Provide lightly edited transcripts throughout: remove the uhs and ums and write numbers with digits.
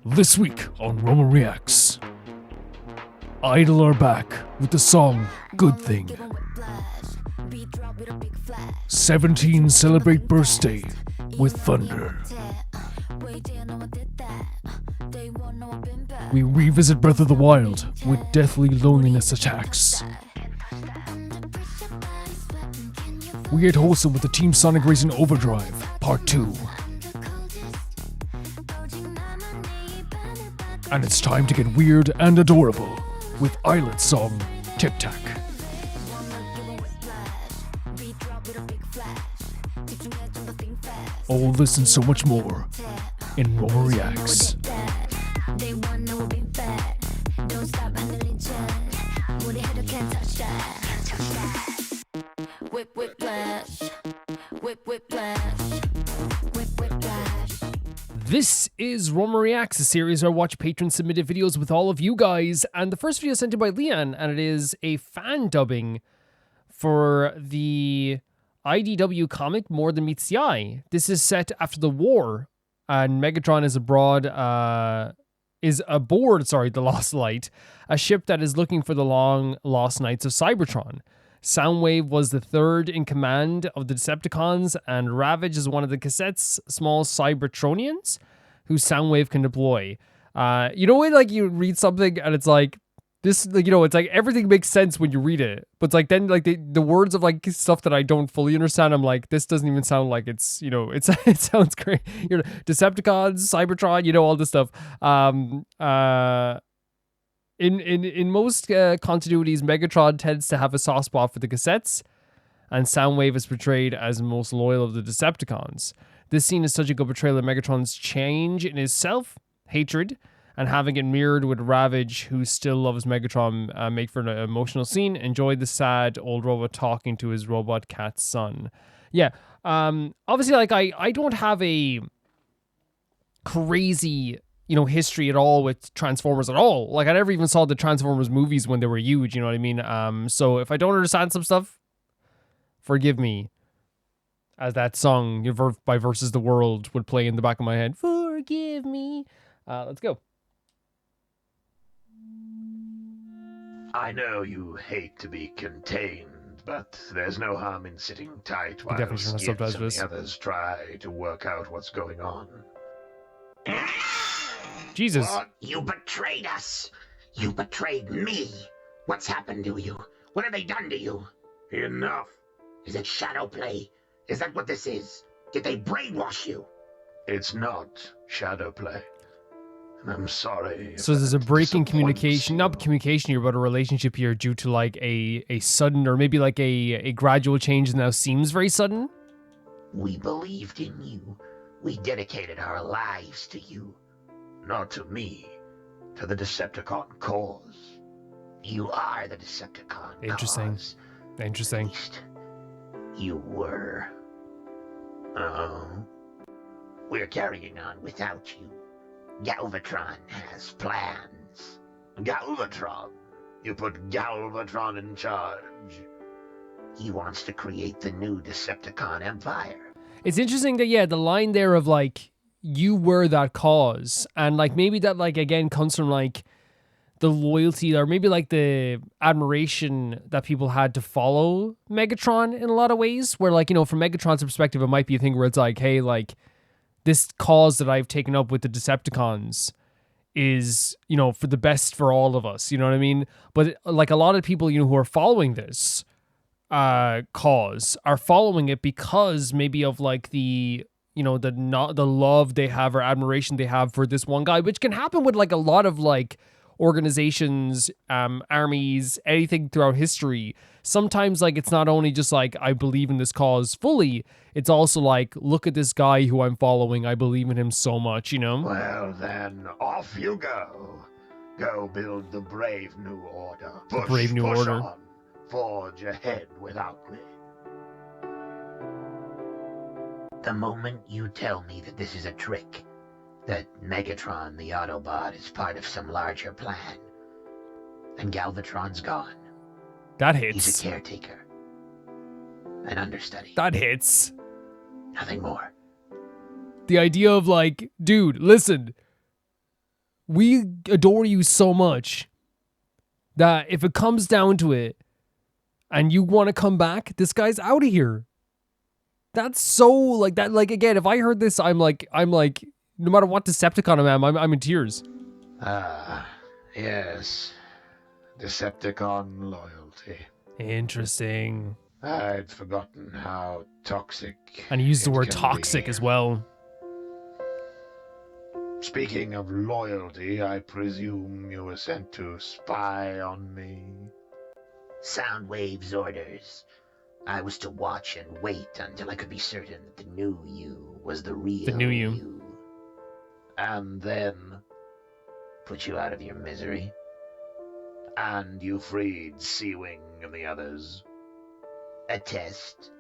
This week on Roma Reacts, Idol are back with the song Good Thing. 17 celebrate birthday with Thunder. We revisit Breath of the Wild with Deathly Loneliness Attacks. We get wholesome with the Team Sonic Racing Overdrive Part 2. And it's time to get weird and adorable with Illit's song Tic Tac. All this and so much more in Roma Reacts. This is Roma Reacts, a series where I watch patron-submitted videos with all of you guys, and the first video is sent in by Leanne, and it is a fan dubbing for the IDW comic More Than Meets the Eye. This is set after the war, and Megatron is aboard the Lost Light, a ship that is looking for the long-lost knights of Cybertron. Soundwave was the third in command of the Decepticons, and Ravage is one of the cassette's small Cybertronians who Soundwave can deploy. You know when like you read something and it's like this, like, you know, it's like everything makes sense when you read it, but it's like then like the words of like stuff that I don't fully understand, I'm like, this doesn't even sound like it's, you know, it sounds great. You know, Decepticons, Cybertron, you know, all this stuff. In most continuities, Megatron tends to have a soft spot for the cassettes, and Soundwave is portrayed as the most loyal of the Decepticons. This scene is such a good portrayal of Megatron's change in his self-hatred, and having it mirrored with Ravage, who still loves Megatron, make for an emotional scene. Enjoy the sad old robot talking to his robot cat son. Yeah, obviously, like, I don't have a crazy, you know, history at all with Transformers at all. Like, I never even saw the Transformers movies when they were huge, you know what I mean? So if I don't understand some stuff, forgive me. As that song by Versus the World would play in the back of my head. Forgive me. Let's go. I know you hate to be contained, but there's no harm in sitting tight while definitely turn the subtitles Skids and the others try to work out what's going on. Jesus. What? You betrayed us. You betrayed me. What's happened to you? What have they done to you? Enough. Is it shadow play? Is that what this is? Did they brainwash you? It's not shadow play. I'm sorry. So there's a break in communication, not communication here, but a relationship here due to like a sudden, or maybe like a gradual change that now seems very sudden. We believed in you. We dedicated our lives to you. Not to me, to the Decepticon cause. You are the Decepticon Interesting. cause. Interesting. At least you were. Oh? We're carrying on without you. Galvatron has plans. Galvatron? You put Galvatron in charge? He wants to create the new Decepticon Empire. It's interesting that, yeah, the line there of like, you were that cause, and like maybe that like again comes from like the loyalty, or maybe like the admiration that people had to follow Megatron in a lot of ways, where like, you know, from Megatron's perspective, it might be a thing where it's like, hey, like this cause that I've taken up with the Decepticons is, you know, for the best for all of us, you know what I mean? But like a lot of people, you know, who are following this cause are following it because maybe of like the, you know, the love they have or admiration they have for this one guy, which can happen with like a lot of like organizations, armies, anything throughout history. Sometimes like it's not only just like I believe in this cause fully, it's also like, look at this guy who I'm following, I believe in him so much, you know? Well then, off you go. Go build the brave new order. Push, The brave new order. On. Forge ahead without me. The moment you tell me that this is a trick, that Megatron the Autobot is part of some larger plan, and Galvatron's gone. That He's hits. a caretaker. An understudy. That hits. Nothing more. The idea of like, dude, listen, we adore you so much that if it comes down to it and you want to come back, this guy's out of here. That's so like that. Like again, if I heard this, I'm like, no matter what Decepticon I am, I'm in tears. Ah, yes. Decepticon loyalty. Interesting. I'd forgotten how toxic. And he used the it word can toxic be. as well. Speaking of loyalty, I presume you were sent to spy on me. Soundwave's orders. I was to watch and wait until I could be certain that the new you was the real The new you. And then, Put you out of your misery. and you freed Seawing and the others. A test.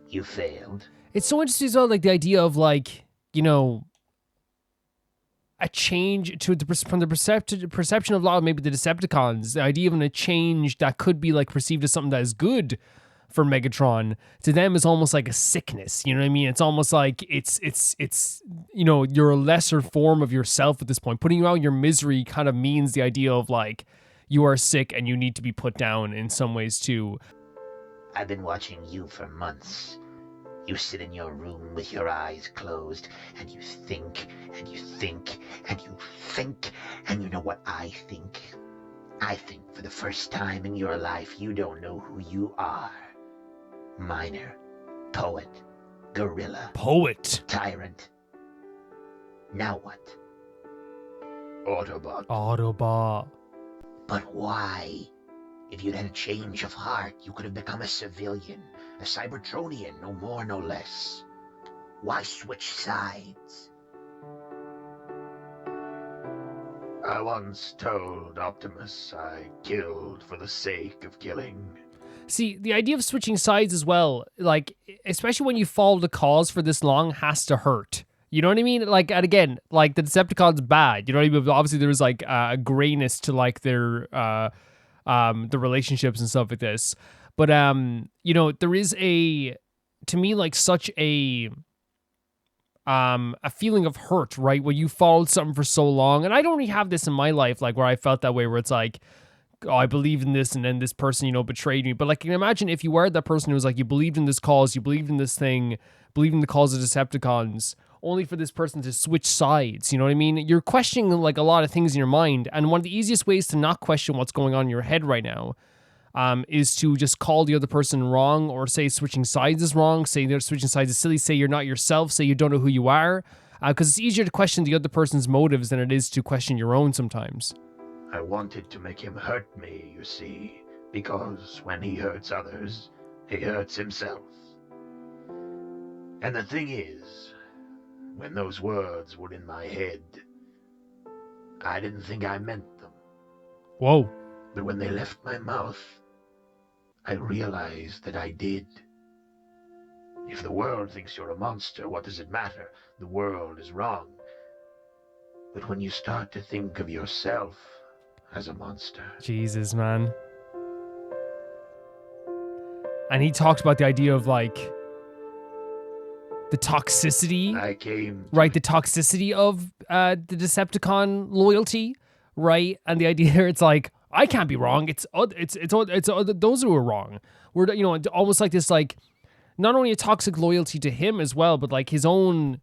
You failed. It's so interesting as well, like the idea of like, you know, a change to from the perception of a lot of maybe the Decepticons, the idea of a change that could be like perceived as something that is good for Megatron, to them is almost like a sickness. You know what I mean? It's almost like it's you know, you're a lesser form of yourself at this point. Putting you out in your misery kind of means the idea of like you are sick and you need to be put down in some ways too. I've been watching you for months. You sit in your room with your eyes closed, and you think, and you think, and you think, and you know what I think? I think for the first time in your life, you don't know who you are. Miner, poet, gorilla, Poet. tyrant. Now what? Autobot. Autobot. But why? If you'd had a change of heart, you could have become a civilian, a Cybertronian, no more, no less. Why switch sides? I once told Optimus I killed for the sake of killing. See, the idea of switching sides as well, like, especially when you follow the cause for this long, has to hurt. You know what I mean? Like, and again, like, the Decepticons bad. You know what I mean? But obviously, there was, like, a grayness to, like, their, the relationships and stuff like this. But, you know, there is to me, like, such a feeling of hurt, right? When you followed something for so long. And I don't really have this in my life, like, where I felt that way, where it's like, oh, I believe in this, and then this person, you know, betrayed me. But like, you can imagine if you were that person who was like, you believed in this cause, you believed in this thing, believed in the cause of Decepticons, only for this person to switch sides. You know what I mean? You're questioning like a lot of things in your mind, and one of the easiest ways to not question what's going on in your head right now is to just call the other person wrong, or say switching sides is wrong, say they're switching sides is silly, say you're not yourself, say you don't know who you are, because it's easier to question the other person's motives than it is to question your own sometimes. I wanted to make him hurt me, you see, because when he hurts others, he hurts himself. And the thing is, when those words were in my head, I didn't think I meant them. Whoa. But when they left my mouth, I realized that I did. If the world thinks you're a monster, what does it matter? The world is wrong. But when you start to think of yourself as a monster. Jesus, man. And he talked about the idea of like the toxicity, right? The toxicity of the Decepticon loyalty, right? And the idea it's like, I can't be wrong. It's those who are wrong. We're, you know, almost like this, like not only a toxic loyalty to him as well, but like his own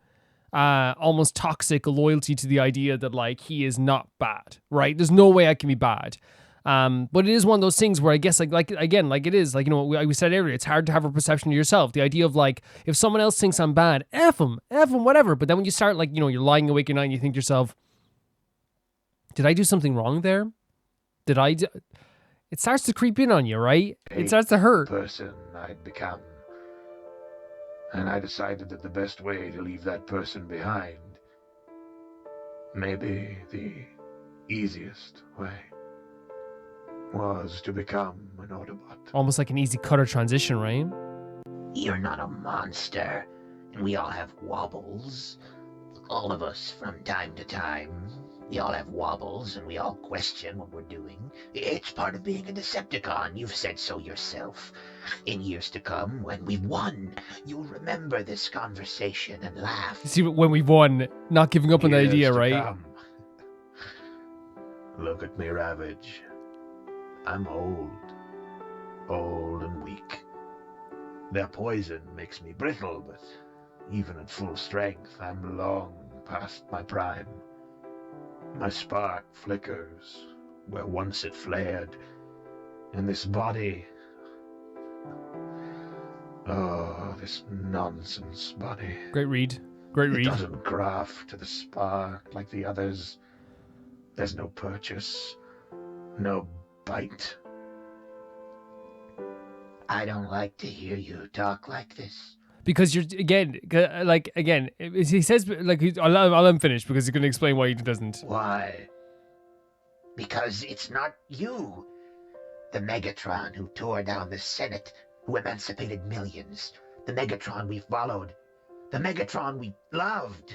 almost toxic loyalty to the idea that like he is not bad, right? There's no way I can be bad. But it is one of those things where I guess like again, like it is like, you know, we said earlier, it's hard to have a perception of yourself. The idea of like, if someone else thinks I'm bad, F them, whatever. But then when you start like, you know, you're lying awake at night and you think to yourself, did I do something wrong there? It starts to creep in on you, right? It starts to hurt. Person I'd become. And I decided that the best way to leave that person behind, maybe the easiest way, was to become an Autobot. Almost like an easy cutter transition, right? You're not a monster, and we all have wobbles. All of us from time to time. We all have wobbles, and we all question what we're doing. It's part of being a Decepticon. You've said so yourself. In years to come, when we've won, you'll remember this conversation and laugh. See, when we've won, not giving up on the idea, right? Come, Look at me, Ravage. I'm old and weak. Their poison makes me brittle, but even at full strength, I'm long past my prime. My spark flickers where once it flared, and this body, oh, this nonsense body. Great read. Great It read. doesn't graft to the spark like the others. There's no purchase, no bite. I don't like to hear you talk like this. Because you're, again, he says, like, I'll let him finish because he's going to explain why he doesn't. Why? Because it's not you. The Megatron who tore down the Senate, who emancipated millions. The Megatron we followed. The Megatron we loved.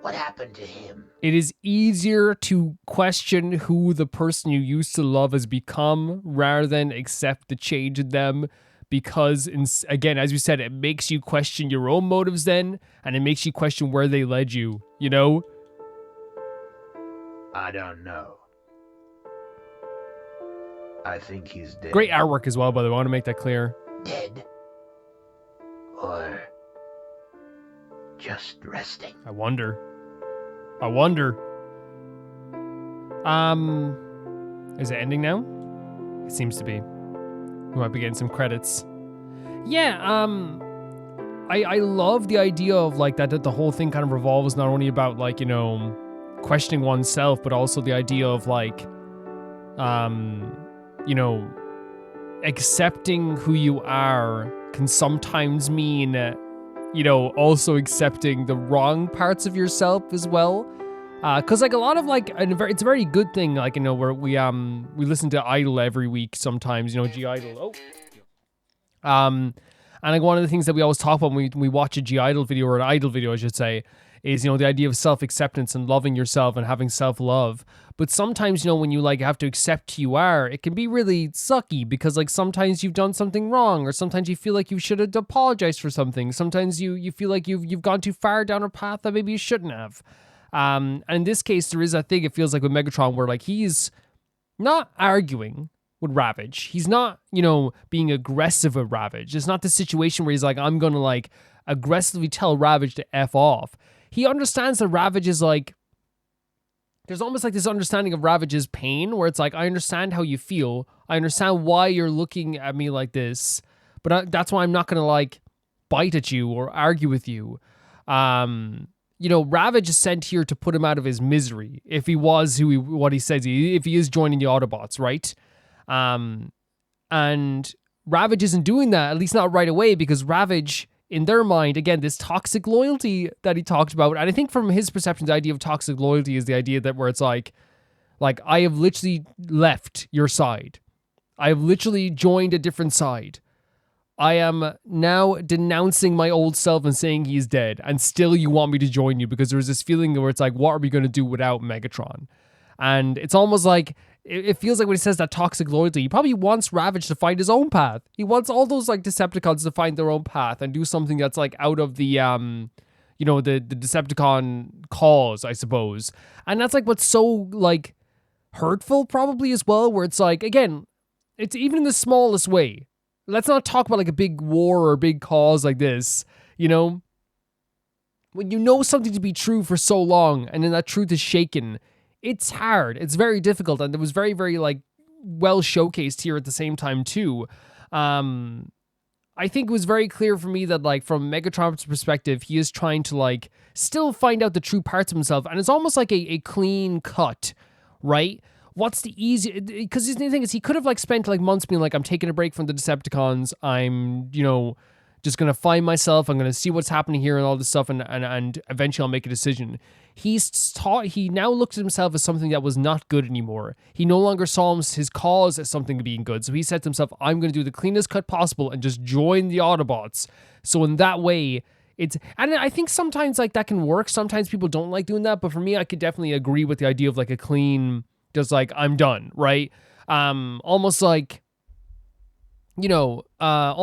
What happened to him? It is easier to question who the person you used to love has become rather than accept the change in them. Because, again, as you said, it makes you question your own motives then, and it makes you question where they led you, you know? I don't know. I think he's dead. Great artwork as well, by the way. I want to make that clear. Dead? Or just resting? I wonder. Is it ending now? It seems to be. We might be getting some credits. Yeah, I love the idea of like that the whole thing kind of revolves not only about like, you know, questioning oneself, but also the idea of like you know, accepting who you are can sometimes mean you know, also accepting the wrong parts of yourself as well. Cause like a lot of like, it's a very good thing, like, you know, where we listen to Idol every week sometimes, you know, G-Idol. And like one of the things that we always talk about when we watch a G-Idol video, or an Idol video, I should say, is, you know, the idea of self-acceptance and loving yourself and having self-love. But sometimes, you know, when you like have to accept who you are, it can be really sucky because like sometimes you've done something wrong, or sometimes you feel like you should have apologized for something. Sometimes you feel like you've gone too far down a path that maybe you shouldn't have. And in this case, there is a thing, it feels like with Megatron, where like he's not arguing with Ravage. He's not, you know, being aggressive with Ravage. It's not the situation where he's like, I'm going to like aggressively tell Ravage to F off. He understands that Ravage is like, there's almost like this understanding of Ravage's pain where it's like, I understand how you feel. I understand why you're looking at me like this, but that's why I'm not going to like bite at you or argue with you. You know, Ravage is sent here to put him out of his misery. If he was what he says, if he is joining the Autobots, right? And Ravage isn't doing that, at least not right away, because Ravage, in their mind, again, this toxic loyalty that he talked about, and I think from his perception, the idea of toxic loyalty is the idea that where it's like I have literally left your side. I have literally joined a different side. I am now denouncing my old self and saying he's dead, and still you want me to join you, because there's this feeling where it's like, what are we going to do without Megatron? And it's almost like, it feels like when he says that toxic loyalty, he probably wants Ravage to find his own path. He wants all those like Decepticons to find their own path and do something that's like out of the, you know, the Decepticon cause, I suppose. And that's like what's so like hurtful probably as well, where it's like, again, it's even in the smallest way. Let's not talk about like a big war or a big cause like this, you know? When you know something to be true for so long and then that truth is shaken, it's hard. It's very difficult. And it was very, very like well showcased here at the same time too. I think it was very clear for me that like from Megatron's perspective, he is trying to like still find out the true parts of himself. And it's almost like a clean cut, right? What's the easy, because the thing is, he could have like spent like months being like, I'm taking a break from the Decepticons. I'm, you know, just going to find myself. I'm going to see what's happening here and all this stuff. And eventually I'll make a decision. He now looks at himself as something that was not good anymore. He no longer saw his cause as something being good. So he said to himself, I'm going to do the cleanest cut possible and just join the Autobots. So in that way, and I think sometimes like that can work. Sometimes people don't like doing that. But for me, I could definitely agree with the idea of like a clean, just like, I'm done, right? Almost like, you know, I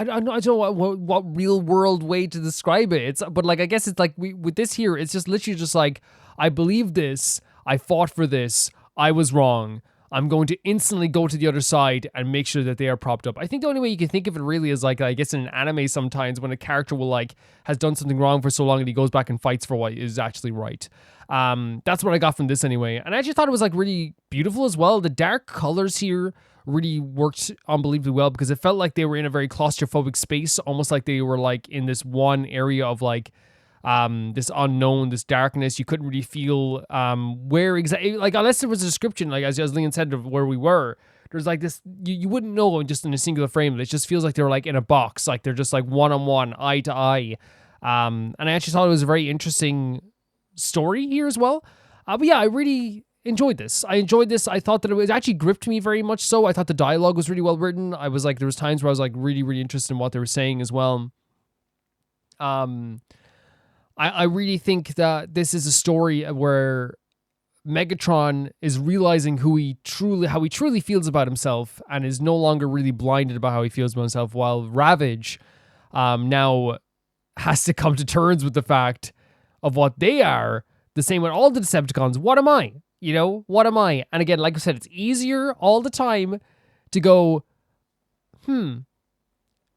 don't know what real world way to describe it. But like, I guess it's like with this here, it's just literally just like, I believe this. I fought for this. I was wrong. I'm going to instantly go to the other side and make sure that they are propped up. I think the only way you can think of it really is like, I guess in an anime sometimes when a character will like has done something wrong for so long and he goes back and fights for what is actually right. That's what I got from this anyway. And I actually thought it was like really beautiful as well. The dark colors here really worked unbelievably well because it felt like they were in a very claustrophobic space, almost like they were like in this one area of like this unknown, this darkness. You couldn't really feel where exactly, like unless there was a description, like as Liam said, of where we were. There's like this, you wouldn't know just in a singular frame. It just feels like they're like in a box, like they're just like one-on-one, eye to eye. And I actually thought it was a very interesting story here as well. But yeah, I really enjoyed this. I thought that it actually gripped me very much so. I thought the dialogue was really well written. I was like, there was times where I was like really, really interested in what they were saying as well. I really think that this is a story where Megatron is realizing how he truly feels about himself and is no longer really blinded about how he feels about himself, while Ravage now has to come to terms with the fact of what they are, the same with all the Decepticons. What am I? You know, what am I? And again, like I said, it's easier all the time to go,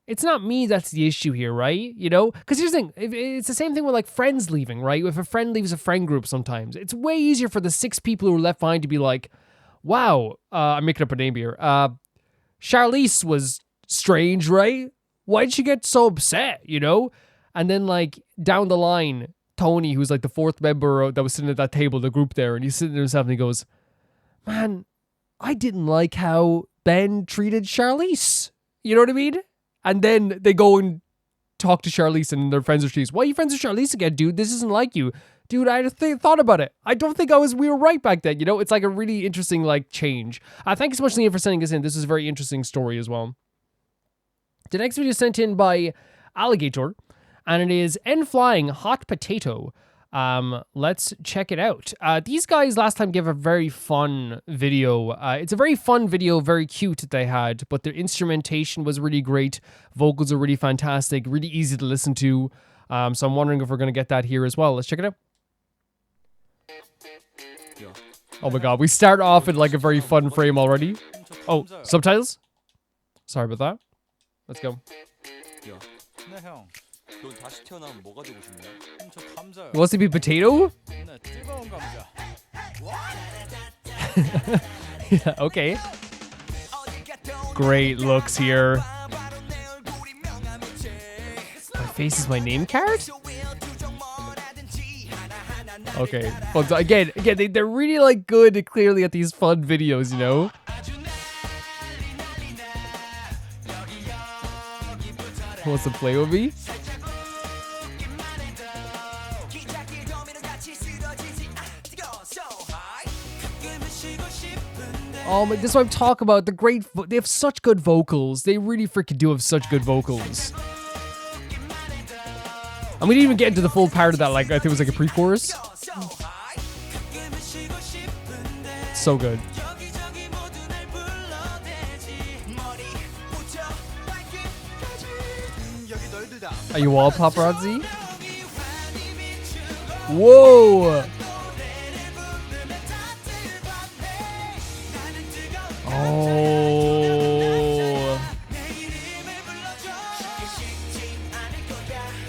it's not me that's the issue here, right? You know? Because here's the thing. It's the same thing with like friends leaving, right? If a friend leaves a friend group sometimes, it's way easier for the 6 people who are left behind to be like, wow, I'm making up a name here. Charlize was strange, right? Why'd she get so upset, you know? And then like down the line, Tony, who's like the 4th member that was sitting at that table, the group there, and he's sitting there himself and he goes, man, I didn't like how Ben treated Charlize. You know what I mean? And then they go and talk to Charlize and they're friends with Charlize. Why are you friends with Charlize again, dude? This isn't like you. Dude, I had thought about it. I don't think we were right back then. You know, it's like a really interesting like change. Thank you so much, Liam, for sending us in. This is a very interesting story as well. The next video is sent in by Alligator, and it is End Flying Hot Potato. Let's check it out. These guys last time gave a very fun video. It's a very fun video, very cute that they had, but their instrumentation was really great. Vocals are really fantastic, really easy to listen to. So I'm wondering if we're going to get that here as well. Let's check it out. Oh my god, we start off in like a very fun frame already. Oh, subtitles? Sorry about that. Let's go. He wants to be potato? Yeah, okay. Great looks here. My face is my name card? Okay. Well, again, they're really like good clearly at these fun videos, you know? Wants to play with me? Oh, this is what I'm talking about. They have such good vocals. They really freaking do have such good vocals. And we didn't even get into the full part of that. Like, I think it was like a pre-chorus. So good. Are you all paparazzi? Whoa! Oh.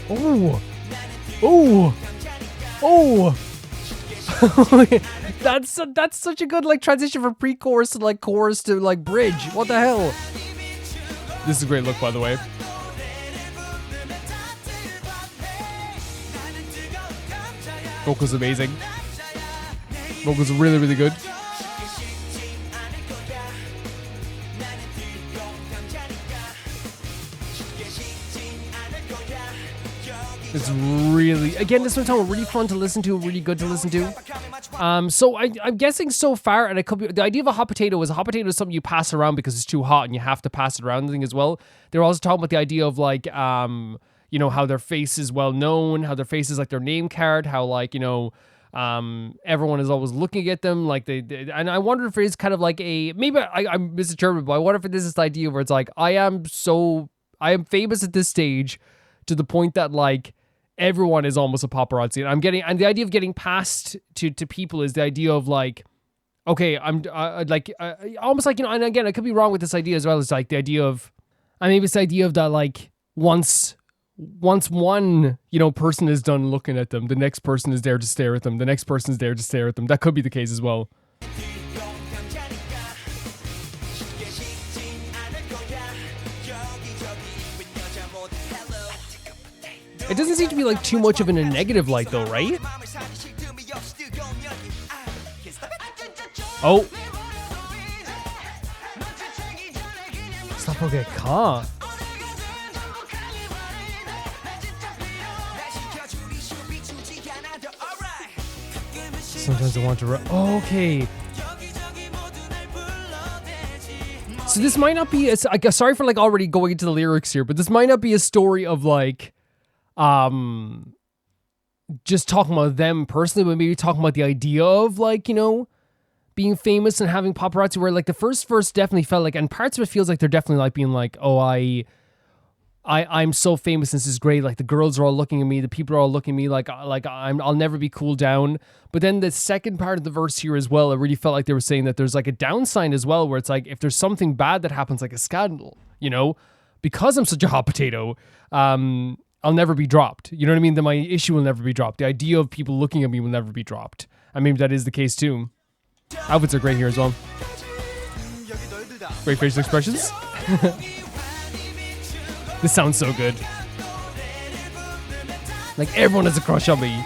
Oh. Oh. Oh. That's such a good like transition from pre-chorus to like chorus to like bridge. What the hell? This is a great look, by the way. Vocals amazing. Vocals are really, really good. It's really, again, this one's really fun to listen to, really good to listen to. So I'm guessing so far, and it could be, the idea of a hot potato is something you pass around because it's too hot and you have to pass it around the thing as well. They're also talking about the idea of like, you know, how their face is well known, how their face is like their name card, how like, you know, everyone is always looking at them, like they and I wonder if it's kind of like a, maybe I'm misinterpreting, but I wonder if this is the idea where it's like, I am famous at this stage to the point that like everyone is almost a paparazzi. And the idea of getting past to people is the idea of like, okay, I'm almost like, and again, I could be wrong with this idea as well. It's like the idea of, maybe it's the idea of that, like, once one, person is done looking at them, the next person is there to stare at them. The next person is there to stare at them. That could be the case as well. It doesn't seem to be like too much of in a negative light though, right? Oh. Stop okay, car. Sometimes I want to okay. So this might not be sorry for like already going into the lyrics here, but this might not be a story of like just talking about them personally, but maybe talking about the idea of like, being famous and having paparazzi, where like the first verse definitely felt like, and parts of it feels like they're definitely like being like, oh, I'm so famous, this is great, like the girls are all looking at me, the people are all looking at me, like I'll never be cooled down. But then the second part of the verse here as well, it really felt like they were saying that there's like a downside as well, where it's like, if there's something bad that happens, like a scandal, because I'm such a hot potato, I'll never be dropped. You know what I mean? That my issue will never be dropped. The idea of people looking at me will never be dropped. And maybe that is the case too. Outfits are great here as well. Great facial expressions. This sounds so good. Like everyone has a crush on me.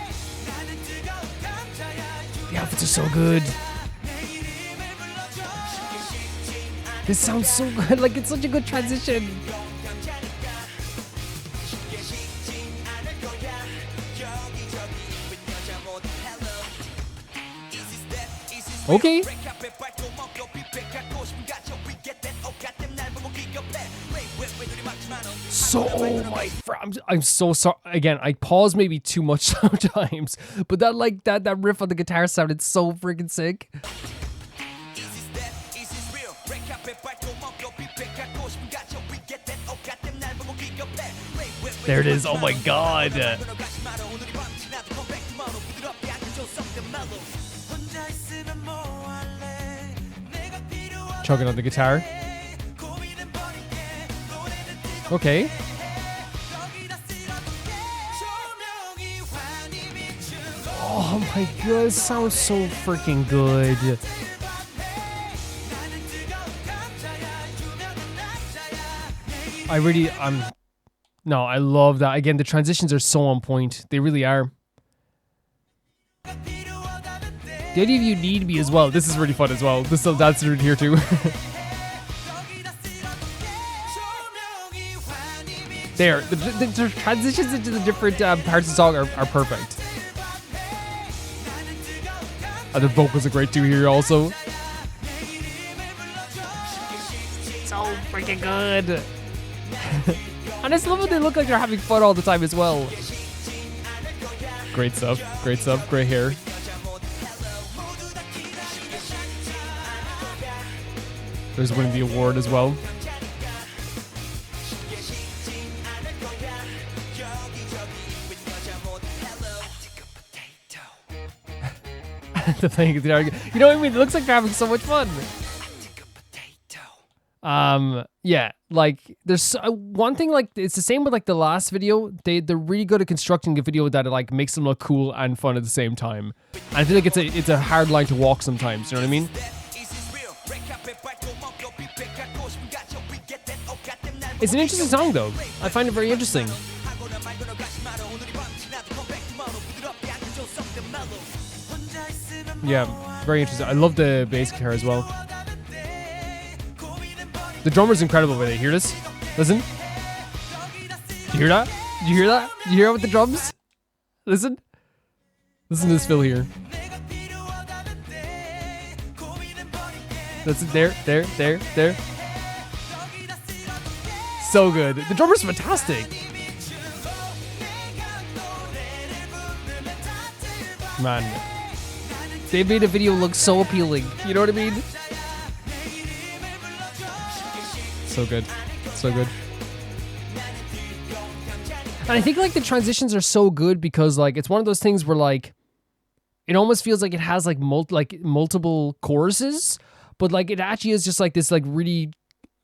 The outfits are so good. This sounds so good. Like it's such a good transition. Okay. So, oh my, I'm so sorry. Again, I pause maybe too much sometimes, but that like that riff on the guitar sounded so freaking sick. There it is. Oh my god. Chugging on the guitar. Okay. Oh my god, it sounds so freaking good. No, I love that. Again, the transitions are so on point. They really are. The idea of You Need Me as well. This is really fun as well. This is that's in here too. There, the transitions into the different parts of the song are perfect. The vocals are great too here also. So freaking good. And I just love when they look like they're having fun all the time as well. Great stuff, great hair. There's winning the award as well. The playing guitar. You know what I mean? It looks like they're having so much fun. Yeah, like there's one thing, like it's the same with like the last video. They're really good at constructing a video that like makes them look cool and fun at the same time. And I feel like it's a hard line to walk sometimes. You know what I mean? It's an interesting song though. I find it very interesting. Yeah, very interesting. I love the bass guitar as well. The drummer's incredible with it. Hear this? Listen. Do you hear that? Do you hear that? Do you hear it with the drums? Listen. Listen to this fill here. That's it. There. So good. The drummer's fantastic. Man. They made a video look so appealing. You know what I mean? So good. So good. And I think like the transitions are so good because like it's one of those things where like it almost feels like it has like multiple choruses, but like it actually is just like this like really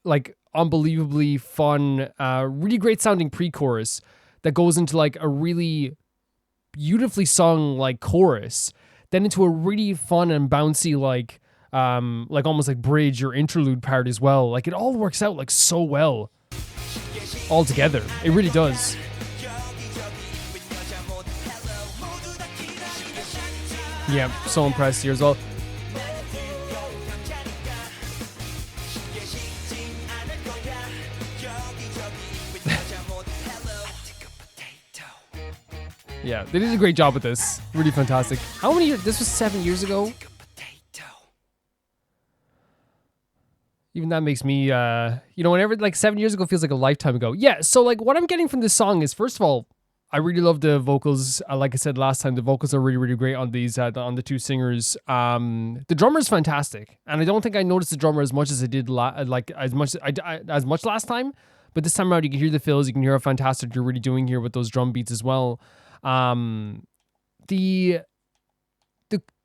like unbelievably fun, really great sounding pre-chorus that goes into like a really beautifully sung like chorus, then into a really fun and bouncy like almost like bridge or interlude part as well. Like it all works out like so well all together. It really does. Yeah, so impressed here as well. Yeah, they did a great job with this. Really fantastic. How many years? This was 7 years ago. Even that makes me, whenever like 7 years ago feels like a lifetime ago. Yeah, so like what I'm getting from this song is, first of all, I really love the vocals. Like I said last time, the vocals are really, really great on these, on the two singers. The drummer is fantastic, and I don't think I noticed the drummer as much as I did, as much last time. But this time around, you can hear the fills, you can hear how fantastic you're really doing here with those drum beats as well.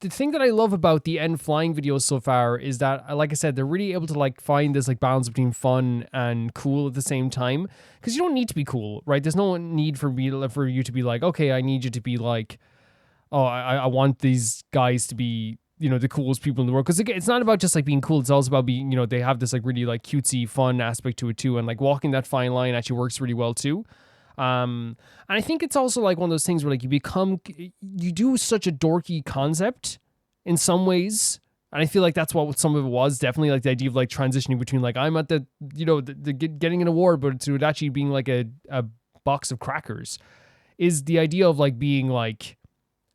The thing that I love about the end flying videos so far is that, like I said, they're really able to like find this like balance between fun and cool at the same time. Because you don't need to be cool, right? There's no need for you to be like, okay, I need you to be like, oh, I want these guys to be, the coolest people in the world. Because it's not about just like being cool. It's also about being, they have this like really like cutesy fun aspect to it too. And like walking that fine line actually works really well too. And I think it's also like one of those things where like you do such a dorky concept in some ways. And I feel like that's what some of it was, definitely like the idea of like transitioning between like, I'm at the getting an award, but to it actually being like a box of crackers is the idea of like being like,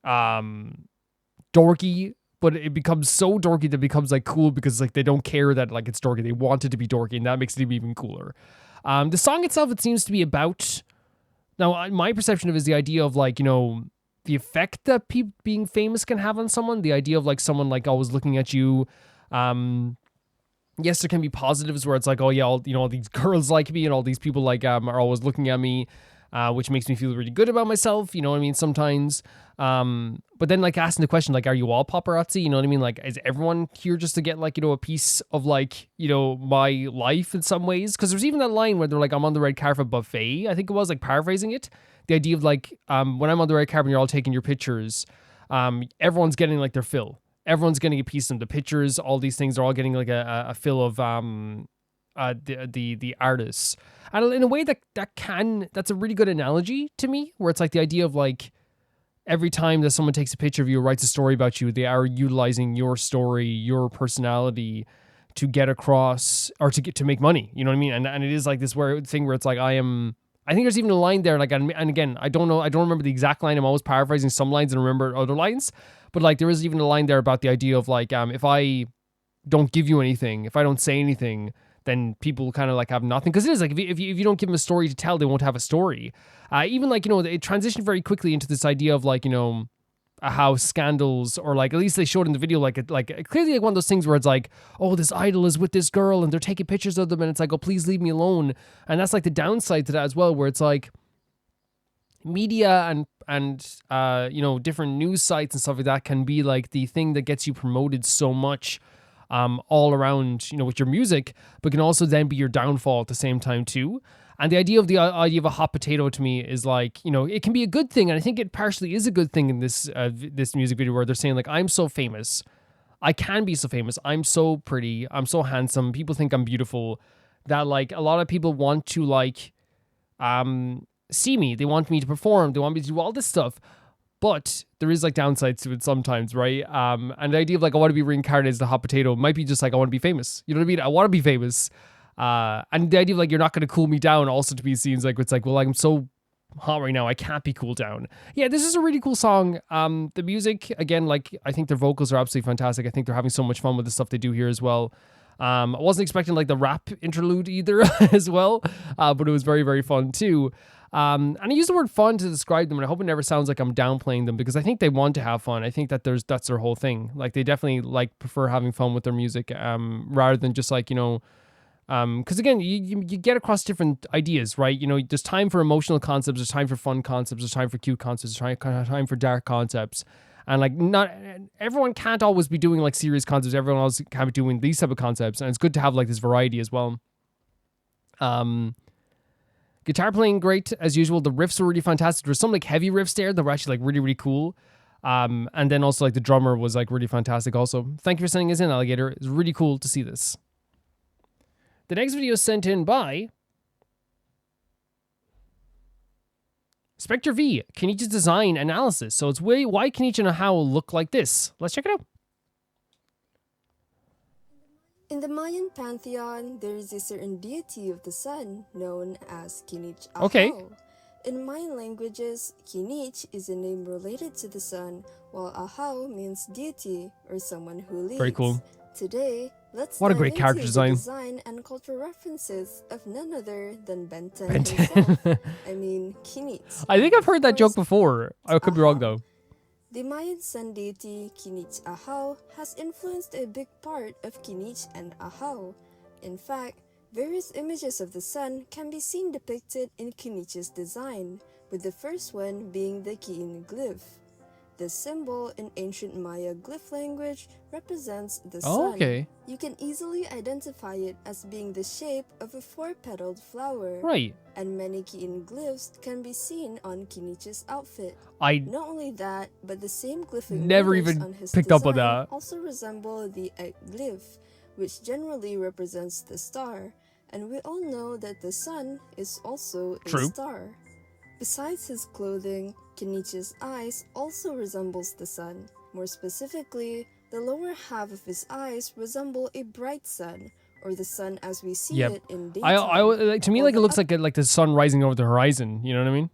dorky, but it becomes so dorky that it becomes like cool because like they don't care that like it's dorky. They want it to be dorky, and that makes it even cooler. The song itself, it seems to be about, now, my perception of it is the idea of like, the effect that being famous can have on someone. The idea of like someone like always looking at you. Yes, there can be positives where it's like, oh yeah, all these girls like me and all these people like are always looking at me, which makes me feel really good about myself. You know what I mean? Sometimes. But then like asking the question, like, are you all paparazzi? You know what I mean? Like, is everyone here just to get like, a piece of like, my life in some ways? Because there's even that line where they're like, I'm on the red carpet buffet. I think it was like paraphrasing it. The idea of like, when I'm on the red carpet and you're all taking your pictures, everyone's getting like their fill. Everyone's getting a piece of them. The pictures, all these things are all getting like a fill of the artists. And in a way that's a really good analogy to me, where it's like the idea of like, every time that someone takes a picture of you or writes a story about you, they are utilizing your story, your personality to get across or to make money. You know what I mean? And it is like this thing where it's like, I think there's even a line there, like, and again, I don't remember the exact line. I'm always paraphrasing some lines and remember other lines, but like there is even a line there about the idea of like, if I don't give you anything, if I don't say anything, then people kind of like have nothing. Because it is like, if you don't give them a story to tell, they won't have a story. Even like, it transitioned very quickly into this idea of like, how scandals, or like at least they showed in the video, like clearly like one of those things where it's like, oh, this idol is with this girl and they're taking pictures of them, and it's like, oh, please leave me alone. And that's like the downside to that as well, where it's like media and different news sites and stuff like that can be like the thing that gets you promoted so much all around, with your music, but can also then be your downfall at the same time too. And the idea of a hot potato to me is like, it can be a good thing. And I think it partially is a good thing in this music video, where they're saying like, I'm so famous. I can be so famous. I'm so pretty. I'm so handsome. People think I'm beautiful, that like a lot of people want to like, see me. They want me to perform. They want me to do all this stuff. But there is like downsides to it sometimes, right? And the idea of like, I want to be reincarnated as the hot potato might be just like, I want to be famous. You know what I mean? I want to be famous. And the idea of like, you're not going to cool me down also to be seen like, it's like, well, I'm so hot right now, I can't be cooled down. Yeah, this is a really cool song. The music, again, like, I think their vocals are absolutely fantastic. I think they're having so much fun with the stuff they do here as well. I wasn't expecting like the rap interlude either as well, but it was very, very fun too. And I use the word fun to describe them, and I hope it never sounds like I'm downplaying them, because I think they want to have fun. I think that that's their whole thing. Like, they definitely like prefer having fun with their music, rather than just like, Because again, you get across different ideas, right? You know, there's time for emotional concepts, there's time for fun concepts, there's time for cute concepts, there's time for dark concepts. And like, not everyone can't always be doing like serious concepts. Everyone else can't be doing these type of concepts, and it's good to have like this variety as well. Guitar playing great as usual. The riffs were really fantastic. There were some like heavy riffs there that were actually like really cool. And then also like the drummer was like really fantastic. Also, thank you for sending us in, Alligator. It's really cool to see this. The next video is sent in by Spectre V, Kinichi's design analysis. So it's why Kinich and Howl look like this. Let's check it out. In the Mayan pantheon, there is a certain deity of the sun known as Kinich Outfit. Okay. In Mayan languages, Kinich is a name related to the sun, while Ahau means deity or someone who leads. Very cool. Today, let's What a dive great character into design. the design and cultural references of none other than Benten himself. I mean, Kinich. I think I've heard that joke First, before. I could be wrong Ahau. though. The Mayan sun deity Kinich Ahau has influenced a big part of Kinich and Ahau. In fact, various images of the sun can be seen depicted in Kinich's design, with the first one being the Kiin glyph. This symbol in ancient Maya glyph language represents the sun. Okay. You can easily identify it as being the shape of a four-petaled flower. Right. And many Kiin glyphs can be seen on Kinich's outfit. I Not only that, but the same glyphic never letters even on his picked up on design that. also resemble the Ek glyph, which generally represents the star, and we all know that the sun is also a True. star. Besides his clothing, Kinich's eyes also resembles the sun. More specifically, the lower half of his eyes resemble a bright sun, or the sun as we see Yep. it in daytime. like, to me, while like it the looks like the sun rising over the horizon. You know what I mean?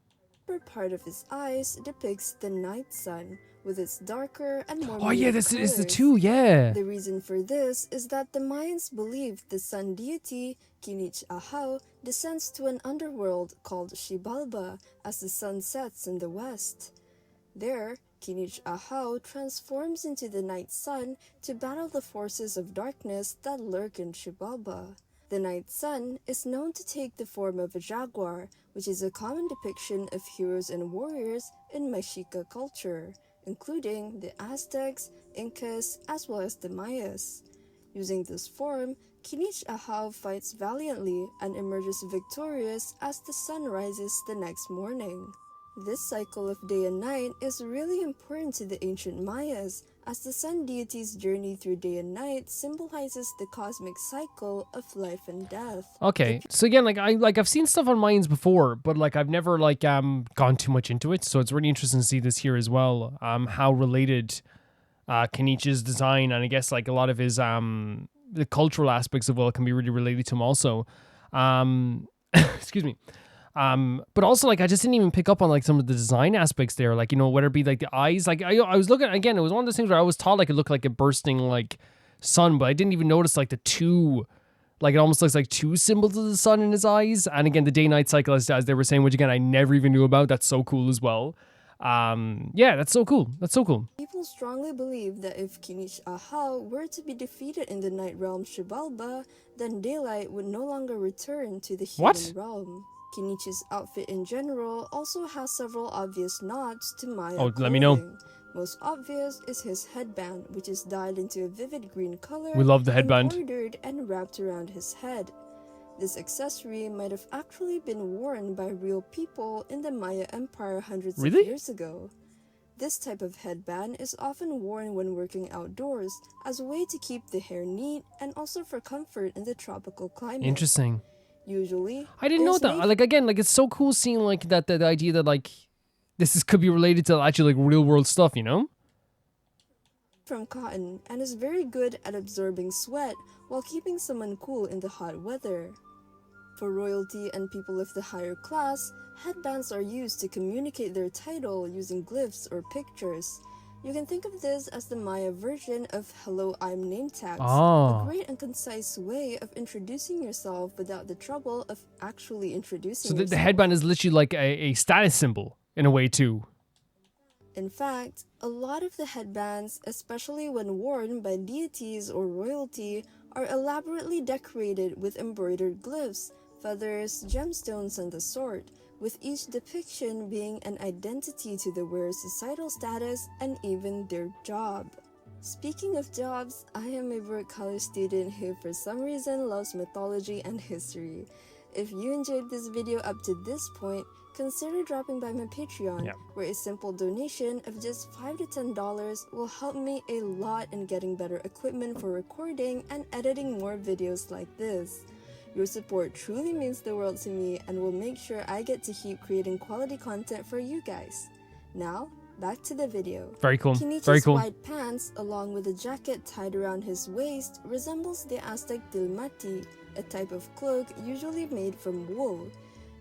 upper part of his eyes depicts the night sun, with its darker and more Oh yeah, muted this is the colors. two. Yeah. The reason for this is that the Mayans believed the sun deity, Kinich Ahau, descends to an underworld called Xibalba as the sun sets in the west. There, Kinich Ahau transforms into the night sun to battle the forces of darkness that lurk in Xibalba. The night sun is known to take the form of a jaguar, which is a common depiction of heroes and warriors in Mexica culture, including the Aztecs, Incas, as well as the Mayas. Using this form, Kinich Ahau fights valiantly and emerges victorious as the sun rises the next morning. This cycle of day and night is really important to the ancient Mayas, as the sun deity's journey through day and night symbolizes the cosmic cycle of life and death. Okay. So again, I've seen stuff on Mayans before, but like I've never gone too much into it. So it's really interesting to see this here as well. How related Kenichi's design and I guess like a lot of his the cultural aspects of can be really related to him also. Excuse me. But also like I just didn't even pick up on like some of the design aspects there, like, you know, whether it be like the eyes, like I was looking again, it was one of those things where I was taught like it looked like a bursting like sun, but I didn't even notice like the two, like it almost looks like two symbols of the sun in his eyes. And again, the day-night cycle as they were saying, which again I never even knew about. That's so cool as well. Yeah, that's so cool. That's so cool. People strongly believe that if Kinich Ahau were to be defeated in the night realm Xibalba, then daylight would no longer return to the human What? realm. Kinich's outfit in general also has several obvious nods to Maya Oh, clothing. let me know. Most obvious is his headband, which is dyed into a vivid green color. We love the headband. Embroidered and wrapped around his head. This accessory might have actually been worn by real people in the Maya Empire hundreds Really? of years ago. This type of headband is often worn when working outdoors as a way to keep the hair neat and also for comfort in the tropical climate. Interesting. Usually, I didn't it know is that. made Like again, like it's so cool seeing like that the idea that like could be related to actually like real world stuff, you know? from cotton and is very good at absorbing sweat while keeping someone cool in the hot weather. For royalty and people of the higher class, headbands are used to communicate their title using glyphs or pictures. You can think of this as the Maya version of "Hello, I'm name tags," Oh. a great and concise way of introducing yourself without the trouble of actually introducing So the yourself. headband is literally like a status symbol in a way too. In fact, a lot of the headbands, especially when worn by deities or royalty, are elaborately decorated with embroidered glyphs, feathers, gemstones, and the sort, with each depiction being an identity to the wearer's societal status and even their job. Speaking of jobs, I am a broke college student who for some reason loves mythology and history. If you enjoyed this video up to this point, consider dropping by my Patreon, where a simple donation of just $5 to $10 will help me a lot in getting better equipment for recording and editing more videos like this. Your support truly means the world to me and will make sure I get to keep creating quality content for you guys. Now, back to the video. Very cool. Kinich's Very cool. white pants, along with a jacket tied around his waist, resembles the Aztec tilmati, a type of cloak usually made from wool.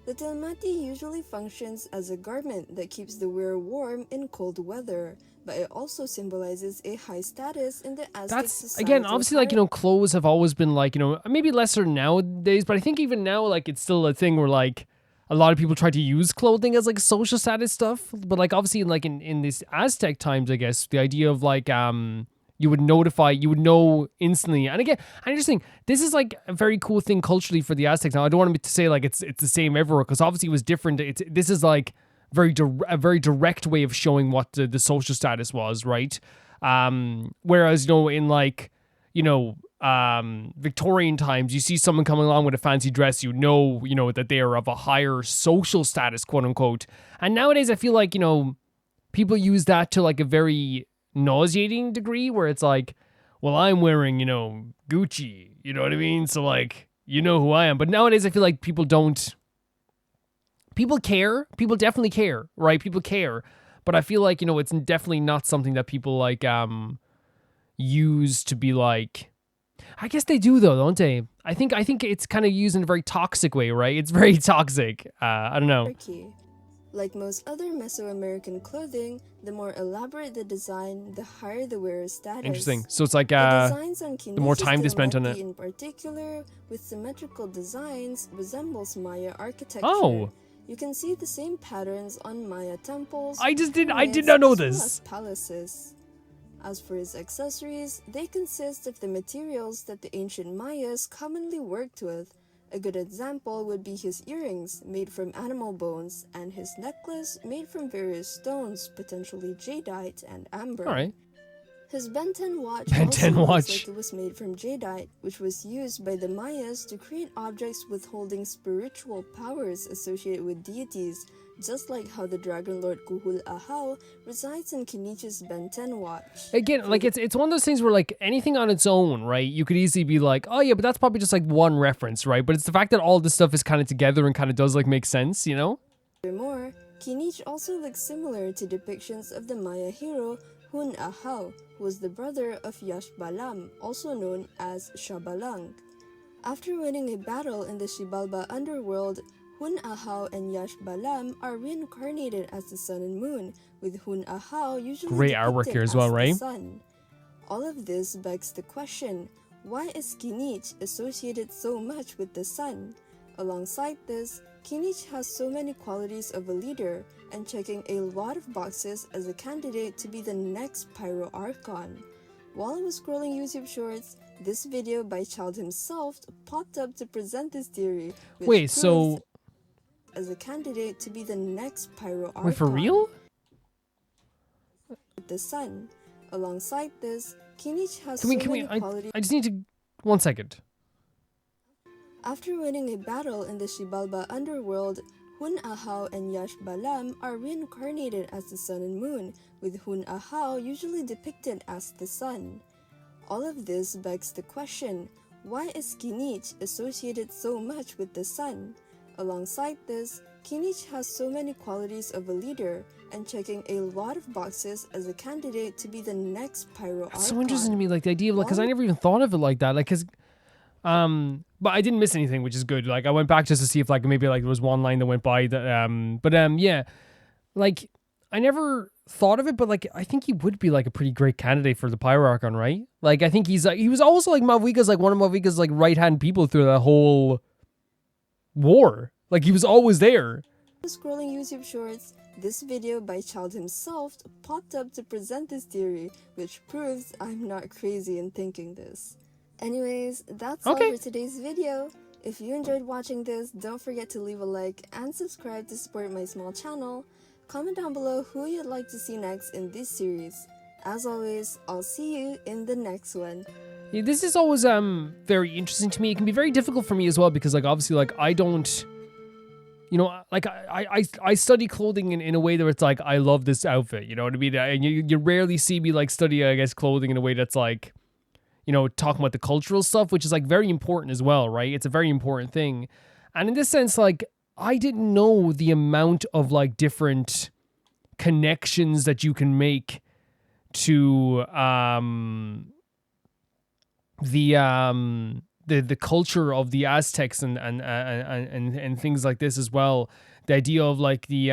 The tilmati usually functions as a garment that keeps the wearer warm in cold weather, but it also symbolizes a high status in the Aztec society. Again, obviously, like, you know, clothes have always been like, you know, maybe lesser nowadays, but I think even now, like, it's still a thing where, like, a lot of people try to use clothing as, like, social status stuff. But, like, obviously, like, in this Aztec times, I guess, the idea of, like, you would know instantly. And again, I just think this is, like, a very cool thing culturally for the Aztecs. Now, I don't want to say, like, it's the same everywhere, because obviously it was different. This is, like, a very direct way of showing what the social status was, right? Whereas, you know, in, like, you know, Victorian times, you see someone coming along with a fancy dress, you know that they are of a higher social status, quote unquote. And nowadays, I feel like, you know, people use that to, like, a very nauseating degree, where it's like, well, I'm wearing, you know, Gucci, you know what I mean? So, like, you know who I am. But nowadays, I feel like people care. People definitely care, right? People care. But I feel like, you know, it's definitely not something that people, like, use to be like, I guess they do though, don't they? I think it's kind of used in a very toxic way, right? It's very toxic. I don't know. Like most other Mesoamerican clothing, the more elaborate the design, the higher the wearer's status. Interesting. So it's like the more time they spent on it. In particular, with symmetrical designs, resembles Maya architecture. Oh. You can see the same patterns on Maya temples. I did not know this. As palaces. As for his accessories, they consist of the materials that the ancient Mayas commonly worked with. A good example would be his earrings, made from animal bones, and his necklace, made from various stones, potentially jadeite and amber. All right. His Ben 10 watch looks like it was made from jadeite, which was used by the Mayas to create objects with holding spiritual powers associated with deities, just like how the Dragon Lord Kuhul Ahau resides in Kinich's Ben 10 watch. Again, like, it's one of those things where, like, anything on its own, right, you could easily be like, oh yeah, but that's probably just like one reference, right? But it's the fact that all this stuff is kind of together and kind of does, like, make sense, you know? Furthermore, Kinich also looks similar to depictions of the Maya hero Hun Ahau, who was the brother of Yash Balam, also known as Shabalang. After winning a battle in the Xibalba underworld, Hun Ahau and Yash Balam are reincarnated as the sun and moon, with Hun Ahau usually great artwork here as well, right? The sun. All of this begs the question, why is Kinich associated so much with the sun? Alongside this, Kinich has so many qualities of a leader and checking a lot of boxes as a candidate to be the next Pyro Archon. While I was scrolling YouTube shorts, this video by Child himself popped up to present this theory. Wait, so as a candidate to be the next Pyro Archon. Wait, for real? The sun. Alongside this, Kinich has I just need to 1 second. After winning a battle in the Xibalba underworld, Hun Ahau and Yash Balam are reincarnated as the sun and moon, with Hun Ahau usually depicted as the sun. All of this begs the question, why is Kinich associated so much with the sun? Alongside this, Kinich has so many qualities of a leader and checking a lot of boxes as a candidate to be the next Pyro Archon. It's so interesting to me, like, the idea of, like, because I never even thought of it like that, like, because but I didn't miss anything, which is good. Like, I went back just to see if, like, maybe, like, there was one line that went by that yeah, like, I never thought of it, but, like, I think he would be, like, a pretty great candidate for the Pyro Archon, right? Like, I think he was also, like, Mavuika's, like, one of Mavuika's, like, right-hand people through that whole war. Like, he was always there. Scrolling YouTube shorts, this video by Child himself popped up to present this theory, which proves I'm not crazy in thinking this. Anyways, that's all for today's video. If you enjoyed watching this, don't forget to leave a like and subscribe to support my small channel. Comment down below who you'd like to see next in this series. As always, I'll see you in the next one. Yeah, this is always very interesting to me. It can be very difficult for me as well because like obviously like I don't, you know, like I study clothing in a way that it's like I love this outfit, you know what I mean? And you rarely see me like study, I guess, clothing in a way that's like, you know, talking about the cultural stuff, which is like very important as well, right? It's a very important thing. And in this sense, like I didn't know the amount of like different connections that you can make to the culture of the Aztecs and things like this as well. The idea of like the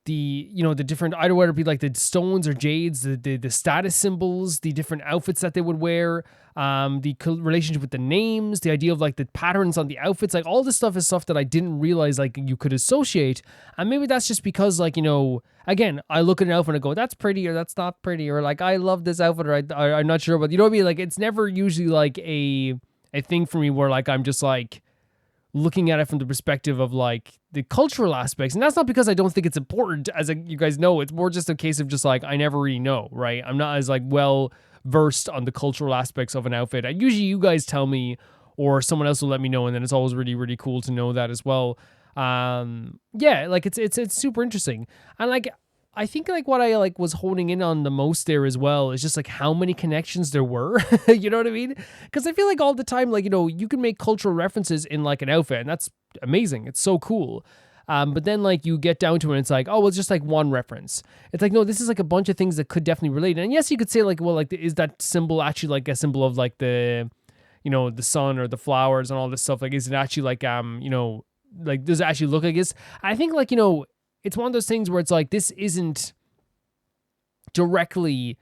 you know, the different, either whether it be like the stones or jades, the status symbols, the different outfits that they would wear, the relationship with the names, the idea of like the patterns on the outfits, like all this stuff is stuff that I didn't realize like you could associate. And maybe that's just because like, you know, again, I look at an outfit and I go, that's pretty or that's not pretty, or like I love this outfit or I'm not sure, but you know what I mean? Like it's never usually like a thing for me where like I'm just like looking at it from the perspective of like the cultural aspects. And that's not because I don't think it's important, as you guys know. It's more just a case of just like I never really know, right? I'm not as like well versed on the cultural aspects of an outfit. And usually you guys tell me or someone else will let me know, and then it's always really, really cool to know that as well. Yeah, like it's super interesting. And like I think like what I like was honing in on the most there as well is just like how many connections there were. You know what I mean? Because I feel like all the time, like, you know, you can make cultural references in like an outfit, and that's amazing. It's so cool. But then like you get down to it and it's like, oh, well, it's just like one reference. It's like, no, this is like a bunch of things that could definitely relate. And yes, you could say like, well, like is that symbol actually like a symbol of like the, you know, the sun or the flowers and all this stuff? Like, is it actually like, you know, like does it actually look like this? I think like, you know, it's one of those things where it's like, this isn't directly,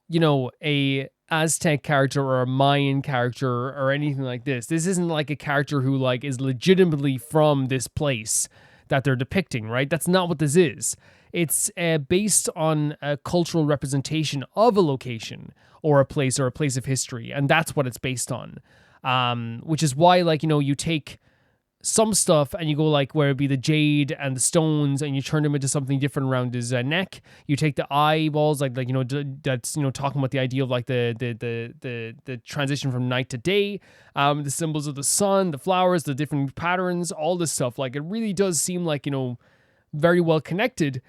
you know, a Aztec character or a Mayan character or anything like this. This isn't like a character who like is legitimately from this place that they're depicting, right? That's not what this is. It's based on a cultural representation of a location or a place of history. And that's what it's based on. Which is why, like, you know, you take some stuff and you go like where it'd be the jade and the stones and you turn them into something different around his neck. You take the eyeballs, like you know, that's, you know, talking about the idea of like the transition from night to day, the symbols of the sun, the flowers, the different patterns, all this stuff. Like it really does seem like, you know, very well connected.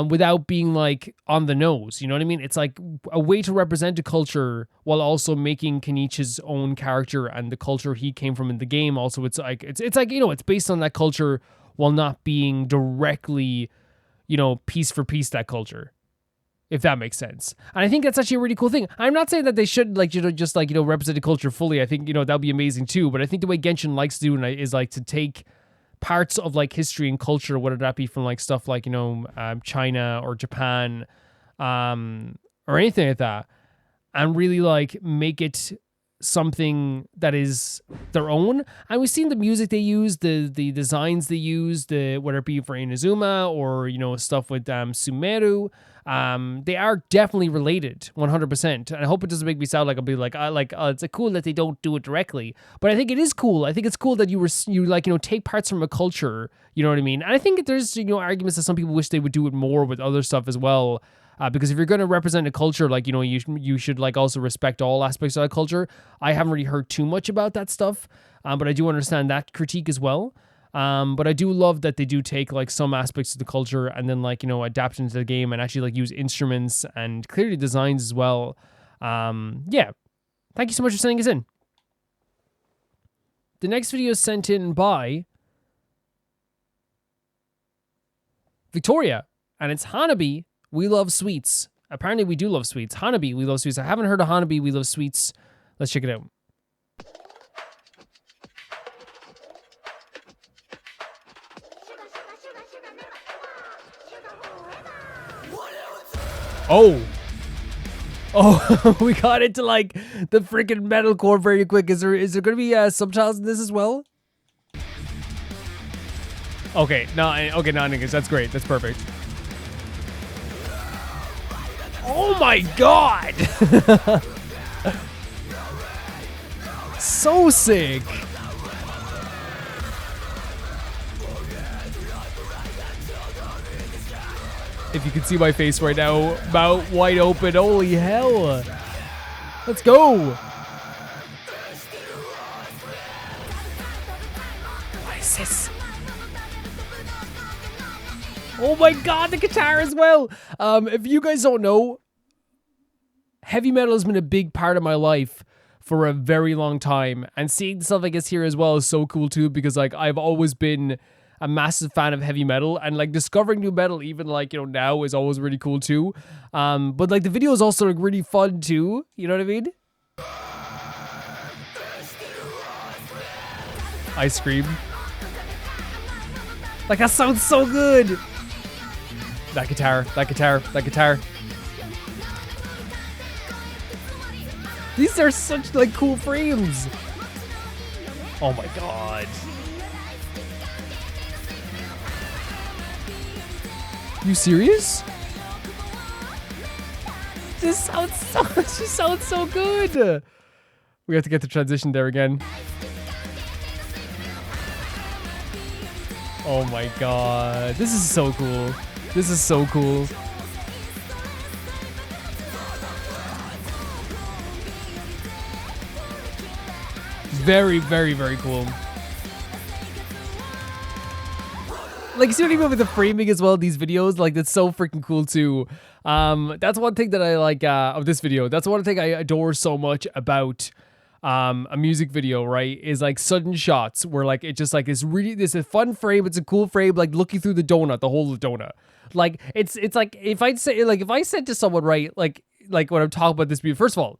Without being like on the nose, you know what I mean? It's like a way to represent a culture while also making Kinich's own character and the culture he came from in the game. Also, it's like you know, it's based on that culture while not being directly, you know, piece for piece that culture, if that makes sense. And I think that's actually a really cool thing. I'm not saying that they should like, you know, just like, you know, represent the culture fully. I think, you know, that'd be amazing too. But I think the way Genshin likes to do is like to take parts of like history and culture, whether that be from like stuff like, you know, China or Japan, or anything like that, and really like make it something that is their own. And we've seen the music they use, the designs they use, whether it be for Inazuma or, you know, stuff with Sumeru. They are definitely related 100%. And I hope it doesn't make me sound like I'll be like, it's cool that they don't do it directly, but I think it is cool. I think it's cool that you like, you know, take parts from a culture, you know what I mean? And I think there's, you know, arguments that some people wish they would do it more with other stuff as well. Because if you're going to represent a culture, like, you know, you should like also respect all aspects of that culture. I haven't really heard too much about that stuff, but I do understand that critique as well. But I do love that they do take like some aspects of the culture and then like, you know, adapt into the game and actually like use instruments and clearly designs as well. Yeah. Thank you so much for sending us in. The next video is sent in by Victoria, and it's Hanabi, We Love Sweets. Apparently we do love sweets. Hanabi, We Love Sweets. I haven't heard of Hanabi, We Love Sweets. Let's check it out. Oh, we got into like the freaking metalcore very quick. Is there going to be subtitles in this as well? Okay, no, niggas, that's great. That's perfect. Oh my god! So sick. If you can see my face right now, mouth wide open. Holy hell. Let's go. What is this? Oh my god, the guitar as well. If you guys don't know, heavy metal has been a big part of my life for a very long time. And seeing stuff like this here as well is so cool too, because like I've always been a massive fan of heavy metal, and like discovering new metal even like, you know, now is always really cool too. But like the video is also like really fun too, you know what I mean? Ice cream. Like that sounds so good. That guitar, that guitar, that guitar. These are such like cool frames. Oh my god. You serious? This sounds so good. We have to get the transition there again. Oh my god. This is so cool. This is so cool. Very, very, very cool. Like, see what I mean with the framing as well, these videos? Like, that's so freaking cool, too. That's one thing that I like of this video. That's one thing I adore so much about a music video, right? Is like sudden shots where like it just like is really, this is a fun frame, it's a cool frame, like looking through the donut, the whole of the donut. Like, it's like, if I said to someone, right, like when I'm talking about this video, first of all,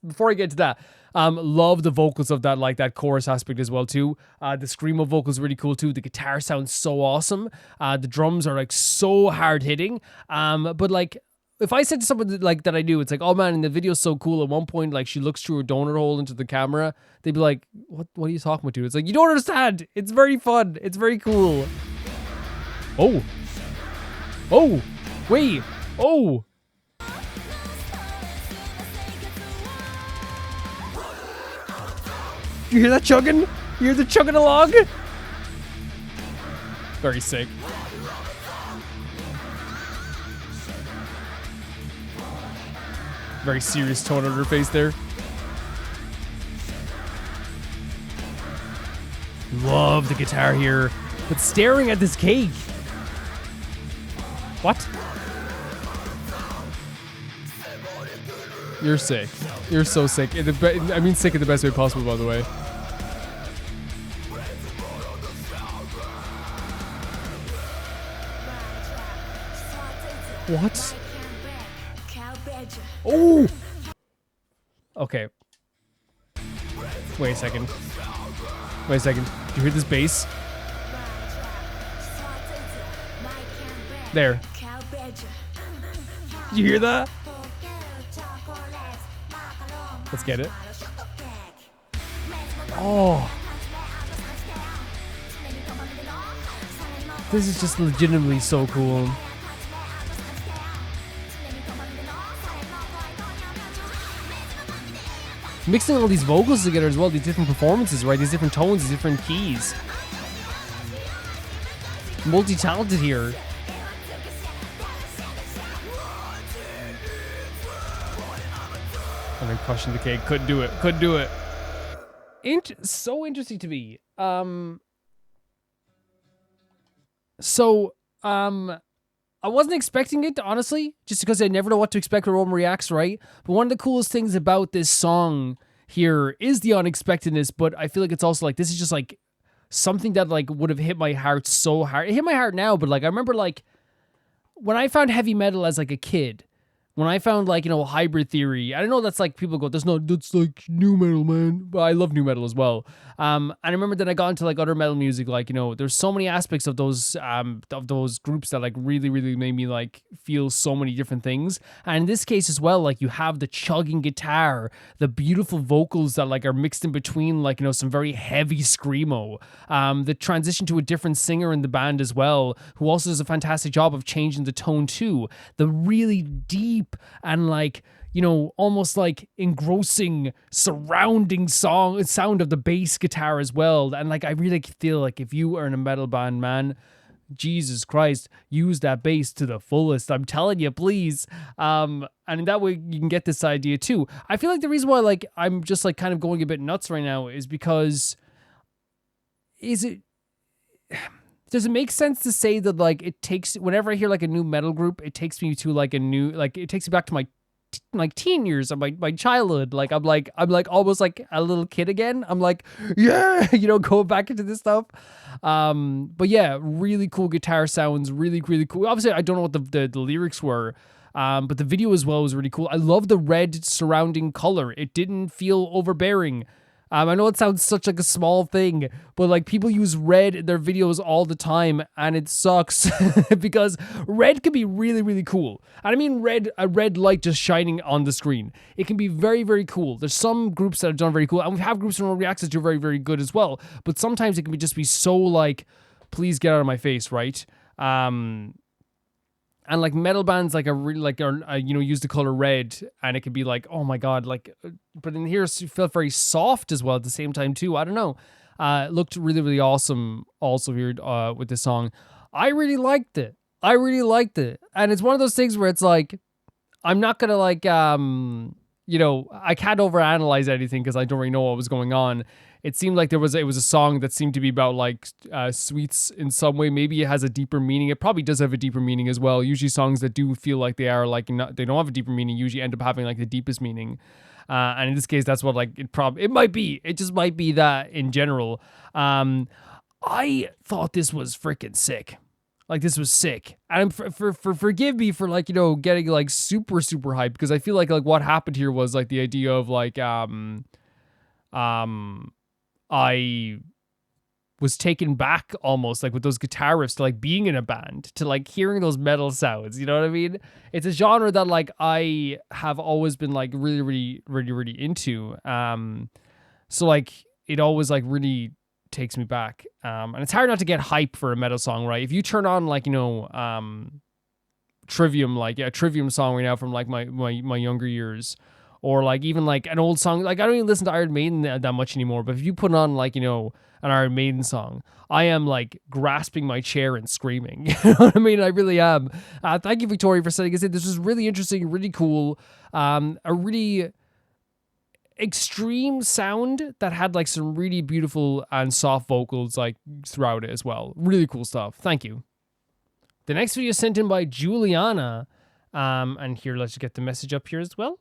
before I get to that, love the vocals of that, like that chorus aspect as well too. The screamo vocals really cool too. The guitar sounds so awesome. The drums are like so hard hitting. But like, if I said to someone that I knew, it's like, oh man, and the video's so cool. At one point, like she looks through her donut hole into the camera. They'd be like, what are you talking about, dude? It's like, you don't understand. It's very fun. It's very cool. Oh, wait. Oh. You hear that chugging? You hear the chugging along? Very sick. Very serious tone on her face there. Love the guitar here. But staring at this cake. What? You're sick. You're so sick. I mean sick in the best way possible, by the way. What? Oh! Okay. Wait a second. Did you hear this bass? There. Did you hear that? Let's get it. Oh. This is just legitimately so cool. Mixing all these vocals together as well, these different performances, right? These different tones, these different keys. Multi-talented here. And then crushing the cake. Couldn't do it. So interesting to me. I wasn't expecting it, honestly, just because I never know what to expect when Roman reacts, right? But one of the coolest things about this song here is the unexpectedness, but I feel like it's also like, this is just like something that like would have hit my heart so hard. It hit my heart now, but like I remember like when I found heavy metal as like a kid, when I found like, you know, Hybrid Theory, I don't know, that's like people go, that's like new metal, man. But I love new metal as well. And I remember that I got into like other metal music, like, you know, there's so many aspects of those groups that like really, really made me like feel so many different things. And in this case as well, like you have the chugging guitar, the beautiful vocals that like are mixed in between, like, you know, some very heavy screamo. The transition to a different singer in the band as well, who also does a fantastic job of changing the tone too. The really deep deep and like, you know, almost like engrossing surrounding sound of the bass guitar as well. And like I really feel like if you are in a metal band, man, Jesus Christ, use that bass to the fullest. I'm telling you, please. And in that way you can get this idea too. I feel like the reason why like I'm just like kind of going a bit nuts right now is because does it make sense to say that like it takes, whenever I hear like a new metal group, it takes me to like a new, like it takes me back to my like teen years of my childhood. Like I'm like almost like a little kid again. I'm like, yeah, you know, going back into this stuff. But yeah, really cool guitar sounds, really cool. Obviously I don't know what the lyrics were, but the video as well was really cool. I love the red surrounding color. It didn't feel overbearing. I know it sounds such like a small thing, but like people use red in their videos all the time and it sucks because red can be really cool. And I mean a red light just shining on the screen. It can be very cool. There's some groups that have done very cool, and we have groups in Early Access do very good as well. But sometimes it can just be so like, please get out of my face, right? And like metal bands like use the color red, and it can be like, oh my god, like, but in here it felt very soft as well at the same time too. I don't know. It looked really awesome also here with this song. I really liked it. And it's one of those things where it's like, I'm not gonna like you know, I can't overanalyze anything because I don't really know what was going on. It seemed like it was a song that seemed to be about like sweets in some way. Maybe it has a deeper meaning. It probably does have a deeper meaning as well. Usually songs that do feel like they are like they don't have a deeper meaning usually end up having like the deepest meaning. And in this case, that's what like it might be. It just might be that in general. I thought this was freaking sick. Like this was sick. And forgive me for like, you know, getting like super hyped, because I feel like what happened here was like the idea of like I was taken back almost like with those guitar riffs to like being in a band, to like hearing those metal sounds, you know what I mean? It's a genre that like I have always been like really into. So like it always like really takes me back. And it's hard not to get hype for a metal song, right? If you turn on like, you know, Trivium, like a Trivium song right now from like my younger years, or like even like an old song, like I don't even listen to Iron Maiden that much anymore, but if you put on like, you know, an Iron Maiden song, I am like grasping my chair and screaming. You know what I mean? I really am. Thank you, Victoria, for sending us in. This was really interesting, really cool. A really extreme sound that had like some really beautiful and soft vocals like throughout it as well. Really cool stuff. Thank you. The next video is sent in by Juliana. And here, let's get the message up here as well.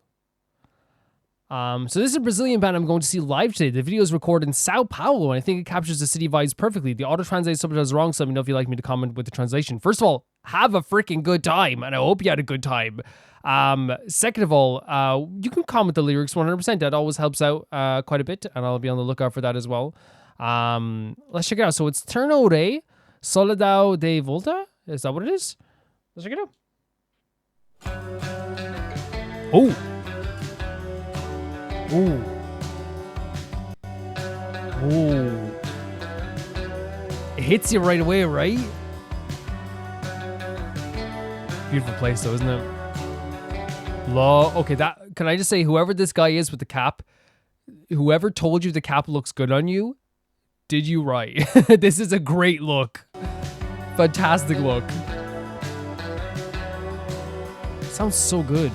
So this is a Brazilian band I'm going to see live today. The video is recorded in Sao Paulo, and I think it captures the city vibes perfectly. The auto-translate subtitles wrong, so let me know if you'd like me to comment with the translation. First of all, have a freaking good time, and I hope you had a good time. Second of all, you can comment the lyrics 100%. That always helps out quite a bit, and I'll be on the lookout for that as well. Let's check it out. So it's Ternore, Solidao De Volta. Is that what it is? Let's check it out. Oh! Ooh. Ooh. It hits you right away, right? Beautiful place though, isn't it? Okay, that can I just say, whoever this guy is with the cap, whoever told you the cap looks good on you, did you right. This is a great look. Fantastic look. Sounds so good.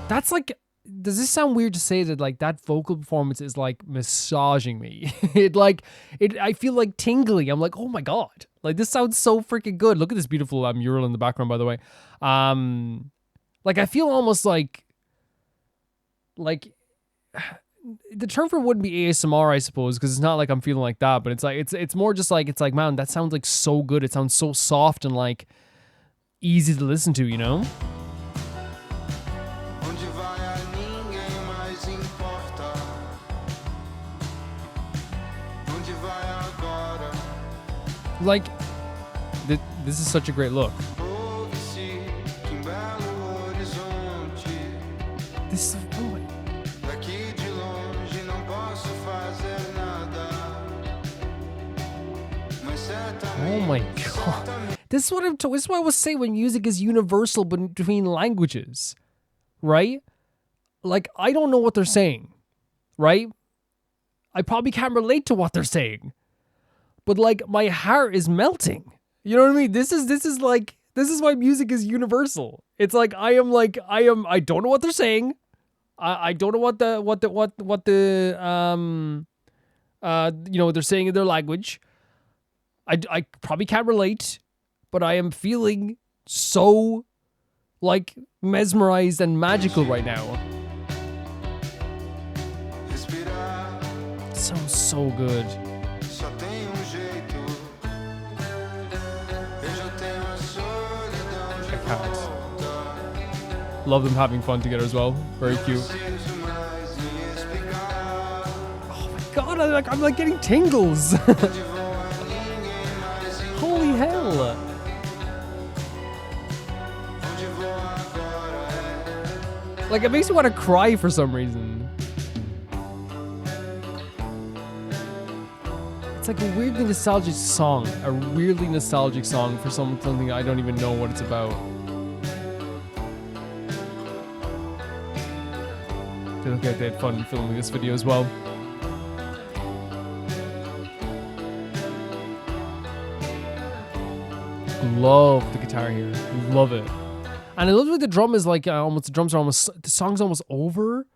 That's like, does this sound weird to say that like that vocal performance is like massaging me? I feel like tingly. I'm like, oh my God, like this sounds so freaking good. Look at this beautiful mural in the background, by the way. Like I feel almost like the term for it wouldn't be ASMR, I suppose, because it's not like I'm feeling like that, but it's like it's more just like, it's like, man, that sounds like so good. It sounds so soft and like easy to listen to, you know? Like, this is such a great look. This is Oh my god. This is what this is what I was saying when music is universal between languages. Right? Like, I don't know what they're saying. Right? I probably can't relate to what they're saying. But like, my heart is melting. You know what I mean? This is why music is universal. It's like I don't know what they're saying. I don't know what the they're saying in their language. I probably can't relate, but I am feeling so like mesmerized and magical right now. It sounds so good. I can't. Love them having fun together as well. Very cute. Oh my god, I'm like getting tingles. Holy hell. Like, it makes me want to cry for some reason. It's like a weirdly nostalgic song. A weirdly nostalgic song for something I don't even know what it's about. They look like they had fun filming this video as well. Love the guitar here. Love it. And I love that the drum is like the drums are almost, the song's almost over.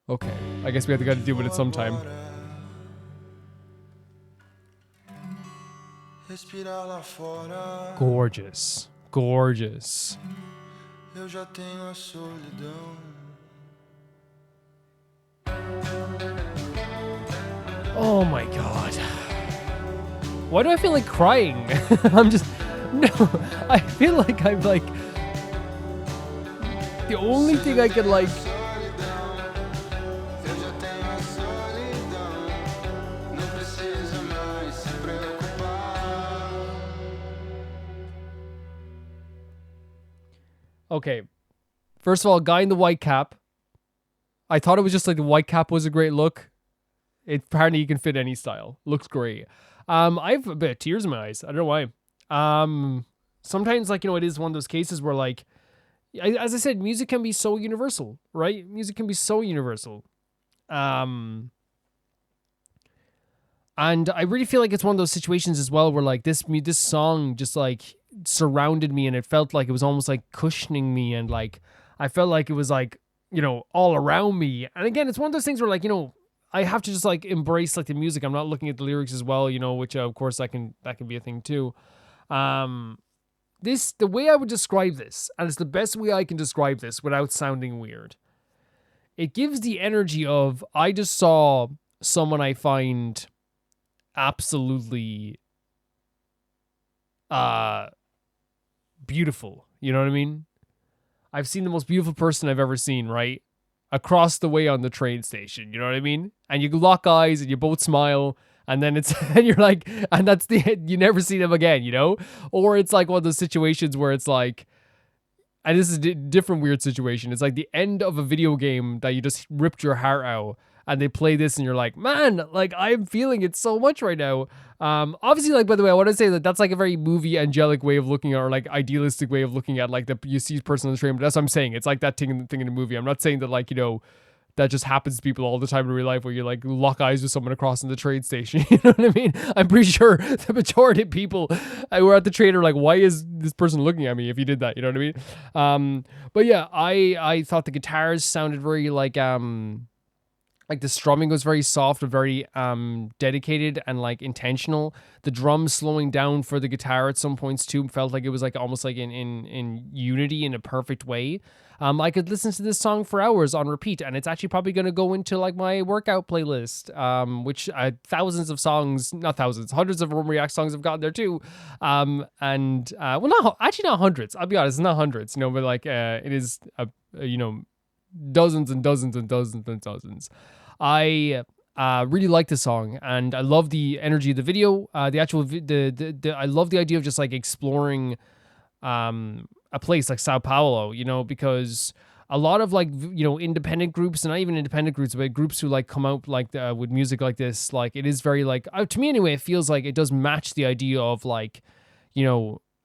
Okay, I guess we have to gotta deal with it sometime. Gorgeous. Gorgeous. Oh my god. Why do I feel like crying? I feel like I'm like, the only thing I can like, okay, first of all, guy in the white cap. I thought it was just like the white cap was a great look. Apparently you can fit any style. Looks great. I have a bit of tears in my eyes. I don't know why. Sometimes, like, it is one of those cases where, like, as I said, music can be so universal, right? Music can be so universal. And I really feel like it's one of those situations as well where, like, this song just, like, surrounded me, and it felt like it was almost, like, cushioning me, and, like, I felt like it was, like, all around me. And again, it's one of those things where, like, I have to just like embrace like the music. I'm not looking at the lyrics as well, which of course that can be a thing too. The way I would describe this, and it's the best way I can describe this without sounding weird. It gives the energy of, I just saw someone I find absolutely beautiful. You know what I mean? I've seen the most beautiful person I've ever seen, right? Across the way on the train station, you know what I mean? And you lock eyes and you both smile, and then and you're like, and that's you never see them again, Or it's like one of those situations where it's like, and this is a different weird situation. It's like the end of a video game that you just ripped your heart out, and they play this and you're like, man, like I'm feeling it so much right now. Obviously, like, by the way, I want to say that that's like a very movie angelic way of looking at, or like idealistic way of looking at, like, you see the person on the train, but that's what I'm saying. It's like that thing in the movie. I'm not saying that, like, that just happens to people all the time in real life where you like lock eyes with someone across in the train station. You know what I mean? I'm pretty sure the majority of people who are at the train are like, why is this person looking at me if you did that? You know what I mean? But yeah, I thought the guitars sounded very like the strumming was very soft and very dedicated and like intentional. The drums slowing down for the guitar at some points too felt like it was like almost like in unity in a perfect way. I could listen to this song for hours on repeat, and it's actually probably going to go into like my workout playlist, which thousands of songs, not thousands, hundreds of Room React songs have gotten there too. Well, not hundreds. I'll be honest, it's not hundreds, but like it is, dozens and dozens and dozens and dozens. I really like this song, and I love the energy of the video. I love the idea of just like exploring a place like Sao Paulo, because a lot of like independent groups, and not even independent groups, but groups who like come out like with music like this, like it is very like to me anyway, it feels like it does match the idea of like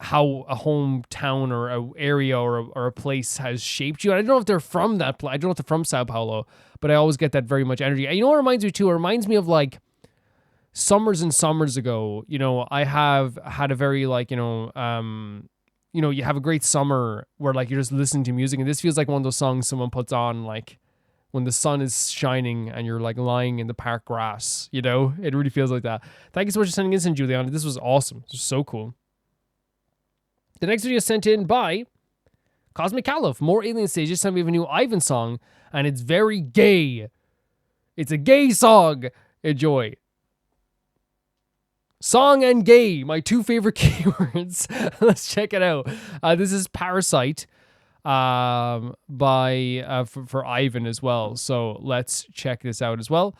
how a hometown or a area or a place has shaped you. And I don't know if they're from that place. I don't know if they're from Sao Paulo, but I always get that very much energy. And you know what it reminds me too? It reminds me of like summers and summers ago. I have had a very like, you have a great summer where like you're just listening to music, and this feels like one of those songs someone puts on like when the sun is shining and you're like lying in the park grass, it really feels like that. Thank you so much for sending this in, Juliana. This was awesome. This was so cool. The next video sent in by Cosmic Caliph. More Alien Stages. Time we have a new Ivan song, and it's very gay. It's a gay song. Enjoy. Song and gay, my two favorite keywords. Let's check it out. This is Parasite by for Ivan as well. So let's check this out as well.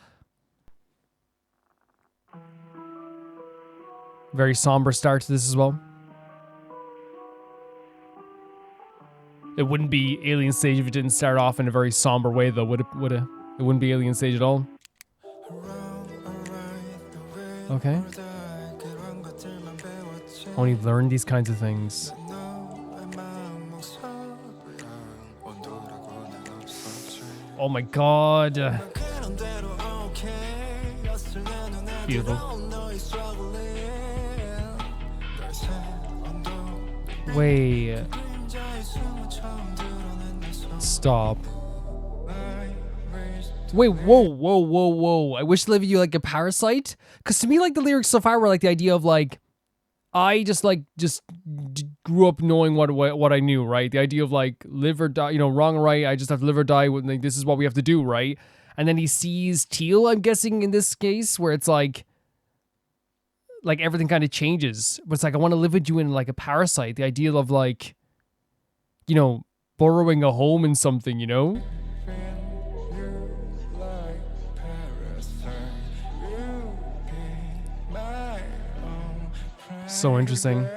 Very somber start to this as well. It wouldn't be Alien Stage if it didn't start off in a very somber way, though, would it? It wouldn't be Alien Stage at all. Okay. Only learn these kinds of things. Oh my god. Beautiful. Wait. Stop. Wait, whoa. I wish to live you like a parasite. Because to me, like, the lyrics so far were like the idea of like, I just grew up knowing what I knew, right? The idea of like live or die, wrong or right. I just have to live or die. Like, this is what we have to do, right? And then he sees Teal, I'm guessing in this case, where it's like everything kind of changes. But it's like, I want to live with you in like a parasite. The idea of like, borrowing a home in something, So interesting.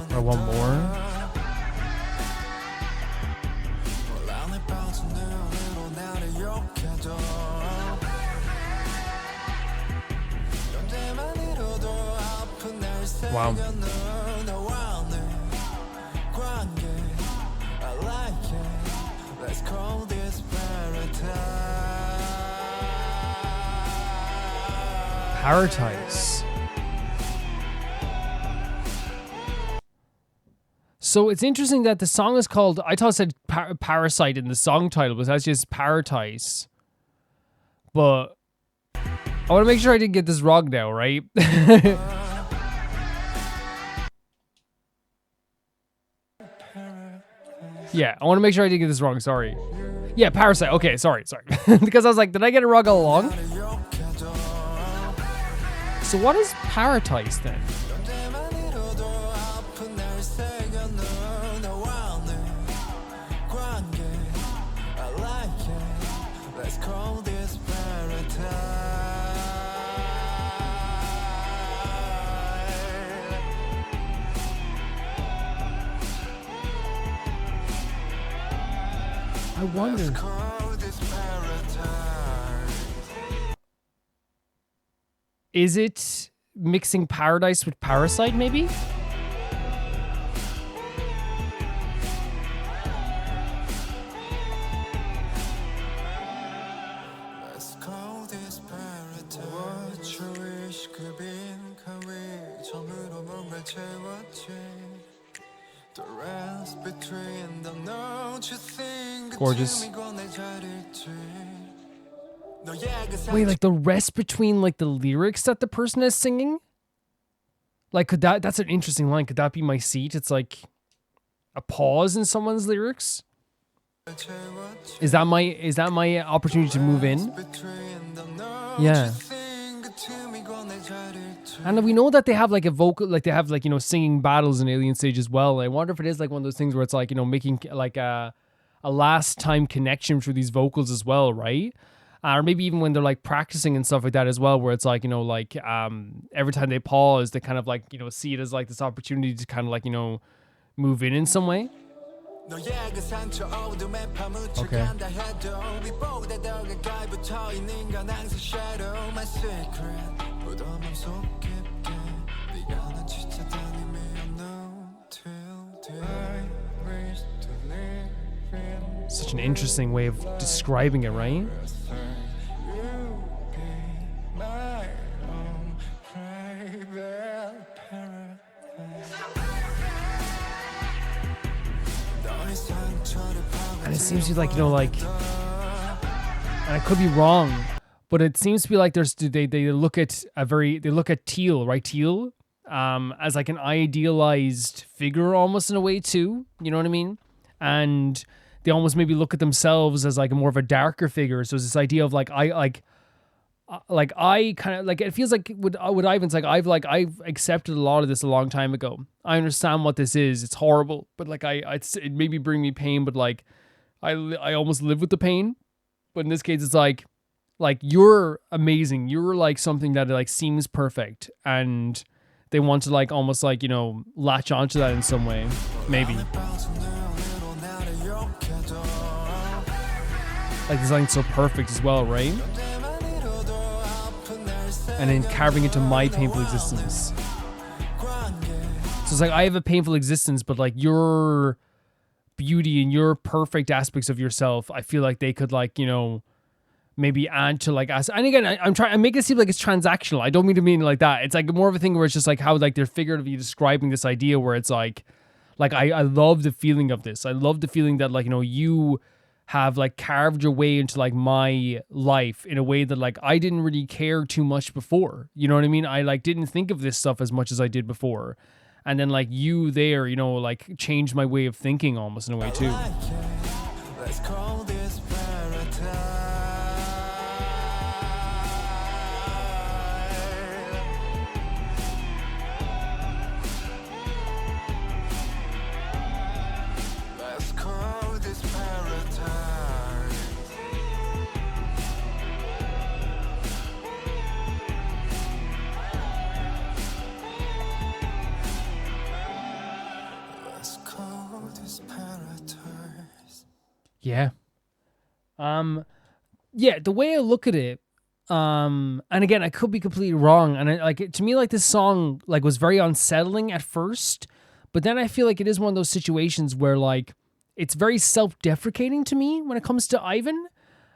I want more. Wow. Paratise. So it's interesting that the song is called, I thought it said Parasite in the song title, but that's just Paratise. But I want to make sure I didn't get this wrong now, right? Yeah, I want to make sure I didn't get this wrong, sorry. Yeah, Parasite, okay, sorry. Because I was like, did I get it wrong all along? So what is Paratise then? I wonder. Is it mixing Paradise with Parasite, maybe? Gorgeous. Wait, like the rest between like the lyrics that the person is singing? Like, that's an interesting line. Could that be my seat? It's like a pause in someone's lyrics. Is that my opportunity to move in? Yeah. And we know that they have like a vocal, like they have like, singing battles in Alien Stage as well. I wonder if it is like one of those things where it's like, making like a last time connection through these vocals as well, right? Or maybe even when they're like practicing and stuff like that as well, where it's like, like every time they pause, they kind of like, see it as like this opportunity to kind of like, move in some way. Okay. Such an interesting way of describing it, right? And it seems to be like, like, and I could be wrong, but it seems to be like they look at Teal, right? Teal, as like an idealized figure almost in a way too. You know what I mean? And they almost maybe look at themselves as like a more of a darker figure. So it's this idea of like I kind of like, it feels like with Ivan's like I've accepted a lot of this a long time ago. I understand what this is. It's horrible, but like it maybe bring me pain, but like I almost live with the pain. But in this case, it's like you're amazing. You're like something that like seems perfect, and they want to like almost like latch onto that in some way, maybe. Like designed so perfect as well, right? And then carving into my painful existence. So it's like I have a painful existence, but like your beauty and your perfect aspects of yourself, I feel like they could like, maybe add to like us. And again, I make it seem like it's transactional. I don't mean to mean like that. It's like more of a thing where it's just like how like they're figuratively describing this idea where it's like I love the feeling of this. I love the feeling that like, you have like carved your way into like my life in a way that like I didn't really care too much before. You know what I mean? I like didn't think of this stuff as much as I did before. And then like you there, like changed my way of thinking almost in a way too. Let's call this paradise. Yeah. Yeah, the way I look at it, and again, I could be completely wrong, and to me, like this song, like was very unsettling at first, but then I feel like it is one of those situations where like it's very self-deprecating to me when it comes to Ivan.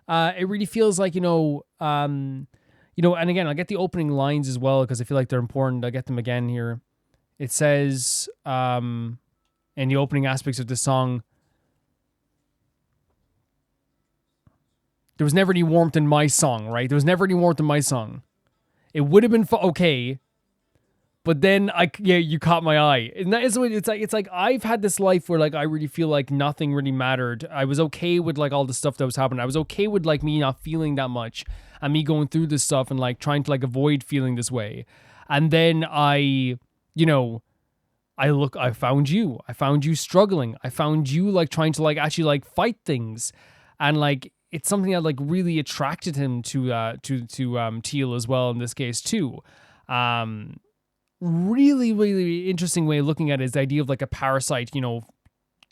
It really feels like and again, I'll get the opening lines as well because I feel like they're important. I'll get them again here. It says, in the opening aspects of the song, there was never any warmth in my song, right? There was never any warmth in my song. It would have been okay, but then you caught my eye. And that is what it's like I've had this life where like I really feel like nothing really mattered. I was okay with like all the stuff that was happening. I was okay with like me not feeling that much and me going through this stuff and like trying to like avoid feeling this way. And then I found you. I found you struggling. I found you like trying to like actually like fight things. And like it's something that like really attracted him to Teal as well in this case too. Really, really interesting way of looking at it is the idea of like a parasite,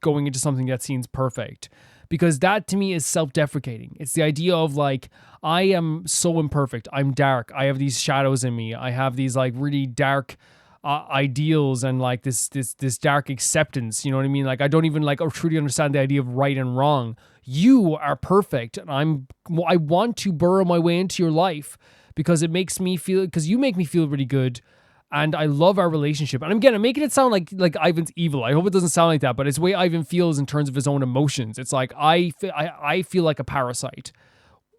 going into something that seems perfect. Because that to me is self-deprecating. It's the idea of like, I am so imperfect. I'm dark. I have these shadows in me. I have these like really dark ideals and like this dark acceptance. You know what I mean? Like I don't even like or truly understand the idea of right and wrong. You are perfect, and I want to burrow my way into your life because it makes me feel, because you make me feel really good, and I love our relationship. And again, I'm making it sound like Ivan's evil. I hope it doesn't sound like that, but it's the way Ivan feels in terms of his own emotions. It's like I feel like a parasite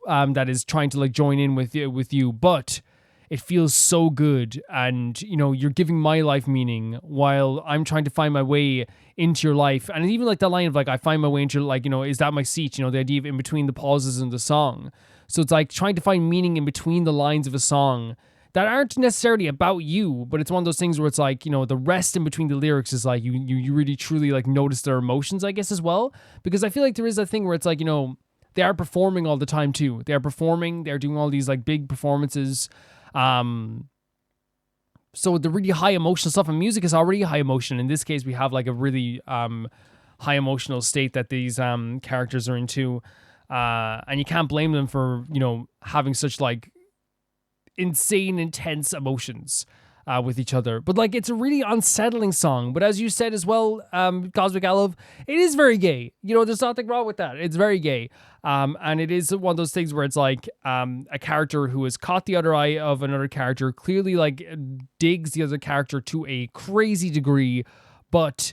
that is trying to like join in with you, but it feels so good, and you're giving my life meaning while I'm trying to find my way into your life. And even like that line of like I find my way into like is that my seat? The idea of in between the pauses in the song. So it's like trying to find meaning in between the lines of a song that aren't necessarily about you, but it's one of those things where it's like the rest in between the lyrics is like you really truly like notice their emotions, I guess, as well. Because I feel like there is a thing where it's like they are performing all the time too. They are performing. They're doing all these like big performances. So the really high emotional stuff, and music is already high emotion. In this case, we have like a really high emotional state that these characters are into, and you can't blame them for, you know, having such like insane, intense emotions with each other. But like, it's a really unsettling song. But as you said as well, Cosmic Olive, it is very gay. You know, there's nothing wrong with that. It's very gay. And it is one of those things where it's like a character who has caught the other eye of another character, clearly like digs the other character to a crazy degree, but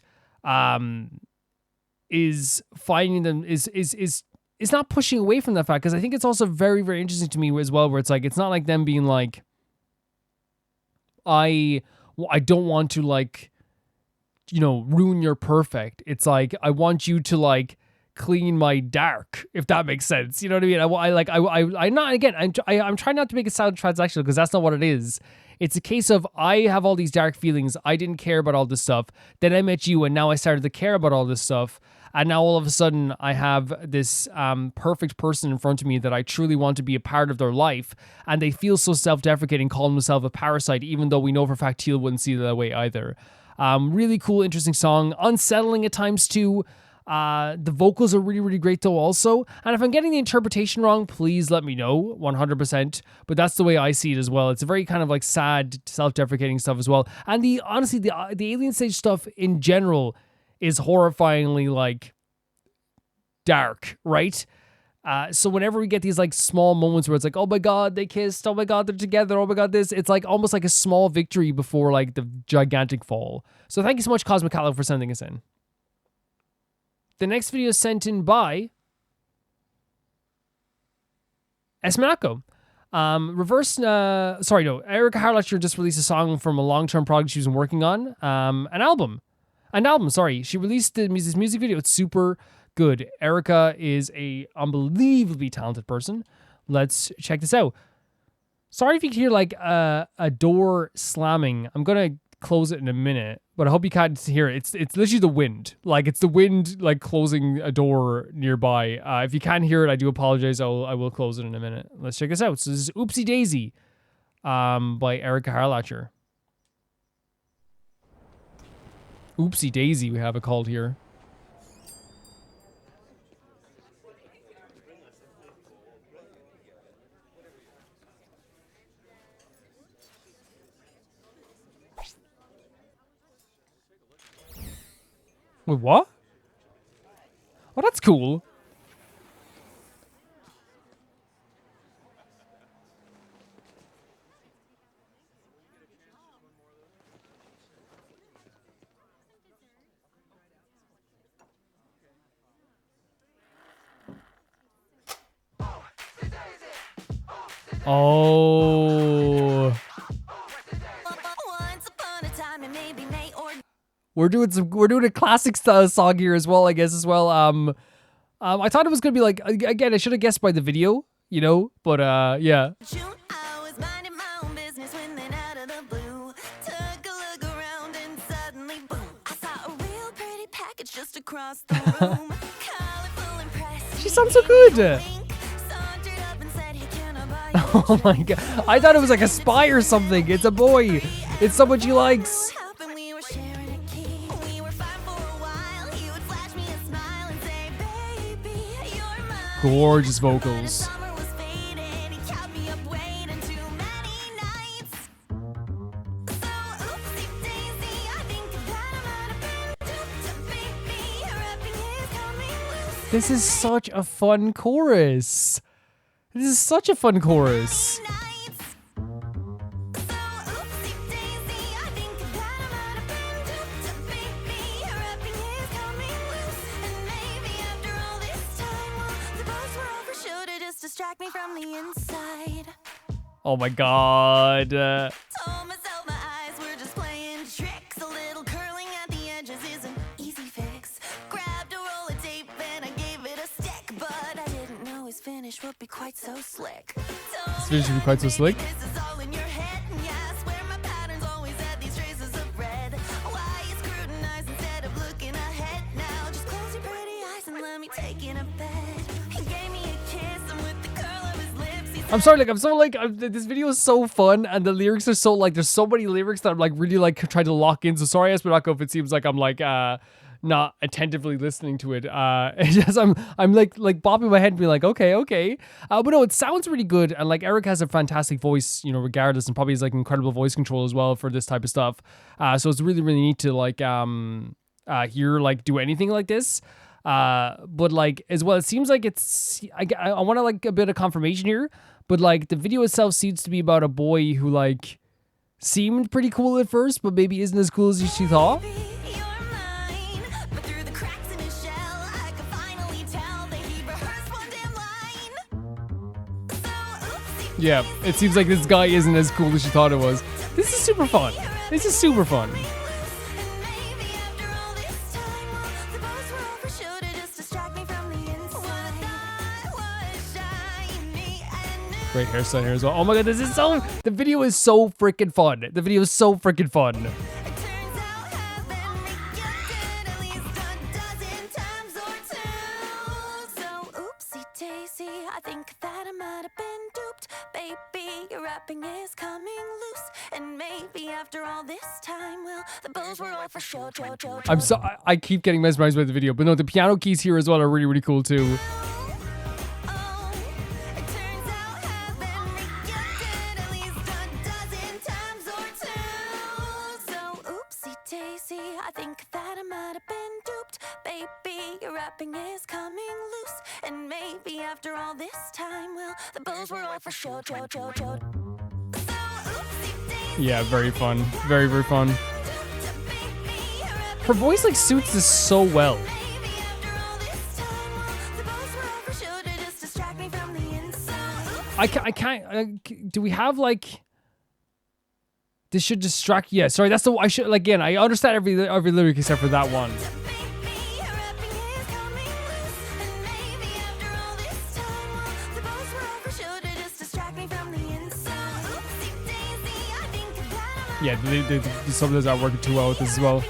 is finding them, is not pushing away from that fact. Because I think it's also very, very interesting to me as well, where it's like, it's not like them being like, I don't want to like, you know, ruin your perfect. It's like, I want you to like clean my dark, if that makes sense. You know what I mean? I'm not, again, I'm trying not to make it sound transactional, because that's not what it is. It's a case of, I have all these dark feelings. I didn't care about all this stuff. Then I met you, and now I started to care about all this stuff. And now all of a sudden I have this perfect person in front of me that I truly want to be a part of their life. And they feel so self-deprecating, calling themselves a parasite, even though we know for a fact Teal wouldn't see it that way either. Really cool, interesting song. Unsettling at times too. The vocals are really, really great though also. And if I'm getting the interpretation wrong, please let me know, 100%. But that's the way I see it as well. It's a very kind of like sad, self-deprecating stuff as well. And honestly, the alien stage stuff in general is horrifyingly like dark, right? So whenever we get these like small moments where it's like, oh my god, they kissed, oh my god, they're together, oh my god, this, it's like almost like a small victory before like the gigantic fall. So thank you so much, Cosmic Callow, for sending us in. The next video is sent in by Esmanako. Erica Harlacher just released a song from a long-term project she's been working on. An album. She released this music video. It's super good. Erica is a unbelievably talented person. Let's check this out. Sorry if you can hear like a door slamming. I'm going to close it in a minute, but I hope you can't hear it. It's literally the wind. Like, it's the wind like closing a door nearby. If you can't hear it, I do apologize. I will close it in a minute. Let's check this out. So this is Oopsie Daisy by Erica Harlacher. Oopsie Daisy, we have it called here. Wait, what? Oh, that's cool. Oh. We're doing a classic style song here as well, I guess, as well. I thought it was gonna be like, again, I should have guessed by the video, you know, but yeah. She sounds so good. Oh my god. I thought it was like a spy or something. It's a boy. It's someone she likes. Gorgeous vocals. This is such a fun chorus. This is such a fun chorus. Oh my god. Finish would be quite so slick. This finish would be quite so slick. This finish would be quite so slick. I'm sorry, like, I'm so, like, this video is so fun, and the lyrics are so, like, there's so many lyrics that I'm, like, really, like, trying to lock in. So sorry, Aespa, if it seems like I'm, like, not attentively listening to it. It's just, I'm, like, bopping my head and being like, okay. But no, it sounds really good, and, like, Eric has a fantastic voice, you know, regardless, and probably has, like, incredible voice control as well for this type of stuff. So it's really, really neat to, like, hear, like, do anything like this. But like as well, it seems like it's I want to like a bit of confirmation here, but like the video itself seems to be about a boy who like seemed pretty cool at first, but maybe isn't as cool as she thought. Yeah, it seems like this guy isn't as cool as she thought it was. This is super fun. This is super fun. Great hairstyle here as well. Oh my god, this is so... The video is so freaking fun. The video is so freaking fun. Oopsie Daisy, I think that I might have been duped. Baby, your rapping is coming loose. And maybe after all this time, well, the bows were all for show. I'm so... I keep getting mesmerized by the video. But no, the piano keys here as well are really, really cool too. I think that I might have been duped. Baby, your rapping is coming loose. And maybe after all this time, well, the bows were all for show. Yeah, very fun. Very, very fun. Her voice like suits this so well. I can't, do we have like... This should distract. Yeah, sorry. That's the. I should again. I understand every lyric except for that one. Yeah, some of those aren't working too well with this as well.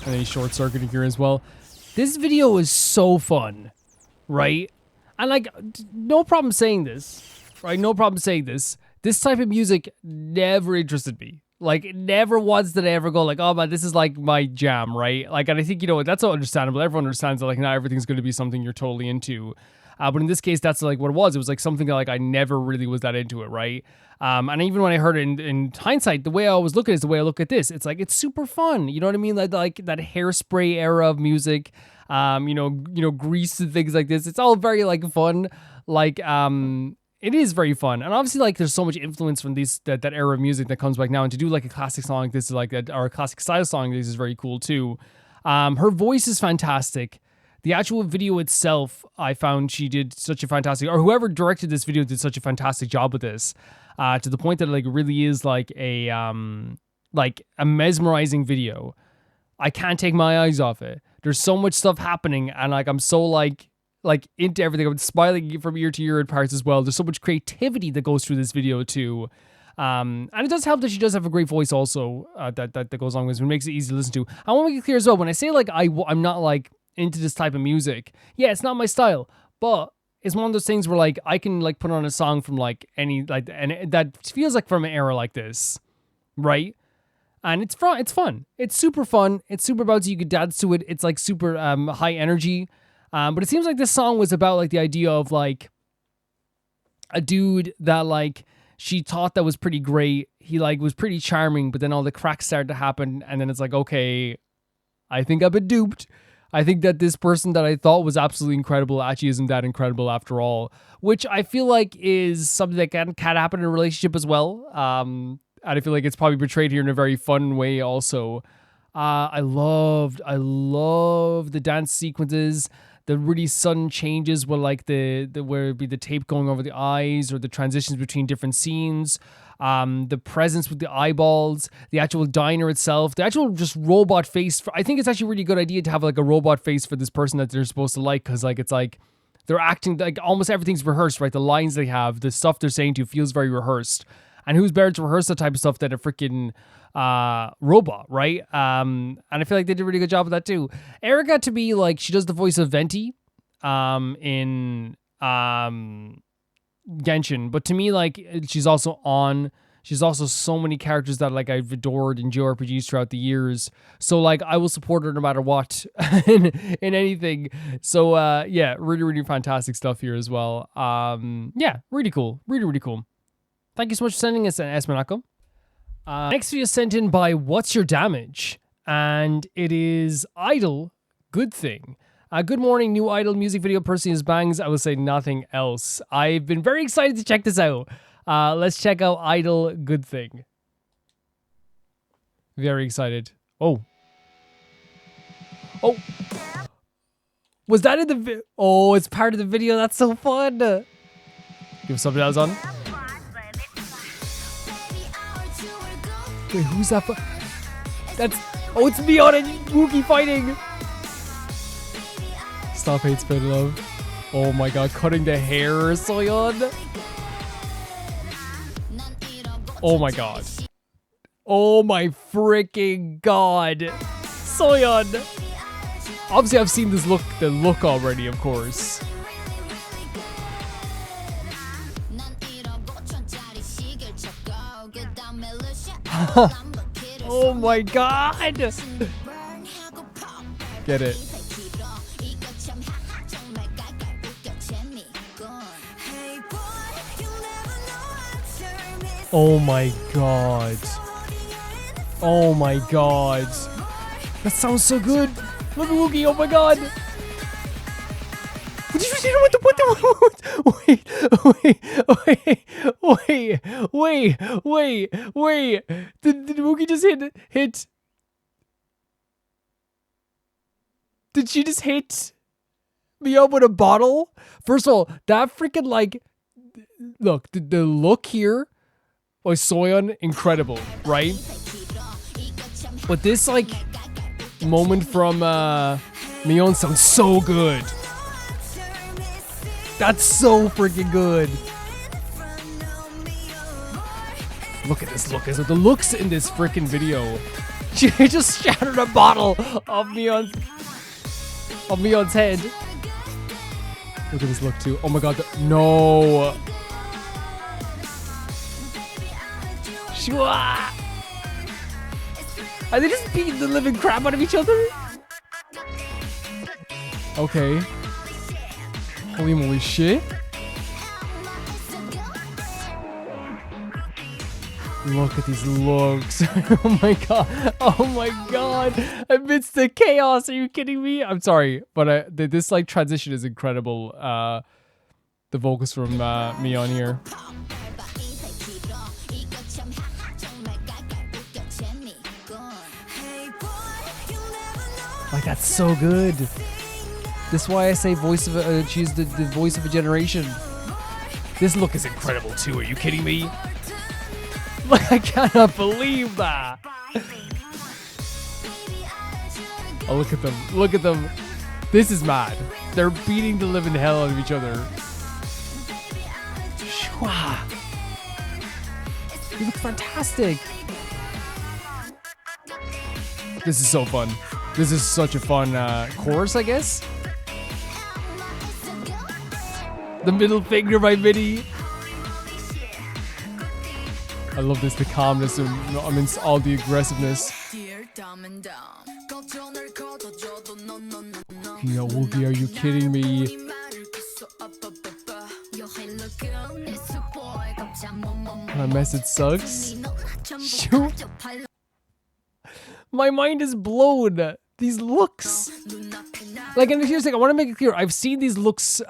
And then he's short circuiting here as well. This video is so fun, right? And like, no problem saying this, right? No problem saying this. This type of music never interested me. Like, never once did I ever go like, oh man, this is like my jam, right? Like, and I think, you know, that's so understandable. Everyone understands that like not everything's going to be something you're totally into. But in this case, that's like what it was. It was like something that like I never really was that into it, right? And even when I heard it in hindsight, the way I always look at it is the way I look at this. It's like, it's super fun. You know what I mean? Like that Hairspray era of music, you know, Grease and things like this. It's all very like fun. Like, it is very fun. And obviously like there's so much influence from that era of music that comes back now. And to do like a classic song like this is like that, or a classic style song like this is very cool too. Her voice is fantastic. The actual video itself, I found she did such a fantastic, or whoever directed this video did such a fantastic job with this, to the point that it like really is like a mesmerizing video. I can't take my eyes off it. There's so much stuff happening, and like I'm so like into everything. I'm smiling from ear to ear at parts as well. There's so much creativity that goes through this video too. And it does help that she does have a great voice also, that goes along with it, which makes it easy to listen to. I want to make it clear as well, when I say like I'm not like into this type of music, yeah, it's not my style, but it's one of those things where like I can like put on a song from like any like, and that feels like from an era like this, right? And it's fun, it's super fun, it's super bouncy, you could dance to it, it's like super high energy, but it seems like this song was about like the idea of like a dude that like she thought that was pretty great, he like was pretty charming, but then all the cracks started to happen, and then it's like, okay, I think I've been duped. I think that this person that I thought was absolutely incredible actually isn't that incredible after all, which I feel like is something that can happen in a relationship as well. And I feel like it's probably portrayed here in a very fun way also. I love the dance sequences, the really sudden changes where like where it'd be the tape going over the eyes, or the transitions between different scenes. The presence with the eyeballs, the actual diner itself, the actual just robot face. I think it's actually a really good idea to have like a robot face for this person that they're supposed to like, because like it's like they're acting like almost everything's rehearsed, right? The lines they have, the stuff they're saying to you feels very rehearsed. And who's better to rehearse that type of stuff than a freaking robot, right? And I feel like they did a really good job of that too. Erica, to me, like, she does the voice of Venti in Genshin, but to me, like, she's also so many characters that, like, I've adored in JRPGs throughout the years. So, like, I will support her no matter what in anything. So, yeah, really, really fantastic stuff here as well. Yeah, really cool. Really, really cool. Thank you so much for sending us an Esmanako. Next video is sent in by What's Your Damage? And it is Idol Good Thing. Good morning, new Idol music video person is bangs. I will say nothing else. I've been very excited to check this out. Let's check out Idol Good Thing. Very excited. Oh. Was that in the oh, it's part of the video. That's so fun. Give something else on. Wait, who's that? That's it's Mion and Wookie fighting. Stop, hate, spin, love. Oh my god, cutting the hair, Soyeon. Oh my god. Oh my freaking god. Soyeon. Obviously, I've seen the look already, of course. Oh my god. Get it. Oh my god. Oh my god. That sounds so good. Look at Wookie. Oh my god. Wait. Did Wookie just hit? Did she just hit me up with a bottle? First of all, that freaking, like, look, the look here was Soyeon incredible, right? But this, like, moment from Mion sounds so good. That's so freaking good. Look at this look. The looks in this freaking video. She just shattered a bottle of Mion's head. Look at this look too. Oh my god. No. Shua. Are they just beating the living crap out of each other? Okay. Holy moly shit. Look at these looks. Oh my god. Oh my god. Amidst the chaos. Are you kidding me? I'm sorry, but this, like, transition is incredible. The vocals from Mion here. Like, that's so good. This is why I say she's the voice of a generation. This look is incredible too. Are you kidding me? Like, I cannot believe that. Oh, look at them. Look at them. This is mad. They're beating the living hell out of each other. Shwa. You look fantastic. This is so fun. This is such a fun chorus, I guess. The middle finger by Minnie. I love this, the calmness amidst all the aggressiveness. Yo, Wookie, are you kidding me? My message sucks. Shoot. My mind is blown. These looks. Like, and here's the thing, I want to make it clear. I've seen these looks,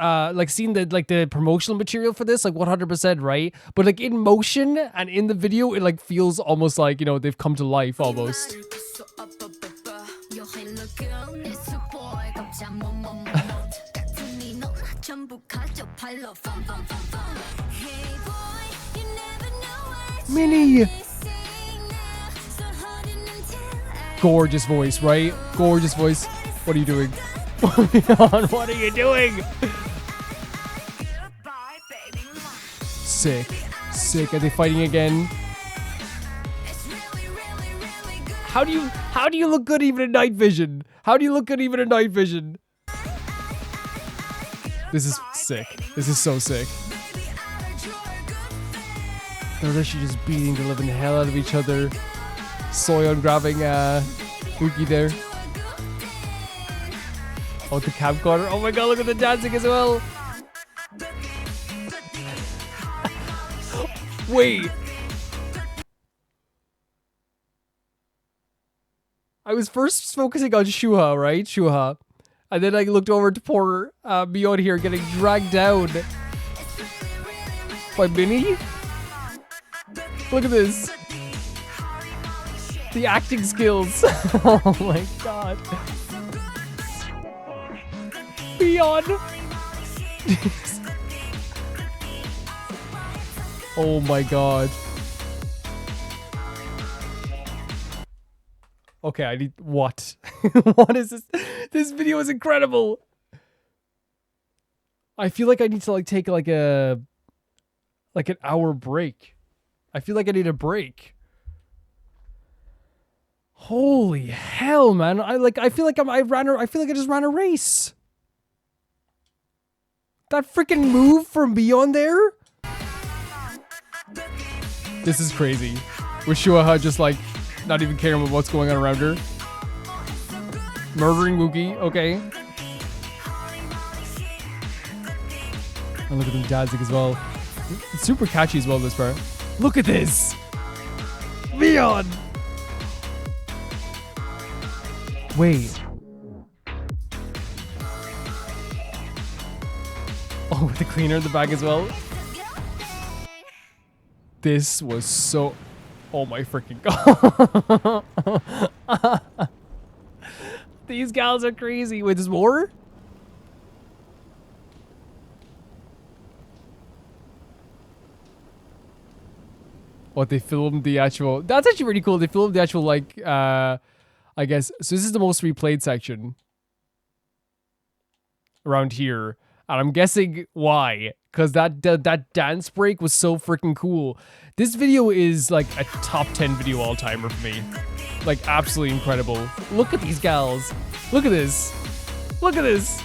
seen the promotional material for this, like 100%, right? But, like, in motion and in the video, it, like, feels almost like, you know, they've come to life almost. Minnie! Gorgeous voice, right? Gorgeous voice. What are you doing? What are you doing? Sick. Sick. Are they fighting again? How do you look good even in night vision? How do you look good even in night vision? This is sick. This is so sick. They're literally just beating the living hell out of each other. Soyeon grabbing Uki there. Oh, the camcorder. Oh my god, look at the dancing as well. Wait. I was first focusing on Shuha, right? Shuha. And then I looked over to poor Mion here getting dragged down by Minnie. Look at this. The acting skills. Oh my god. Mion. Oh my god. Okay, I need what? What is this? This video is incredible. I feel like I need to like take like an hour break. I feel like I need a break. Holy hell, man. I feel like I just ran a race. That freaking move from beyond there? This is crazy. With Shuha just like not even caring about what's going on around her. Murdering Wookie, okay. And look at them dancing as well. It's super catchy as well, this part. Look at this! Leon! Wait. Oh, with the cleaner in the bag as well. This was so... Oh my freaking god. These gals are crazy. Wait, there's more? What, they filmed the actual... That's actually pretty cool. They filmed the actual, like, I guess... So this is the most replayed section. Around here. And I'm guessing why. Because that dance break was so freaking cool. This video is like a top 10 video all-timer for me. Like, absolutely incredible. Look at these gals. Look at this. Look at this.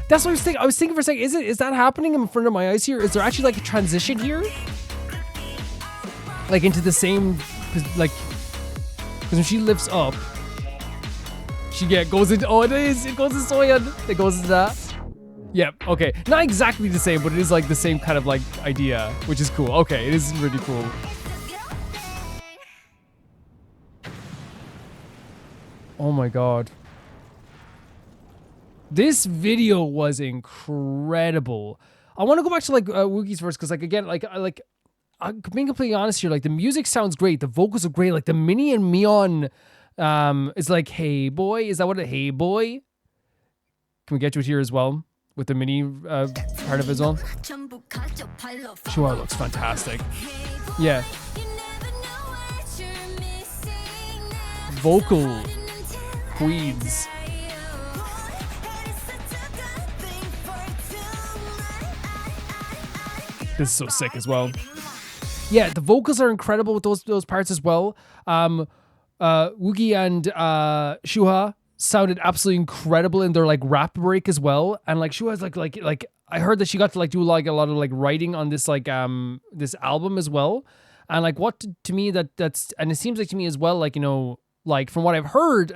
That's what I was thinking. I was thinking for a second, is that happening in front of my eyes here? Is there actually like a transition here? Like into the same, like, because when she lifts up, she goes into, oh it is, it goes to Soyeon. It goes into that. Yep, okay. Not exactly the same, but it is like the same kind of like idea, which is cool. Okay, it is really cool. Oh my god. This video was incredible. I want to go back to like Wookie's verse because like again, I'm being completely honest here. Like the music sounds great, the vocals are great. Like the Minnie and Mion, is like, hey boy, is that what hey boy? Can we get to it here as well with the Minnie part of it as well? Sure, looks fantastic. Yeah. Vocal queens. This is so sick as well. Yeah, the vocals are incredible with those parts as well. Woogie and Shuha sounded absolutely incredible in their like rap break as well. And like Shuha's like I heard that she got to like do like a lot of like writing on this like this album as well. And like what to me that's and it seems like to me as well, like, you know, like from what I've heard,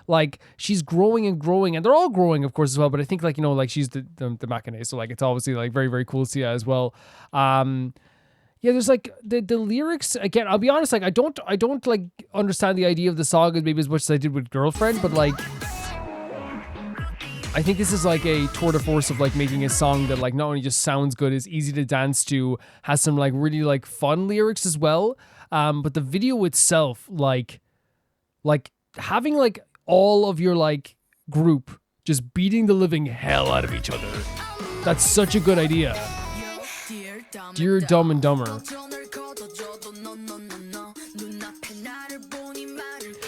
like she's growing and growing, and they're all growing, of course, as well. But I think like, you know, like she's the Machine, so like it's obviously like very, very cool to see as well. Yeah, there's like the lyrics again. I'll be honest, like I don't like understand the idea of the song maybe as much as I did with Girlfriend, but like I think this is like a tour de force of like making a song that like not only just sounds good, is easy to dance to, has some like really like fun lyrics as well. But the video itself, like having like all of your like group just beating the living hell out of each other. That's such a good idea. Dear Dumb and Dumber.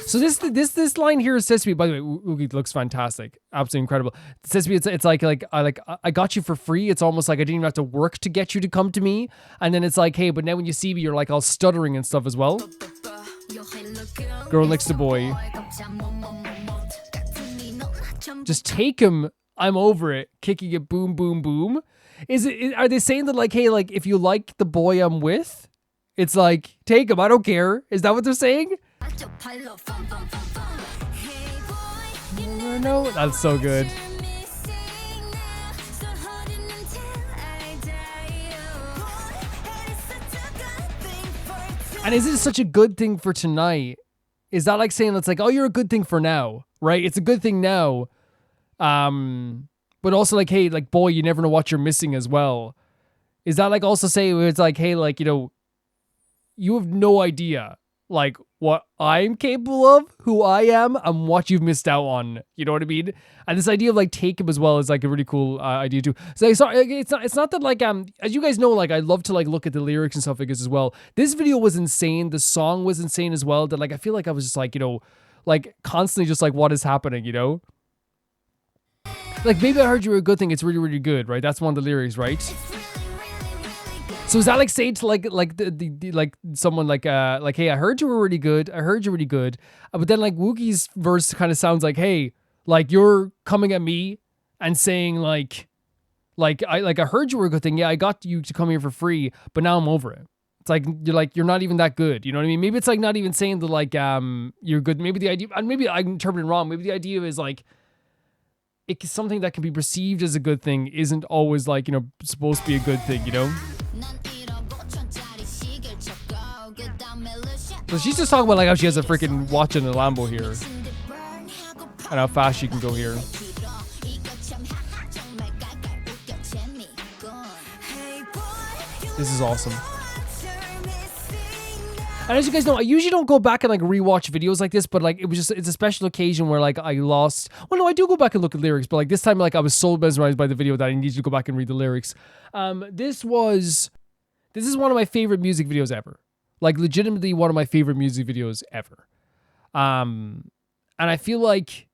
So this line here says to me, by the way, Oogie looks fantastic, absolutely incredible. It says to me, it's like I got you for free. It's almost like I didn't even have to work to get you to come to me. And then it's like, hey, but now when you see me, you're like all stuttering and stuff as well. Girl next to boy. Just take him. I'm over it. Kicking it, boom, boom, boom. Are they saying that like, hey, like if you like the boy I'm with, it's like take him. I don't care. Is that what they're saying? No, that's so good. And is it such a good thing for tonight? Is that like saying it's like, oh, you're a good thing for now, right? It's a good thing now. But also like, hey, like, boy, you never know what you're missing as well. Is that like also saying it's like, hey, like, you know, you have no idea like what I'm capable of, who I am, and what you've missed out on. You know what I mean? And this idea of like take him as well is like a really cool idea too. So sorry, it's not that like as you guys know, like I love to like look at the lyrics and stuff like this as well. This video was insane. The song was insane as well. That like I feel like I was just like, you know, like constantly just like what is happening, you know? Like maybe I heard you were a good thing. It's really, really good, right? That's one of the lyrics, right? So is that like saying to like the like someone like hey, I heard you were really good. I heard you really good. But then like Wookie's verse kind of sounds like, hey, like you're coming at me and saying like I heard you were a good thing. Yeah, I got you to come here for free, but now I'm over it. It's like you're not even that good. You know what I mean? Maybe it's like not even saying that like you're good. Maybe the idea, and maybe I'm interpreting wrong. Maybe the idea is like it's something that can be perceived as a good thing isn't always like, you know, supposed to be a good thing, you know? So she's just talking about like how she has a freaking watch in a Lambo here. And how fast she can go here. This is awesome. And as you guys know, I usually don't go back and like rewatch videos like this, but like it's a special occasion where like I lost. Well, no, I do go back and look at lyrics, but like this time, like I was so mesmerized by the video that I needed to go back and read the lyrics. This is one of my favorite music videos ever. Like legitimately one of my favorite music videos ever. And I feel like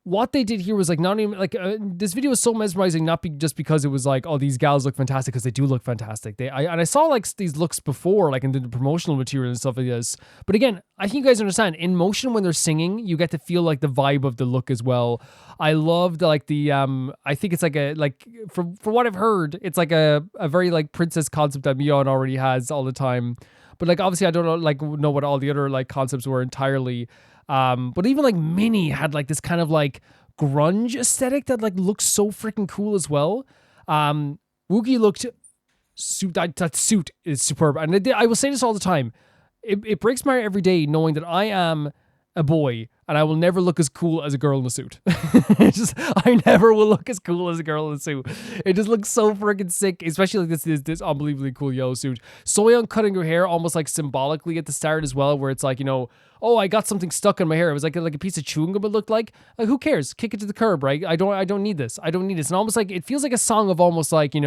what they did here was like not even like this video was so mesmerizing, not just because it was like, oh, these gals look fantastic, because they do look fantastic. I saw like these looks before, like in the promotional material and stuff like this. But again, I think you guys understand in motion when they're singing, you get to feel like the vibe of the look as well. I loved like the I think it's like a like for what I've heard, it's like a very like princess concept that Mion already has all the time. But like obviously I don't know what all the other like concepts were entirely. But even like Minnie had like this kind of like grunge aesthetic that like looks so freaking cool as well. Woogie looked that suit is superb. And I will say this all the time. It breaks my heart every day knowing that I am a boy and I will never look as cool as a girl in a suit. I never will look as cool as a girl in a suit. It just looks so freaking sick, especially like this unbelievably cool yellow suit. Soyeon cutting her hair almost like symbolically at the start as well, where it's like, you know, oh, I got something stuck in my hair. It was like a piece of chewing gum it looked like. Like, who cares? Kick it to the curb, right? I don't need this. I don't need this. And almost like it feels like a song of almost like, like,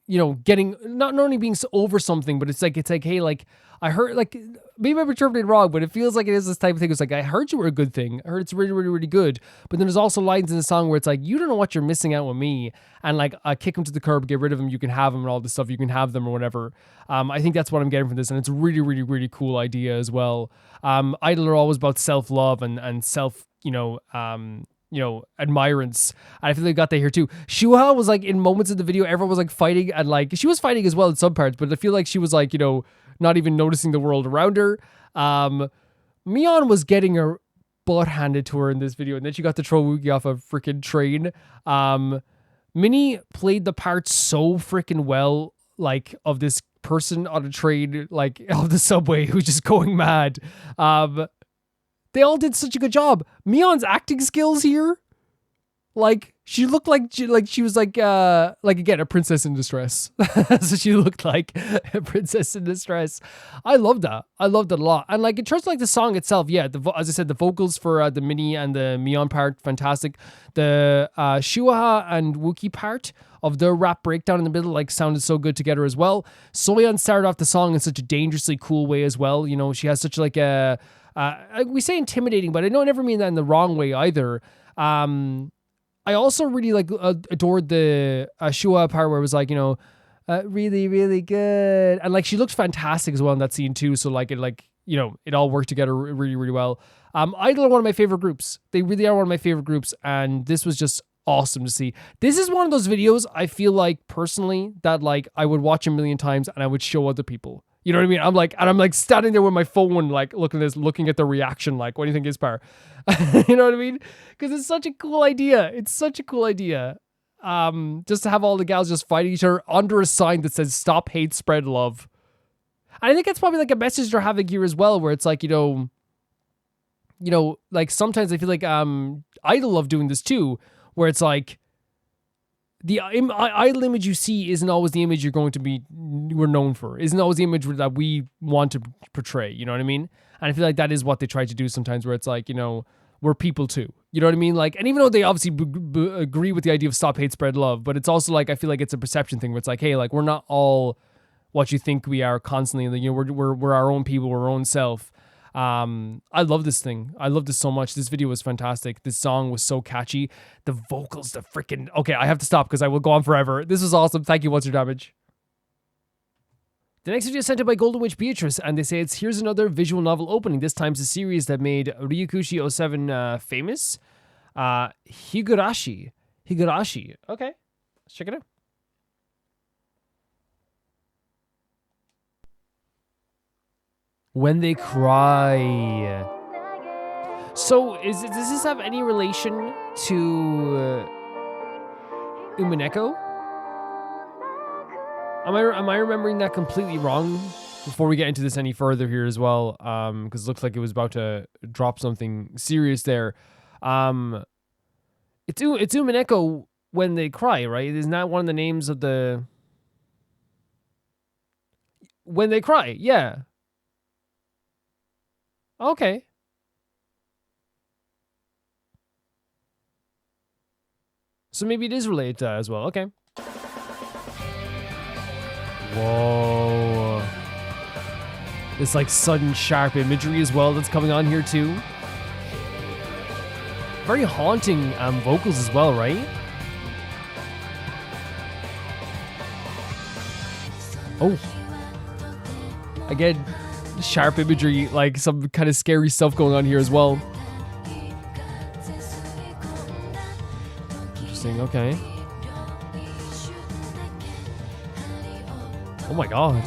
you know, getting not only being over something, but it's like, hey, like I heard, like maybe I'm interpreting it wrong, but it feels like it is this type of thing. It's like, I heard you were a good thing. I heard it's really, really, really good. But then there's also lines in the song where it's like, you don't know what you're missing out with me. And like, I kick him to the curb, get rid of him. You can have him and all this stuff. You can have them or whatever. I think that's what I'm getting from this. And it's a really, really, really cool idea as well. Idol are always about self-love and self, admirance. And I feel they got that here too. Shuha was like in moments of the video, everyone was like fighting, and like she was fighting as well in some parts, but I feel like she was like, you know, not even noticing the world around her. Mion was getting her butt handed to her in this video, and then she got to throw Woogie off a freaking train. Minnie played the part so freaking well, like of this person on a train, like of the subway who's just going mad. They all did such a good job. Mion's acting skills here, like she looked like she was like again a princess in distress. So she looked like a princess in distress. I loved that. I loved it a lot. And like in terms of like the song itself, yeah, as I said, the vocals for the Minnie and the Mion part, fantastic. The Shuha and Wookie part of their rap breakdown in the middle like sounded so good together as well. Soyeon started off the song in such a dangerously cool way as well. You know, she has such like a we say intimidating, but I don't ever mean that in the wrong way either. I also really like adored the Shua part where it was like, you know, really, really good. And like she looked fantastic as well in that scene too. So like it like, you know, it all worked together really, really well. Idol are one of my favorite groups. They really are one of my favorite groups. And this was just awesome to see. This is one of those videos I feel like personally that like I would watch a million times and I would show other people. You know what I mean? I'm like standing there with my phone, like looking at the reaction, like, what do you think, Ispar? You know what I mean? Because it's such a cool idea. It's such a cool idea. Just to have all the gals just fighting each other under a sign that says "Stop Hate, Spread Love." And I think that's probably like a message they're having here as well, where it's like, you know, like sometimes I feel like Idol love doing this too, where it's like the idol image you see isn't always the image we're known for. Isn't always the image that we want to portray. You know what I mean? And I feel like that is what they try to do sometimes, where it's like, you know, we're people too. You know what I mean? Like, and even though they obviously agree with the idea of stop hate, spread love, but it's also like, I feel like it's a perception thing where it's like, hey, like we're not all what you think we are constantly. Like, you know, we're our own people, we're our own self. I love this thing. I love this so much. This video was fantastic. This song was so catchy. The vocals, the freaking... Okay, I have to stop because I will go on forever. This was awesome. Thank you, What's Your Damage? The next video is sent in by Golden Witch Beatrice, and they say here's another visual novel opening. This time it's a series that made Ryukushi 07 famous. Higurashi. Okay, let's check it out. When They Cry. So, does this have any relation to Umineko? Am I remembering that completely wrong? Before we get into this any further here as well, because it looks like it was about to drop something serious there. It's Umineko When They Cry, right? Isn't that one of the names of the... When They Cry, yeah. Okay. So maybe it is related to that as well. Okay. Whoa. This like sudden sharp imagery as well that's coming on here too. Very haunting vocals as well, right? Oh. Again, sharp imagery, like some kind of scary stuff going on here as well. Interesting, okay. Oh my god.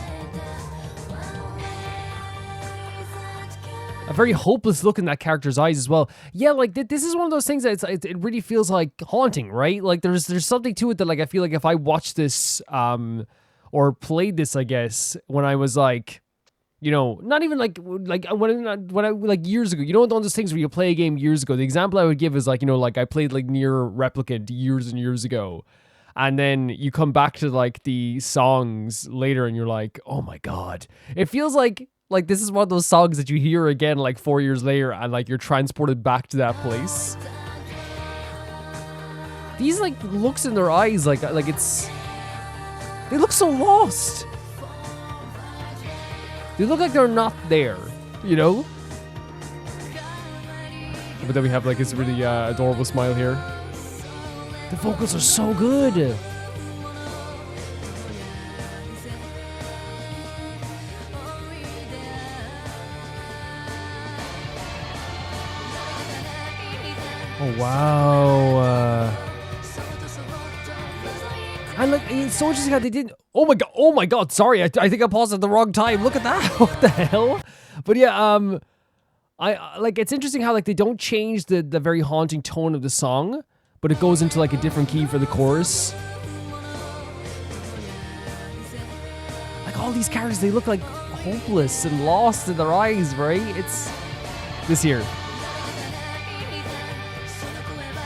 A very hopeless look in that character's eyes as well. Yeah, like this is one of those things that it really feels like haunting, right? Like there's something to it that like I feel like if I watched this or played this, I guess, when I was like, you know, not even like when I like years ago, you know, one of those things where you play a game years ago. The example I would give is like, you know, like I played like Nier Replicant years and years ago, and then you come back to like the songs later, and you're like, oh my god, it feels like this is one of those songs that you hear again like 4 years later, and like you're transported back to that place. These like looks in their eyes, like it's, they look so lost. They look like they're not there, you know? But then we have like this really adorable smile here. The vocals are so good. Oh, wow. And like, it's so interesting how they didn't... Oh my god, sorry, I think I paused at the wrong time. Look at that. What the hell? But yeah, I like, it's interesting how like they don't change the very haunting tone of the song, but it goes into like a different key for the chorus. Like all these characters, they look like hopeless and lost in their eyes, right? It's this here.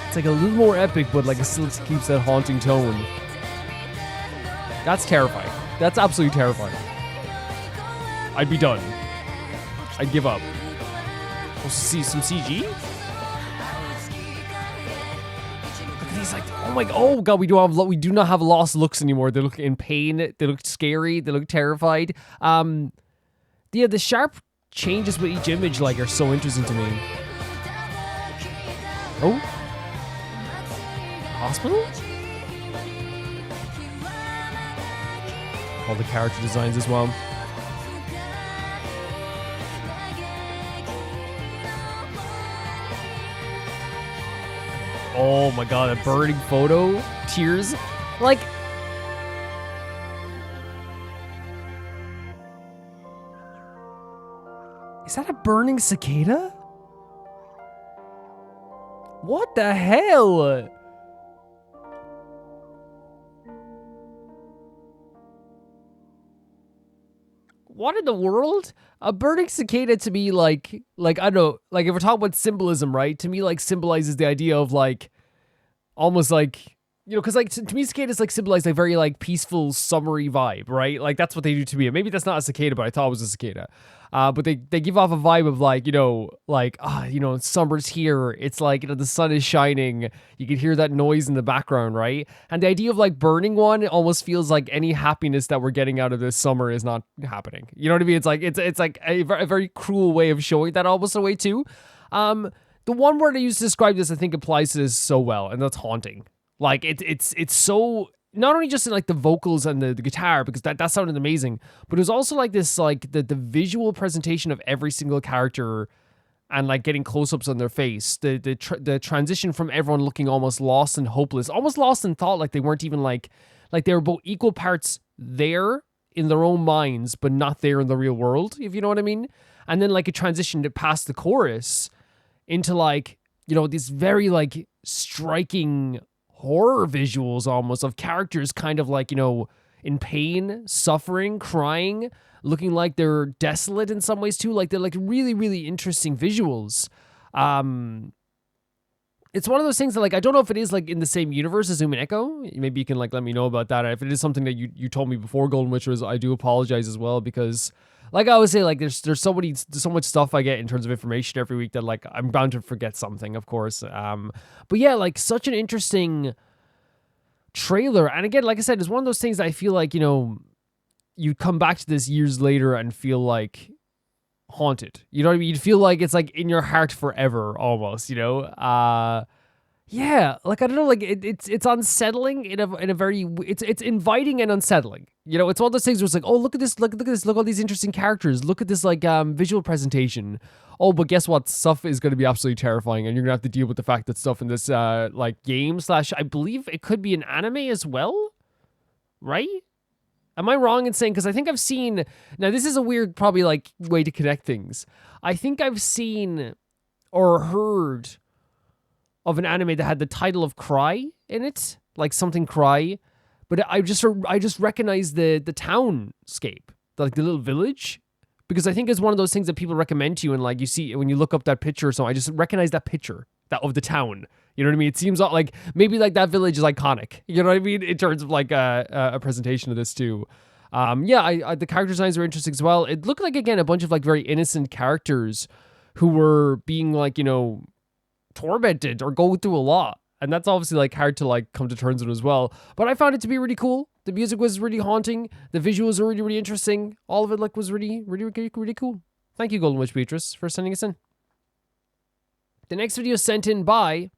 It's like a little more epic, but like it still keeps that haunting tone. That's terrifying. That's absolutely terrifying. I'd be done. I'd give up. We'll see some CG. these like, oh god, we do not have lost looks anymore. They look in pain. They look scary. They look terrified. Yeah, the sharp changes with each image like are so interesting to me. Oh, hospital. All the character designs as well. Oh my god, a burning photo, tears, like. Is that a burning cicada? What the hell? What in the world? A burning cicada to me, like I don't know, like if we're talking about symbolism, right? To me, like symbolizes the idea of like, almost like, you know, because like to me, cicadas like symbolize like very like peaceful, summery vibe, right? Like that's what they do to me. Maybe that's not a cicada, but I thought it was a cicada. But they give off a vibe of like, you know, like, you know, summer's here. It's like, you know, the sun is shining. You can hear that noise in the background, right? And the idea of like burning one almost feels like any happiness that we're getting out of this summer is not happening. You know what I mean? It's like it's like a very cruel way of showing that almost a way too. The one word I used to describe this, I think, applies to this so well, and that's haunting. Like it's so. Not only just in like the vocals and the guitar, because that sounded amazing, but it was also like this, like the visual presentation of every single character and like getting close-ups on their face. The transition from everyone looking almost lost and hopeless, almost lost in thought, like they weren't even like they were both equal parts there in their own minds, but not there in the real world, if you know what I mean. And then like a transition to past the chorus into like, you know, this very like striking horror visuals almost of characters kind of like, you know, in pain, suffering, crying, looking like they're desolate in some ways too. Like they're like really, really interesting visuals. It's one of those things that like, I don't know if it is like in the same universe as Zoom and Echo. Maybe you can like let me know about that. If it is something that you told me before Golden Witchers, I do apologize as well, because like I always say, like there's so much stuff I get in terms of information every week that like I'm bound to forget something, of course. But yeah, like such an interesting trailer. And again, like I said, it's one of those things that I feel like, you know, you come back to this years later and feel like haunted. You know what I mean? You'd feel like it's like in your heart forever almost, you know? Yeah, like I don't know, like it's unsettling in a very it's inviting and unsettling. You know, it's one of those things where it's like, oh, look at this, look at all these interesting characters. Look at this like visual presentation. Oh, but guess what? Stuff is going to be absolutely terrifying, and you're gonna have to deal with the fact that stuff in this like game / I believe it could be an anime as well, right? Am I wrong in saying, because I think I've seen, now this is a weird probably like way to connect things. I think I've seen or heard of an anime that had the title of Cry in it, like something Cry, but I just recognize the townscape, like the little village, because I think it's one of those things that people recommend to you, and like you see when you look up that picture or something, I just recognize that picture that of the town. You know what I mean? It seems like maybe like that village is iconic. You know what I mean? In terms of like a presentation of this too. Yeah, I the character designs were interesting as well. It looked like, again, a bunch of like very innocent characters who were being like, you know, tormented or going through a lot, and that's obviously like hard to like come to terms with as well. But I found it to be really cool. The music was really haunting. The visuals were really, really interesting. All of it like was really, really, really, really cool. Thank you, Golden Witch Beatrice, for sending us in. The next video is sent in by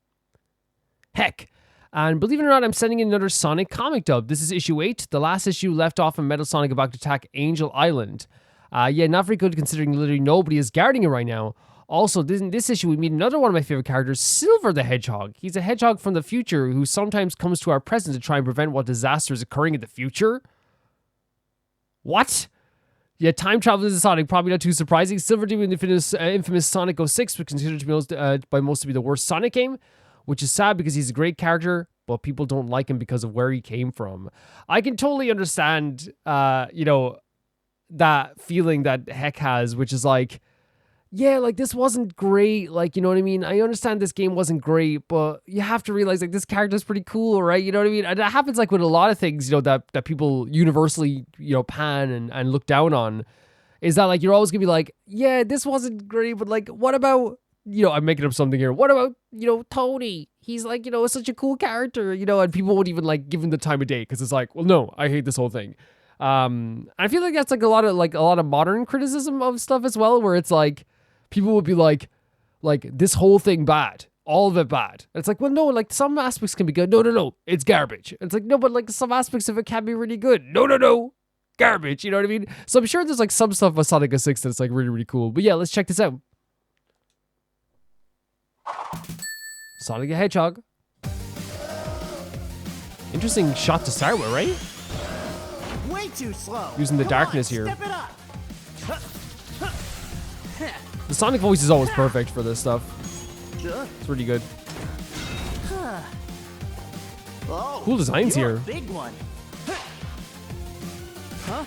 Heck. And believe it or not, I'm sending in another Sonic comic dub. This is issue 8. The last issue left off in Metal Sonic about to attack Angel Island. Yeah, not very good considering literally nobody is guarding it right now. Also, in this issue, we meet another one of my favorite characters, Silver the Hedgehog. He's a hedgehog from the future who sometimes comes to our present to try and prevent what disaster is occurring in the future. What? Yeah, time travel is Sonic, probably not too surprising. Silver doing the infamous Sonic 06, which is considered to be by most to be the worst Sonic game, which is sad because he's a great character, but people don't like him because of where he came from. I can totally understand, you know, that feeling that Heck has, which is like, yeah, like this wasn't great. Like, you know what I mean? I understand this game wasn't great, but you have to realize like this character is pretty cool, right? You know what I mean? And that happens like with a lot of things, you know, that people universally, you know, pan and look down on, is that like, you're always gonna be like, yeah, this wasn't great, but like, what about, you know, I'm making up something here. What about, you know, Tony? he's like, you know, such a cool character, you know, and people won't even like give him the time of day because it's like, well, no, I hate this whole thing. I feel like that's like a lot of modern criticism of stuff as well, where it's like people would be like this whole thing bad, all of it bad. And it's like, well, no, like some aspects can be good. No, it's garbage. It's like, no, but like some aspects of it can be really good. No, garbage. You know what I mean? So I'm sure there's like some stuff with Sonic 06 that's like really, really cool. But yeah, let's check this out. Sonic the Hedgehog. Interesting shot to start with, right? Way too slow. Using the Come darkness on, here. Step it up. The Sonic voice is always perfect for this stuff. It's really good. Oh, Cool designs you're here. a big one. Huh?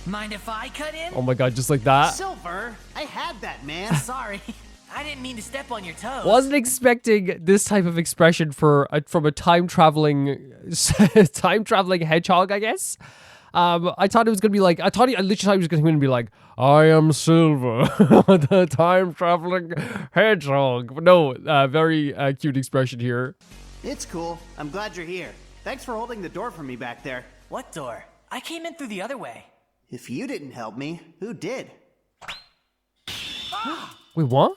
Mind if I cut in? Oh my god, just like that. Silver, I had that, man. Sorry. I didn't mean to step on your toes. Wasn't expecting this type of expression from a time traveling hedgehog, I guess. I thought it was gonna be like I literally thought he was gonna come in and be like, I am Silver, the time traveling hedgehog. But no, very cute expression here. It's cool. I'm glad you're here. Thanks for holding the door for me back there. What door? I came in through the other way. If you didn't help me, who did? Wait, what?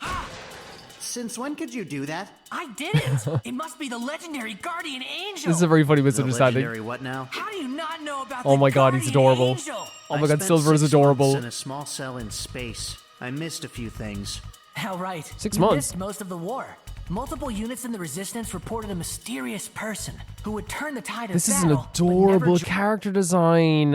Since when could you do that? I didn't. It must be the legendary guardian angel. This is a very funny The misunderstanding. legendary what now? How do you not know about Oh the my god, he's guardian adorable. angel? Oh my I god, spent Silver is 6 adorable. months in a small cell in space. I missed a few things. How right. 6 You months. missed most of the war. Multiple units in the Resistance reported a mysterious person who would turn the tide of This is an battle, but never adorable jo- character design.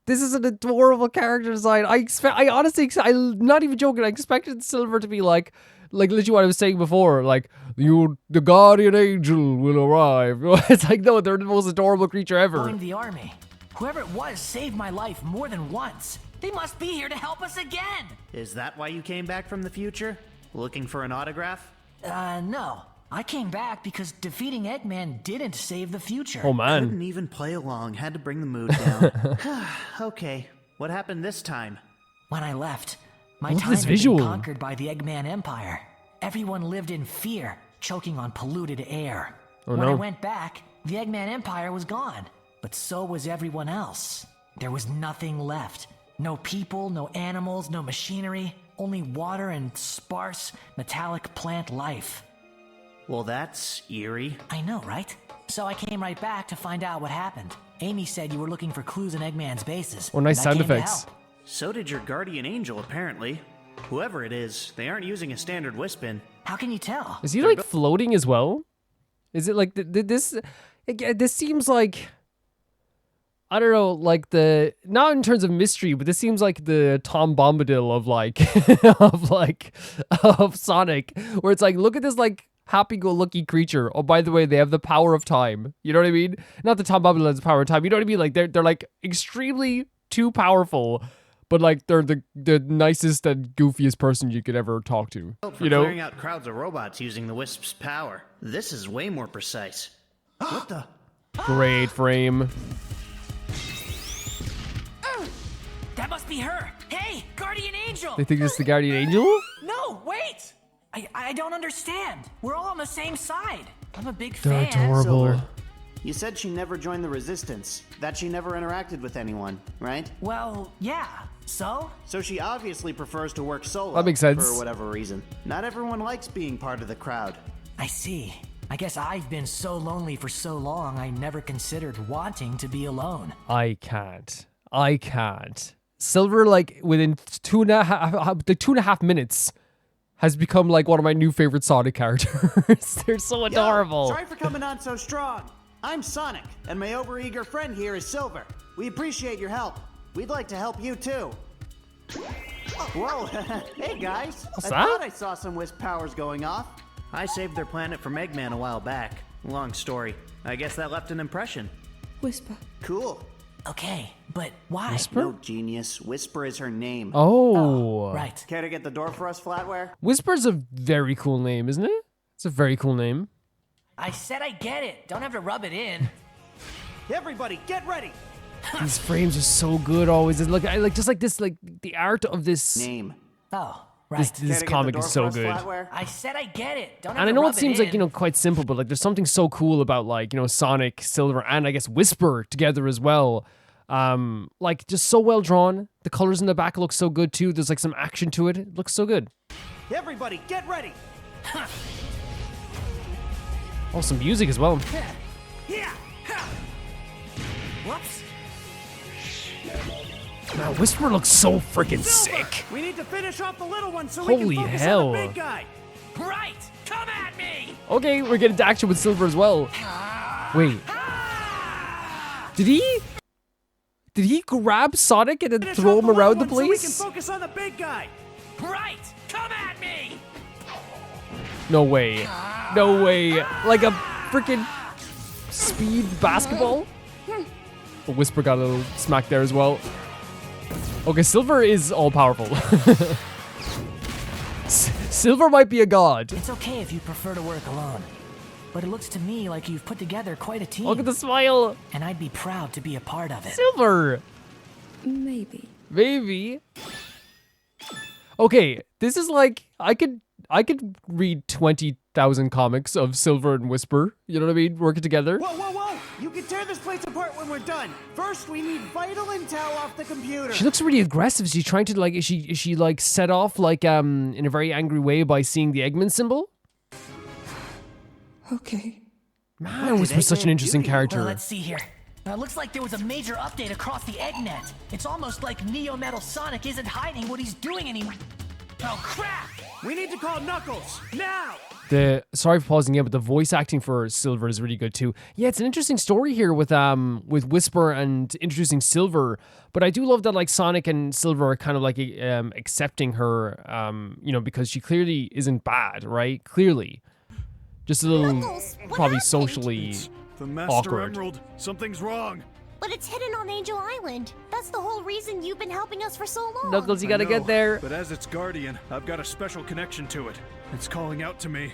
This is an adorable character design. I honestly, I'm not even joking. I expected Silver to be like literally what I was saying before. Like, the guardian angel will arrive. It's like, no, they're the most adorable creature ever. Joined the army. Whoever it was saved my life more than once. They must be here to help us again. Is that why you came back from the future? Looking for an autograph? No. I came back because defeating Eggman didn't save the future. Oh man. Couldn't even play along. Had to bring the mood down. Okay. What happened this time? When I left, my Look at time this had visual. been conquered by the Eggman Empire. Everyone lived in fear, choking on polluted air. Oh, when I no. went back, the Eggman Empire was gone, but so was everyone else. There was nothing left. No people, no animals, no machinery, only water and sparse, metallic plant life. Well, that's eerie. I know, right? So I came right back to find out what happened. Amy said you were looking for clues in Eggman's bases. Oh, nice and I sound came to effects. help. So did your guardian angel, apparently. Whoever it is, they aren't using a standard Wispin. How can you tell? Is he like floating as well? Is it like this? This seems like, I don't know, like not in terms of mystery, but this seems like the Tom Bombadil of Sonic, where it's like, look at this like happy-go-lucky creature. Oh, by the way, they have the power of time. You know what I mean? Not that Tom Bombadil has the power of time. You know what I mean? Like they're like extremely too powerful, but like they're the nicest and goofiest person you could ever talk to. For You know? clearing out crowds of robots using the Wisp's power. This is way more precise. What the? Great frame. That must be her. Hey, Guardian Angel! They think this is the guardian angel? No, wait! I don't understand. We're all on the same side. I'm a big They're fan. adorable. Silver. You said she never joined the Resistance, that she never interacted with anyone, right? Well, yeah. So? So she obviously prefers to work solo. That makes sense. For whatever reason. Not everyone likes being part of the crowd. I see. I guess I've been so lonely for so long, I never considered wanting to be alone. I can't. Silver, like within 2.5 minutes, has become like one of my new favorite Sonic characters. They're so adorable. Yo, sorry for coming on so strong. I'm Sonic, and my overeager friend here is Silver. We appreciate your help. We'd like to help you too. Whoa, hey guys. What's I that? thought I saw some Wisp powers going off. I saved their planet from Eggman a while back. Long story. I guess that left an impression. Whisper. Cool. Okay, but why? Whisper? No, genius. Whisper is her name. Oh. Right. Care to get the door for us, Flatware? Whisper's a very cool name, isn't it? It's a very cool name. I said I get it. Don't have to rub it in. Everybody, get ready! These frames are so good always. And look, I like just like this, like the art of this. Name. Oh, Right. This comic is so good. I said I get it. Don't And I know it seems like, you know, quite simple, but like there's something so cool about like, you know, Sonic, Silver, and I guess Whisper together as well. Like just so well drawn. The colors in the back look so good too. There's like some action to it. It looks so good. Everybody, get ready. Oh, some music as well. Whoops. Wow, Whisper looks so freaking sick. We need to finish off the little one so Holy we can focus hell. on the big guy. Right. Come at me. Okay, we're getting to action with Silver as well. Wait. Did he grab Sonic and then Finish throw off him the around the little one place? So we can focus on the big guy. Right. Come at me. No way. No way. Like a freaking speed basketball? But Whisper got a little smack there as well. Okay, Silver is all powerful. Silver might be a god. It's okay if you prefer to work alone. But it looks to me like you've put together quite a team. Look at the smile. And I'd be proud to be a part of it. Silver. Maybe. Maybe. Okay, this is like I could read 20,000 comics of Silver and Whisper. You know what I mean? Working together. Whoa, whoa, whoa! You can tear this place apart when we're done. First, we need vital intel off the computer. She looks really aggressive. She's trying to like is she like set off like in a very angry way by seeing the Eggman symbol? Okay. Man, Whisper's such an interesting character. Well, let's see here. Now, it looks like there was a major update across the Eggnet. It's almost like Neo Metal Sonic isn't hiding what he's doing anymore. Oh, crap! We need to call Knuckles, now! Sorry for pausing again, but the voice acting for Silver is really good too. Yeah, it's an interesting story here with Whisper and introducing Silver. But I do love that like Sonic and Silver are kind of like accepting her, you know, because she clearly isn't bad, right? Clearly. Just a little, Knuckles, what probably happened? socially The Master awkward. Emerald. Something's wrong. But it's hidden on Angel Island. That's the whole reason you've been helping us for so long. Knuckles, you I gotta know, get there. But as its guardian, I've got a special connection to it. It's calling out to me.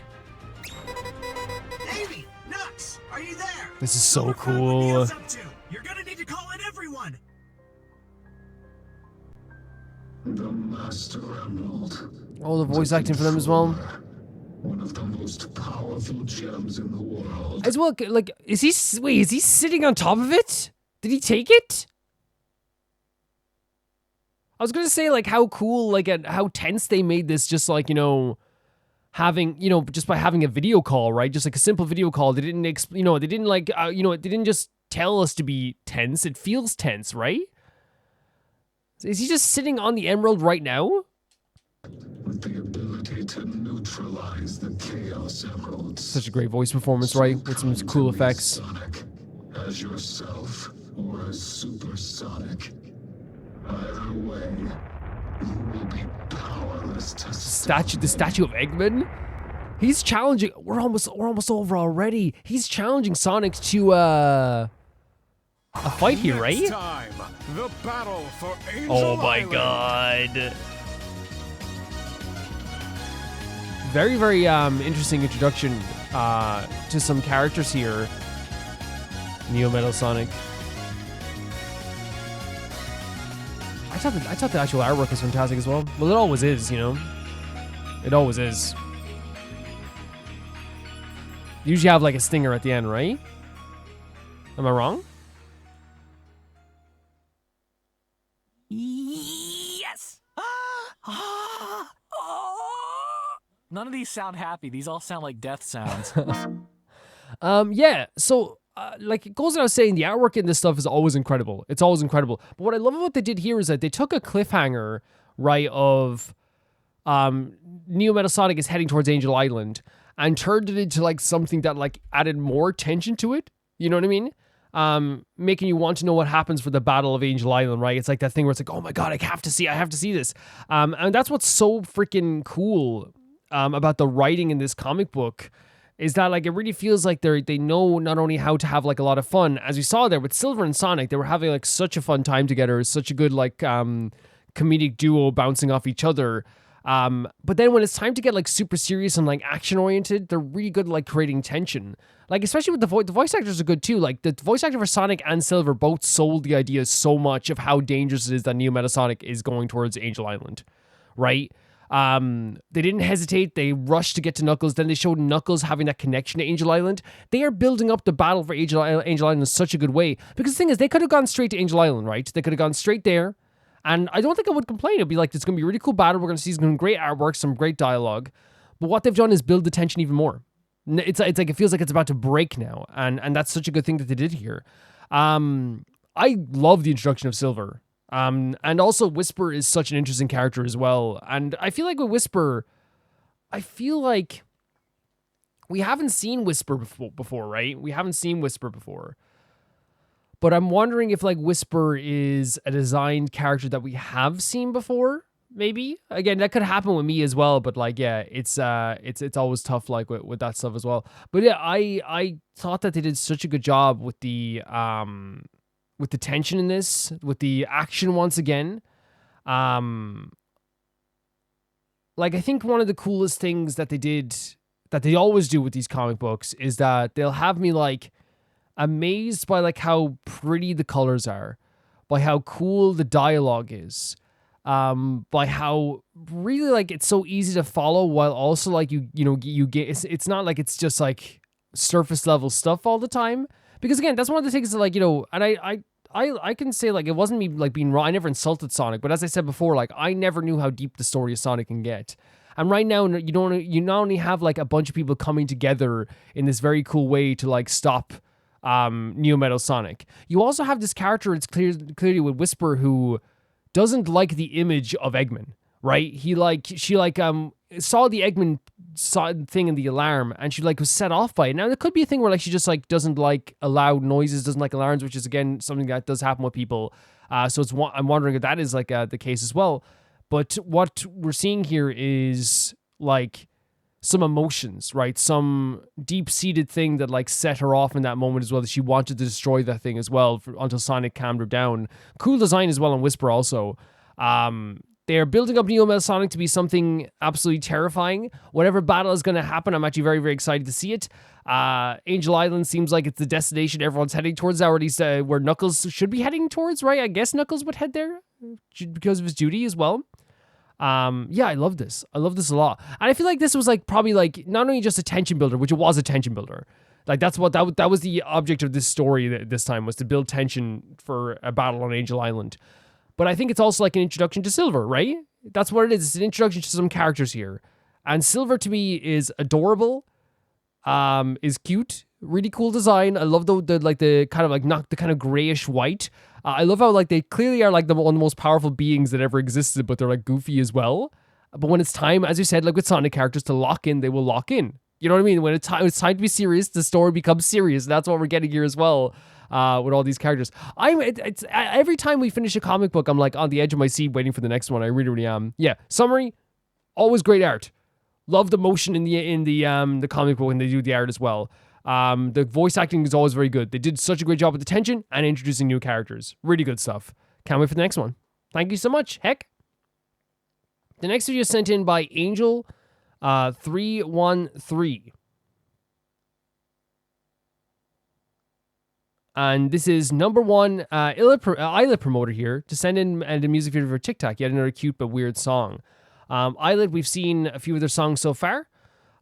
Davey, Nux, are you there? This is so Overcome what cool. Neo's up to. You're gonna need to call in everyone. The Master Emerald. Oh, the voice acting for them as well. One of the most powerful gems in the world. As well, like, is he sitting on top of it? Did he take it? I was gonna say, like, how cool, like, and how tense they made this, just like, you know, having, you know, just by having a video call, right? Just like a simple video call. They didn't, you know, they didn't like, you know, they didn't just tell us to be tense. It feels tense, right? Is he just sitting on the emerald right now? With the ability to neutralize the Chaos Emeralds. Such a great voice performance, right? With some cool effects. Sonic, as yourself or as Super Sonic. Either way, you will be powerless to The statue of Eggman. He's challenging. We're almost over already. He's challenging Sonic to a fight here, right? Next time, the battle for Angel Oh my Island. god. Very, very interesting introduction to some characters here. Neo Metal Sonic. I thought the actual artwork was fantastic as well. Well, it always is, you know. It always is. You usually have like a stinger at the end, right? Am I wrong? Yes! None of these sound happy. These all sound like death sounds. Yeah, so like it goes without saying, the artwork in this stuff is always incredible. It's always incredible. But what I love about what they did here is that they took a cliffhanger, right, of Neo Metal Sonic is heading towards Angel Island and turned it into like something that like added more tension to it. You know what I mean? Making you want to know what happens for the Battle of Angel Island, right? It's like that thing where it's like, oh my god, I have to see this. And that's what's so freaking cool about the writing in this comic book, is that like it really feels like they know not only how to have like a lot of fun, as we saw there with Silver and Sonic, they were having like such a fun time together, such a good like comedic duo bouncing off each other. But then when it's time to get like super serious and like action oriented, they're really good at like creating tension. Like especially with the voice actors are good too. Like the voice actor for Sonic and Silver both sold the idea so much of how dangerous it is that Neo Metal Sonic is going towards Angel Island, right? They didn't hesitate. They rushed to get to Knuckles. Then they showed Knuckles having that connection to Angel Island. They are building up the battle for Angel Island in such a good way. Because the thing is, they could have gone straight to Angel Island, right? They could have gone straight there. And I don't think I would complain. It'd be like, it's going to be a really cool battle. We're going to see some great artwork, some great dialogue. But what they've done is build the tension even more. It's like, it feels like it's about to break now. And that's such a good thing that they did here. I love the introduction of Silver. And also Whisper is such an interesting character as well. And I feel like with Whisper, I feel like we haven't seen Whisper before, right? We haven't seen Whisper before. But I'm wondering if like Whisper is a designed character that we have seen before, maybe. Again, that could happen with me as well, but like, yeah, it's always tough like with that stuff as well. But yeah, I thought that they did such a good job with the tension in this, with the action once again. Like, I think one of the coolest things that they did, that they always do with these comic books, is that they'll have me like amazed by like how pretty the colors are, by how cool the dialogue is, by how really like it's so easy to follow, while also like you get it's not like it's just like surface level stuff all the time. Because again, that's one of the things that like, and I can say like it wasn't me like being wrong. I never insulted Sonic, but as I said before, like I never knew how deep the story of Sonic can get. And right now, you not only have like a bunch of people coming together in this very cool way to like stop Neo Metal Sonic, you also have this character, it's clearly with Whisper, who doesn't like the image of Eggman, right? She saw the Eggman thing in the alarm, and she like was set off by it. Now there could be a thing where like she just like doesn't like loud noises, doesn't like alarms, which is again something that does happen with people. So I'm wondering if that is like the case as well. But what we're seeing here is like some emotions, right? Some deep-seated thing that like set her off in that moment as well, that she wanted to destroy that thing as well until Sonic calmed her down. Cool design as well on Whisper also. They're building up Neo Metal Sonic to be something absolutely terrifying. Whatever battle is going to happen, I'm actually very, very excited to see it. Angel Island seems like it's the destination everyone's heading towards, or at least where Knuckles should be heading towards, right? I guess Knuckles would head there because of his duty as well. Yeah, I love this. I love this a lot. And I feel like this was like probably like not only just a tension builder, which it was a tension builder. Like that's what that was the object of this story this time, was to build tension for a battle on Angel Island. But I think it's also like an introduction to Silver, right? That's what it is. It's an introduction to some characters here. And Silver to me is adorable, is cute, really cool design. I love the kind of like not the kind of grayish white. I love how like they clearly are like one of the most powerful beings that ever existed, but they're like goofy as well. But when it's time, as you said, like with Sonic characters to lock in, they will lock in. You know what I mean? When it's time to be serious, the story becomes serious. And that's what we're getting here as well. With all these characters, every time we finish a comic book, I'm like on the edge of my seat waiting for the next one. I really, really am. Yeah. Summary: always great art. Love the motion in the comic book when they do the art as well. The voice acting is always very good. They did such a great job with the tension and introducing new characters. Really good stuff. Can't wait for the next one. Thank you so much. Heck. The next video is sent in by Angel 313. And this is number one Illit promoter here to send in the music video for TikTok. Yet another cute but weird song. Illit, we've seen a few of their songs so far.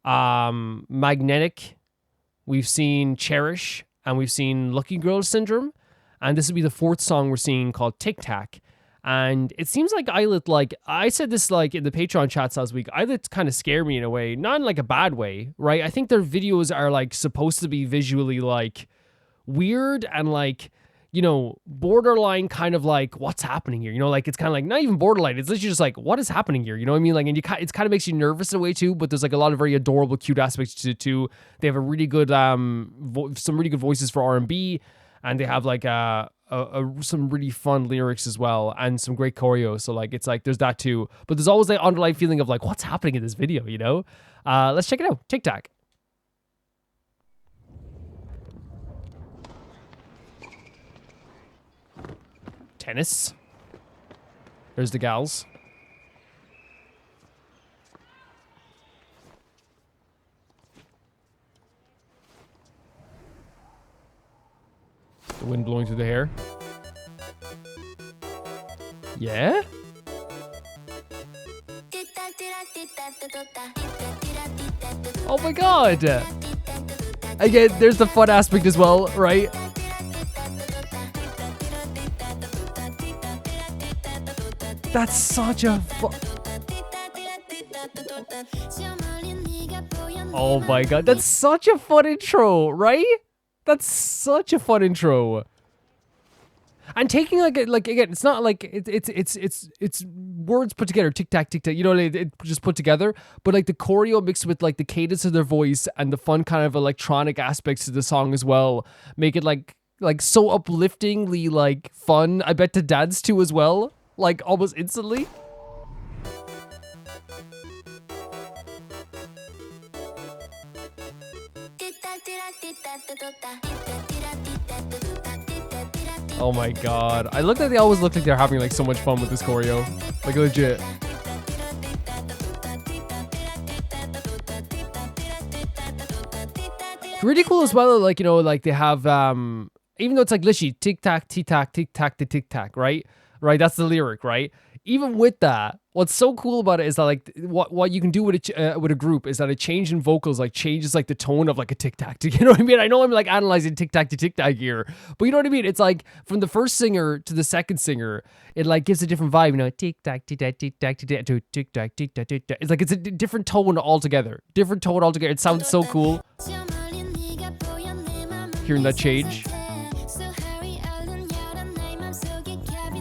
Magnetic, we've seen Cherish, and we've seen Lucky Girl Syndrome. And this will be the fourth song we're seeing called TikTok. And it seems like Illit, like I said this like in the Patreon chats last week, Illit kind of scare me in a way, not in like a bad way, right? I think their videos are like supposed to be visually like weird and like, borderline kind of like what's happening here, like it's kind of like not even borderline, it's literally just like what is happening here, you know what I mean? Like, and it kind of makes you nervous in a way too, but there's like a lot of very adorable, cute aspects to it too. They have a really good some really good voices for R&B, and they have like some really fun lyrics as well, and some great choreo. So like it's like there's that too, but there's always that underlying feeling of like what's happening in this video, let's check it out. TikTok. Tennis. There's the gals. The wind blowing through the hair. Yeah? Oh my god. Again, there's the fun aspect as well, right? That's such a Oh my god, that's such a fun intro, right? That's such a fun intro. And taking like again, it's not like it's words put together, tic tac, you know, it just put together. But like the choreo mixed with like the cadence of their voice and the fun kind of electronic aspects to the song as well, make it like so upliftingly like fun. I bet to dance to as well, like almost instantly. Oh my god. I look like they always look like they're having like so much fun with this choreo. Like legit. Really cool as well, like, you know, like they have even though it's like literally tic tac, tic tac, right? Right, that's the lyric, right? Even with that, what's so cool about it is that like what you can do with a group is that a change in vocals like changes like the tone of like a tic tac. You know what I mean? I know I'm like analyzing tic tac here, but you know what I mean? It's like from the first singer to the second singer, it like gives a different vibe. You know, tic tac to tic tac. It's like it's a different tone altogether. It sounds so cool. Hearing that change.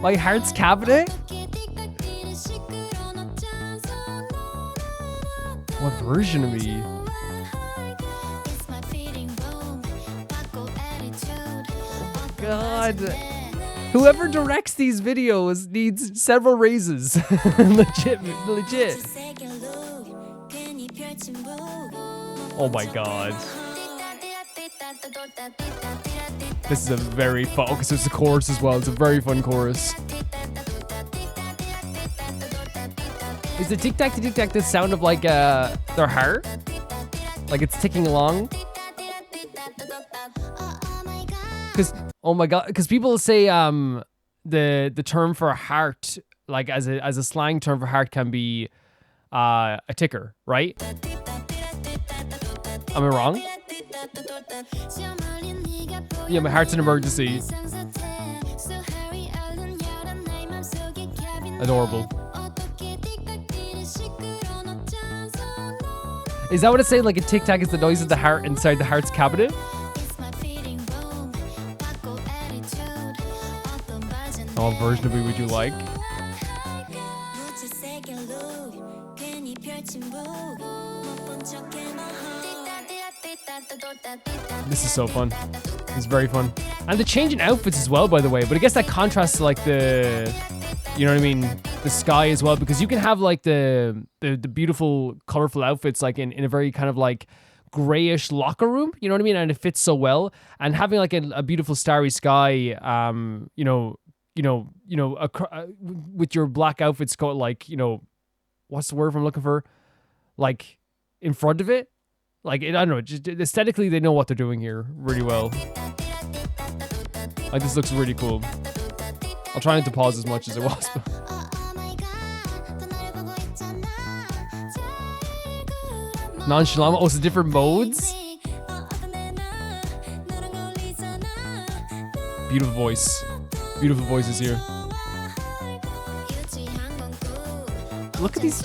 My heart's cabinet. What version of me? God. Whoever directs these videos needs several raises. Legit. Oh my god. This is a very fun, because it's a chorus as well. It's a very fun chorus. Is the tic tac the sound of like their heart? Like it's ticking along? Because oh my god, because people say the term for heart, like as a slang term for heart, can be a ticker, right? Am I wrong? Yeah, my heart's an emergency. Adorable. Is that what it's saying? Like a tic tac is the noise of the heart inside the heart's cabinet? Oh, what version of me would you like? This is so fun. It's very fun. And the change in outfits as well, by the way. But I guess that contrasts to like the, you know what I mean, the sky as well. Because you can have like the beautiful, colorful outfits like in a very kind of like grayish locker room. You know what I mean? And it fits so well. And having like a beautiful starry sky, with your black outfits got like, you know, what's the word I'm looking for? Like in front of it. Like, I don't know, just aesthetically, they know what they're doing here really well. Like, this looks really cool. I'll try not to pause as much as it was. Nonchalant. Oh, it's different modes? Beautiful voice. Beautiful voices here. Look at these.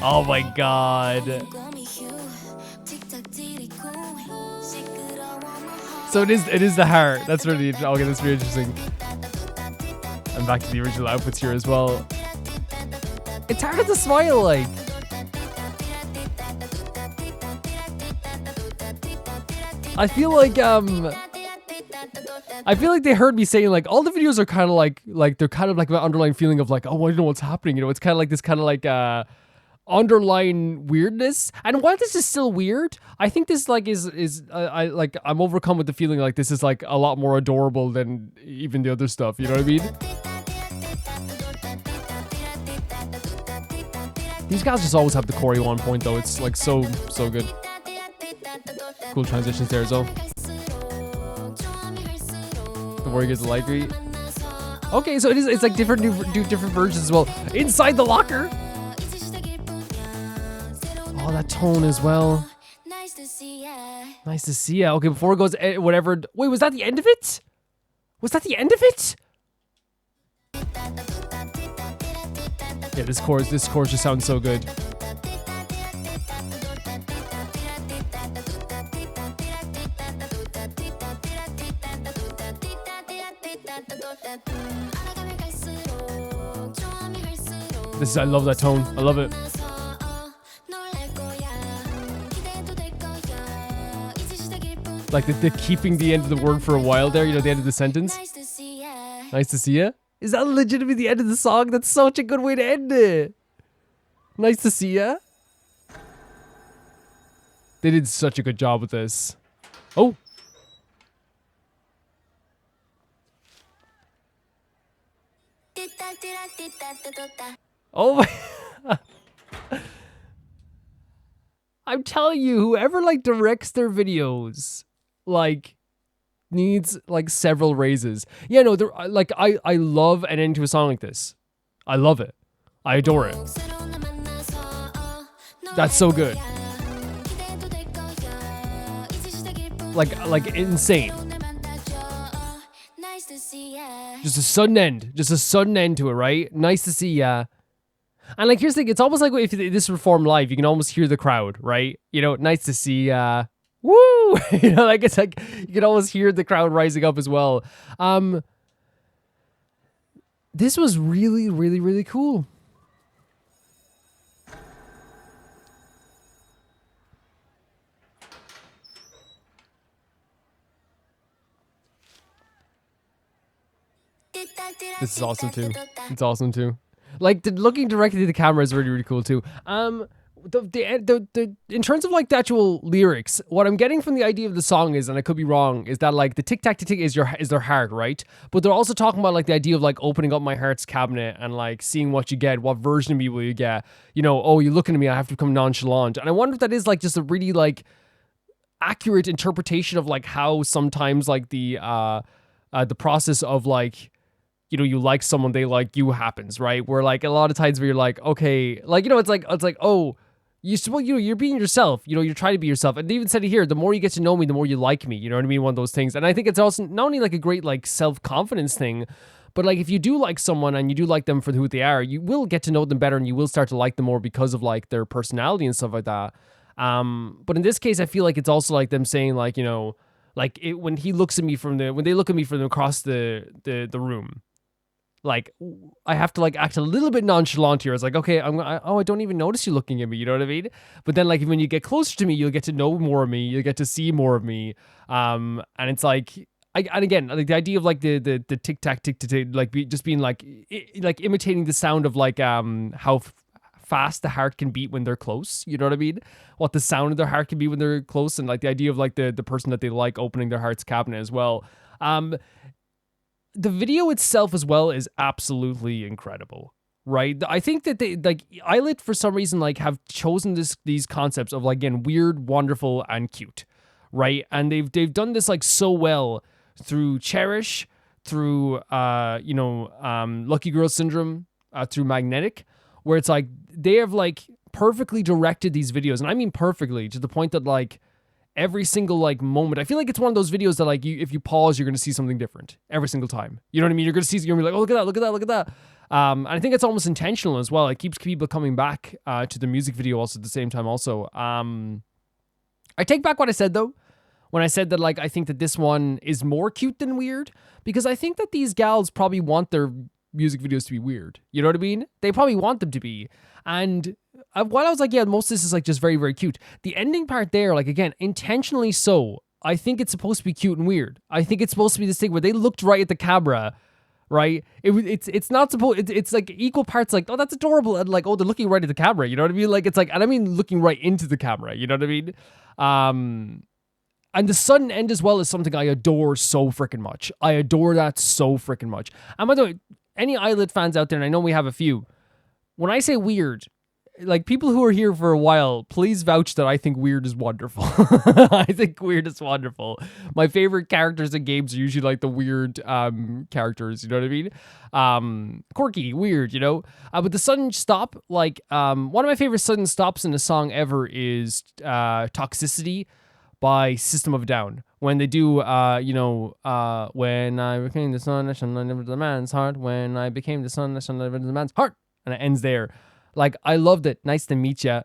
Oh my god. So it is the heart. That's really interesting. Okay, that's really interesting. And back to the original outfits here as well. It's hard to smile like. I feel like they heard me saying like all the videos are kind of like they're kind of like an underlying feeling of like, oh, I don't know what's happening. You know, it's kind of like this kind of like underlying weirdness. And while this is still weird, I think this like I'm overcome with the feeling like this is like a lot more adorable than even the other stuff. You know what I mean? These guys just always have the choreo on point though. It's like so good. Cool transitions there as well. The warrior gets the light greet. Okay, so it's like different versions as well. Inside the locker. that tone as well. Nice to see ya. Nice to see ya. Okay, before it goes, whatever. Wait, was that the end of it? Was that the end of it? Yeah, this chorus just sounds so good. I love that tone. I love it. Like the keeping the end of the word for a while there, you know, the end of the sentence. Nice to see ya. Is that legitimately the end of the song? That's such a good way to end it. Nice to see ya. They did such a good job with this. Oh. Oh my. I'm telling you, whoever like directs their videos, like, needs like several raises. Yeah, no, like I love an end to a song like this. I love it. I adore it. That's so good. Like insane. Just a sudden end. Just a sudden end to it, right? Nice to see ya. And like, here's the thing, it's almost like if this performed live, you can almost hear the crowd, right? You know, nice to see ya. Woo! You know, like, it's like, you can almost hear the crowd rising up as well. This was really, really, really cool. This is awesome too. It's awesome too. Like, looking directly to the camera is really, really cool too. In terms of like the actual lyrics, what I'm getting from the idea of the song is, and I could be wrong, is that like the tic tac tic tic is their heart, right? But they're also talking about like the idea of like opening up my heart's cabinet and like seeing what you get, what version of me will you get? You know, oh, you're looking at me, I have to become nonchalant. And I wonder if that is like just a really like accurate interpretation of like how sometimes like the process of like, you know, you like someone, they like you happens, right? Where like a lot of times where you're like, okay, like, you know, it's like, oh, you're being yourself, you know, you're trying to be yourself. And they even said it here, the more you get to know me, the more you like me, you know what I mean? One of those things. And I think it's also not only like a great like self-confidence thing, but like if you do like someone and you do like them for who they are, you will get to know them better and you will start to like them more because of like their personality and stuff like that. But in this case, I feel like it's also like them saying like, you know, like when they look at me from across the room, like I have to like act a little bit nonchalant here. It's like, okay, I don't even notice you looking at me. You know what I mean? But then like when you get closer to me, you'll get to know more of me. You'll get to see more of me. And it's like, and again, like the idea of like the tic tac tic tic, like just being like imitating the sound of like how fast the heart can beat when they're close. You know what I mean? What the sound of their heart can be when they're close, and like the idea of like the person that they like opening their heart's cabinet as well. The video itself as well is absolutely incredible, right? I think that they like Illit for some reason like have chosen these concepts of like, again, weird, wonderful, and cute, right? And they've done this like so well through Cherish, through Lucky Girl Syndrome, through Magnetic, where it's like they have like perfectly directed these videos, and I mean perfectly, to the point that like every single like moment, I feel like it's one of those videos that like if you pause, you're gonna see something different every single time. You know what I mean? You're gonna be like, oh, look at that. And I think it's almost intentional as well. It keeps people coming back to the music video also at the same time also. I take back what I said though, when I said that like I think that this one is more cute than weird, because I think that these gals probably want their music videos to be weird. You know what I mean? They probably want them to be. And while I was like, yeah, most of this is like just very, very cute, the ending part there, like again, intentionally so, I think it's supposed to be cute and weird. I think it's supposed to be this thing where they looked right at the camera, right? It's not supposed, it's like equal parts like, oh, that's adorable, and like, oh, they're looking right at the camera, you know what I mean? Like, it's like, and I mean looking right into the camera, you know what I mean? And the sudden end as well is something I adore so freaking much. I adore that so freaking much. And by the way, any Illit fans out there, and I know we have a few, when I say weird, like people who are here for a while, please vouch that I think weird is wonderful. I think weird is wonderful. My favorite characters in games are usually like the weird characters, you know what I mean? Quirky, weird, you know? But the sudden stop, like one of my favorite sudden stops in a song ever is Toxicity by System of a Down. When they do, when I became the sun, I shall not live in the man's heart. When I became the sun, I shall not live in the man's heart. And it ends there. Like, I loved it. Nice to meet ya.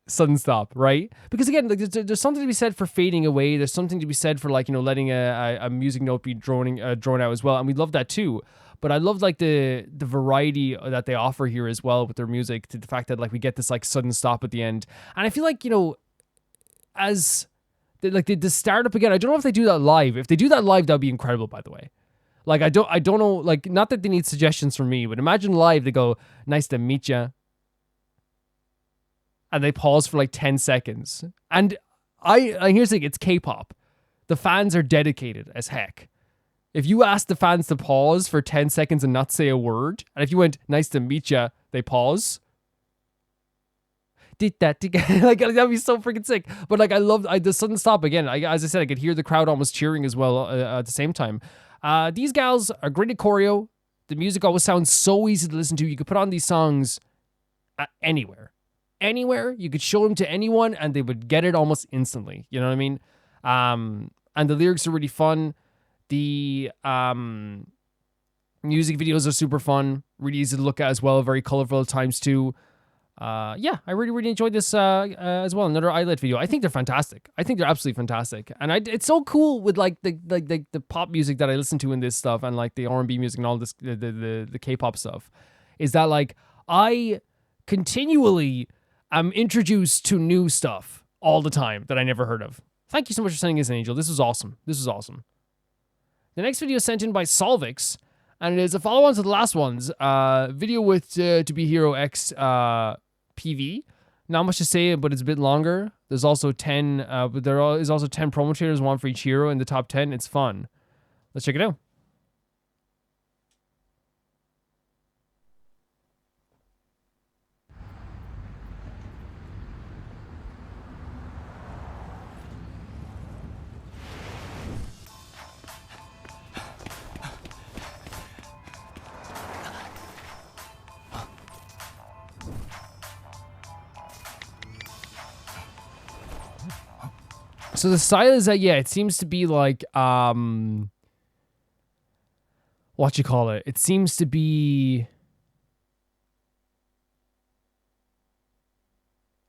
Sudden stop, right? Because again, like, there's something to be said for fading away. There's something to be said for, like, you know, letting a music note be drawn out as well. And we love that too. But I love, like, the variety that they offer here as well with their music. To the fact that, like, we get this, like, sudden stop at the end. And I feel like, you know, as... like the start up again, I don't know if they do that live. If they do that live, that would be incredible, by the way. Like, I don't know, like, not that they need suggestions from me, but imagine live, they go, nice to meet ya. And they pause for like 10 seconds. And here's the thing, it's K-pop. The fans are dedicated as heck. If you ask the fans to pause for 10 seconds and not say a word, and if you went, nice to meet ya, they pause. Did that like, that'd be so freaking sick. But like, I loved the sudden stop again. As I said, I could hear the crowd almost cheering as well at the same time. These gals are great at choreo. The music always sounds so easy to listen to. You could put on these songs anywhere. You could show them to anyone and they would get it almost instantly. You know what I mean? And the lyrics are really fun. The music videos are super fun. Really easy to look at as well. Very colorful at times too. Yeah, I really enjoyed this as well. Another Illit video. I think they're fantastic. I think they're absolutely fantastic. And it's so cool with like the pop music that I listen to in this stuff and like the R&B music and all this the K-pop stuff is that like I continually am introduced to new stuff all the time that I never heard of. Thank you so much for sending us an angel. This was awesome. The next video is sent in by Solvix, and it is a follow-on to the last one's video with To Be Hero X PV. Not much to say, but it's a bit longer. There's also 10, but there is also 10 promo trailers, one for each hero in the top 10. It's fun. Let's check it out. So the style is that, yeah, it seems to be like, what you call it? It seems to be,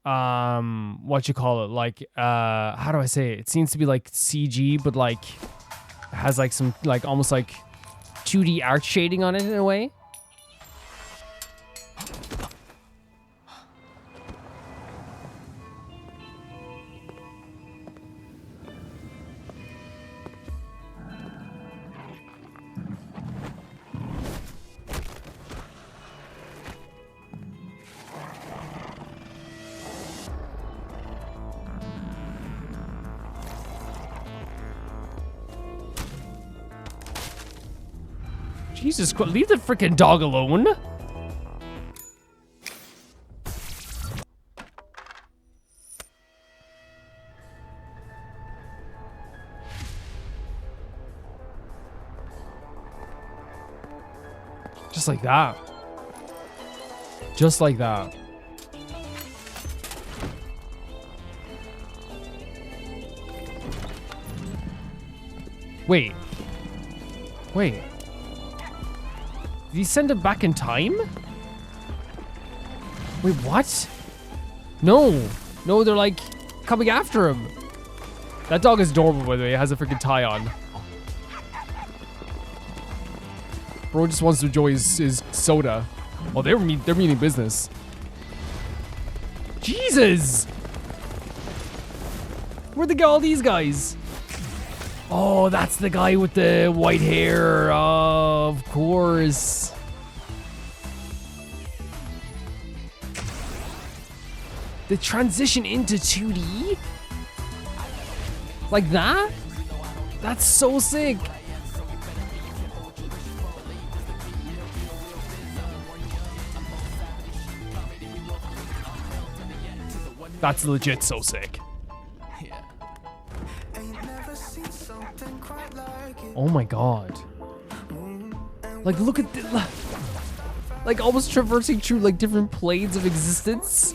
what you call it? Like, how do I say it? It seems to be like CG, but like, has like some, like almost like 2D art shading on it in a way. Jesus Christ, leave the freaking dog alone. Just like that. Just like that. Wait. Wait. Did he send him back in time? Wait, what? No. No, they're like coming after him. That dog is adorable, by the way. It has a freaking tie on. Bro just wants to enjoy his soda. Oh, they're meaning business. Jesus! Where'd they get all these guys? Oh, that's the guy with the white hair. Oh, of course. The transition into 2D? Like that? That's so sick. That's legit so sick. Yeah. Oh my god. Like, look at this. Like, almost traversing through, like, different planes of existence.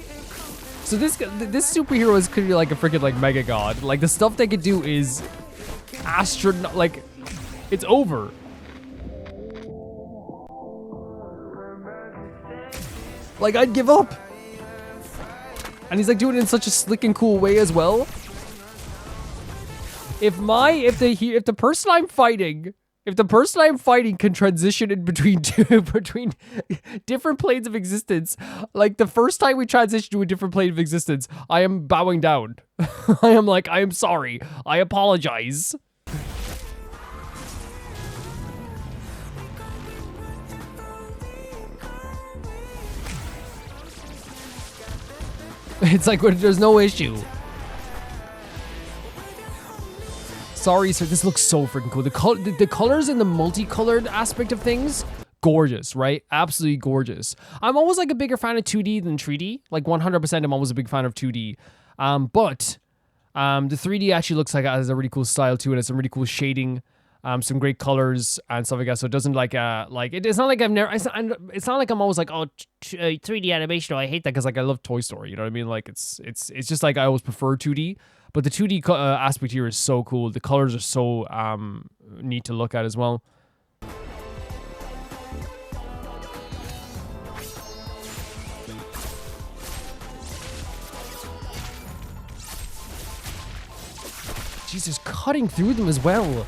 So this superhero is clearly like a freaking, like, mega god. Like, the stuff they could do is like, it's over. Like, I'd give up. And he's like doing it in such a slick and cool way as well. If the person I'm fighting can transition in between different planes of existence, like the first time we transition to a different plane of existence, I am bowing down. I am like, I am sorry. I apologize. It's like, there's no issue. Sorry, sir. This looks so freaking cool. The colors and the multicolored aspect of things, gorgeous, right? Absolutely gorgeous. I'm always like a bigger fan of 2D than 3D. Like 100%, I'm always a big fan of 2D. But the 3D actually looks like it has a really cool style too, and it's some really cool shading, some great colors and stuff like that. So it doesn't like it's not like I've never. It's not like I'm always like, oh, 3D animation. Oh, I hate that because like I love Toy Story. You know what I mean? Like it's just like I always prefer 2D. But the 2D aspect here is so cool. The colors are so neat to look at as well. Jesus, cutting through them as well.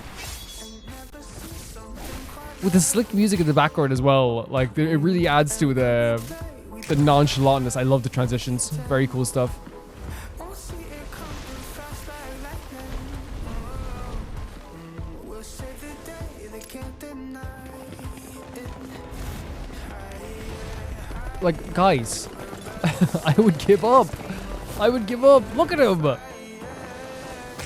With the slick music in the background as well. Like, it really adds to the nonchalantness. I love the transitions. Very cool stuff. Like, guys, I would give up. I would give up. Look at him.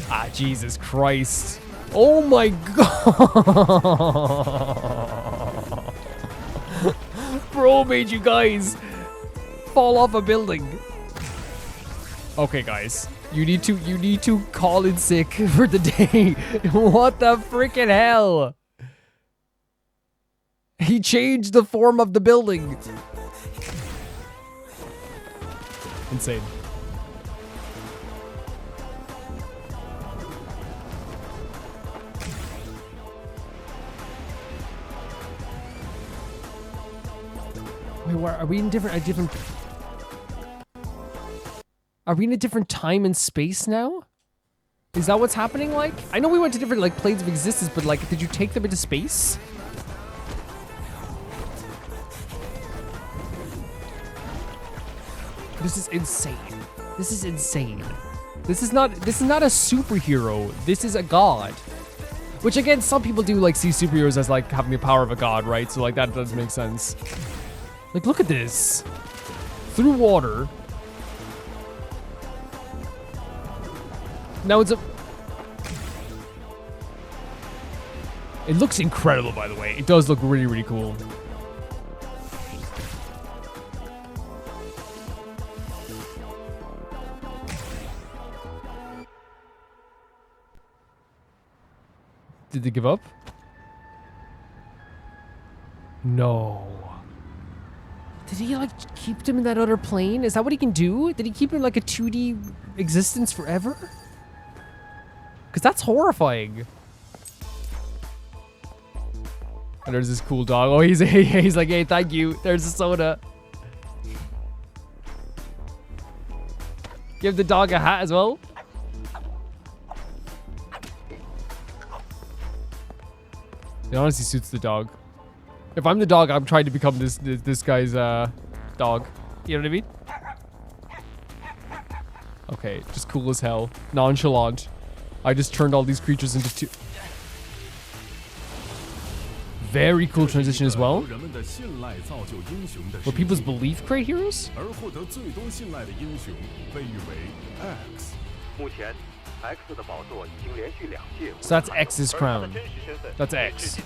Ah, Jesus Christ. Oh my god. Bro made you guys fall off a building. Okay, guys. You need to call in sick for the day. What the freaking hell? He changed the form of the building. Insane. Wait, where are we in Are we in a different time and space now? Is that what's happening? Like, I know we went to different like planes of existence, but like, did you take them into space? This is insane. This is insane. This is not a superhero. This is a god. Which again, some people do like see superheroes as like having the power of a god, right? So like that does make sense. Like, look at this. Through water. Now it's a... It looks incredible, by the way. It does look really, really cool. Did they give up? No. Did he like keep them in that other plane? Is that what he can do? Did he keep him in like a 2D existence forever? Because that's horrifying. And there's this cool dog. Oh, he's like, hey, thank you. There's a soda. Give the dog a hat as well. It honestly suits the dog. If I'm the dog, I'm trying to become this guy's dog. You know what I mean? Okay, just cool as hell. Nonchalant. I just turned all these creatures into two. Very cool transition as well. Were people's belief create heroes? So that's X's crown. That's X.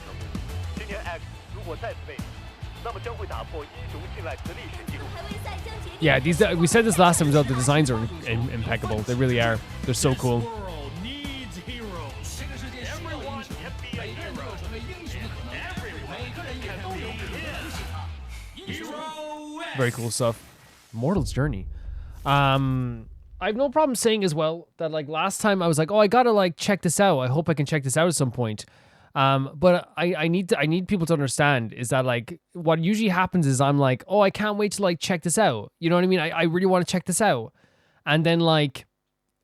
Yeah, these we said this last time as well. The designs are impeccable. They really are. They're so cool. Very cool stuff. Mortal's Journey. I have no problem saying as well that like last time I was like, oh, I gotta like check this out. I hope I can check this out at some point. But I need people to understand is that like what usually happens is I'm like, oh, I can't wait to like check this out. You know what I mean? I really want to check this out. And then like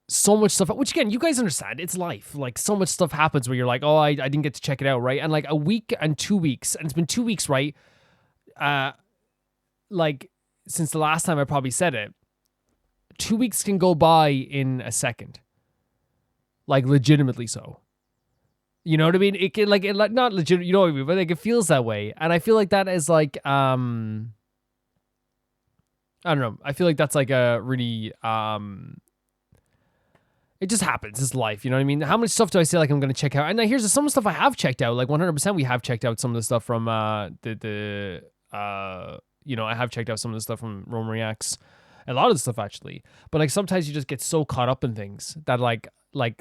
so much stuff, which again, you guys understand, it's life. Like so much stuff happens where you're like, oh, I didn't get to check it out, right? And like a week and 2 weeks, and it's been 2 weeks, right? Like since the last time I probably said it, 2 weeks can go by in a second. Like legitimately so. You know what I mean? It can like not legit, you know what I mean, but like it feels that way. And I feel like that is like I don't know. I feel like that's like a really it just happens. It's life, you know what I mean? How much stuff do I say like I'm gonna check out? And then here's some stuff I have checked out. Like 100% we have checked out some of the stuff from you know, I have checked out some of the stuff from Rome Reacts. A lot of the stuff actually. But like sometimes you just get so caught up in things that like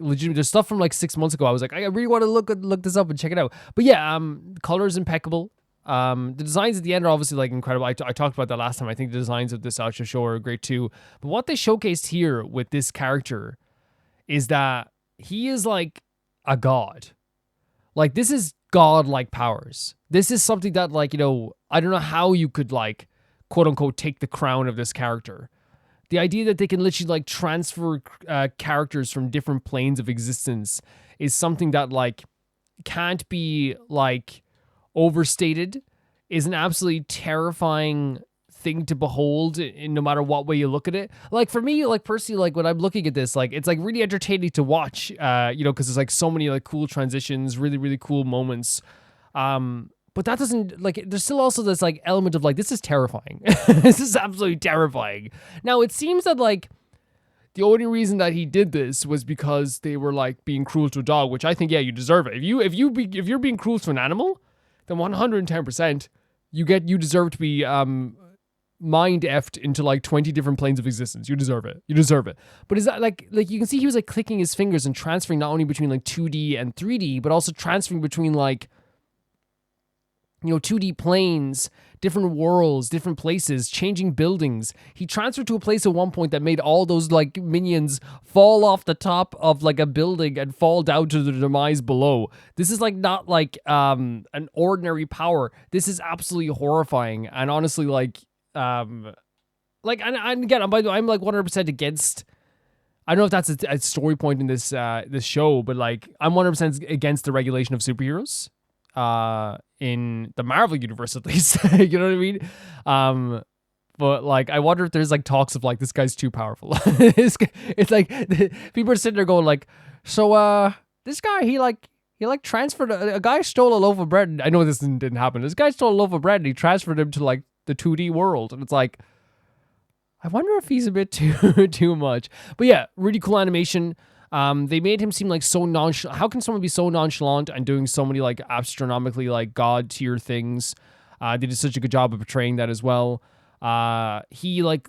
legit there's stuff from like 6 months ago. I was like, I really want to look this up and check it out. But yeah, color is impeccable. The designs at the end are obviously like incredible. I talked about that last time. I think the designs of this outro show are great too. But what they showcased here with this character is that he is like a god. Like this is god-like powers. This is something that like, you know, I don't know how you could like quote unquote take the crown of this character. The idea that they can literally like transfer characters from different planes of existence is something that like can't be like overstated, is an absolutely terrifying thing to behold in no matter what way you look at it. Like for me, like personally, like when I'm looking at this, like it's like really entertaining to watch, you know, because there's like so many like cool transitions, really, really cool moments. But that doesn't like, there's still also this like element of like, this is terrifying. This is absolutely terrifying. Now it seems that like the only reason that he did this was because they were like being cruel to a dog, which I think, yeah, you deserve it. If you're being cruel to an animal, then 110% you deserve to be, mind effed into like 20 different planes of existence. You deserve it. You deserve it. But is that like you can see he was like clicking his fingers and transferring not only between like 2D and 3D, but also transferring between like, you know, 2D planes, different worlds, different places, changing buildings. He transferred to a place at one point that made all those like minions fall off the top of like a building and fall down to the demise below. This is like not like an ordinary power. This is absolutely horrifying. And honestly, like like and again, by the way, I'm like 100% against. I don't know if that's a story point in this this show, but like I'm 100% against the regulation of superheroes. In the Marvel universe, at least. You know what I mean? But like I wonder if there's like talks of like this guy's too powerful. It's like people are sitting there going like, so this guy he transferred a guy stole a loaf of bread. I know this didn't happen. This guy stole a loaf of bread and he transferred him to like the 2D world, and it's like, I wonder if he's a bit too much. But yeah, really cool animation. They made him seem like so nonchalant. How can someone be so nonchalant and doing so many like astronomically like god tier things? They did such a good job of portraying that as well. He like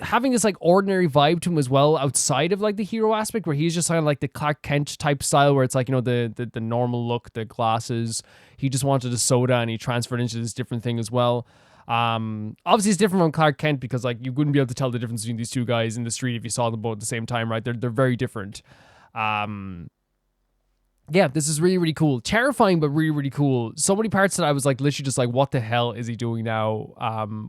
having this like ordinary vibe to him as well, outside of like the hero aspect, where he's just kind of like the Clark Kent type style, where it's like, you know, the normal look, the glasses. He just wanted a soda and he transferred into this different thing as well. Obviously it's different from Clark Kent because like you wouldn't be able to tell the difference between these two guys in the street if you saw them both at the same time, right? They're very different. Yeah, this is really, really cool. Terrifying, but really, really cool. So many parts that I was like literally just like, what the hell is he doing now?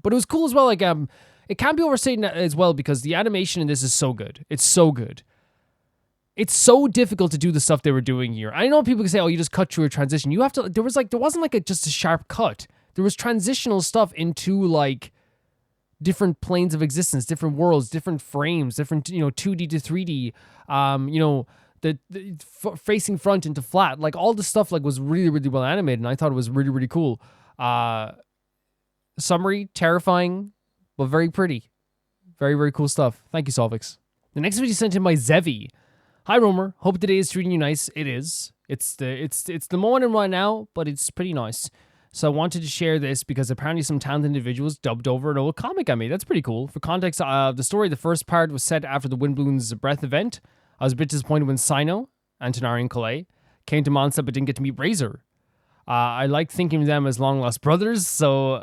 But it was cool as well. Like, it can't be overstated as well because the animation in this is so good. It's so good. It's so difficult to do the stuff they were doing here. I know people can say, oh, you just cut through a transition. You have to, there wasn't like just a sharp cut. There was transitional stuff into like different planes of existence, different worlds, different frames, different, you know, 2D to 3D, you know, the facing front into flat, like all the stuff like was really, really well animated. And I thought it was really, really cool. Summary, terrifying, but very pretty. Very, very cool stuff. Thank you, Solvix. The next video sent in by Zevi. Hi, Romer. Hope today is treating you nice. It is. It's the morning right now, but it's pretty nice. So I wanted to share this because apparently some talented individuals dubbed over an old comic I made. That's pretty cool. For context of the story, the first part was set after the Windbloom's Breath event. I was a bit disappointed when Sino, Antonari, and Calais came to Mondstadt but didn't get to meet Razor. I like thinking of them as long-lost brothers, so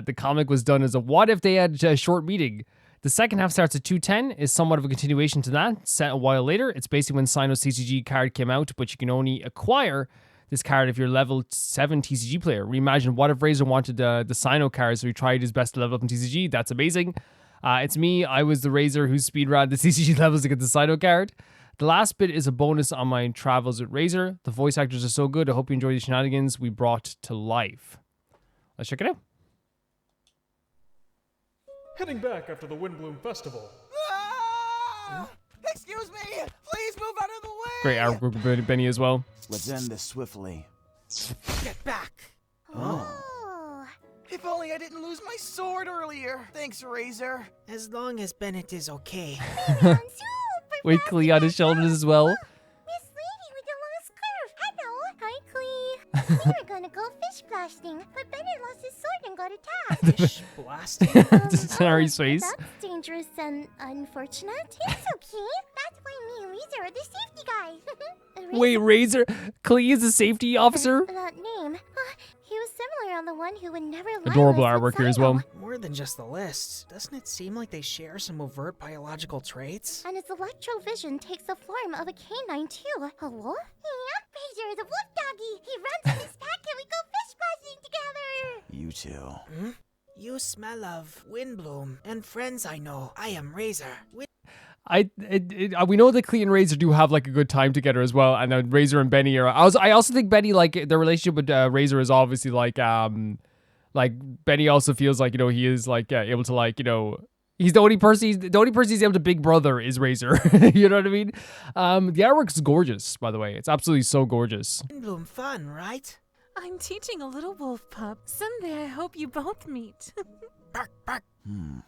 the comic was done as a what if they had a short meeting. The second half starts at 210, is somewhat of a continuation to that, set a while later. It's basically when Sino's TCG card came out, but you can only acquire this card if you're level 7 TCG player. Reimagine what if Razor wanted the Sino card, so he tried his best to level up in TCG. That's amazing. It's me. I was the Razor who speedran the TCG levels to get the Sino card. The last bit is a bonus on my travels with Razor. The voice actors are so good. I hope you enjoy the shenanigans we brought to life. Let's check it out. Heading back after the Windbloom Festival. Ah! Excuse me! Please move out of the way! Great artwork with Benny as well. Let's end this swiftly. Get back! Oh. If only I didn't lose my sword earlier. Thanks, Razor. As long as Bennett is okay. With Klee on his shoulders as well. Miss Lady with the long scarf. Hello. Hi, Klee. We were gonna go fish blasting, but Bennett lost his sword and got attacked. Fish blasting? Just Harry's face. That's dangerous and unfortunate. It's okay. That's why me and Razor are the safety guys. Wait, Razor? Klee is a safety officer? That name. He was similar on the one who would never lie. Adorable artwork here as well. More than just the list. Doesn't it seem like they share some overt biological traits? And his electrovision takes the form of a canine too. Hello? Yeah, Razor is a wolf doggy. He runs in his pack and we go fish blasting together. You two. Hmm? You smell of Windbloom and friends I know. I am Razor. We know that Klee and Razor do have like a good time together as well, and then Razor and Benny are. I also think Benny, like, their relationship with Razor is obviously like Benny also feels like, you know, he is like able to, like, you know, he's the only person he's able to big brother is Razor. You know what I mean? The artwork is gorgeous, by the way. It's absolutely so gorgeous. Windbloom fun, right? I'm teaching a little wolf pup. Someday I hope you both meet. Bark, bark.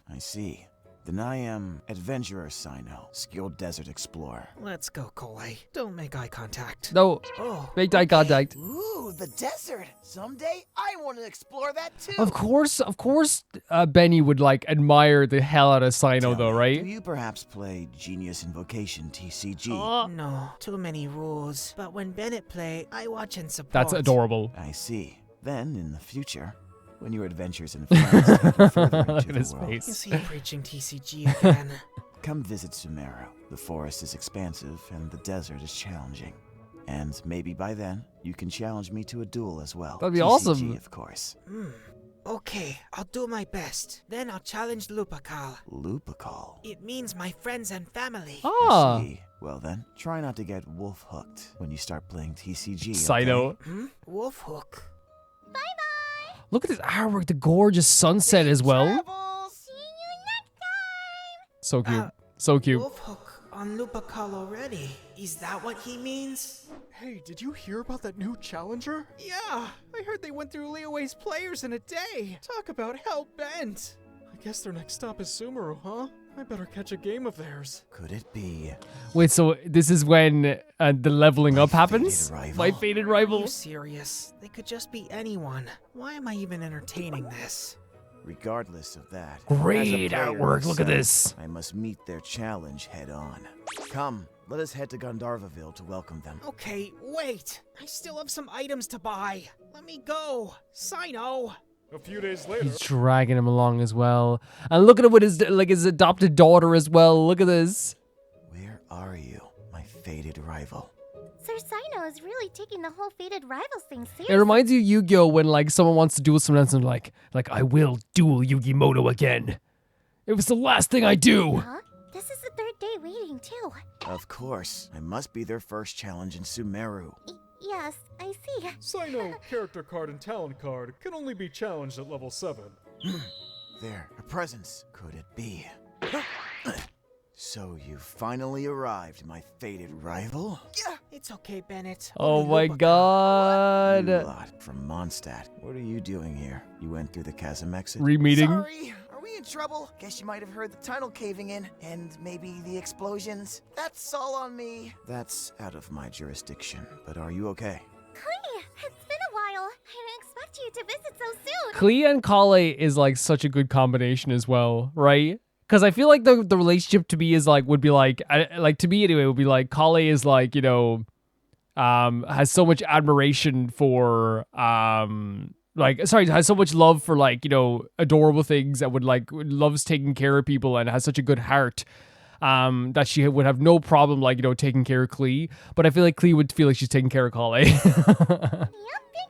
I see. Then I am Adventurer Sino, skilled desert explorer. Let's go, Kolei. Don't make eye contact. No. Oh, make eye contact. Ooh, the desert. Someday I want to explore that too. Of course, Benny would like admire the hell out of Sino, though, right? Do you perhaps play Genius Invocation TCG? No, too many rules. But when Bennett play, I watch and support. That's adorable. I see. Then, in the future, when your adventures and friends take you further into the world. Is he preaching TCG again? Come visit Sumeru. The forest is expansive and the desert is challenging. And maybe by then, you can challenge me to a duel as well. That'd be TCG, awesome. Of course. Okay, I'll do my best. Then I'll challenge Lupakal. Lupakal? It means my friends and family. Ah. I see. Well then, try not to get wolf hooked when you start playing TCG. Sino. Okay? Wolf hook. Bye-bye. Look at this artwork, the gorgeous sunset as well. See you next time. So cute. So cute. Wolf hook on Lupakal already. Is that what he means? Hey, did you hear about that new challenger? Yeah, I heard they went through Liyue's players in a day. Talk about hell-bent. I guess their next stop is Sumeru, huh? I better catch a game of theirs. Could it be? Wait, so this is when the leveling up happens? My fated Are rival. you serious? They could just be anyone. Why am I even entertaining this? Regardless of that, Great as a player artwork, look at myself, this. I must meet their challenge head on. Come, let us head to Gandharvaville to welcome them. Okay, wait. I still have some items to buy. Let me go. Sino. A few days later. He's dragging him along as well. And look at him with his adopted daughter as well. Look at this. Where are you, my fated rival? Sir Sino is really taking the whole fated rivals thing seriously. It reminds you of Yu-Gi-Oh! When like someone wants to duel someone else and like I will duel Yu-Gi-Moto again. It was the last thing I do. Huh? This is the third day waiting too. Of course, I must be their first challenge in Sumeru. Yes, I see. Sino character card and talent card can only be challenged at level 7. There, a presence. Could it be? So you finally arrived, my fated rival? Yeah, it's okay, Bennett. Oh Only my Lupakal. god. You lot from Mondstadt. What are you doing here? You went through the chasm exit? Re-meeting? Sorry, are we in trouble? Guess you might have heard the tunnel caving in, and maybe the explosions. That's all on me. That's out of my jurisdiction, but are you okay? Klee, it's been a while. I didn't expect expect you to visit so soon. Klee and Kale is like such a good combination as well, right? Because I feel like the relationship to me is like would be like to me anyway would be like Kale is like, you know, has so much admiration for has so much love for like, you know, adorable things and loves taking care of people and has such a good heart that she would have no problem like, you know, taking care of Klee. But I feel like Klee would feel like she's taking care of Kale. Yep, Big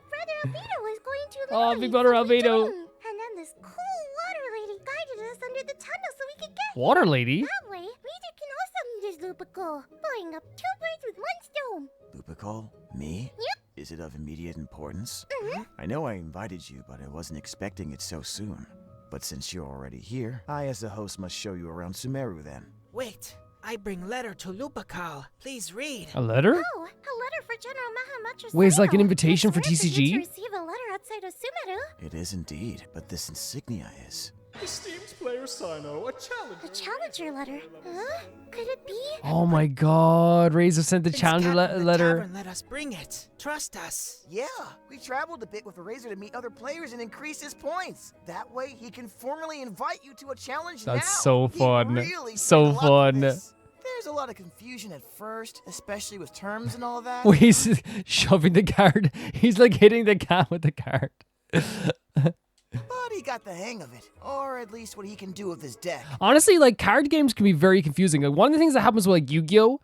Brother Albedo is going to Oh, Big Brother Albedo. And then this cool water lady guided us under the tunnel so we could get Water lady? That way, Reader can also use Lupical, blowing up 2 birds with 1 stone. Lupical? Me? Yep. Is it of immediate importance? Mm-hmm. I know I invited you, but I wasn't expecting it so soon. But since you're already here, I as the host must show you around Sumeru then. Wait, I bring letter to Lupical. Please read. A letter? Oh, a letter for General Mahamacha. Wait, it's like an invitation for It's rare TCG? to receive a letter outside of Sumeru. It is indeed, but this insignia is. Esteemed player Sino, a challenger. A challenger letter? Huh? Could it be? Oh my god, Razor sent the challenger letter. Tavern, let us bring it. Trust us. Yeah, we traveled a bit with Razor to meet other players and increase his points. That way, he can formally invite you to a challenge now. That's so fun. Really so paid a lot for fun. this. There's a lot of confusion at first, especially with terms and all that. Well, he's shoving the card. He's like hitting the cat with the card. But he got the hang of it, or at least what he can do with his deck. Honestly, like card games can be very confusing. Like one of the things that happens with like Yu-Gi-Oh!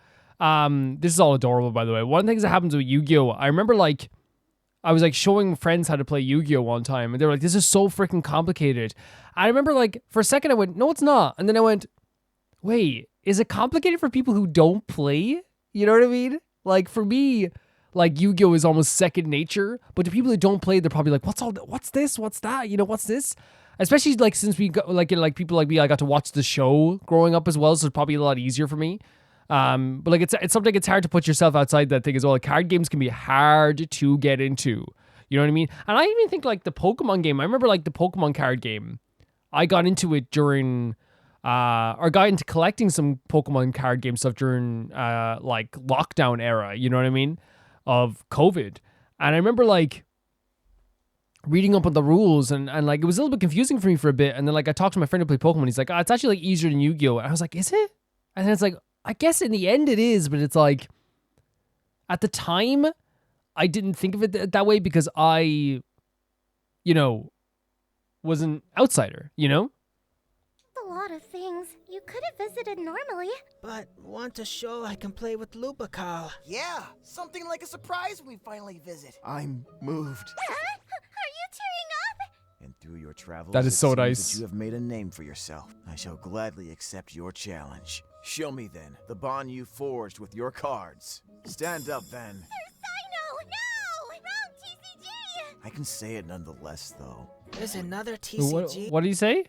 This is all adorable, by the way. One of the things that happens with Yu-Gi-Oh! I remember like I was like showing friends how to play Yu-Gi-Oh! One time, and they were like, "This is so freaking complicated." I remember like for a second I went, "No, it's not," and then I went, "Wait, is it complicated for people who don't play?" You know what I mean? Like for me, like Yu-Gi-Oh! Is almost second nature, but to people who don't play, they're probably like, what's this? What's that? You know, what's this? Especially like since we got like people like me, I got to watch the show growing up as well, so it's probably a lot easier for me. But like it's something it's hard to put yourself outside that thing as well. Like, card games can be hard to get into. You know what I mean? And I even think like the Pokemon game. I remember like the Pokemon card game. I got into it during or got into collecting some Pokemon card game stuff during like lockdown era. You know what I mean? Of COVID. And I remember like reading up on the rules and like it was a little bit confusing for me for a bit. And then like I talked to my friend who played Pokemon. He's like, it's actually like easier than Yu-Gi-Oh! And I was like, is it? And then it's like, I guess in the end it is, but it's like at the time I didn't think of it that way because I, you know, was an outsider, you know? A lot of things. You could have visited normally. But want to show I can play with Lupical. Yeah, something like a surprise when we finally visit. I'm moved. Are you tearing up? And through your travels, That is it so seems nice. that you have made a name for yourself. I shall gladly accept your challenge. Show me then the bond you forged with your cards. Stand up then. Sino! No! Wrong TCG! I can say it nonetheless, though. There's another TCG. What did he say?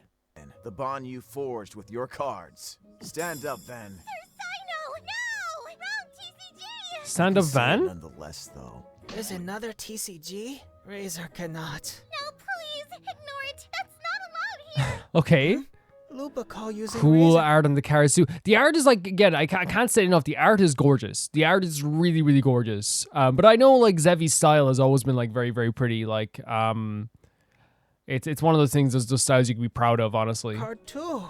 The bond you forged with your cards. Stand up then. Sino! No! Wrong TCG! Stand I up can say it van? nonetheless, though. There's another TCG? Razor cannot. No, please! Ignore it! That's not allowed here! Okay. Lupical using Cool Razor. art on the cards too. The art is like, again, I can't say it enough. The art is gorgeous. The art is really, really gorgeous. But I know like Zevi's style has always been like very, very pretty. Like, it's one of those things, those styles you can be proud of, honestly. Card 2.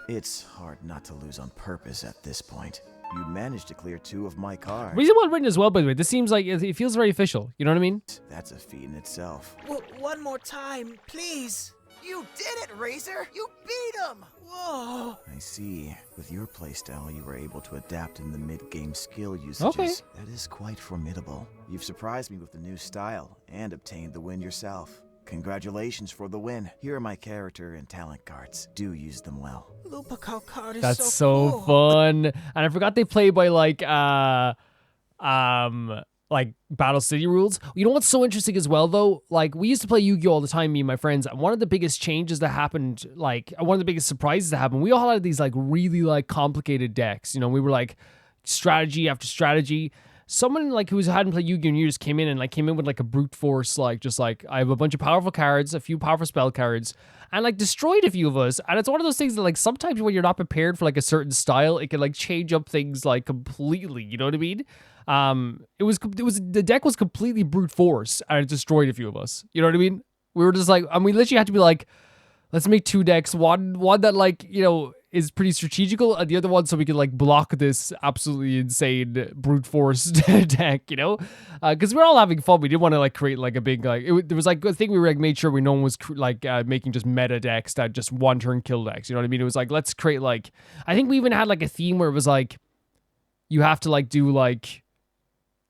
It's hard not to lose on purpose at this point. You managed to clear 2 of my cards. Really well written as well, by the way. This seems like, it feels very official. You know what I mean? That's a feat in itself. One more time, please. You did it, Razor! You beat him! Whoa! I see. With your playstyle, you were able to adapt in the mid-game skill usages. Okay. That is quite formidable. You've surprised me with the new style and obtained the win yourself. Congratulations for the win. Here are my character and talent cards. Do use them well. Lupical card is That's so cool. fun. And I forgot they play by like Battle City rules. You know what's so interesting as well though? Like we used to play Yu-Gi-Oh! All the time, me and my friends. And one of the biggest changes that happened, like one of the biggest surprises that happened, we all had these like really like complicated decks. You know, we were like strategy after strategy. someone like who hadn't played Yu-Gi-Oh! In years came in with like a brute force, like just like I have a bunch of powerful cards, a few powerful spell cards, and like destroyed a few of us. And it's one of those things that like sometimes when you're not prepared for like a certain style, it can like change up things like completely. You know what I mean? It was the deck was completely brute force and it destroyed a few of us. You know what I mean? We were just like, and we literally had to be like, let's make 2 decks. One that like, you know, is pretty strategical, and the other one so we can like block this absolutely insane brute force deck, you know? Because we're all having fun. We didn't want to like create like a big like there was like a thing we were like made sure no one was making just meta decks that just one turn kill decks. You know what I mean? It was like let's create like I think we even had like a theme where it was like you have to like do like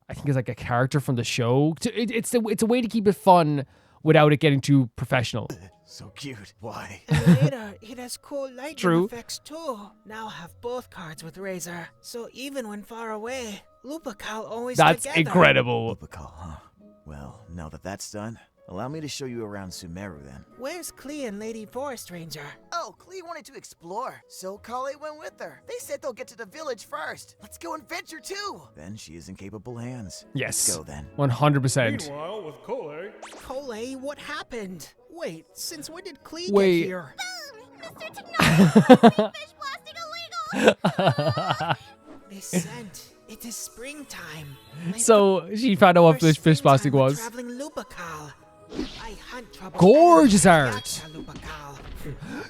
I think it's like a character from the show. It's a way to keep it fun without it getting too professional. So cute. Why? And later, it has cool lightning effects too. Now I have both cards with Razor, so even when far away, Lupercal always That's together. incredible. Lupercal, huh? Well, now that that's done, allow me to show you around Sumeru then. Where's Klee and Lady Forest Ranger? Oh, Klee wanted to explore, so Kale went with her. They said they'll get to the village first. Let's go adventure too. Then she is in capable hands. Yes. Let's go then. 100%. Meanwhile, with Cole. Cole, what happened? Wait, since when did Klee Wait. get here? Mr. Technology, fish blasting illegal! This scent, it is springtime. So she found out what fish plastic was. Traveling Lupercal. I hunt trouble. Gorgeous art. Lupercal.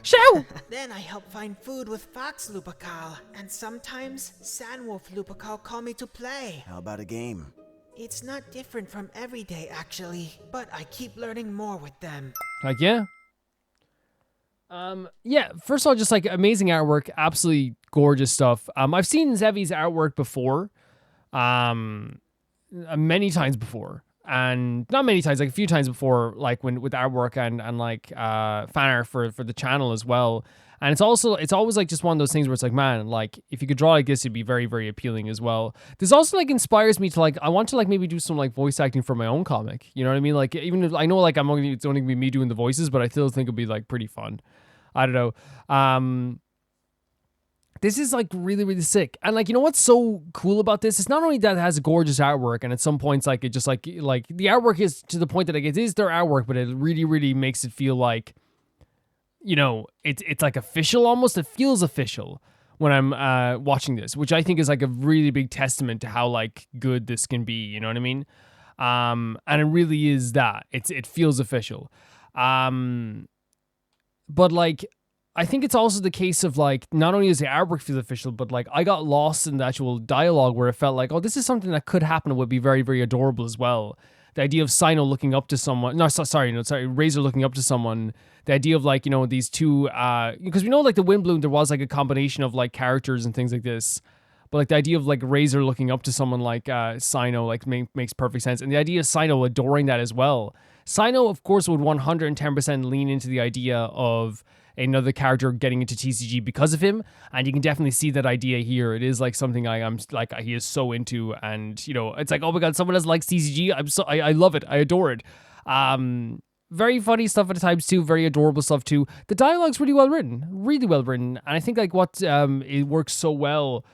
Show. Then I help find food with Fox Lupercal, and sometimes Sandwolf Lupercal call me to play. How about a game? It's not different from every day, actually, but I keep learning more with them. Like, yeah. Yeah, first of all, just like amazing artwork, absolutely gorgeous stuff. I've seen Zevi's artwork before, many times before, and not many times, like a few times before, like when with artwork and like fan art for the channel as well. And it's always like just one of those things where it's like, man, like if you could draw like this, it'd be very, very appealing as well. This also like inspires me to like, I want to like maybe do some like voice acting for my own comic. You know what I mean? Like even if I know like it's only gonna be me doing the voices, but I still think it'd be like pretty fun. I don't know. This is like really, really sick. And like, you know what's so cool about this? It's not only that it has gorgeous artwork, and at some points like it just like the artwork is to the point that like it is their artwork, but it really, really makes it feel like, you know, it's like official almost. It feels official when I'm watching this, which I think is like a really big testament to how like good this can be. You know what I mean? And it really is that. It feels official. But like, I think it's also the case of like, not only does the artwork feel official, but like I got lost in the actual dialogue where it felt like, oh, this is something that could happen and would be very, very adorable as well. The idea of Sino looking up to someone, Razor looking up to someone. The idea of like, you know, these two, because we know like the Windbloom, there was like a combination of like characters and things like this. But like the idea of like Razor looking up to someone like Sino like makes perfect sense. And the idea of Sino adoring that as well. Sino, of course, would 110% lean into the idea of another character getting into TCG because of him, and you can definitely see that idea here. It is like something I'm like he is so into, and you know, it's like, oh my god, someone else likes TCG. I love it. I adore it. Very funny stuff at times too. Very adorable stuff too. The dialogue's really well written, and I think like what it works so well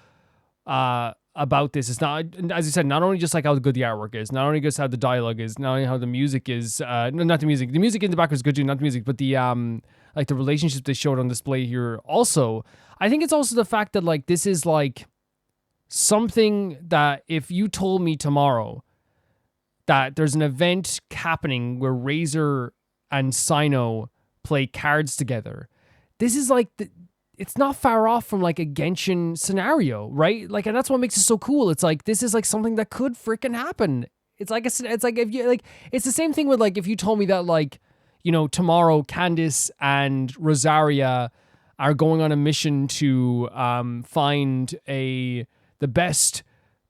about this is not, as I said, not only just like how good the artwork is, not only just how the dialogue is, not only how the music is, not the music. The music in the background is good too, not the music, but the like the relationships they showed on display here. Also, I think it's also the fact that like this is like something that if you told me tomorrow that there's an event happening where Razor and Sino play cards together, this is like it's not far off from like a Genshin scenario, right? Like, and that's what makes it so cool. It's like this is like something that could freaking happen. It's like if you like, it's the same thing with like if you told me that like, you know, tomorrow Candice and Rosaria are going on a mission to find the best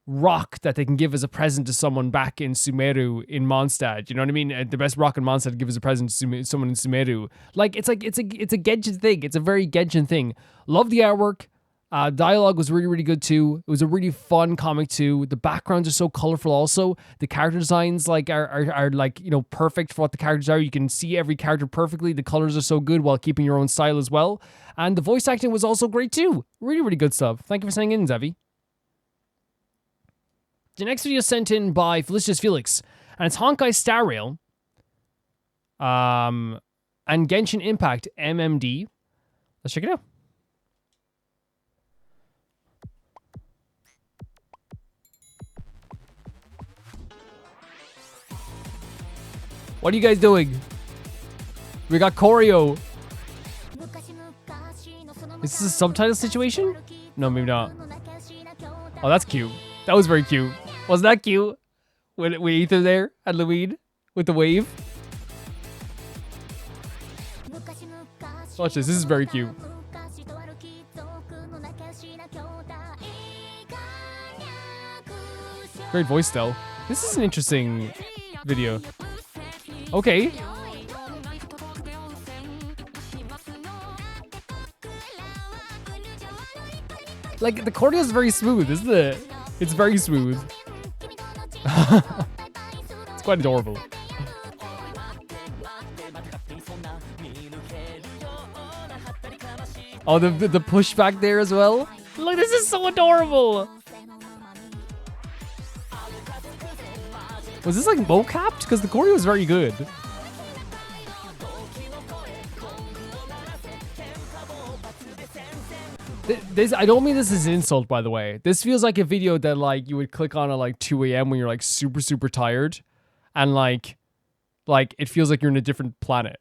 rock that they can give as a present to someone back in Sumeru in Mondstadt. You know what I mean? The best rock in Mondstadt to give as a present to someone in Sumeru. Like it's a Genshin thing. It's a very Genshin thing. Love the artwork. Dialogue was really, really good too. It was a really fun comic too. The backgrounds are so colorful also. The character designs like are like, you know, perfect for what the characters are. You can see every character perfectly. The colors are so good while keeping your own style as well. And the voice acting was also great too. Really, really good stuff. Thank you for sending in, Zevi. The next video is sent in by Felicitas Felix, and it's Honkai Star Rail, and Genshin Impact MMD. Let's check it out. What are you guys doing? We got choreo. Is this a subtitle situation? No, maybe not. Oh, that's cute. That was very cute. Wasn't that cute? With Ether there and Louise with the wave. Watch this. This is very cute. Great voice though. This is an interesting video. Okay. Like, the choreo is very smooth, isn't it? It's very smooth. It's quite adorable. Oh, the pushback there as well. Look, this is so adorable. Was this like mocapped? Because the choreo is very good. This, I don't mean this as an insult, by the way. This feels like a video that like you would click on at like 2 a.m. when you're like super tired, and like it feels like you're in a different planet.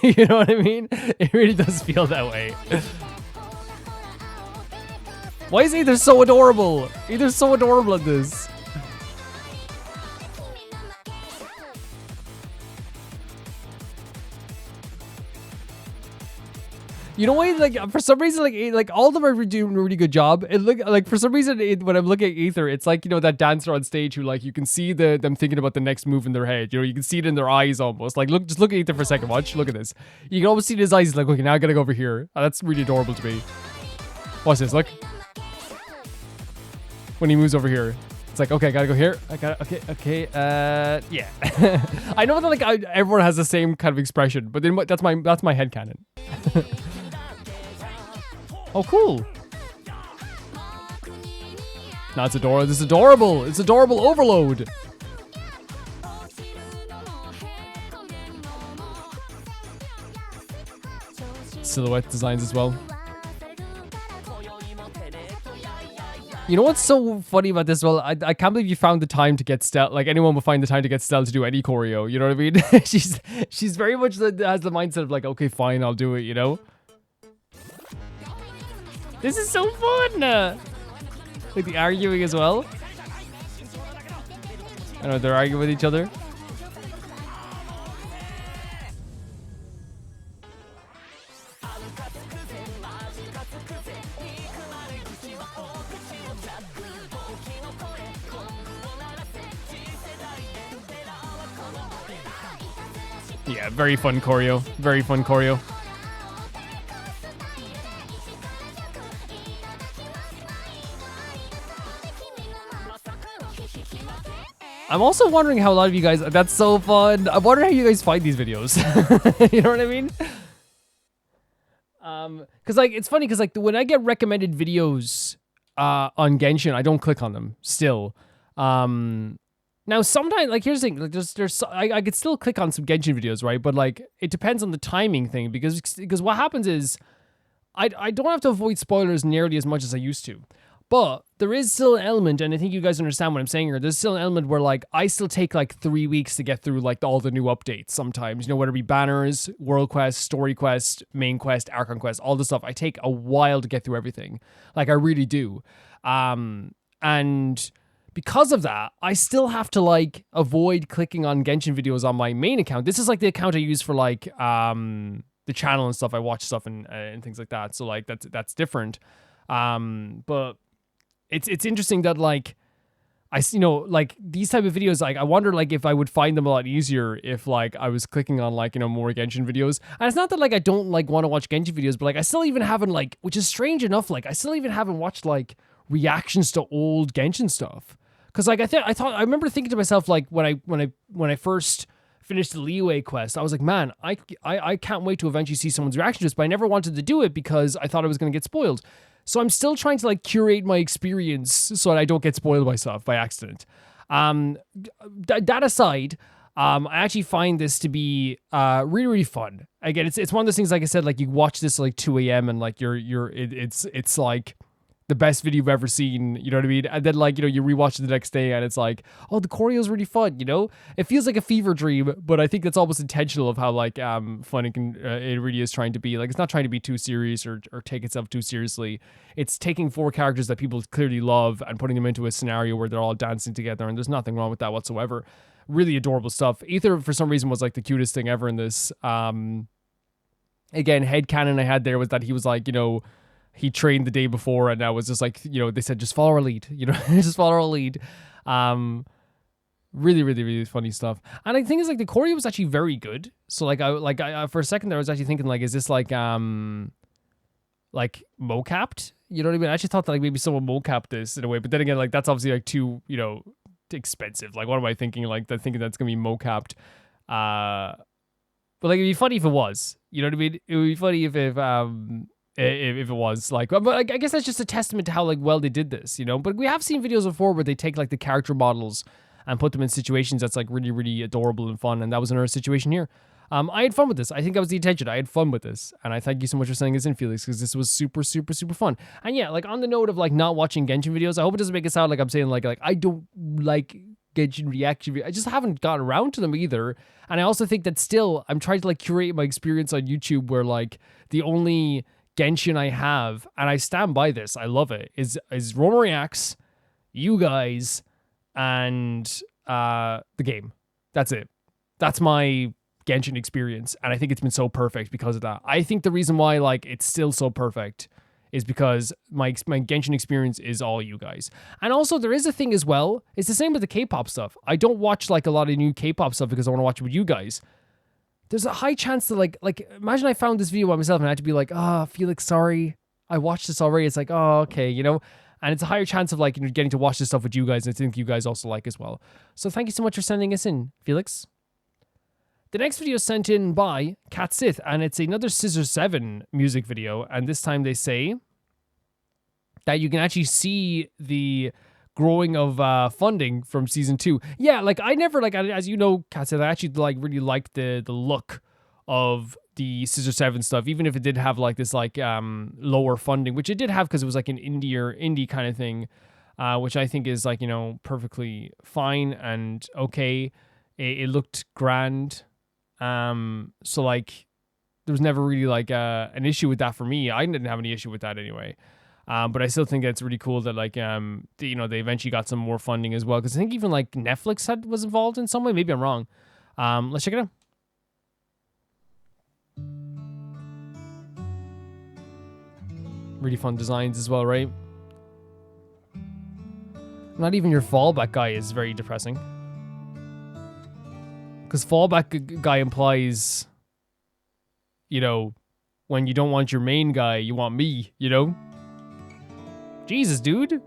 You know what I mean? It really does feel that way. Why is Ether so adorable? Ether's so adorable at this. You know what? Like, for some reason, like all of them are doing a really good job. It look like, for some reason, when I'm looking at Ether, it's like, you know, that dancer on stage who, like, you can see them thinking about the next move in their head. You know, you can see it in their eyes almost. Like, just look at Ether for a second. Watch, look at this. You can almost see in his eyes. He's like, okay, now I gotta go over here. Oh, that's really adorable to me. Watch this. Look. When he moves over here, it's like, okay, I gotta go here. Okay. Yeah. I know that like everyone has the same kind of expression, but then that's my headcanon. Oh, cool. No, it's adorable. This is adorable. It's adorable overload. Silhouette designs as well. You know what's so funny about this? Well, I can't believe you found the time to get Stell. Like, anyone would find the time to get Stell to do any choreo. You know what I mean? she's very much has the mindset of like, okay, fine, I'll do it. You know. This is so fun! Like the arguing as well. I know they're arguing with each other. Yeah, very fun choreo. Very fun choreo. I'm also wondering how a lot of you guys, that's so fun. I'm wondering how you guys find these videos. You know what I mean? Cause like, it's funny cause like when I get recommended videos, on Genshin, I don't click on them still. Now sometimes, like, here's the thing, like I could still click on some Genshin videos, right? But like, it depends on the timing thing because what happens is I don't have to avoid spoilers nearly as much as I used to. But there is still an element, and I think you guys understand what I'm saying here. There's still an element where, like, I still take, like, 3 weeks to get through, like, all the new updates sometimes. You know, whether it be banners, world quest, story quest, main quest, Archon quest, all this stuff. I take a while to get through everything. Like, I really do. And because of that, I still have to, like, avoid clicking on Genshin videos on my main account. This is, like, the account I use for, like, the channel and stuff. I watch stuff and things like that. So, like, that's different. But it's interesting that, like, you know, like, these type of videos, like, I wonder, like, if I would find them a lot easier if, like, I was clicking on, like, you know, more Genshin videos. And it's not that, like, I don't, like, want to watch Genshin videos, but, like, I still even haven't, like, which is strange enough, like, I still even haven't watched, like, reactions to old Genshin stuff. Because, like, I remember thinking to myself, like, when I first finished the Liyue quest, I was like, man, I can't wait to eventually see someone's reaction to this, but I never wanted to do it because I thought I was going to get spoiled. So I'm still trying to like curate my experience so that I don't get spoiled by stuff by accident. That aside, I actually find this to be really, really fun. Again, it's one of those things, like I said, like you watch this like 2 a.m. and like it's like the best video you've ever seen, you know what I mean? And then like, you know, you rewatch it the next day and it's like, oh, the choreo's really fun, you know? It feels like a fever dream, but I think that's almost intentional of how like fun it really is trying to be. Like, it's not trying to be too serious or take itself too seriously. It's taking 4 characters that people clearly love and putting them into a scenario where they're all dancing together, and there's nothing wrong with that whatsoever. Really adorable stuff. Ether, for some reason, was like the cutest thing ever in this. Again, headcanon I had there was that he was like, you know, he trained the day before, and I was just like, you know, they said, just follow our lead, you know, just follow our lead. Really, really, really funny stuff. And I think it's like the choreo was actually very good. So like I for a second there, I was actually thinking like, is this like mocapped? You know what I mean? I actually thought that like maybe someone mocapped this in a way, but then again, like that's obviously like too, you know, expensive. Like, what am I thinking? Like, thinking that's gonna be mocapped. But like, it'd be funny if it was. You know what I mean? It would be funny if it was like, but I guess that's just a testament to how like well they did this, you know. But we have seen videos before where they take like the character models and put them in situations that's like really, really adorable and fun, and that was another situation here. I had fun with this. I think that was the intention. I had fun with this, and I thank you so much for sending this in, Felix, because this was super, super, super fun. And yeah, like on the note of like not watching Genshin videos, I hope it doesn't make it sound like I'm saying like I don't like Genshin reaction videos. I just haven't gotten around to them either. And I also think that still I'm trying to like curate my experience on YouTube where like the only Genshin I have, and I stand by this, I love it, is Roma Reacts, you guys, and the game. That's it. That's my Genshin experience, and I think it's been so perfect because of that. I think the reason why like it's still so perfect is because my Genshin experience is all you guys. And also there is a thing as well, it's the same with the K-pop stuff. I don't watch like a lot of new K-pop stuff because I want to watch it with you guys. There's a high chance that like imagine I found this video by myself and I had to be like, Felix, sorry, I watched this already. It's like, oh, okay, you know. And it's a higher chance of like, you know, getting to watch this stuff with you guys, and I think you guys also like as well. So thank you so much for sending us in, Felix. The next video is sent in by Cat Sith, and it's another Scissor Seven music video. And this time they say that you can actually see the growing of funding from season 2. Yeah, like I never like, as you know, Cat Sith, I actually like really liked the look of the Scissor Seven stuff, even if it did have like this like lower funding, which it did have because it was like an indie kind of thing, which I think is like, you know, perfectly fine and okay. It looked grand. So like there was never really like an issue with that for me. I didn't have any issue with that anyway. But I still think it's really cool that like you know, they eventually got some more funding as well, because I think even like Netflix was involved in some way. Maybe I'm wrong. Let's check it out. Really fun designs as well, right? Not even your fallback guy is very depressing. Because fallback guy implies, you know, when you don't want your main guy, you want me, you know? Jesus, dude.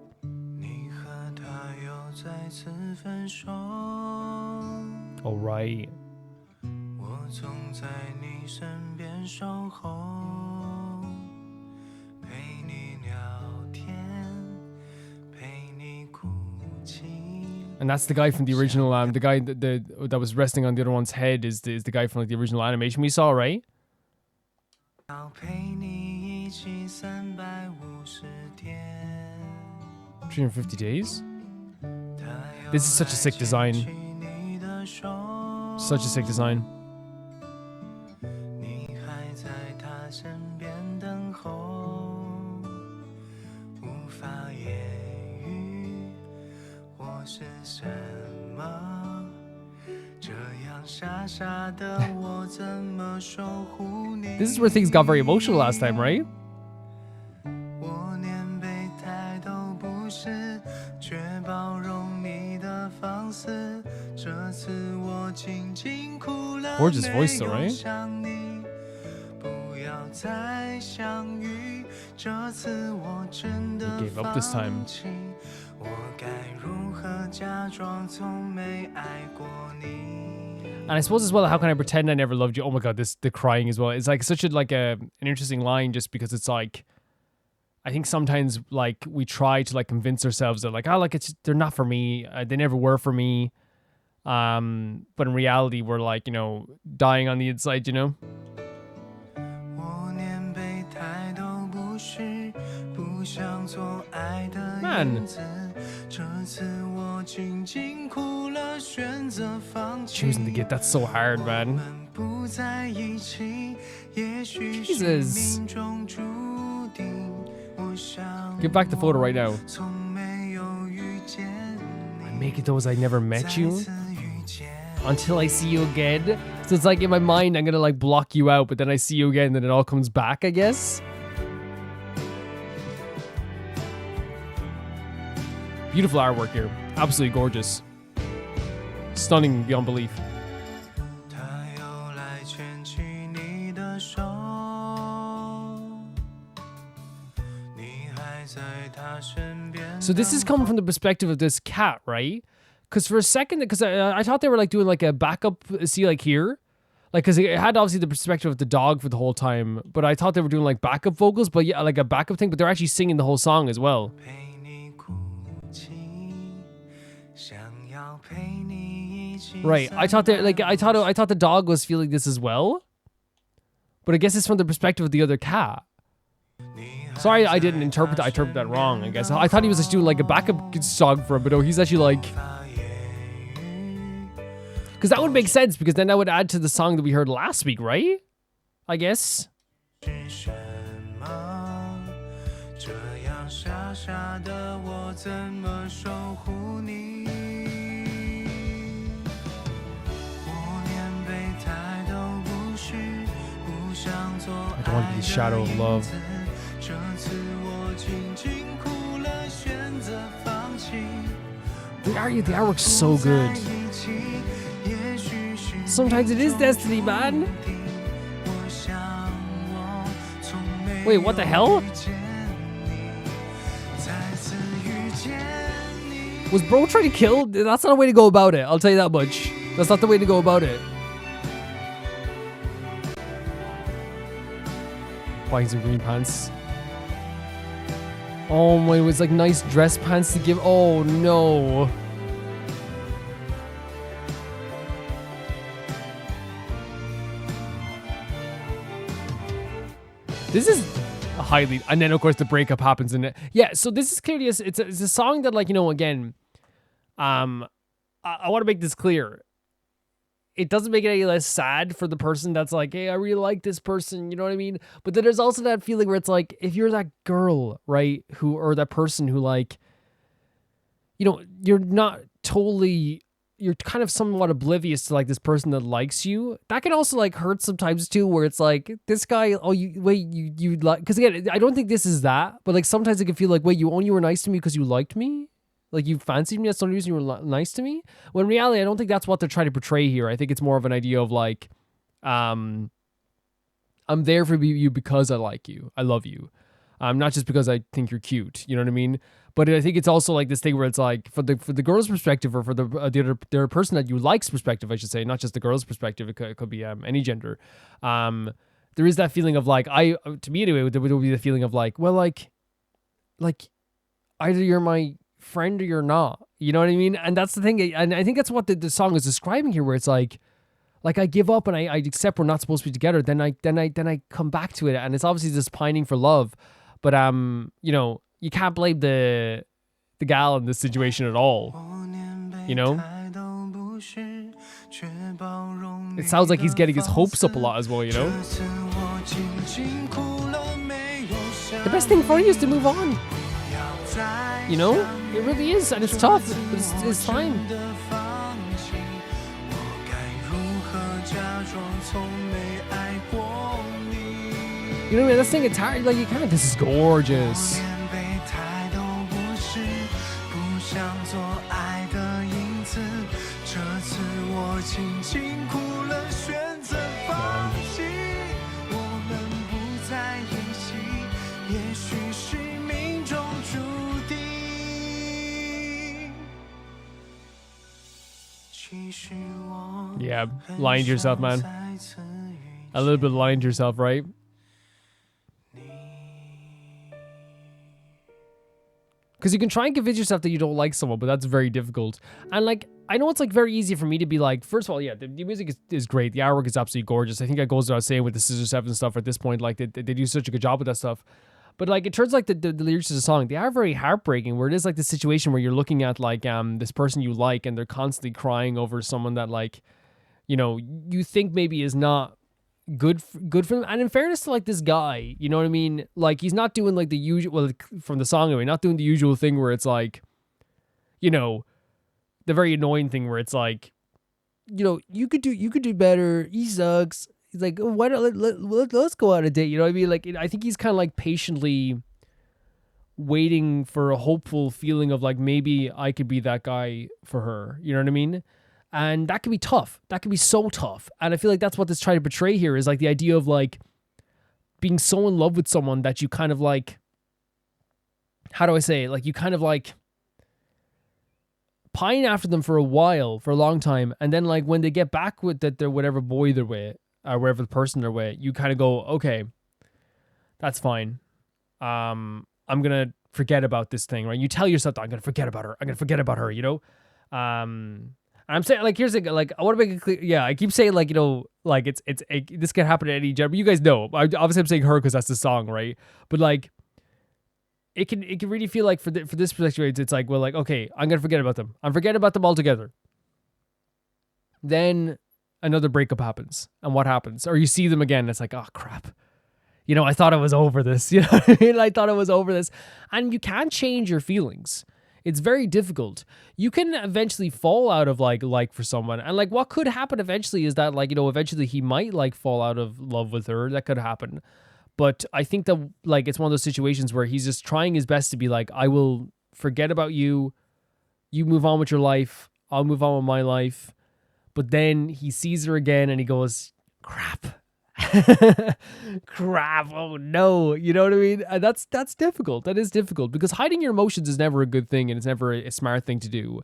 All right. And that's the guy from the original, the guy that was resting on the other one's head is the guy from like the original animation we saw, right? 350 days? This is such a sick design. Such a sick design. This is where things got very emotional last time, right? Gorgeous voice though, right? He gave up this time. And I suppose as well, how can I pretend I never loved you? Oh my god, the crying as well. It's like such a an interesting line, just because it's like I think sometimes like we try to like convince ourselves that like, oh, like they're not for me. They never were for me. But in reality, we're like, you know, dying on the inside, you know? Man. Choosing to get that so hard, man. Jesus. Give back the photo right now. I make it those I never met you until I see you again. So it's like in my mind, I'm gonna like block you out, but then I see you again, then it all comes back, I guess. Beautiful artwork here. Absolutely gorgeous. Stunning beyond belief. So this is coming from the perspective of this cat, right? Because for a second, because I thought they were like doing like a backup, see like here? Like, because it had obviously the perspective of the dog for the whole time, but I thought they were doing like backup vocals, but yeah, like a backup thing, but they're actually singing the whole song as well. Right, I thought that like I thought the dog was feeling this as well, but I guess it's from the perspective of the other cat. Sorry, I didn't interpret that. I interpreted that wrong. I guess I thought he was just doing like a backup song for him, but no, he's actually like, because that would make sense because then that would add to the song that we heard last week, right? I guess. I don't want to be the shadow of love. The artwork's so good. Sometimes it is destiny, man. Wait, what the hell? Was bro trying to kill? That's not a way to go about it. I'll tell you that much. That's not the way to go about it. Buying some green pants. Oh my, it was like nice dress pants to give. Oh no. This is a highly, and then of course the breakup happens in it. Yeah, so this is clearly it's a song that, like, you know, again, I want to make this clear. It doesn't make it any less sad for the person that's like, hey, I really like this person, you know what I mean? But then there's also that feeling where it's like, if you're that girl, right, who, or that person who, like, you know, you're not totally, you're kind of somewhat oblivious to like this person that likes you. That can also like hurt sometimes too, where it's like, this guy, oh, you like, because again, I don't think this is that, but like sometimes it can feel like, wait, you only were nice to me because you liked me? Like you fancied me, that's the only reason you were nice to me? When in reality, I don't think that's what they're trying to portray here. I think it's more of an idea of like, I'm there for you because I like you. I love you. Not just because I think you're cute. You know what I mean? But I think it's also like this thing where it's like, for the girl's perspective, or for the other person that you like's perspective, I should say, not just the girl's perspective. It could be any gender. There is that feeling of like, to me anyway, there would be the feeling of like, well, like either you're my friend or you're not, you know what I mean? And that's the thing, and I think that's what the song is describing here, where it's like I give up and I accept we're not supposed to be together, then I come back to it, and it's obviously this pining for love, but you know, you can't blame the gal in this situation at all, you know? It sounds like he's getting his hopes up a lot as well, you know? The best thing for you is to move on. You know, it really is, and it's tough, but it's fine. You know what I mean? This thing, it's hard, like, you can't, this is gorgeous. Yeah, lying to yourself, man. A little bit lying to yourself, right? Because you can try and convince yourself that you don't like someone, but that's very difficult. And like, I know it's like very easy for me to be like, first of all, yeah, the music is great. The artwork is absolutely gorgeous. I think that goes without saying with the Scissor Seven stuff at this point. Like they do such a good job with that stuff. But like, it turns like the lyrics of the song, they are very heartbreaking, where it is like the situation where you're looking at like this person you like and they're constantly crying over someone that like, you know, you think maybe is not good for them. And in fairness to like this guy, you know what I mean? Like he's not doing like the usual, well, from the song anyway, not doing the usual thing where it's like, you know, the very annoying thing where it's like, you know, you could do better. He sucks. He's like, oh, why don't let's go on a date? You know what I mean? Like, I think he's kind of like patiently waiting for a hopeful feeling of like, maybe I could be that guy for her. You know what I mean? And that can be tough. That can be so tough. And I feel like that's what this trying to portray here is like the idea of like being so in love with someone that you kind of like, how do I say it? Like you kind of like pine after them for a while, for a long time. And then like when they get back with that, they're whatever boy they're with, or whatever the person they're with, you kind of go, okay, that's fine. I'm going to forget about this thing, right? You tell yourself, I'm going to forget about her. I'm going to forget about her, you know? I'm saying, like, here's the, like, I want to make it clear. Yeah, I keep saying, like, you know, like, this can happen at any gender. You guys know. Obviously, I'm saying her because that's the song, right? But, like, it can really feel like for this perspective, it's like, well, like, okay, I'm going to forget about them. I'm forgetting about them altogether. Then another breakup happens. And what happens? Or you see them again. And it's like, oh, crap. You know, I thought I was over this. You know what I mean? I thought I was over this. And you can't change your feelings. It's very difficult. You can eventually fall out of like for someone. And like what could happen eventually is that like, you know, eventually he might like fall out of love with her. That could happen. But I think that like it's one of those situations where he's just trying his best to be like, I will forget about you. You move on with your life. I'll move on with my life. But then he sees her again and he goes, crap. Crap, oh no, you know what I mean? And that's difficult. That is difficult because hiding your emotions is never a good thing and it's never a smart thing to do.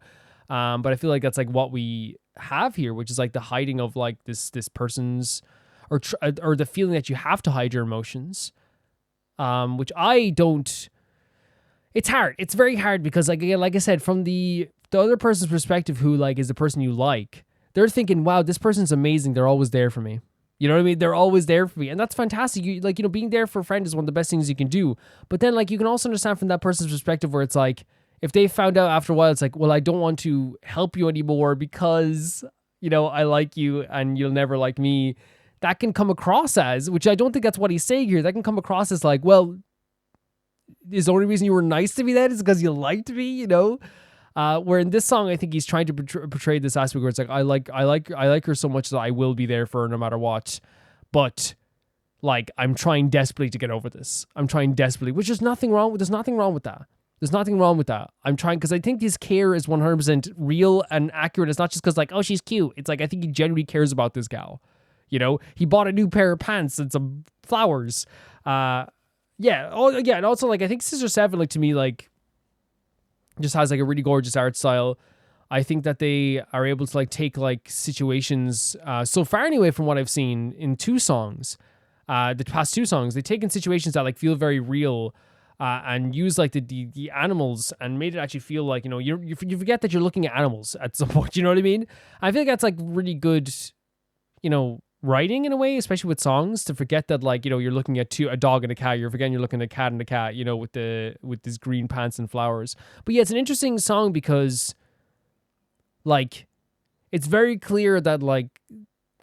But I feel like that's like what we have here, which is like the hiding of like this person's or the feeling that you have to hide your emotions, which I don't. It's hard. It's very hard because like again, like I said, from the other person's perspective, who like is the person you like, they're thinking, wow, this person's amazing. They're always there for me. You know what I mean? They're always there for me. And that's fantastic. You like, you know, being there for a friend is one of the best things you can do. But then like, you can also understand from that person's perspective where it's like, if they found out after a while, it's like, well, I don't want to help you anymore because, you know, I like you and you'll never like me. That can come across as, which I don't think that's what he's saying here. That can come across as like, well, is the only reason you were nice to me then is because you liked me, you know? Where in this song, I think he's trying to portray this aspect where it's like, I like her so much that I will be there for her no matter what. But like, I'm trying desperately to get over this. I'm trying desperately, which is nothing wrong with. There's nothing wrong with that. There's nothing wrong with that. I'm trying because I think his care is 100% real and accurate. It's not just because like, oh, she's cute. It's like I think he genuinely cares about this gal. You know, he bought a new pair of pants and some flowers. Yeah. Oh yeah, and also like I think Scissor Seven, like to me, like just has like a really gorgeous art style. I think that they are able to like take like situations so far anyway from what I've seen in two songs, the past two songs, they take in situations that like feel very real and use like the animals and made it actually feel like, you know, you forget that you're looking at animals at some point, you know what I mean? I feel like that's like really good, you know, writing in a way, especially with songs, to forget that like, you know, you're looking at a dog and a cat, you're forgetting you're looking at a cat and a cat, you know, with these green pants and flowers. But yeah, it's an interesting song because like it's very clear that like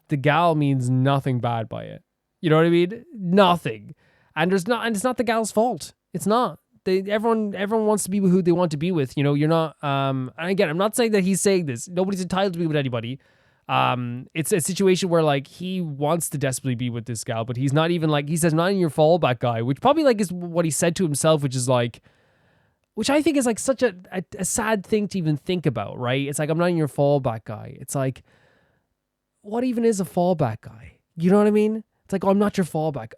the gal means nothing bad by it. You know what I mean? Nothing. And it's not the gal's fault. It's not. Everyone wants to be with who they want to be with. You know, you're not and again, I'm not saying that he's saying this. Nobody's entitled to be with anybody. It's a situation where like he wants to desperately be with this gal, but he's not even like, he says, not in your fallback guy, which probably like is what he said to himself, which is like, which I think is like such a sad thing to even think about, right? It's like, I'm not in your fallback guy. It's like, what even is a fallback guy? You know what I mean? It's like, oh, I'm not your fallback.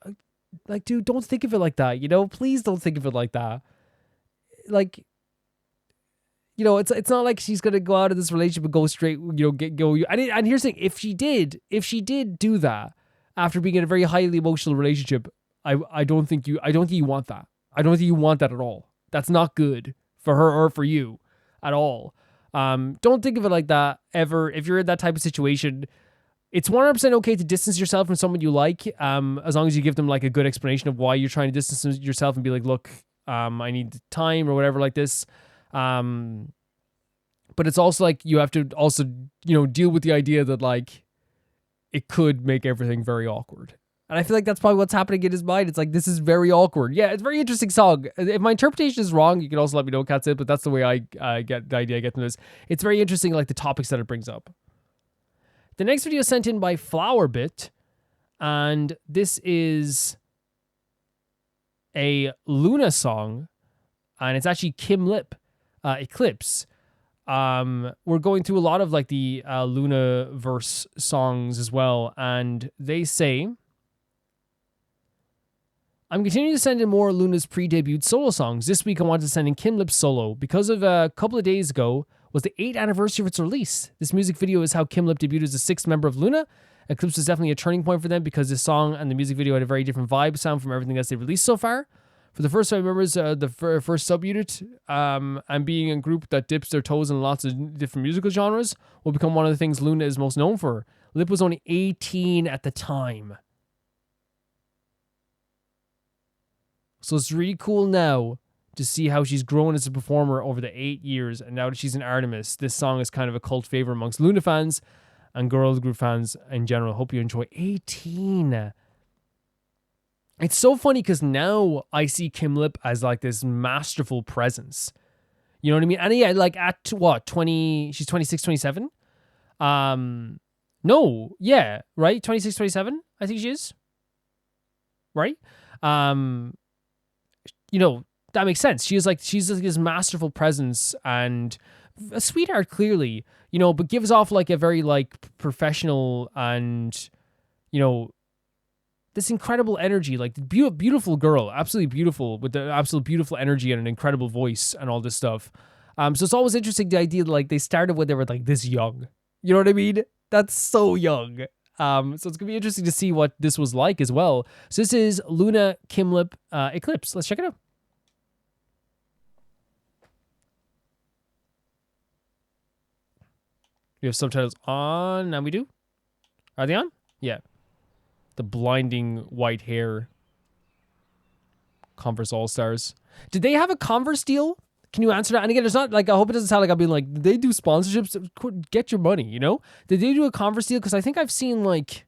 Like, dude, don't think of it like that. You know, please don't think of it like that. Like, you know, it's not like she's gonna go out of this relationship and go straight, you know, and here's the thing: if she did do that after being in a very highly emotional relationship, I don't think you want that. I don't think you want that at all. That's not good for her or for you at all. Don't think of it like that ever. If you're in that type of situation, it's 100% okay to distance yourself from someone you like, as long as you give them like a good explanation of why you're trying to distance yourself and be like, look, I need time or whatever like this. But it's also like you have to also, deal with the idea that like it could make everything very awkward. And I feel like that's probably what's happening in his mind. It's like, this is very awkward. Yeah, it's a very interesting song. If my interpretation is wrong, you can also let me know, Cat's it, but that's the way I get the idea I get from this. It's very interesting, like the topics that it brings up. The next video is sent in by Flowerbit, and this is a Luna song, and it's actually Lip Eclipse. We're going through a lot of like the Luna verse songs as well, and they say, I'm continuing to send in more Luna's pre-debuted solo songs. This week I wanted to send in Lip's solo because of a couple of days ago was the 8th anniversary of its release. This music video is how Lip debuted as the 6th member of Luna. Eclipse was definitely a turning point for them because this song and the music video had a very different vibe sound from everything else they've released so far. For the first 5 members, the first subunit, and being a group that dips their toes in lots of different musical genres, will become one of the things Luna is most known for. Lip was only 18 at the time. So it's really cool now to see how she's grown as a performer over the 8 years, and now that she's an Artemis, this song is kind of a cult favorite amongst Luna fans and girl group fans in general. Hope you enjoy. 18. It's so funny because now I see Lip as like this masterful presence. You know what I mean? And yeah, like at what, 20, she's 26, 27? No, yeah, right? 26, 27, I think she is. Right? That makes sense. She's like this masterful presence and a sweetheart, clearly, but gives off like a very like professional and, this incredible energy, like beautiful girl, absolutely beautiful, with the absolute beautiful energy and an incredible voice and all this stuff. So it's always interesting, the idea that like they started when they were like this young. You know what I mean? That's so young. So it's gonna be interesting to see what this was like as well. So this is Luna Lip Eclipse. Let's check it out. We have subtitles on. Now we do. Are they on? Yeah. The blinding white hair. Converse All-Stars. Did they have a Converse deal? Can you answer that? And again, it's not like, I hope it doesn't sound like I'm being like, did they do sponsorships? Get your money, Did they do a Converse deal? Because I think I've seen like,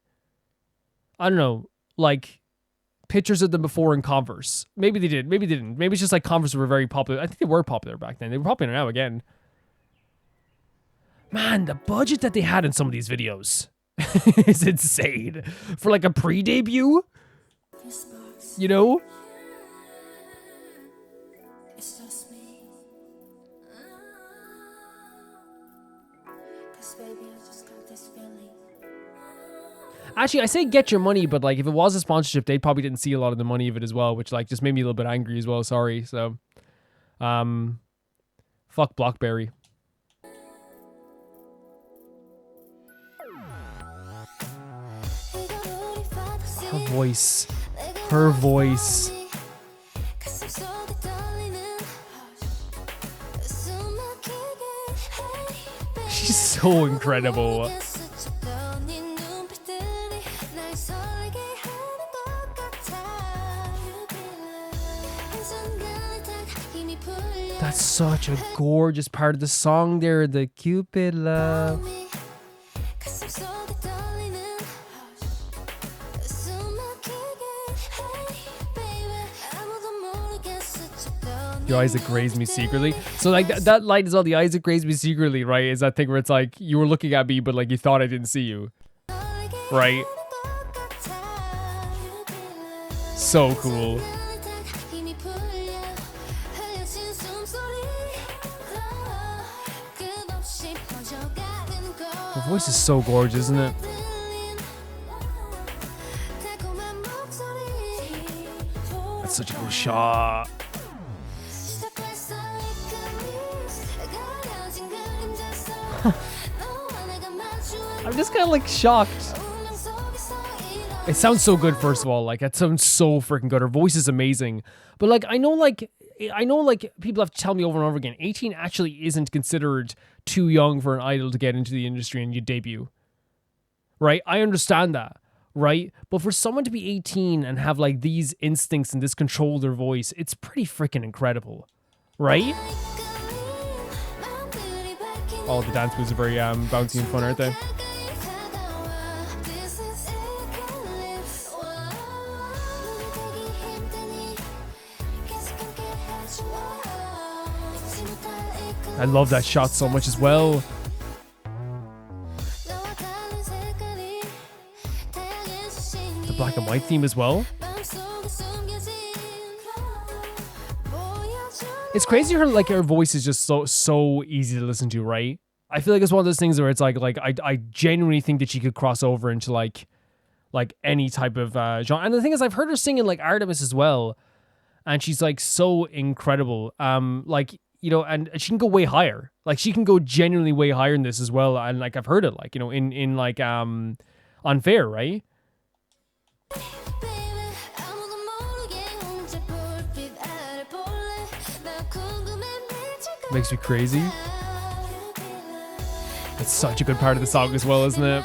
I don't know, like pictures of them before in Converse. Maybe they did. Maybe they didn't. Maybe it's just like Converse were very popular. I think they were popular back then. They were popular now again. Man, the budget that they had in some of these videos is insane. For like a pre-debut, Actually, I say get your money, but like if it was a sponsorship, they probably didn't see a lot of the money of it as well, which like just made me a little bit angry as well. Sorry. So, fuck BlackBerry. Her voice. She's so incredible. That's such a gorgeous part of the song there, the Cupid love. Your eyes that graze me secretly. So like that light is all the eyes that graze me secretly, right? Is that thing where it's like you were looking at me but like you thought I didn't see you. Right? So cool. Her voice is so gorgeous, isn't it? That's such a cool shot. I'm just kind of like shocked. It sounds so good, first of all. Like, it sounds so freaking good. Her voice is amazing. But like, I know like I know like people have to tell me over and over again, 18 actually isn't considered too young for an idol to get into the industry and you debut. Right? I understand that. Right? But for someone to be 18 and have like these instincts and this control of their voice, it's pretty freaking incredible. Right? All the dance moves are very bouncy and fun, aren't they? I love that shot so much as well. The black and white theme as well. It's crazy her voice is just so easy to listen to, right? I feel like it's one of those things where it's like I genuinely think that she could cross over into like any type of genre. And the thing is, I've heard her sing in like Artemis as well, and she's like so incredible. Like, you know, and she can go way higher. Like she can go genuinely way higher in this as well. And like I've heard it like, you know, in like Unfair, right? Makes me crazy. It's such a good part of the song as well, isn't it?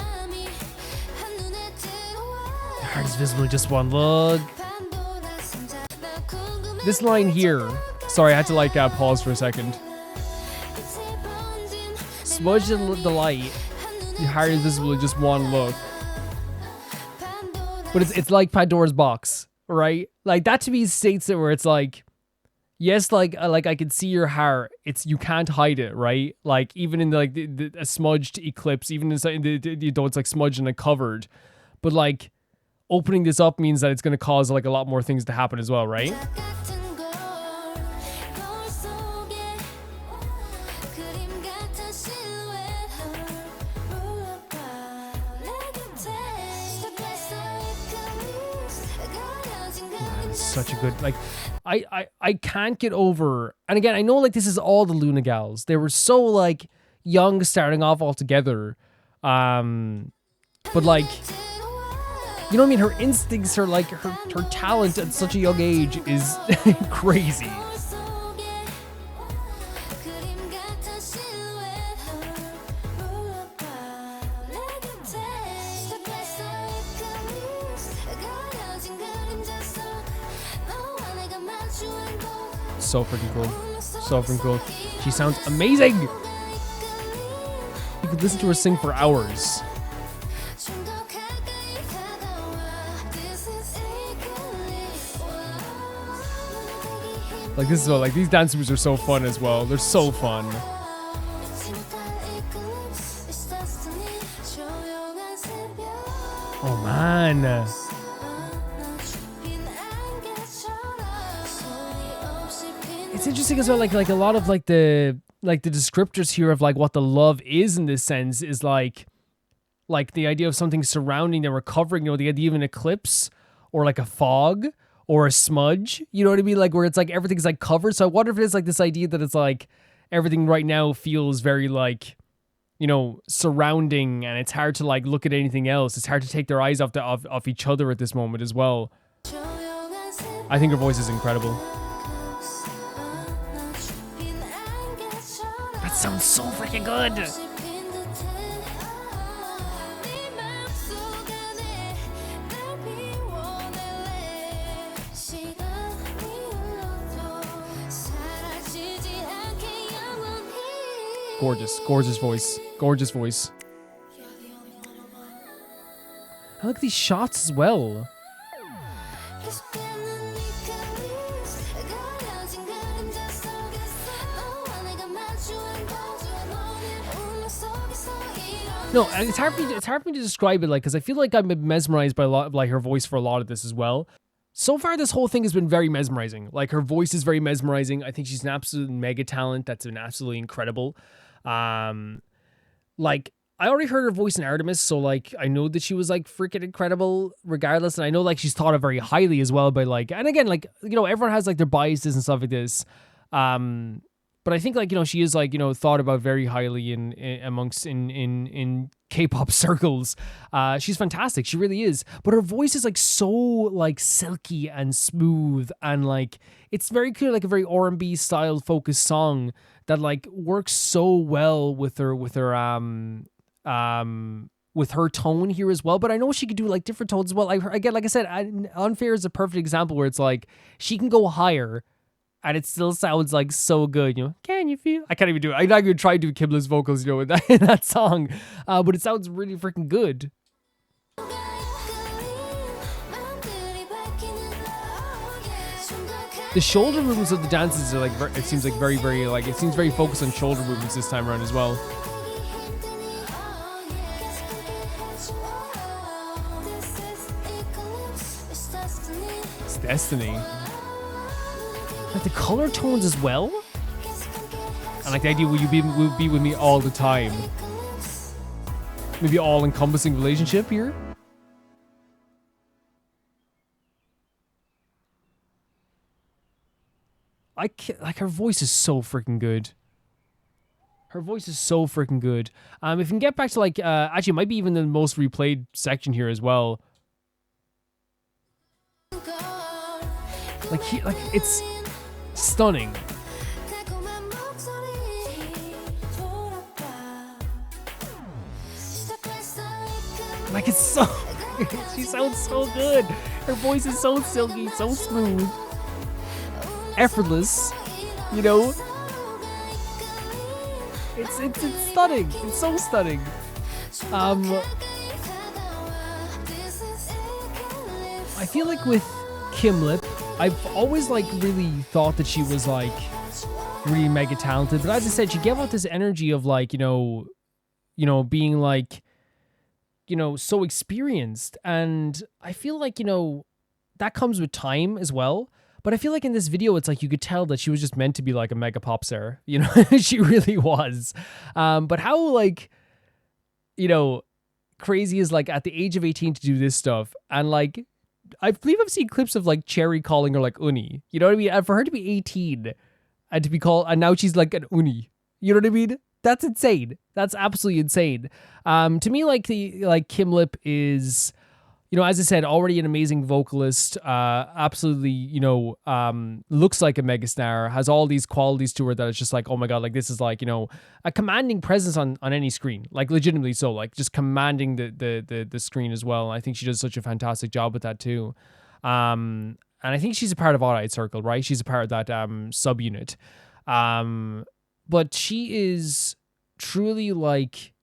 Your heart is visible in just one look. This line here. Sorry, I had to like pause for a second. Smudge the light. Your heart is visible in just one look. But it's like Pandora's box, right? Like that to me states it where it's like, yes, like I can see your heart. You can't hide it, right? Like even in a smudged Eclipse, even in you know, it's like smudged and covered. But like opening this up means that it's going to cause like a lot more things to happen as well, right? Such a good, like, I can't get over, and again, I know like this is all the Luna gals. They were so like young starting off all together, but like, you know what I mean? Her instincts, her like her talent at such a young age is crazy. So freaking cool. So freaking cool. She sounds amazing. You could listen to her sing for hours. Like this is what, like these dance moves are so fun as well. They're so fun. Oh man. It's interesting as well, like a lot of like the descriptors here of like what the love is in this sense is like the idea of something surrounding them or covering, you know, the idea of an eclipse or like a fog or a smudge, you know what I mean? Like where it's like everything's like covered. So I wonder if it's like this idea that it's like everything right now feels very like, you know, surrounding, and it's hard to like look at anything else. It's hard to take their eyes off each other at this moment as well. I think her voice is incredible. That sounds so freaking good. Gorgeous voice. Gorgeous voice. I like these shots as well. No, and it's hard for me to describe it, like, because I feel like I'm mesmerized by a lot of like her voice for a lot of this as well. So far, this whole thing has been very mesmerizing. Like her voice is very mesmerizing. I think she's an absolute mega talent. That's been absolutely incredible. Like I already heard her voice in Artemis, so like I know that she was like freaking incredible regardless. And I know like she's thought of very highly as well by like, and again, like, you know, everyone has like their biases and stuff like this. But I think like, you know, she is like, you know, thought about very highly in K-pop circles. She's fantastic. She really is. But her voice is like so like silky and smooth, and like it's very clear like a very R&B style focused song that like works so well with her tone here as well. But I know she could do like different tones as well. Again, like I said, Unfair is a perfect example where it's like she can go higher and it still sounds like so good, you know. Can you feel? I can't even do it. I'm not gonna try to do Kimla's vocals, you know, in that song, but it sounds really freaking good. The shoulder movements of the dances are like, it seems like very, very like, it seems very focused on shoulder movements this time around as well. It's Destiny. Like the color tones as well, and like the idea will be with me all the time. Maybe all-encompassing relationship here. Like her voice is so freaking good. Her voice is so freaking good. If we can get back to like actually it might be even the most replayed section here as well. Like it's stunning. Like it's so she sounds so good. Her voice is so silky, so smooth, effortless, you know. It's stunning. It's so stunning. I feel like with Kim Lip, I've always like really thought that she was like really mega talented, but as I said, she gave out this energy of like, you know, being like, you know, so experienced, and I feel like, you know, that comes with time as well. But I feel like in this video, it's like you could tell that she was just meant to be like a mega pop star, you know. She really was. But how like, you know, crazy is like at the age of 18 to do this stuff, and like I believe I've seen clips of like Cherry calling her like Uni. You know what I mean? And for her to be 18 and to be called, and now she's like an Uni. You know what I mean? That's insane. That's absolutely insane. To me, like Kim Lip is, you know, as I said, already an amazing vocalist. Absolutely, you know, looks like a megastar. Has all these qualities to her that it's just like, oh my god, like this is like, you know, a commanding presence on any screen, like legitimately so, like just commanding the screen as well. I think she does such a fantastic job with that too. And I think she's a part of Odd Eyed Circle, right? She's a part of that subunit. But she is truly like,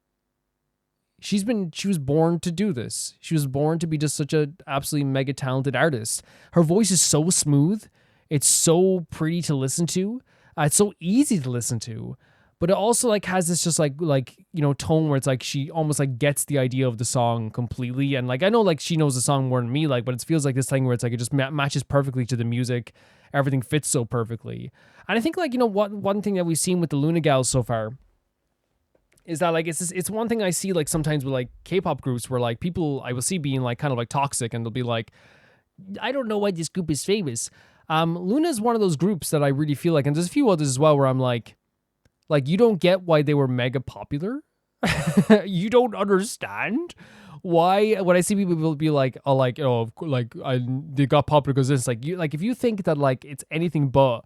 she was born to do this. She was born to be just such a absolutely mega talented artist. Her voice is so smooth. It's so pretty to listen to. It's so easy to listen to. But it also like has this just like, you know, tone where it's like she almost like gets the idea of the song completely. And like, I know like she knows the song more than me, like, but it feels like this thing where it's like it just matches perfectly to the music. Everything fits so perfectly. And I think like, you know, one thing that we've seen with the Luna Gals so far is that like it's one thing I see like sometimes with like K-pop groups where like people I will see being like kind of like toxic, and they'll be like, I don't know why this group is famous. Luna is one of those groups that I really feel like, and there's a few others as well where I'm like you don't get why they were mega popular. You don't understand why. When I see people will be like, oh, like, oh, like they got popular because this, like, you like if you think that like it's anything but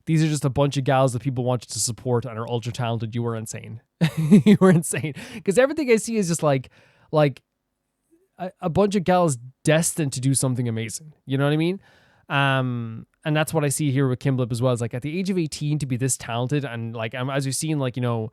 these are just a bunch of gals that people wanted to support and are ultra talented, you were insane. You were insane. Because everything I see is just like a bunch of gals destined to do something amazing. You know what I mean? And that's what I see here with Kim Lip as well. It's like at the age of 18 to be this talented, and like as you've seen, like, you know,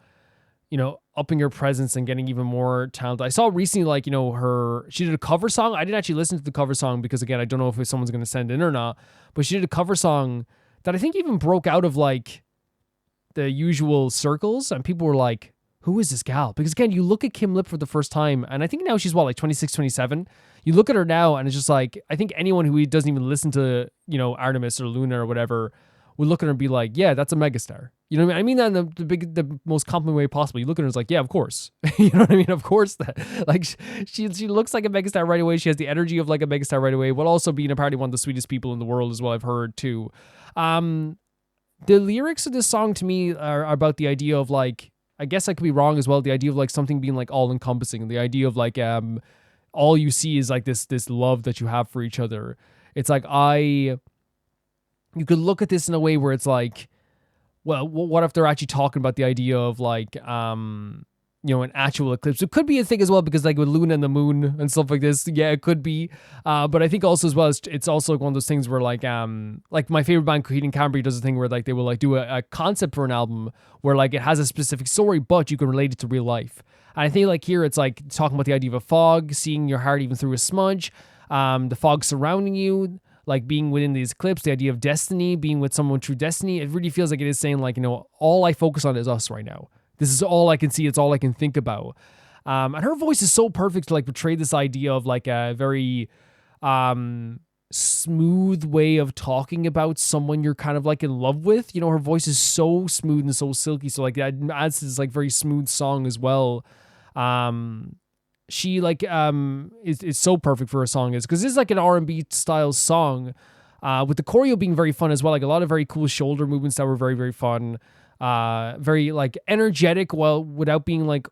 upping her presence and getting even more talented. I saw recently, like, you know, she did a cover song. I didn't actually listen to the cover song because, again, I don't know if someone's going to send in or not, but she did a cover song that I think even broke out of like the usual circles, and people were like, who is this gal? Because again, you look at Kim Lip for the first time, and I think now she's what, like 26, 27. You look at her now and it's just like, I think anyone who doesn't even listen to, you know, Artemis or Luna or whatever would look at her and be like, yeah, that's a megastar. You know what I mean? I mean that in the most compliment way possible. You look at her and it's like, yeah, of course. You know what I mean? Of course that. Like, she looks like a megastar right away. She has the energy of like a megastar right away, while also being apparently one of the sweetest people in the world as well, I've heard too. The lyrics of this song to me are about the idea of like, I guess I could be wrong as well. The idea of like something being like all encompassing, the idea of like all you see is like this love that you have for each other. It's like you could look at this in a way where it's like, well, what if they're actually talking about the idea of like an actual eclipse? It could be a thing as well, because like with Luna and the moon and stuff like this, yeah, it could be. But I think also as well, it's also one of those things where like my favorite band, Coheed and Cambria, does a thing where like they will like do a concept for an album where like it has a specific story, but you can relate it to real life. And I think like here it's like talking about the idea of a fog, seeing your heart even through a smudge, the fog surrounding you, like being within these eclipse, the idea of destiny, being with someone through destiny. It really feels like it is saying like, all I focus on is us right now. This is all I can see. It's all I can think about. And her voice is so perfect to like portray this idea of like a very smooth way of talking about someone you're kind of like in love with. Her voice is so smooth and so silky. So like that adds to this like very smooth song as well. She like is so perfect for a song, is because this is like an R&B style song, with the choreo being very fun as well. Like a lot of very cool shoulder movements that were very, very fun. Very like energetic, while without being like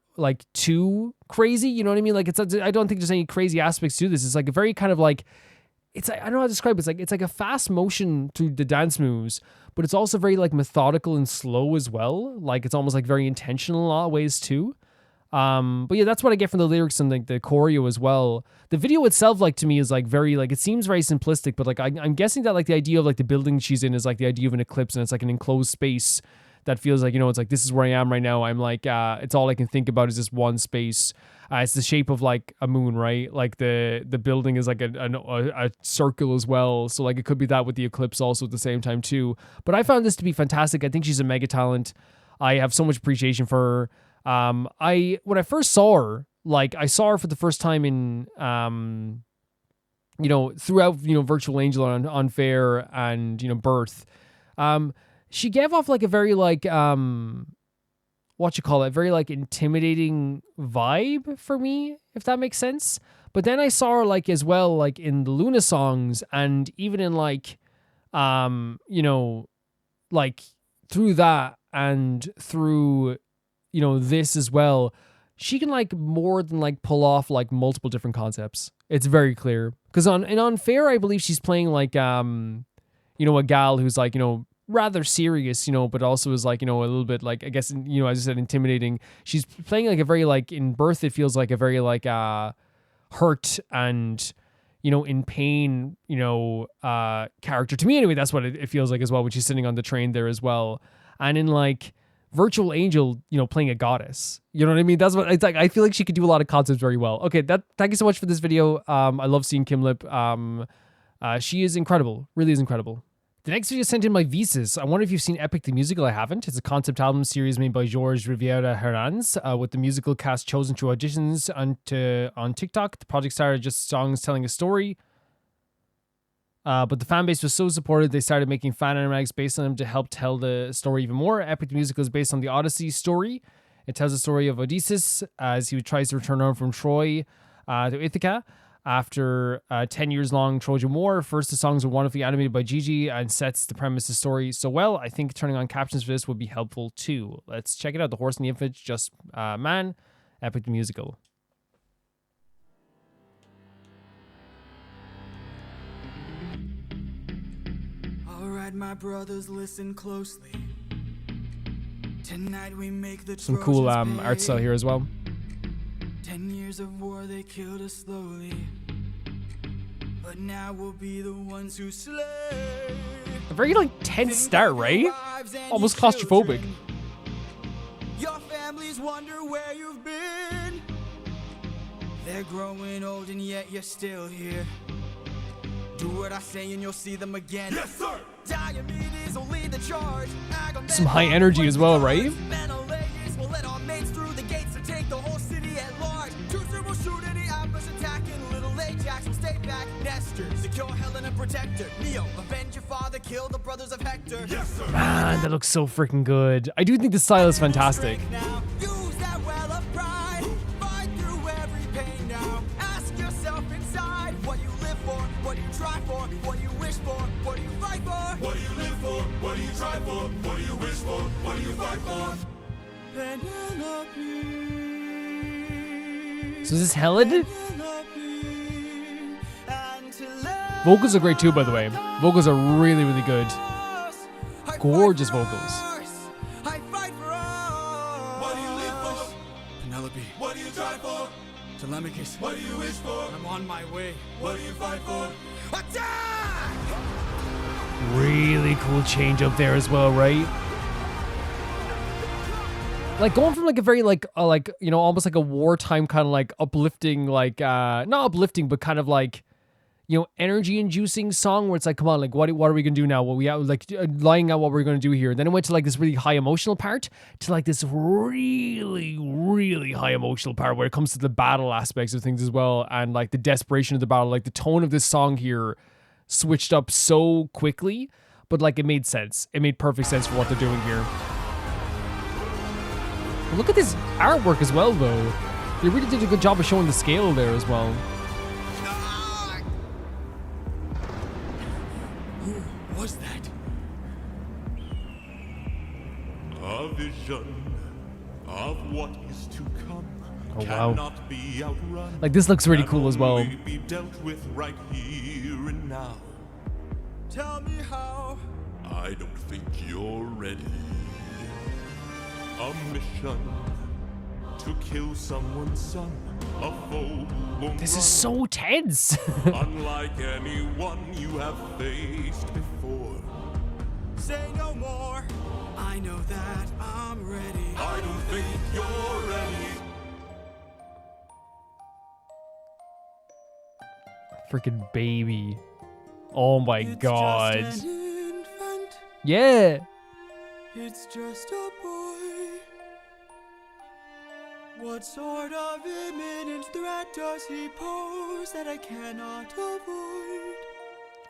too crazy. You know what I mean? Like I don't think there's any crazy aspects to this. It's like a very kind of like, I don't know how to describe it. It's like a fast motion to the dance moves, but it's also very like methodical and slow as well. Like it's almost like very intentional in a lot of ways too. But yeah, that's what I get from the lyrics and like the choreo as well. The video itself, like to me, is like very like, it seems very simplistic, but like I'm guessing that like the idea of like the building she's in is like the idea of an eclipse, and it's like an enclosed space that feels like, it's like, this is where I am right now. I'm like, it's all I can think about is this one space. It's the shape of like a moon, right? Like the building is like a circle as well. So like it could be that with the eclipse also at the same time too. But I found this to be fantastic. I think she's a mega talent. I have so much appreciation for her. When I first saw her, like I saw her for the first time in, throughout, Virtual Angel on Unfair and, Birth. She gave off like a very like very like intimidating vibe for me, if that makes sense. But then I saw her like as well, like in the Luna songs, and even in like like through that and through this as well, she can like more than like pull off like multiple different concepts. It's very clear, because in Unfair I believe she's playing like a gal who's like rather serious, but also is like, a little bit like, I guess, as I said, intimidating. She's playing like a very like, in Birth, it feels like a very like hurt and, in pain, character. To me anyway, that's what it feels like as well, when she's sitting on the train there as well. And in like Virtual Angel, playing a goddess. You know what I mean? That's what it's like. I feel like she could do a lot of concepts very well. Okay, thank you so much for this video. I love seeing Kim Lip. She is incredible. Really is incredible. The next video is sent in by Visas. I wonder if you've seen Epic the Musical. I haven't. It's a concept album series made by George Riviera Herranz, with the musical cast chosen through auditions on TikTok. The project started just songs telling a story, but the fan base was so supportive they started making fan animatics based on them to help tell the story even more. Epic the Musical is based on the Odyssey story. It tells the story of Odysseus as he tries to return home from Troy to Ithaca. After a 10 years long Trojan War. First, the songs were wonderfully animated by Gigi and sets the premise of the story so well. I think turning on captions for this would be helpful too. Let's check it out. The Horse and the Infant, Just Man, Epic the Musical. Alright, my brothers, listen closely. Tonight we make the Some cool art style here as well. 10 years of war, they killed us slowly. But now we'll be the ones who slay. A very like tense start, right? Almost claustrophobic. Your families wonder where you've been. They're growing old and yet you're still here. Do what I say and you'll see them again. Yes, sir! Diomedes will lead the charge. Some high energy as well, right? Menelaus will let our mates through the gates and take the whole city at large. Teucer will shoot any Atlas attacking. Little Ajax will stay back. Nestor, secure Helen and protect her. Neo, avenge your father, kill the brothers of Hector. Yes, sir! Man, that looks so freaking good. I do think the style is fantastic. Now, use that well of pride. Fight through every pain now. Ask yourself inside what you live for, what you try for, what you wish for, what do you fight for? What do you live for? What do you try for? What do you wish for? What do you fight for? So is this Helen? Vocals are great too, by the way. Vocals are really, really good. Gorgeous vocals. What do you live for? Penelope. What do you try for? Telemachus. What do you wish for? I'm on my way. What do you fight for? Attack! Really cool change up there as well, right? Like going from like a very like you know, almost like a wartime kind of like uplifting, like not uplifting, but kind of like, you know, energy inducing song where it's like, come on, like what are we gonna do now? What we have, like lying out what we're gonna do here. And then it went to like this really high emotional part to like this really, really high emotional part where it comes to the battle aspects of things as well, and like the desperation of the battle. Like the tone of this song here switched up so quickly, but like it made sense. It made perfect sense for what they're doing here. Look at this artwork as well, though. They really did a good job of showing the scale there as well. Who was that? A vision of what is to come. Oh, wow. Cannot be outrun. Like, this looks really cool as well. Only be dealt with right here and now. Tell me how. I don't think you're ready. A mission to kill someone's son. A foe won't This run. is so tense. Unlike anyone you have faced before. Say no more. I know that I'm ready. I don't think you're ready. Freaking baby. Oh my It's god. just an infant. Yeah. It's just a boy. What sort of imminent threat does he pose that I cannot avoid?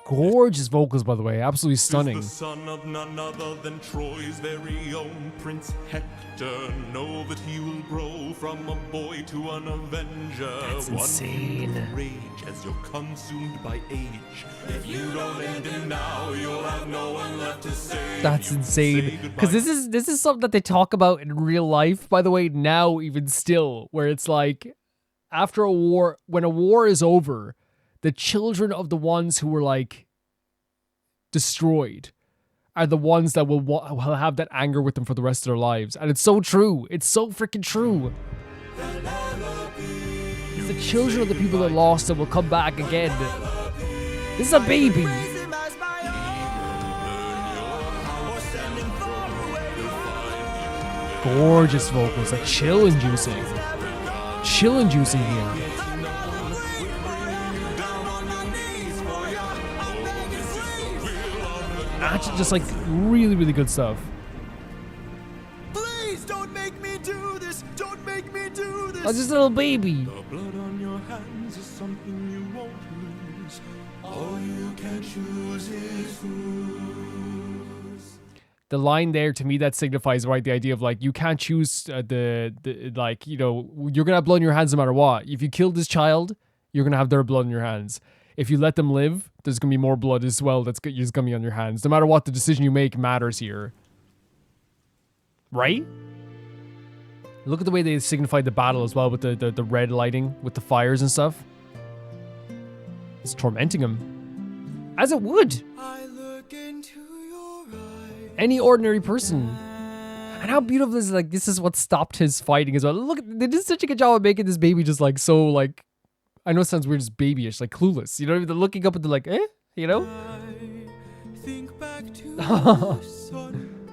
Gorgeous vocals, by the way. Absolutely stunning. Is the son of none other than Troy's very own Prince Hector. Know that he will grow from a boy to an avenger. That's One insane. with rage as you're consumed by age. If you don't end him now, you'll have no one left to save. That's you. insane. Say Because this is something that they talk about in real life, by the way, now even still, where it's like after a war, when a war is over, the children of the ones who were like destroyed are the ones that will have that anger with them for the rest of their lives. And it's so true. It's so freaking true. It's the children of the people that lost that will come back again. This is a baby. Gorgeous vocals, like chill inducing. Chill inducing here. Actually, just like really, really good stuff. Please don't make me do this. Don't make me do this. Oh, just a little baby. The blood on your hands is something you won't lose. All you can choose is who's. The line there, to me, that signifies, right, the idea of like you can't choose the like, you know, you're gonna have blood in your hands no matter what. If you kill this child, you're gonna have their blood in your hands. If you let them live, there's gonna be more blood as well that's gonna be on your hands. No matter what, the decision you make matters here, right? Look at the way they signified the battle as well with the red lighting with the fires and stuff. It's tormenting him, as it would I look into your eyes. any ordinary person. And how beautiful is it? Like, this is what stopped his fighting as well. Look, they did such a good job of making this baby just like so like, I know it sounds weird, just babyish, like clueless. You know, they're looking up and they're like, eh, you know? Think back to the son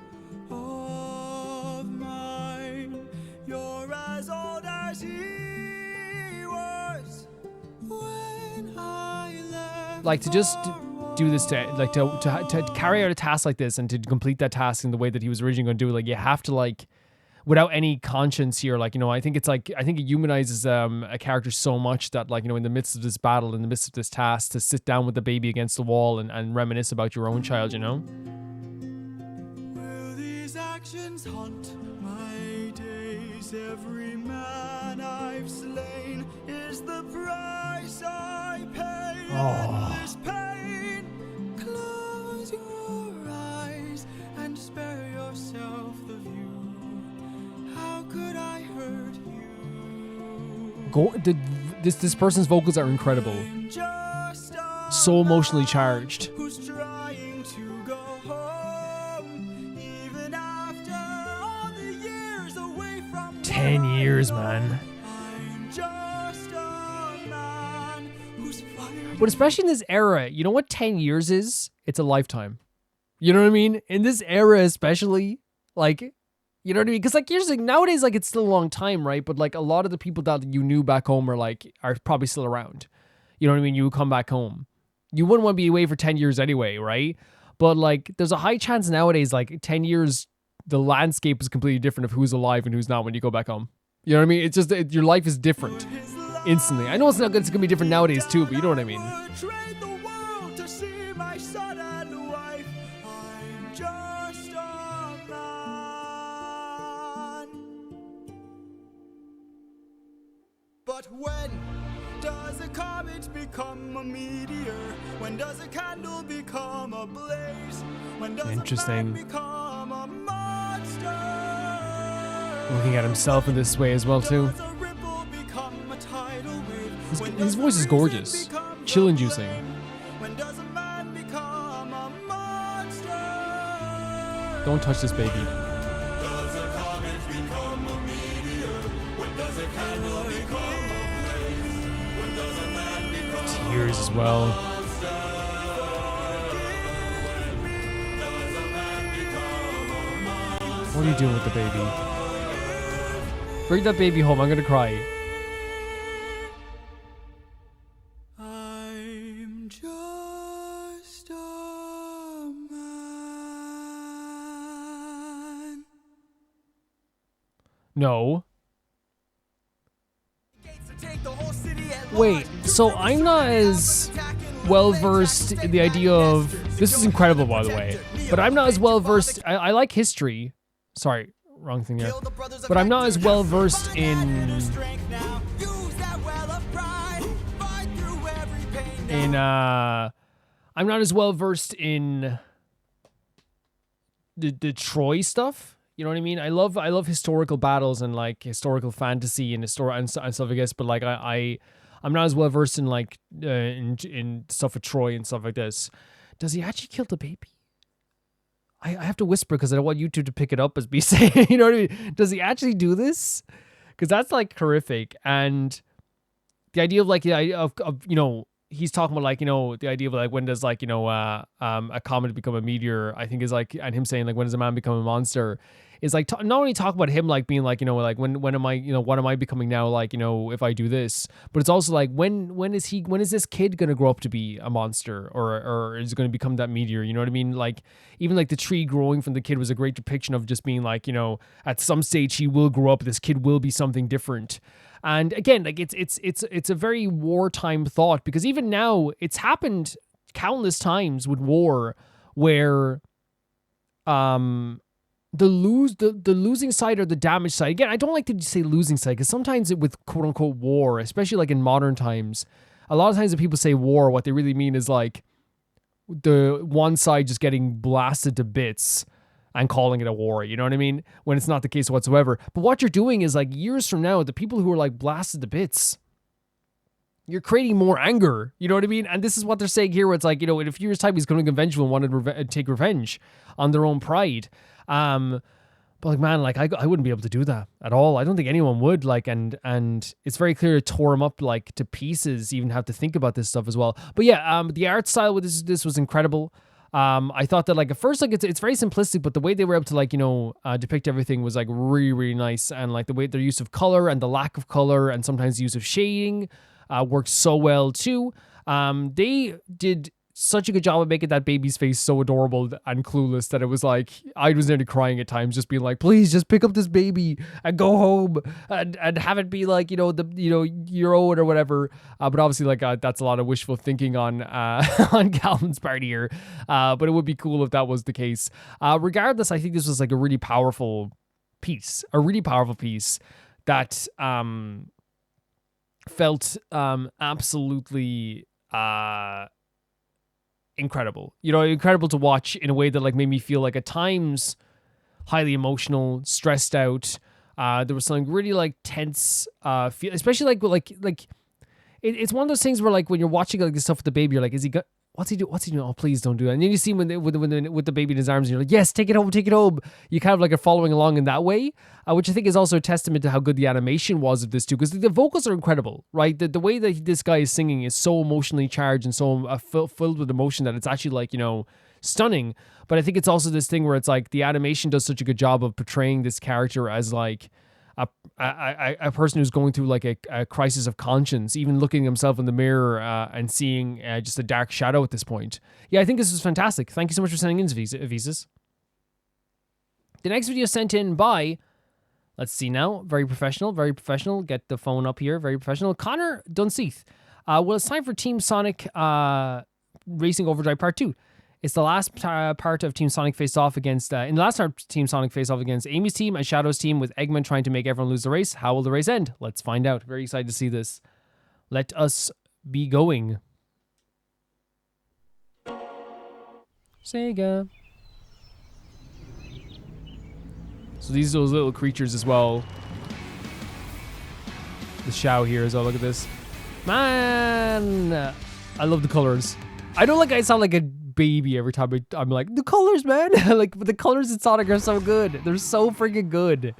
of mine. You're as old as he was when I left. Like, to just do this to carry out a task like this and to complete that task in the way that he was originally going to do it, like, you have to, like, without any conscience here, like, you know, I think it humanizes a character so much that, like, you know, in the midst of this battle, in the midst of this task, to sit down with the baby against the wall and reminisce about your own child, you know? Will these actions haunt my days? Every man I've slain is the price I pay for this pain. Close your eyes and spare yourself the view. How this person's vocals are incredible. So emotionally charged. 10 years, man. But especially in this era, you know what 10 years is? It's a lifetime. You know what I mean? In this era especially, like, you know what I mean? Because like nowadays, like it's still a long time, right? But like a lot of the people that you knew back home are probably still around. You know what I mean? You would come back home. You wouldn't want to be away for 10 years anyway, right? But like there's a high chance nowadays, like 10 years, the landscape is completely different of who's alive and who's not when you go back home. You know what I mean? It's just your life is different instantly. I know it's going to be different nowadays too, but you know what I mean? But when does a comet become a meteor? When does a candle become a blaze? When does Interesting. a man become a monster? Looking at himself in this way as well too. His voice is gorgeous. Chill inducing. When does a man become a monster? Don't touch this baby. Does a comet become a meteor? When does a candle become a blaze? When does a man become Tears as well. What are you doing with the baby? Bring that baby home. I'm gonna cry. I'm just a man. No. Wait, so I'm not as well versed in the idea of this is incredible, by the way, but I'm not as well versed. I like history. Sorry, wrong thing there. But I'm not as well versed in I'm not as well versed in the Troy stuff. You know what I mean? I love historical battles and like historical fantasy and stuff, I guess. But like I'm not as well versed in like in stuff with Troy and stuff like this. Does he actually kill the baby? I have to whisper because I don't want YouTube to pick it up as me saying. You know what I mean? Does he actually do this? Because that's like horrific. And the idea of like of you know, he's talking about like, you know, the idea of like when does like, you know, a comet become a meteor, I think is like, and him saying like when does a man become a monster is like not only talk about him like being like, you know, like when am I, you know, what am I becoming now, like, you know, if I do this, but it's also like when is this kid gonna grow up to be a monster or is going to become that meteor, you know what I mean? Like even like the tree growing from the kid was a great depiction of just being like, you know, at some stage he will grow up, this kid will be something different. And again, like it's a very wartime thought, because even now it's happened countless times with war where the losing side or the damaged side. Again, I don't like to say losing side because sometimes with quote unquote war, especially like in modern times, a lot of times when people say war, what they really mean is like the one side just getting blasted to bits and calling it a war, you know what I mean? When it's not the case whatsoever. But what you're doing is like years from now, the people who are like blasted to bits, you're creating more anger, you know what I mean? And this is what they're saying here, where it's like, you know, in a few years' time, he's going to vengeful and want to take revenge on their own pride. But like, man, like I wouldn't be able to do that at all. I don't think anyone would, like, and it's very clear it tore him up like to pieces, even have to think about this stuff as well. But yeah, the art style with this was incredible. I thought that like at first, like it's very simplistic, but the way they were able to like, you know, depict everything was like really, really nice. And like the way their use of color and the lack of color and sometimes the use of shading worked so well too. They did such a good job of making that baby's face so adorable and clueless that it was like, I was nearly crying at times, just being like, please just pick up this baby and go home and have it be like, you know, your own or whatever. But obviously like that's a lot of wishful thinking on on Calvin's part here. But it would be cool if that was the case. Regardless, I think this was like a really powerful piece that felt absolutely incredible, you know, incredible to watch in a way that like made me feel like at times highly emotional, stressed out, There was something really like tense, feel, especially it's one of those things where like when you're watching like this stuff with the baby, you're like, is he what's he doing? What's he doing? Oh, please don't do that. And then you see him with the baby in his arms, and you're like, yes, take it home, take it home. You kind of like are following along in that way, which I think is also a testament to how good the animation was of this too, because the vocals are incredible, right? The way that this guy is singing is so emotionally charged and so filled with emotion that it's actually like, you know, stunning. But I think it's also this thing where it's like the animation does such a good job of portraying this character as like a person who's going through like a crisis of conscience, even looking himself in the mirror and seeing just a dark shadow at this point. Yeah, I think this is fantastic. Thank you so much for sending in, Visas. The next video sent in by, let's see now, very professional. Get the phone up here, very professional. Connor Dunseith. Well, it's time for Team Sonic Racing Overdrive Part 2. It's the last part of Team Sonic faced off against, in the last part, Team Sonic faced off against Amy's team and Shadow's team, with Eggman trying to make everyone lose the race. How will the race end? Let's find out. Very excited to see this. Let us be going. Sega. So these are those little creatures as well. The Shao here as well. Look at this. Man! I love the colors. I don't like I sound like a baby every time I'm like, the colors, man. Like, but the colors in Sonic are so good. They're so freaking good.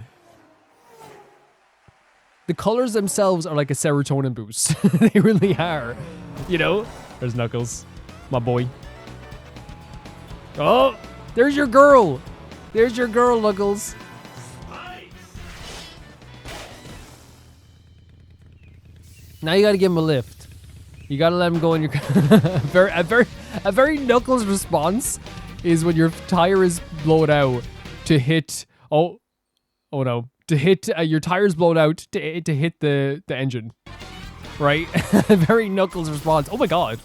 The colors themselves are like a serotonin boost. They really are. You know? There's Knuckles. My boy. Oh! There's your girl! There's your girl, Knuckles. Now you gotta give him a lift. You gotta let him go in your... a very Knuckles response is when your tire is blown out to hit... Oh no. To hit... your tire's blown out to hit the engine. Right? A very Knuckles response. Oh my god.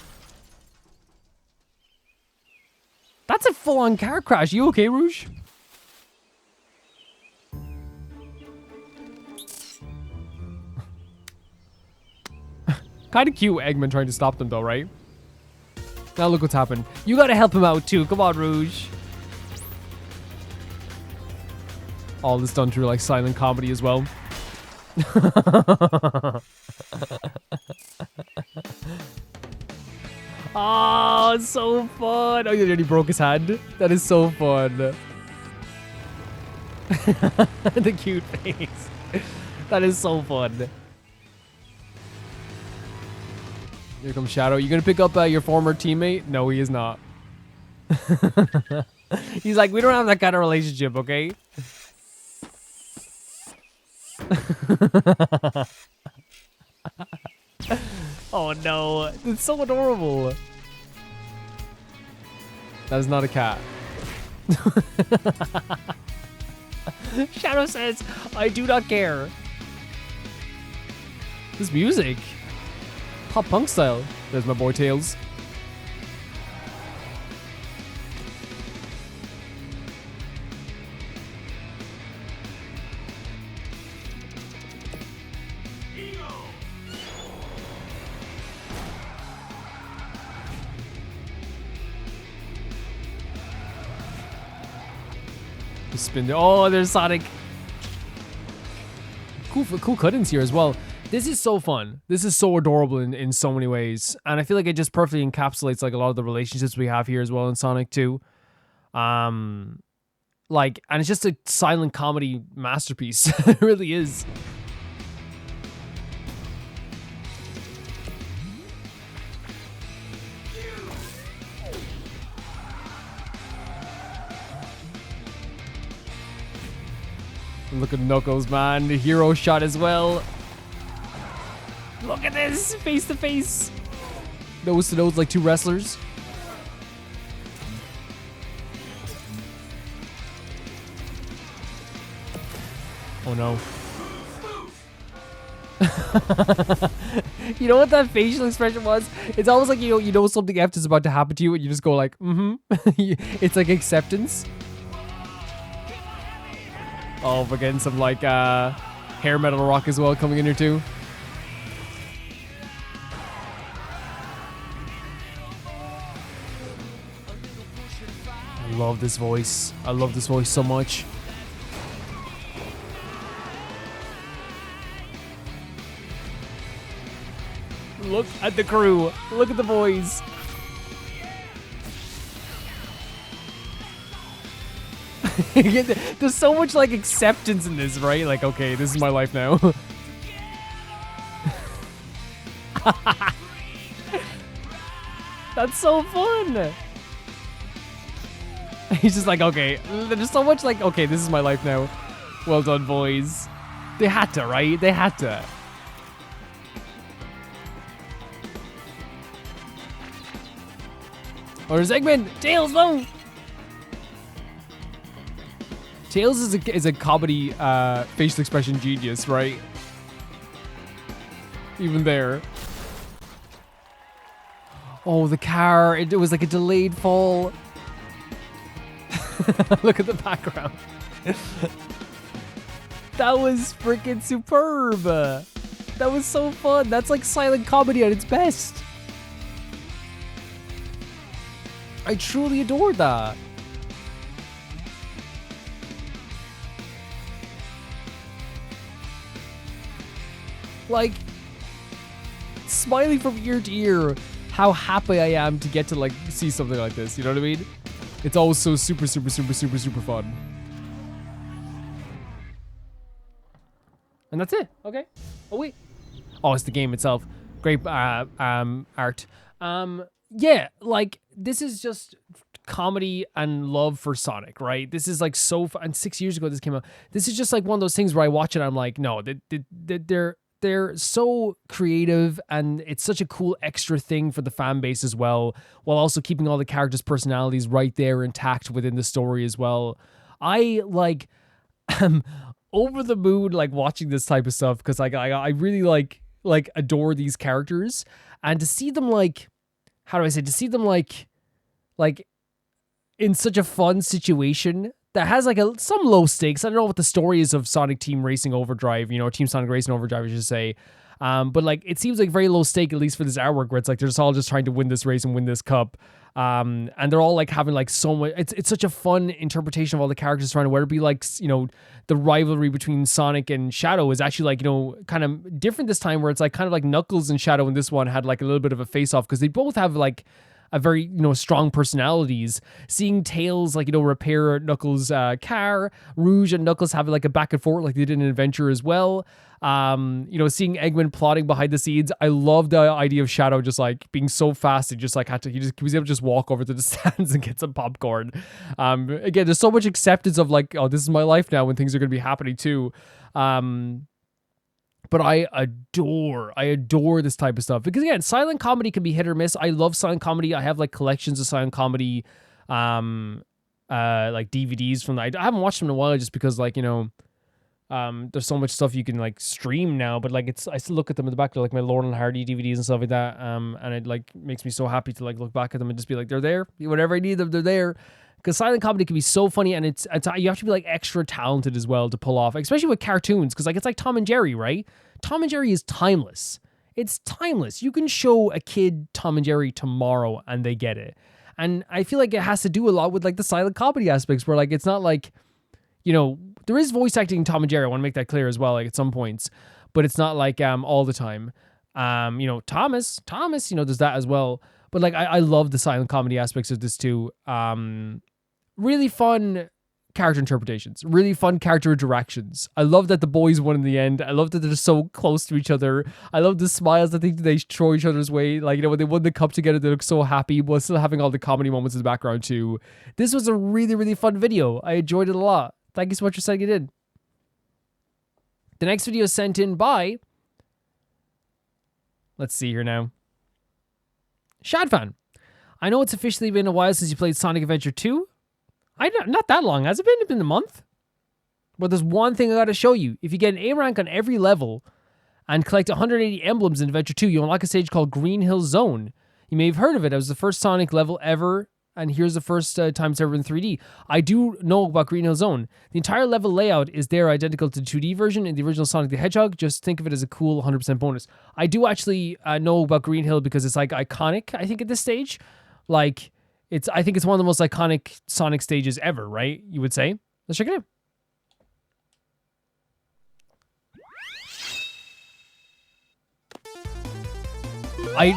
That's a full-on car crash. You okay, Rouge? Kind of cute, Eggman trying to stop them though, right? Now look what's happened. You gotta help him out too. Come on, Rouge. All this done through like silent comedy as well. Oh, it's so fun. Oh, he already broke his hand. That is so fun. The cute face. That is so fun. Here comes Shadow. You gonna pick up your former teammate? No, he is not. He's like, we don't have that kind of relationship, okay? Oh no, it's so adorable. That is not a cat. Shadow says, I do not care. This music. Pop punk style. There's my boy Tails. Spin there. Oh, there's Sonic. Cool cut-ins here as well. This is so fun. This is so adorable in so many ways. And I feel like it just perfectly encapsulates like a lot of the relationships we have here as well in Sonic 2. Like, and it's just a silent comedy masterpiece. It really is. Look at Knuckles, man. The hero shot as well. Look at this. Face to face. Nose to nose like two wrestlers. Oh no. You know what that facial expression was? It's almost like you know something F is about to happen to you and you just go like, mm-hmm. It's like acceptance. Oh, we're getting some like hair metal rock as well coming in here too. I love this voice. I love this voice so much. Look at the crew. Look at the boys. There's so much like acceptance in this, right? Like, okay, this is my life now. That's so fun. He's just like, okay, there's so much like, okay, this is my life now. Well done, boys. They had to, right? They had to. Oh, there's Eggman. Tails, no. Tails is a comedy facial expression genius, right? Even there. Oh, the car. It was like a delayed fall. Look at the background. That was freaking superb. That was so fun. That's like silent comedy at its best. I truly adored that. Like, smiling from ear to ear, how happy I am to get to like see something like this. You know what I mean? It's always so super fun. And that's it. Okay. Oh wait. Oh, it's the game itself. Great art. Yeah, like this is just comedy and love for Sonic, right? This is like so fun. And 6 years ago this came out. This is just like one of those things where I watch it and I'm like, no, they're so creative and it's such a cool extra thing for the fan base as well, while also keeping all the characters' personalities right there intact within the story as well. I like am over the moon like watching this type of stuff because like I really like adore these characters, and to see them like, how do I say, to see them like in such a fun situation that has like some low stakes. I don't know what the story is of Sonic Team Racing Overdrive, you know, Team Sonic Racing Overdrive, I should say. But like, it seems like very low stake, at least for this artwork, where it's like, they're just all just trying to win this race and win this cup. And they're all like having like so much, it's such a fun interpretation of all the characters trying to, whether it be like, you know, the rivalry between Sonic and Shadow is actually like, you know, kind of different this time, where it's like kind of like Knuckles and Shadow in this one had like a little bit of a face off because they both have like a very, you know, strong personalities. Seeing Tails, like, you know, repair Knuckles' car, Rouge and Knuckles have like a back and forth like they did in Adventure as well. You know, seeing Eggman plotting behind the scenes. I love the idea of Shadow just like being so fast, he just like he was able to just walk over to the stands and get some popcorn. Again, there's so much acceptance of like, oh, this is my life now when things are going to be happening too. But I adore this type of stuff because, again, silent comedy can be hit or miss. I love silent comedy. I have like collections of silent comedy, like DVDs from I haven't watched them in a while just because, like, you know, there's so much stuff you can like stream now. But like, I still look at them in the back. They're like my Laurel and Hardy DVDs and stuff like that. And it like makes me so happy to like look back at them and just be like, they're there. Whenever I need them, they're there. Because silent comedy can be so funny, and it's you have to be like extra talented as well to pull off, especially with cartoons. Because like it's like Tom and Jerry, right? Tom and Jerry is timeless. It's timeless. You can show a kid Tom and Jerry tomorrow, and they get it. And I feel like it has to do a lot with like the silent comedy aspects, where like it's not like, you know, there is voice acting in Tom and Jerry. I want to make that clear as well, like at some points, but it's not like all the time. You know, Thomas, you know, there's that as well. But like I love the silent comedy aspects of this too. Really fun character interpretations, really fun character interactions. I love that the boys won in the end. I love that they're so close to each other. I love the smiles I think they throw each other's way. Like, you know, when they won the cup together, they look so happy while still having all the comedy moments in the background too. This was a really, really fun video. I enjoyed it a lot. Thank you so much for sending it in. The next video is sent in by, let's see here now, Shadfan. I know it's officially been a while since you played Sonic Adventure 2. Not that long. Has it been? It's been a month? But there's one thing I gotta show you. If you get an A rank on every level and collect 180 emblems in Adventure 2, you unlock a stage called Green Hill Zone. You may have heard of it. It was the first Sonic level ever, and here's the first time it's ever in 3D. I do know about Green Hill Zone. The entire level layout is there, identical to the 2D version in the original Sonic the Hedgehog. Just think of it as a cool 100% bonus. I do actually know about Green Hill because it's like iconic, I think, at this stage. Like, I think it's one of the most iconic Sonic stages ever, right? You would say? Let's check it out.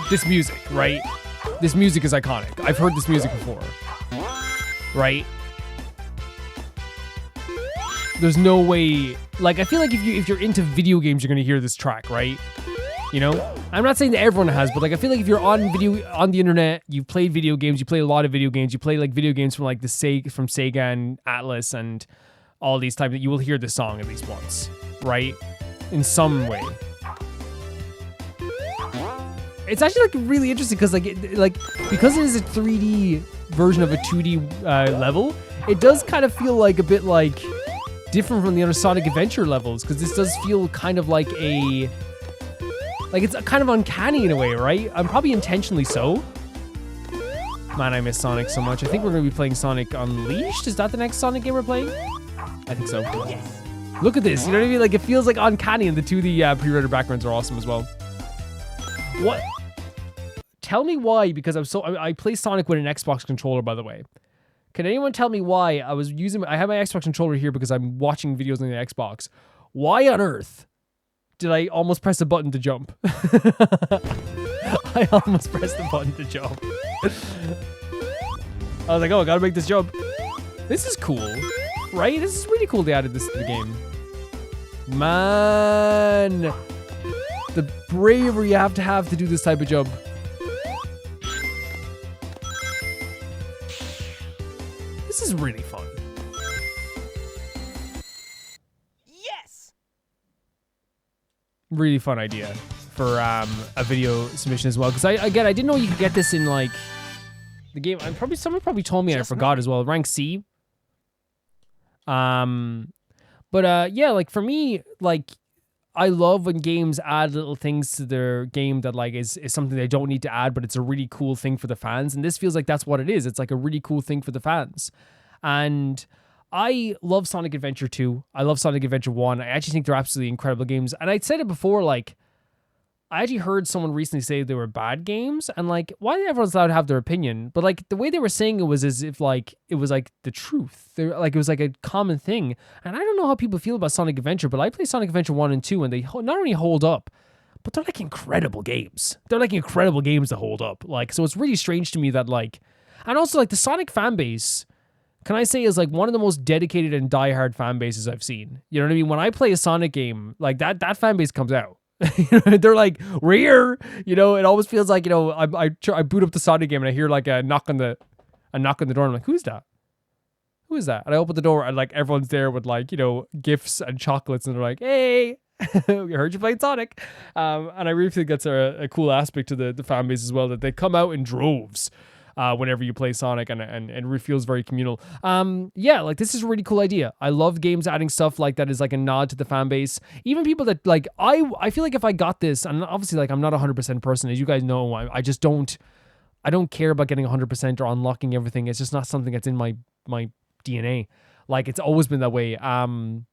this music, right? This music is iconic. I've heard this music before, right? There's no way. Like, I feel like if you're into video games, you're gonna hear this track, right? You know, I'm not saying that everyone has, but like I feel like if you're on the internet, you've played video games, you play a lot of video games, you play like video games from like from Sega and Atlas and all these types, that you will hear this song at least once, right? In some way. It's actually like really interesting because because it is a 3D version of a 2D level, it does kind of feel like a bit like different from the other Sonic Adventure levels, because this does feel kind of like it's kind of uncanny in a way, right? I'm probably intentionally so. Man, I miss Sonic so much. I think we're going to be playing Sonic Unleashed. Is that the next Sonic game we're playing? I think so. Yes. Look at this. You know what I mean? Like, it feels like uncanny, and the 2D pre-rendered backgrounds are awesome as well. What? Tell me why, because I play Sonic with an Xbox controller, by the way. Can anyone tell me why I have my Xbox controller here because I'm watching videos on the Xbox. Why on earth did I almost press a button to jump? I almost pressed the button to jump. I was like, oh, I gotta make this jump. This is cool, right? This is really cool they added this to the game. Man, the bravery you have to do this type of jump. This is really fun. Really fun idea for a video submission as well, because I didn't know you could get this in like the game. Someone probably told me, and I forgot as well. Rank C. Yeah, like for me, like I love when games add little things to their game that like is something they don't need to add, but it's a really cool thing for the fans. And this feels like that's what it is. It's like a really cool thing for the fans. And I love Sonic Adventure 2. I love Sonic Adventure 1. I actually think they're absolutely incredible games. And I said it before, like, I actually heard someone recently say they were bad games. And, like, why everyone's allowed to have their opinion? But, like, the way they were saying it was as if, like, it was, like, the truth. It was, like, a common thing. And I don't know how people feel about Sonic Adventure, but I play Sonic Adventure 1 and 2, and they not only hold up, but they're, like, incredible games. They're, like, incredible games to hold up. Like, so it's really strange to me that, like... And also, like, the Sonic fan base... Can I say is like one of the most dedicated and diehard fan bases I've seen. You know what I mean? When I play a Sonic game, like that fan base comes out. They're like, we're here. You know, it always feels like, you know, I boot up the Sonic game and I hear like a knock on the door. I'm like, who's that? Who is that? And I open the door and like everyone's there with like, you know, gifts and chocolates, and they're like, hey, we heard you playing Sonic. And I really think that's a cool aspect to the fan base as well, that they come out in droves. Whenever you play Sonic, and it feels very communal. Yeah, like this is a really cool idea. I love games adding stuff like that is like a nod to the fan base. Even people that like, I feel like if I got this, and obviously like I'm not 100% person, as you guys know, I just don't care about getting 100% or unlocking everything. It's just not something that's in my DNA. Like it's always been that way. The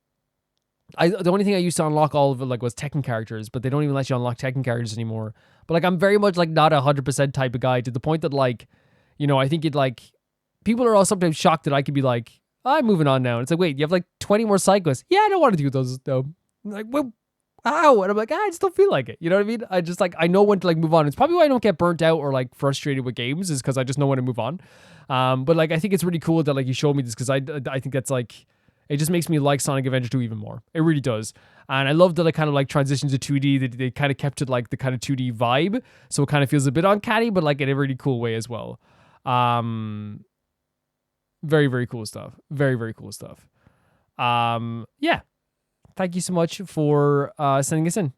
only thing I used to unlock all of it like was Tekken characters, but they don't even let you unlock Tekken characters anymore. But like I'm very much like not 100% type of guy, to the point that like, you know, I think it like people are all sometimes shocked that I could be like, I'm moving on now. And it's like, wait, you have like 20 more side quests. Yeah, I don't want to do those though. Like, well, how? And I'm like, I just don't feel like it. You know what I mean? I just like, I know when to like move on. It's probably why I don't get burnt out or like frustrated with games, is because I just know when to move on. But like, I think it's really cool that like you showed me this, because I think that's like, it just makes me like Sonic Adventure 2 even more. It really does. And I love that it kind of like transitions to 2D. They kind of kept it like the kind of 2D vibe. So it kind of feels a bit uncanny, but like in a really cool way as well. Very, very cool stuff. Very, very cool stuff. Yeah. Thank you so much for sending us in.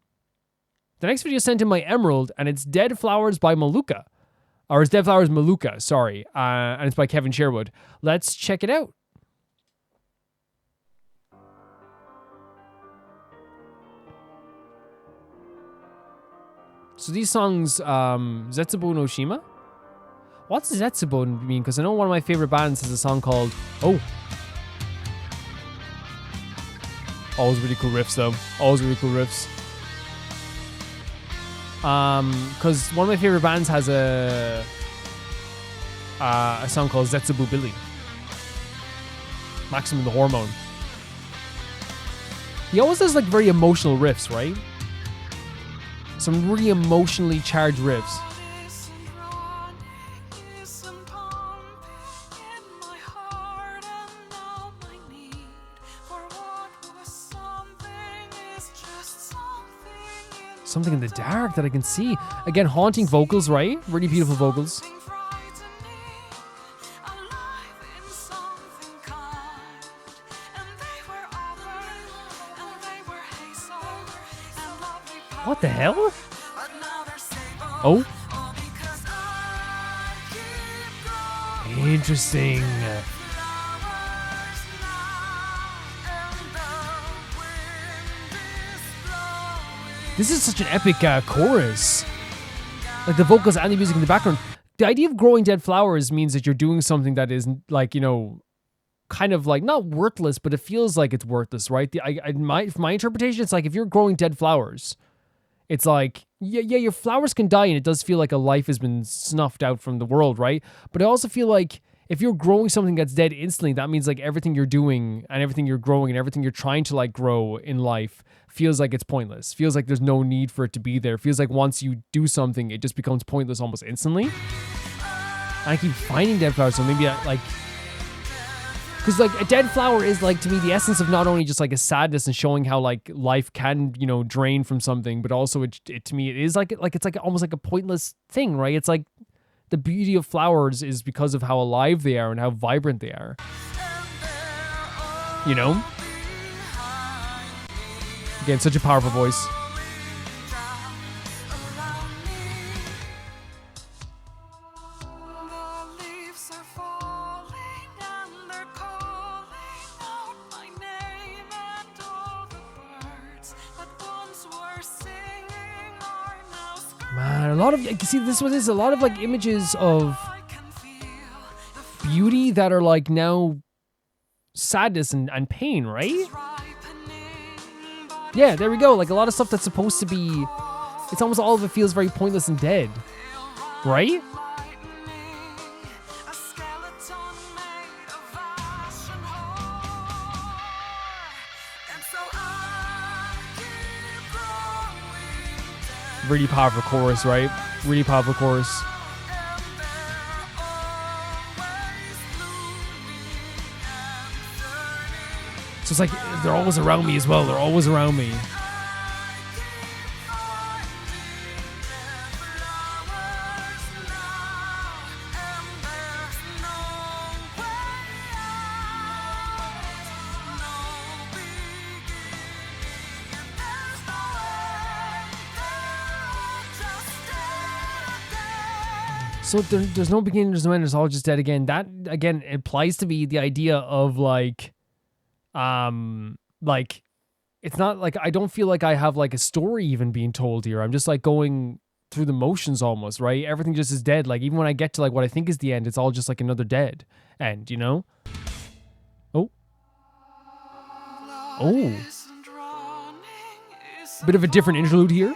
The next video sent in by Emerald, and it's Dead Flowers by Maluka. Or it's Dead Flowers Maluka, sorry. And it's by Kevin Sherwood. Let's check it out. So these songs, Zetsubo no Shima? What's Zetsubo mean? Because I know one of my favorite bands has a song called... Oh. Always really cool riffs, though. Always really cool riffs. Because one of my favorite bands has a song called Zetsubo Billy. Maximum the Hormone. He always does like very emotional riffs, right? Some really emotionally charged riffs. Something in the dark that I can see. Again, haunting vocals, right? Really beautiful vocals. What the hell? Oh. Interesting. This is such an epic chorus. Like the vocals and the music in the background. The idea of growing dead flowers means that you're doing something that is like, you know, kind of like not worthless, but it feels like it's worthless, right? My interpretation, it's like if you're growing dead flowers, it's like, yeah, your flowers can die and it does feel like a life has been snuffed out from the world, right? But I also feel like if you're growing something that's dead instantly, that means like everything you're doing and everything you're growing and everything you're trying to like grow in life feels like it's pointless. Feels like there's no need for it to be there. Feels like once you do something, it just becomes pointless almost instantly. I keep finding dead flowers, so maybe I like... Because like a dead flower is like to me the essence of not only just like a sadness and showing how like life can, you know, drain from something, but also it to me it is like it's like almost like a pointless thing, right? It's like the beauty of flowers is because of how alive they are and how vibrant they are. You know? Again, such a powerful voice. Man, a lot of, you see, this is a lot of like images of beauty that are like now sadness and pain, right? Yeah, there we go. Like a lot of stuff that's supposed to be, it's almost all of it feels very pointless and dead, right? Really powerful chorus, right? Really powerful chorus. So it's like they're always around me as well. They're always around me. So there's no beginning, there's no end, it's all just dead again. That, again, implies to me the idea of like, it's not like, I don't feel like I have like a story even being told here. I'm just like going through the motions almost, right? Everything just is dead. Like even when I get to like what I think is the end, it's all just like another dead end, you know? Oh. Oh. Bit of a different interlude here.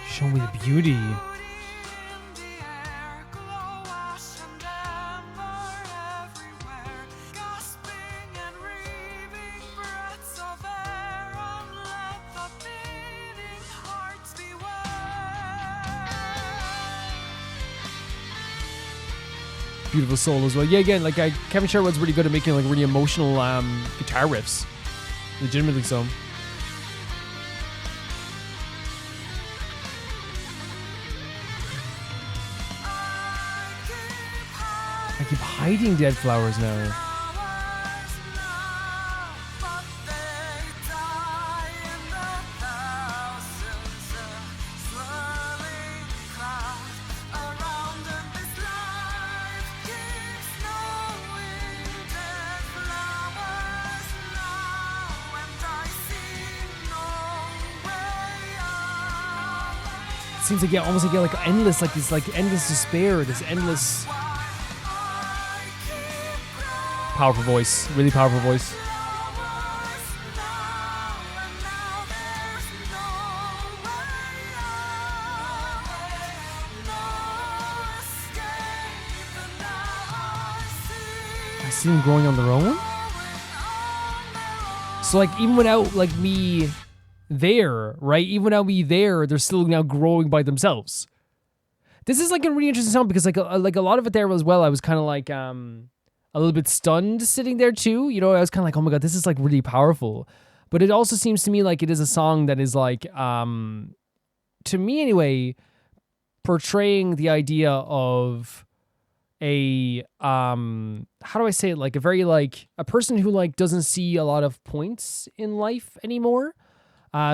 Show me the beauty. Beautiful solo as well. Yeah, again, like Kevin Sherwood's really good at making like really emotional guitar riffs. Legitimately so. I keep hiding dead flowers now. Seems like, yeah, almost like, yeah, like endless, like this like endless despair, this endless Powerful voice. Really powerful voice. I see them growing on their own? So like even without like me there, right? Even without me there, they're still now growing by themselves. This is like a really interesting song because like a lot of it there as well, I was kind of like a little bit stunned sitting there too. You know, I was kind of like, oh my God, this is like really powerful. But it also seems to me like it is a song that is like, to me anyway, portraying the idea of a, how do I say it? Like a very like, a person who like doesn't see a lot of points in life anymore.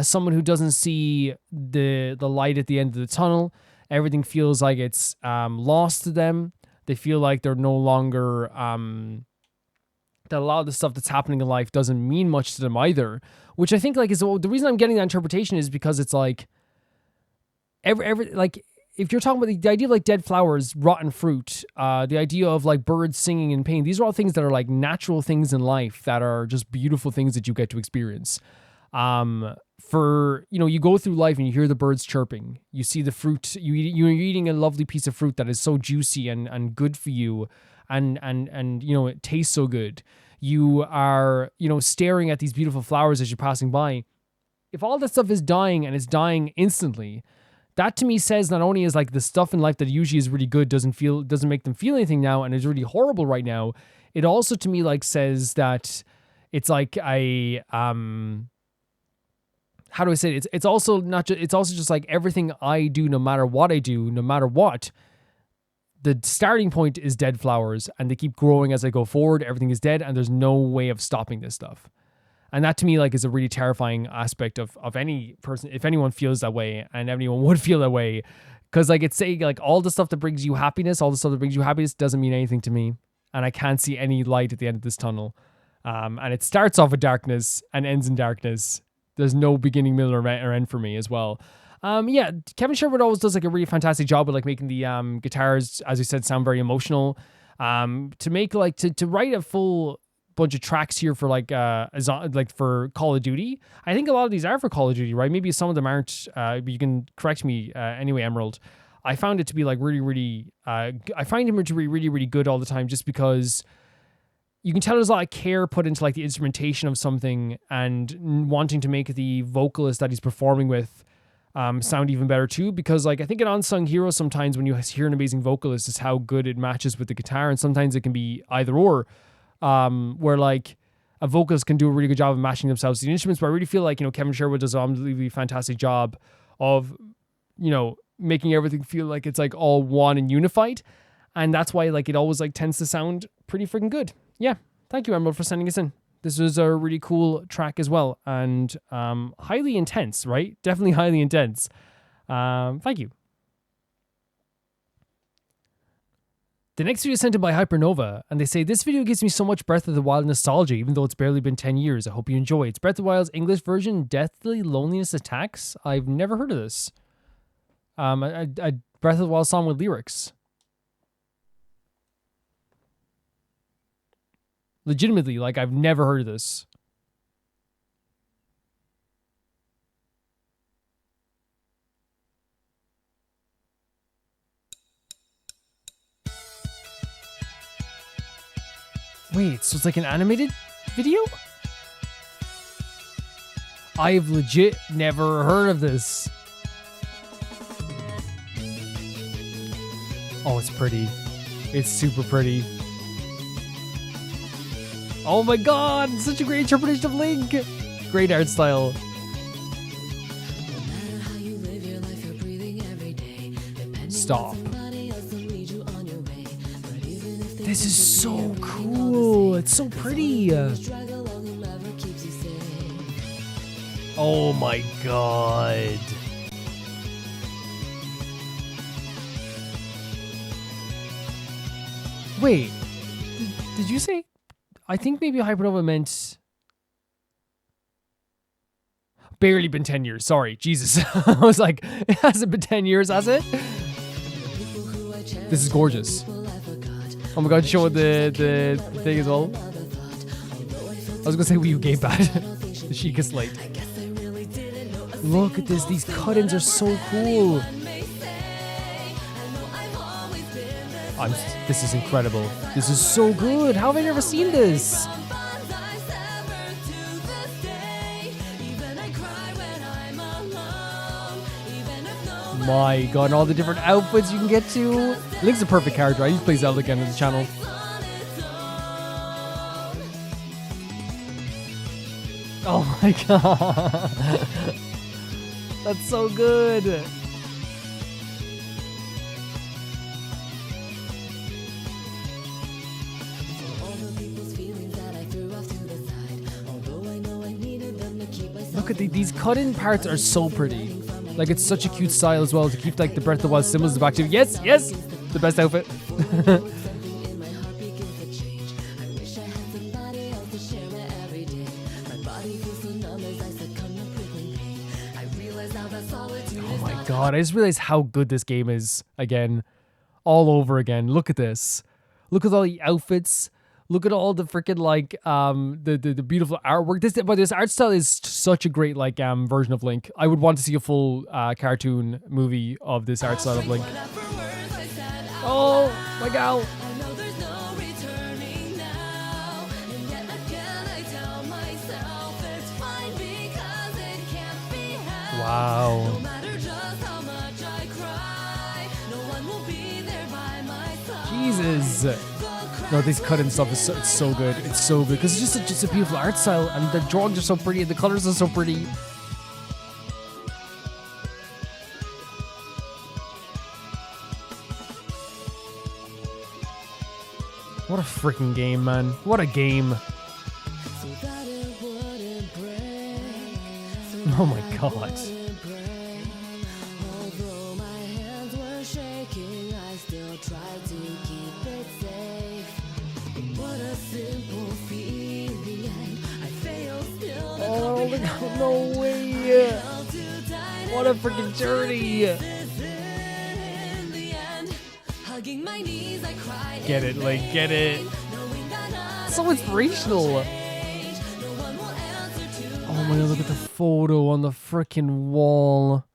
Someone who doesn't see the light at the end of the tunnel. Everything feels like it's lost to them. They feel like they're no longer, that a lot of the stuff that's happening in life doesn't mean much to them either. Which I think like is the reason I'm getting that interpretation is because it's like, every like, if you're talking about the idea of like dead flowers, rotten fruit, the idea of like birds singing in pain, these are all things that are like natural things in life that are just beautiful things that you get to experience. For, you know, you go through life and you hear the birds chirping, you see the fruit, you're eating a lovely piece of fruit that is so juicy and good for you. And, you know, it tastes so good. You are, you know, staring at these beautiful flowers as you're passing by. If all that stuff is dying and it's dying instantly, that to me says not only is like the stuff in life that usually is really good doesn't make them feel anything now and is really horrible right now. It also to me like says that it's like how do I say it? It's also not just, it's also just like everything I do, no matter what I do, no matter what, the starting point is dead flowers and they keep growing as I go forward. Everything is dead and there's no way of stopping this stuff. And that to me like is a really terrifying aspect of any person, if anyone feels that way and anyone would feel that way. Cause like it's saying like all the stuff that brings you happiness, doesn't mean anything to me. And I can't see any light at the end of this tunnel. And it starts off with darkness and ends in darkness. There's no beginning, middle, or end for me as well. Yeah, Kevin Sherwood always does like a really fantastic job with like making the guitars, as we said, sound very emotional. To make like to write a full bunch of tracks here for like for Call of Duty. I think a lot of these are for Call of Duty, right? Maybe some of them aren't. But you can correct me anyway, Emerald. I found it to be like really, really. I find him to be really, really good all the time, just because you can tell there's a lot of care put into like the instrumentation of something and wanting to make the vocalist that he's performing with sound even better too. Because like I think in Unsung Heroes sometimes when you hear an amazing vocalist is how good it matches with the guitar, and sometimes it can be either or, where like a vocalist can do a really good job of matching themselves to the instruments. But I really feel like, you know, Kevin Sherwood does an unbelievably fantastic job of, you know, making everything feel like it's like all one and unified. And that's why like it always like tends to sound pretty freaking good. Yeah, thank you, Emerald, for sending us in. This was a really cool track as well, and highly intense, right? Definitely highly intense. Thank you. The next video is sent in by Hypernova, and they say, this video gives me so much Breath of the Wild nostalgia, even though it's barely been 10 years. I hope you enjoy. It's Breath of the Wild's English version, Deathly Loneliness Attacks. I've never heard of this. A Breath of the Wild song with lyrics. Legitimately, like, I've never heard of this. Wait, so it's like an animated video? I've legit never heard of this. Oh, it's pretty. It's super pretty. Oh my god, such a great interpretation of Link. Great art style. Stop. This is so cool. It's so pretty. Oh my god. Wait, did you say? I think maybe Hypernova meant barely been 10 years. Sorry, Jesus. I was like, it hasn't been 10 years, has it? This is gorgeous. Oh my god, show the thing as well. was gonna say Wii U gamepad. The Sheikah Slate. Look at this. These cut-ins are so cool. This is incredible. This is so good. How have I never seen this? My god, and all the different outfits you can get to. Link's a perfect character. I used to play Zelda again on the channel. Oh my god. That's so good. Look at these cut-in parts are so pretty. Like, it's such a cute style as well to keep like the Breath of the Wild symbols in the back too. Yes, yes, the best outfit. Oh my god, I just realized how good this game is again. All over again. Look at this. Look at all the outfits. Look at all the freaking like the beautiful artwork. This art style is such a great like version of Link. I would want to see a full cartoon movie of this art style of Link. Oh my god. Wow. Jesus. No, this cut-in stuff is it's so good. It's so good because it's just a beautiful art style, and the drawings are so pretty, and the colors are so pretty. What a freaking game, man! What a game! Oh my god! Oh, no way! What a freaking journey! Get it, like, get it. So inspirational. Oh my god, look at the photo on the freaking wall.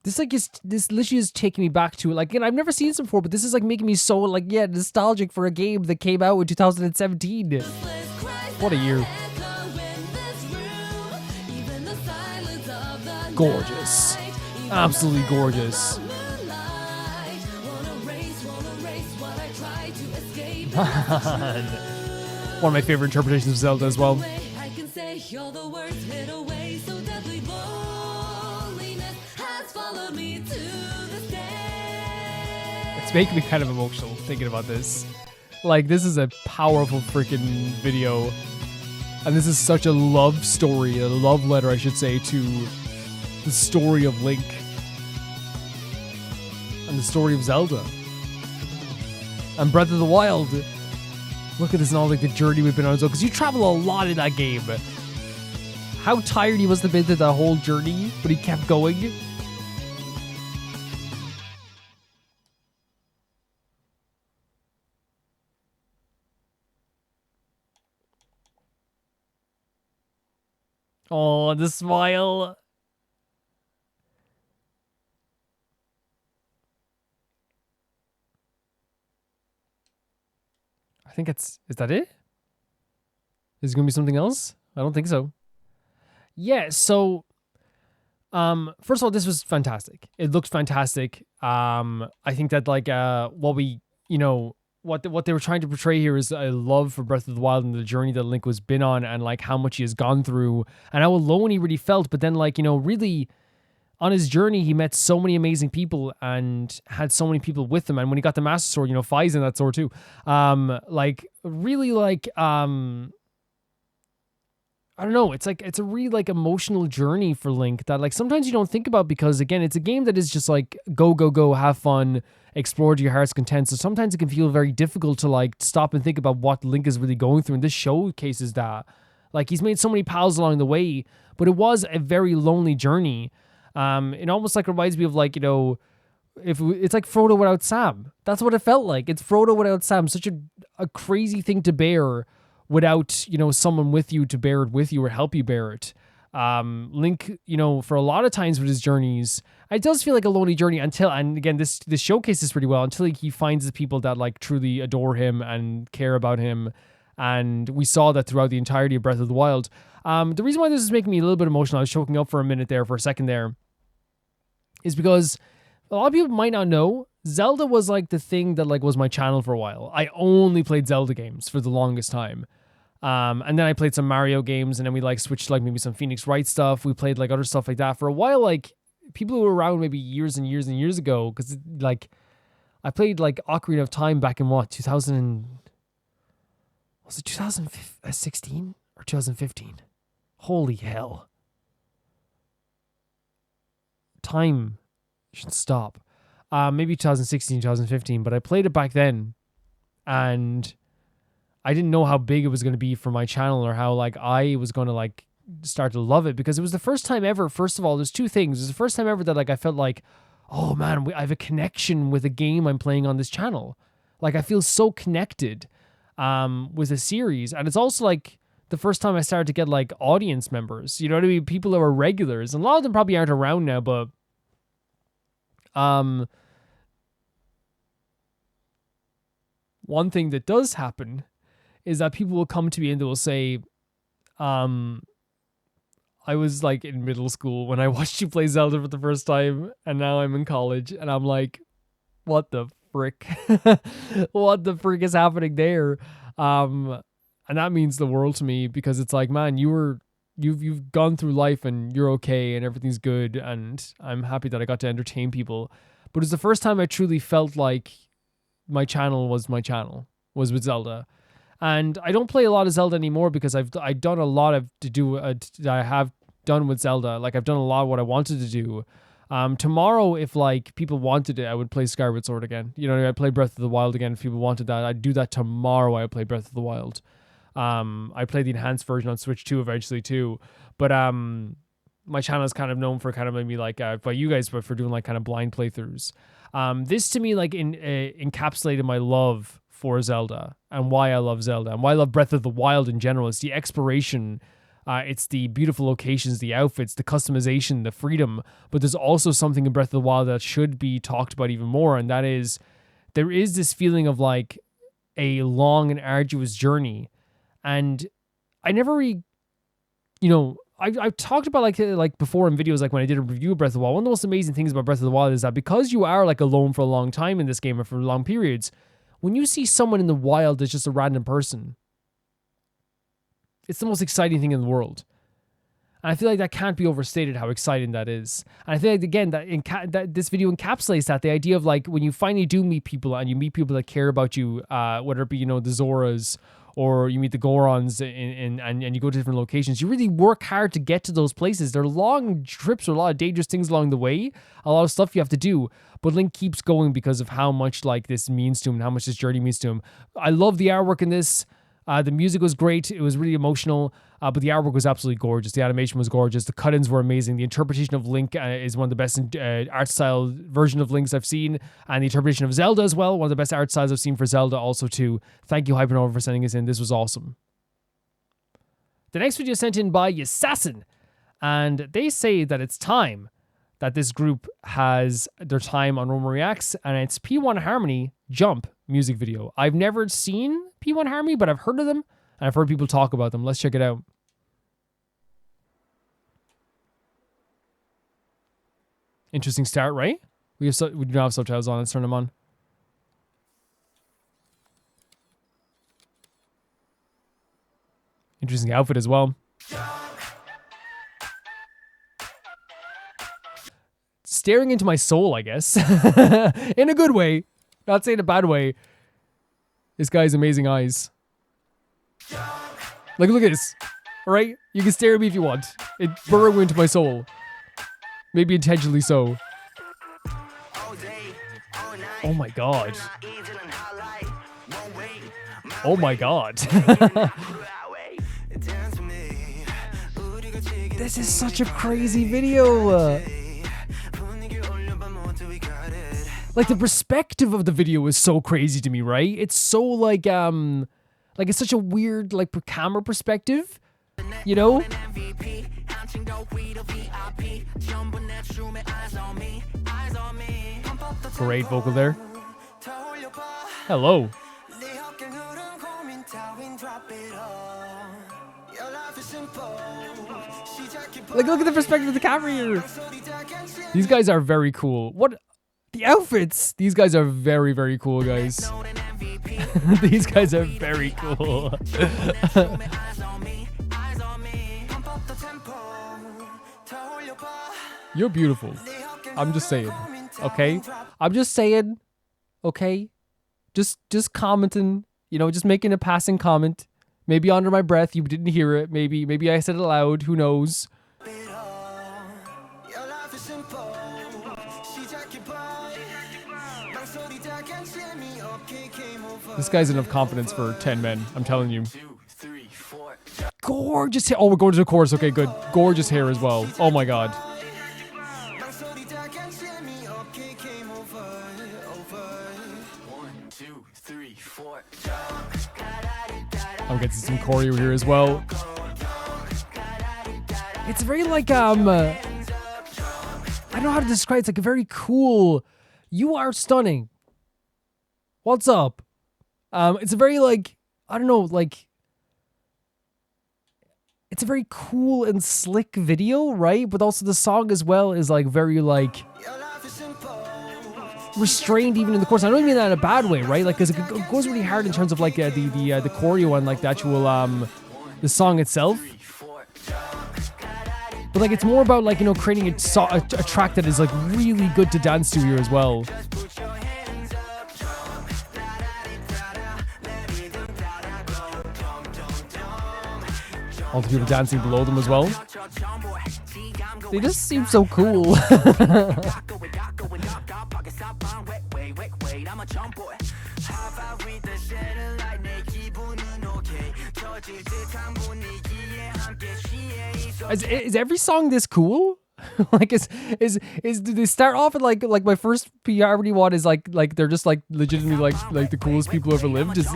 This this literally is taking me back to it. Like, again, I've never seen this before, but this is like making me so like nostalgic for a game that came out in 2017. What a year. Gorgeous. Absolutely gorgeous. Man. One of my favorite interpretations of Zelda as well. It's making me kind of emotional thinking about this. Like, this is a powerful freaking video. And this is such a love story, a love letter, I should say, to the story of Link. And the story of Zelda. And Breath of the Wild. Look at this and all like the journey we've been on as well. Because you travel a lot in that game. How tired he must have been through that whole journey, but he kept going. Oh, the smile. I think is that it? Is it going to be something else? I don't think so. Yeah, so first of all, this was fantastic. It looked fantastic. I think that like what we, you know, what they were trying to portray here is a love for Breath of the Wild and the journey that Link was been on, and like how much he has gone through and how alone he really felt. But then, like, you know, really on his journey, he met so many amazing people and had so many people with him. And when he got the Master Sword, you know, Fai's in that sword too. Like really like I don't know. It's like, it's a really like emotional journey for Link that like sometimes you don't think about, because again, it's a game that is just like go, go, go, have fun, explore to your heart's content. So sometimes it can feel very difficult to like stop and think about what Link is really going through. And this showcases that. Like, he's made so many pals along the way, but it was a very lonely journey. It almost like reminds me of like, you know, it's like Frodo without Sam. That's what it felt like. It's Frodo without Sam. Such a crazy thing to bear without, you know, someone with you to bear it with you or help you bear it. Link, you know, for a lot of times with his journeys, it does feel like a lonely journey until, and again, this showcases pretty well, until he finds the people that like truly adore him and care about him. And we saw that throughout the entirety of Breath of the Wild. The reason why this is making me a little bit emotional, I was choking up for a second there, is because a lot of people might not know, Zelda was like the thing that like was my channel for a while. I only played Zelda games for the longest time. And then I played some Mario games, and then we like switched like maybe some Phoenix Wright stuff. We played like other stuff like that for a while. Like people who were around maybe years and years and years ago, because like I played like Ocarina of Time back in what, 2016 or 2015? Holy hell. Time should stop. Maybe 2016, 2015, but I played it back then, and I didn't know how big it was going to be for my channel, or how like I was going to like start to love it, because it was the first time ever. First of all, there's two things. It was the first time ever that like I felt like, oh man, I have a connection with a game I'm playing on this channel. Like I feel so connected with a series, and it's also like the first time I started to get like audience members. You know what I mean? People that were regulars, and a lot of them probably aren't around now, but one thing that does happen is that people will come to me and they will say, I was like in middle school when I watched you play Zelda for the first time, and now I'm in college, and I'm like, what the frick? What the frick is happening there? And that means the world to me, because it's like, man, you've gone through life and you're okay and everything's good, and I'm happy that I got to entertain people. But it's the first time I truly felt like my channel was with Zelda. And I don't play a lot of Zelda anymore, because I've done a lot that I have done with Zelda. Like I've done a lot of what I wanted to do. Tomorrow, if like people wanted it, I would play Skyward Sword again. You know, I'd play Breath of the Wild again if people wanted that. I'd do that tomorrow. I would play Breath of the Wild. I played the enhanced version on Switch 2 eventually too. But my channel is kind of known for kind of maybe like by you guys, but for doing like kind of blind playthroughs. This to me like encapsulated my love for Zelda, and why I love Zelda, and why I love Breath of the Wild in general. It's the exploration, it's the beautiful locations, the outfits, the customization, the freedom. But there's also something in Breath of the Wild that should be talked about even more, and that is there is this feeling of like a long and arduous journey. And I never really, you know, I've talked about like before in videos, like when I did a review of Breath of the Wild, one of the most amazing things about Breath of the Wild is that because you are like alone for a long time in this game, or for long periods, when you see someone in the wild that's just a random person, it's the most exciting thing in the world. And I feel like that can't be overstated how exciting that is. And I feel like, again, that this video encapsulates that, the idea of like when you finally do meet people, and you meet people that care about you, whether it be, you know, the Zoras, or you meet the Gorons and you go to different locations, you really work hard to get to those places. They're long trips, or a lot of dangerous things along the way, a lot of stuff you have to do. But Link keeps going because of how much like this means to him, and how much this journey means to him. I love the artwork in this. The music was great. It was really emotional, but the artwork was absolutely gorgeous. The animation was gorgeous. The cut-ins were amazing. The interpretation of Link is one of the best art style version of Links I've seen, and the interpretation of Zelda as well, one of the best art styles I've seen for Zelda also too. Thank you, Hypernova, for sending us in. This was awesome. The next video is sent in by Yassassin, and they say that it's time that this group has their time on Roma Reacts, and it's P1Harmony Jump music video. I've never seen P1Harmony, but I've heard of them, and I've heard people talk about them. Let's check it out. Interesting start, right? We do not have subtitles on. Let's turn them on. Interesting outfit as well. Staring into my soul, I guess. In a good way. Not saying a bad way. This guy's amazing eyes. Like, look at this. Alright? You can stare at me if you want. It burrowed into my soul. Maybe intentionally so. Oh my god. Oh my god. This is such a crazy video. Like the perspective of the video is so crazy to me, right? It's so like it's such a weird like camera perspective, you know? Great vocal there. Hello. Like, look at the perspective of the camera here. These guys are very cool. What? The outfits. These guys are very, very cool, guys. These guys are very cool. You're beautiful. I'm just saying. Okay? I'm just saying. Okay? Just commenting. You know, just making a passing comment. Maybe under my breath, you didn't hear it. Maybe I said it aloud. Who knows? This guy's enough confidence for 10 men. I'm telling you. Gorgeous hair. Oh, we're going to the chorus. Okay, good. Gorgeous hair as well. Oh my god. I'm getting some choreo here as well. It's very like I don't know how to describe it. It's like a very cool. You are stunning. What's up? It's a very like I don't know, like it's a very cool and slick video, right? But also the song as well is like very like restrained even in the chorus. I don't mean that in a bad way, right? Like, because it goes really hard in terms of like the choreo and like the actual the song itself. But like it's more about like, you know, creating a track that is like really good to dance to here as well. All the people dancing below them as well. They just seem so cool. Is every song this cool? Like do they start off at like my first P1Harmony one is like they're just like legitimately like the coolest people who ever lived? Is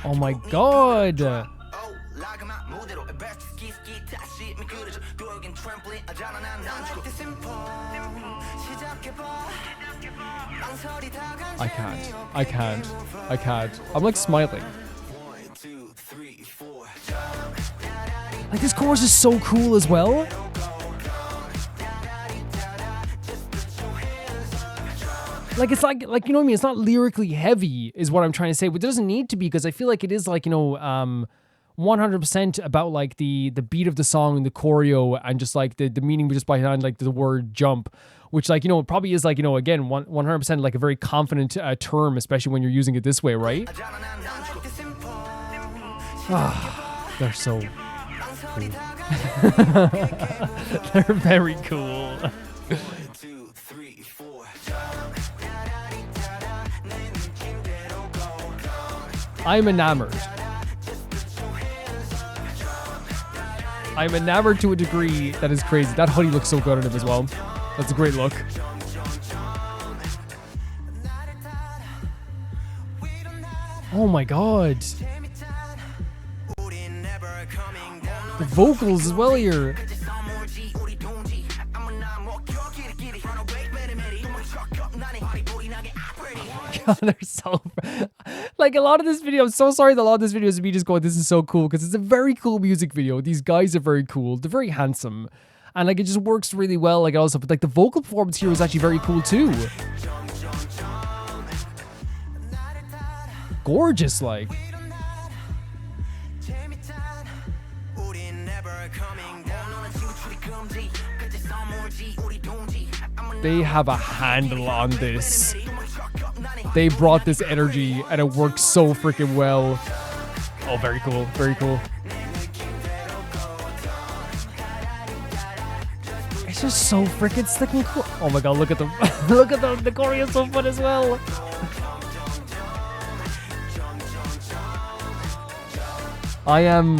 oh my god. I can't. I'm like smiling. Like this chorus is so cool as well. Like it's like you know what I mean? It's not lyrically heavy is what I'm trying to say, but it doesn't need to be because I feel like it is like, you know, 100% about like the beat of the song and the choreo and just like the meaning just behind like the word jump, which like, you know, it probably is like, you know, again, 100% like a very confident term, especially when you're using it this way, right? They're so cool. They're very cool. I'm enamored. I'm enamored to a degree that is crazy. That hoodie looks so good on him as well. That's a great look. Oh my god. The vocals as well here. God, they're so like a lot of this video. I'm so sorry that a lot of this video is me just going, this is so cool, because it's a very cool music video. These guys are very cool. They're very handsome. And like it just works really well. Like also, but like the vocal performance here is actually very cool too. Gorgeous, like. They have a handle on this. They brought this energy and it works so freaking well. Oh, very cool. Very cool. It's just so freaking slick and cool. Oh my god, look at them. Look at them. The choreo is so fun as well. I am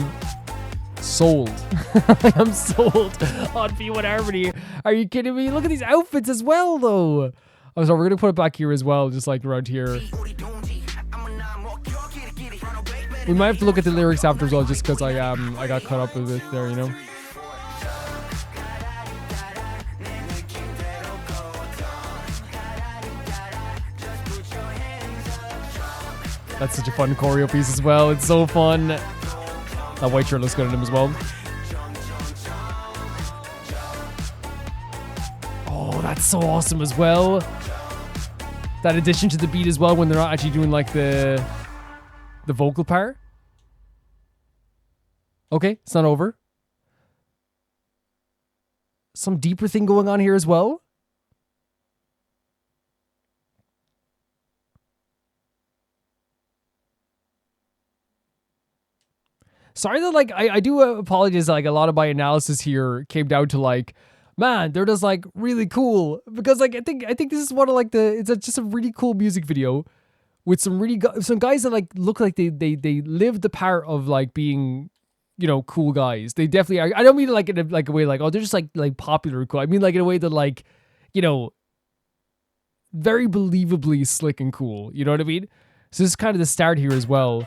sold. I am sold on P1Harmony. Are you kidding me? Look at these outfits as well, though. Oh, sorry, we're gonna put it back here as well, just like around here. We might have to look at the lyrics after as well, just because I got caught up with it there, you know. That's such a fun choreo piece as well. It's so fun. That white shirt looks good on him as well. Oh, that's so awesome as well. That addition to the beat as well when they're not actually doing like the vocal part. Okay, it's not over. Some deeper thing going on here as well. Sorry that like I do apologize. Like a lot of my analysis here came down to like, man, they're just like really cool because like I think this is one of like just a really cool music video with some guys that like look like they live the part of like being, you know, cool guys. They definitely are. I don't mean like in a way like, oh, they're just like popular or cool. I mean like in a way that like, you know, very believably slick and cool. You know what I mean? So this is kind of the start here as well.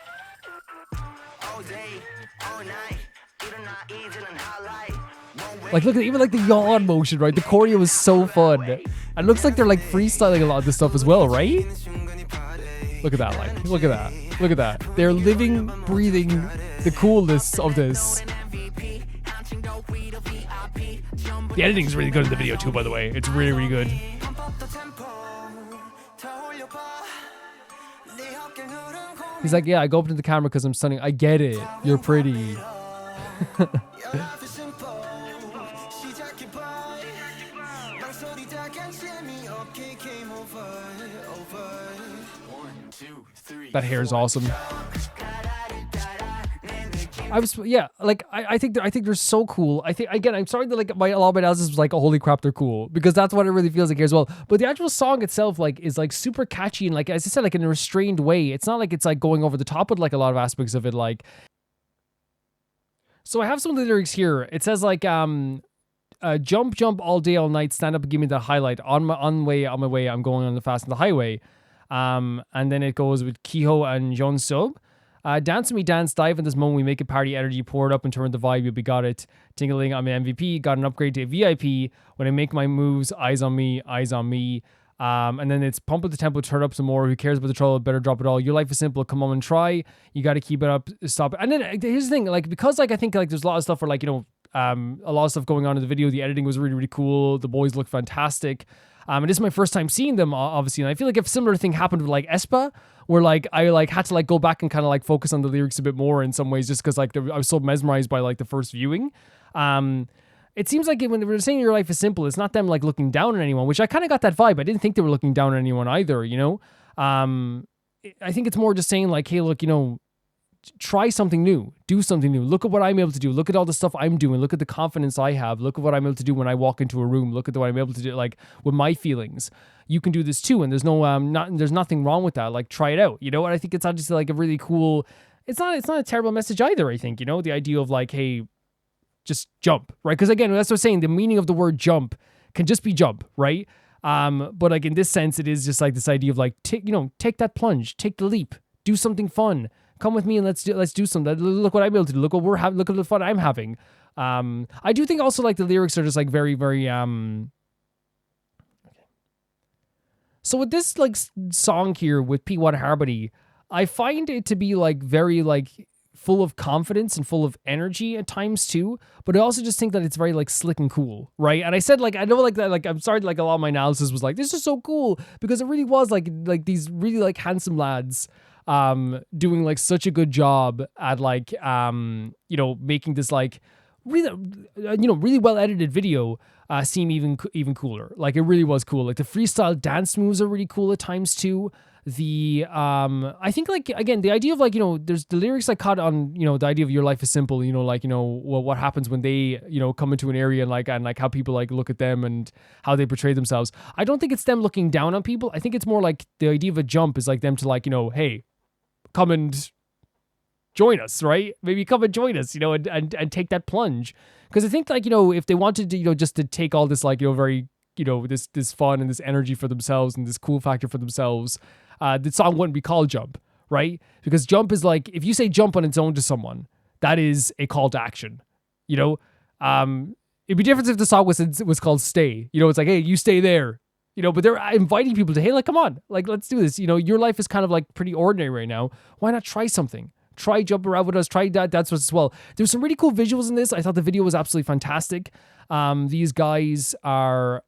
Like, look at even like the yawn motion, right? The choreo is so fun. And it looks like they're like freestyling a lot of this stuff as well, right? Look at that, like, look at that. Look at that. They're living, breathing the coolness of this. The editing is really good in the video too, by the way. It's really, really good. He's like, yeah, I go up to the camera because I'm stunning. I get it. You're pretty. That hair is awesome. I think they're so cool. I think again, I'm sorry that like a lot of my analysis was like, oh, holy crap, they're cool, because that's what it really feels like here as well. But the actual song itself like is like super catchy and like, as I said, like in a restrained way. It's not like it's like going over the top with like a lot of aspects of it. Like, so I have some of the lyrics here. It says like jump all day all night, stand up and give me the highlight, on my way, I'm going on the fast on the highway. And then it goes with Kiho and Jeon Sub. Dance with me, dance, dive in this moment, we make it party energy, pour it up and turn the vibe, you'll be got it. Tingling, I'm an MVP, got an upgrade to a VIP. When I make my moves, eyes on me, eyes on me. And then it's pump up the tempo, turn up some more. Who cares about the trouble? Better drop it all. Your life is simple. Come on and try. You got to keep it up. Stop it. And then here's the thing, like, because like I think like there's a lot of stuff where like, you know, a lot of stuff going on in the video. The editing was really, really cool. The boys look fantastic. And this is my first time seeing them, obviously. And I feel like if a similar thing happened with like Aespa, where like I like had to like go back and kind of like focus on the lyrics a bit more in some ways, just because like I was so mesmerized by like the first viewing. It seems like when they were saying your life is simple, it's not them like looking down on anyone, which I kind of got that vibe. I didn't think they were looking down on anyone either, you know? I think it's more just saying like, hey, look, you know, try something new, do something new. Look at what I'm able to do. Look at all the stuff I'm doing. Look at the confidence I have. Look at what I'm able to do when I walk into a room. Look at what I'm able to do, like with my feelings. You can do this too, and there's no there's nothing wrong with that. Like, try it out. You know what? I think it's obviously like a really cool. It's not a terrible message either. I think, you know, the idea of like, hey, just jump, right? Because again, that's what I'm saying. The meaning of the word jump can just be jump, right? But like in this sense, it is just like this idea of like, take that plunge, take the leap, do something fun. Come with me and let's do something. Look what I'm able to do. Look what we're having. Look at the fun I'm having. I do think also like the lyrics are just like very, very. Okay. So with this like song here with P1Harmony, I find it to be like very like full of confidence and full of energy at times too. But I also just think that it's very like slick and cool, right? And I said like I know like that, like I'm sorry, like a lot of my analysis was like, this is so cool, because it really was like these really like handsome lads doing like such a good job at like you know, making this like really really well edited video seem even cooler. Like it really was cool. Like the freestyle dance moves are really cool at times too. The I think like again the idea of like, you know, there's the lyrics I caught on, you know, the idea of your life is simple, you know, like, you know, what happens when they, you know, come into an area and like how people like look at them and how they portray themselves. I don't think it's them looking down on people. I think it's more like the idea of a jump is like them to like, you know, hey, come and join us, right? Maybe come and join us, and take that plunge. Because I think, like, if they wanted to, just to take all this, like, very, this fun and this energy for themselves and this cool factor for themselves, the song wouldn't be called Jump, right? Because Jump is like, if you say jump on its own to someone, that is a call to action, It'd be different if the song was called Stay. It's like, hey, you stay there. But they're inviting people to, hey, like, come on, like, let's do this. Your life is kind of like pretty ordinary right now. Why not try something? Try jump around with us. Try that. That's what's well. There's some really cool visuals in this. I thought the video was absolutely fantastic. These guys are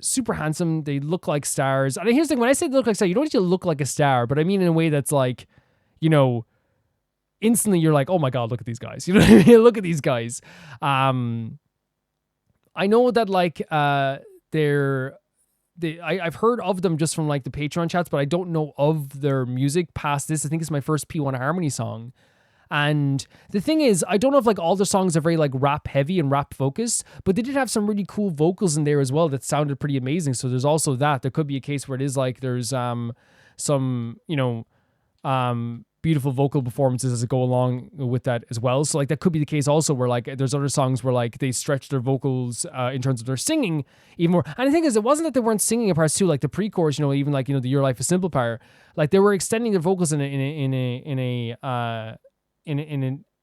super handsome. They look like stars. And here's the thing: when I say they look like stars, you don't need to look like a star, but I mean in a way that's like, instantly you're like, oh my god, look at these guys. You know what I mean? Look at these guys. I know that like I've heard of them just from like the Patreon chats, but I don't know of their music past this. I think it's my first P1Harmony song. And the thing is, I don't know if like all the songs are very like rap heavy and rap focused, but they did have some really cool vocals in there as well that sounded pretty amazing. So there's also that. There could be a case where it is like there's some, beautiful vocal performances as it go along with that as well. So like that could be the case also where like there's other songs where like they stretch their vocals in terms of their singing even more. And the thing is, it wasn't that they weren't singing in parts too, like the pre-chorus, even like, the Your Life is Simple part, like they were extending their vocals in a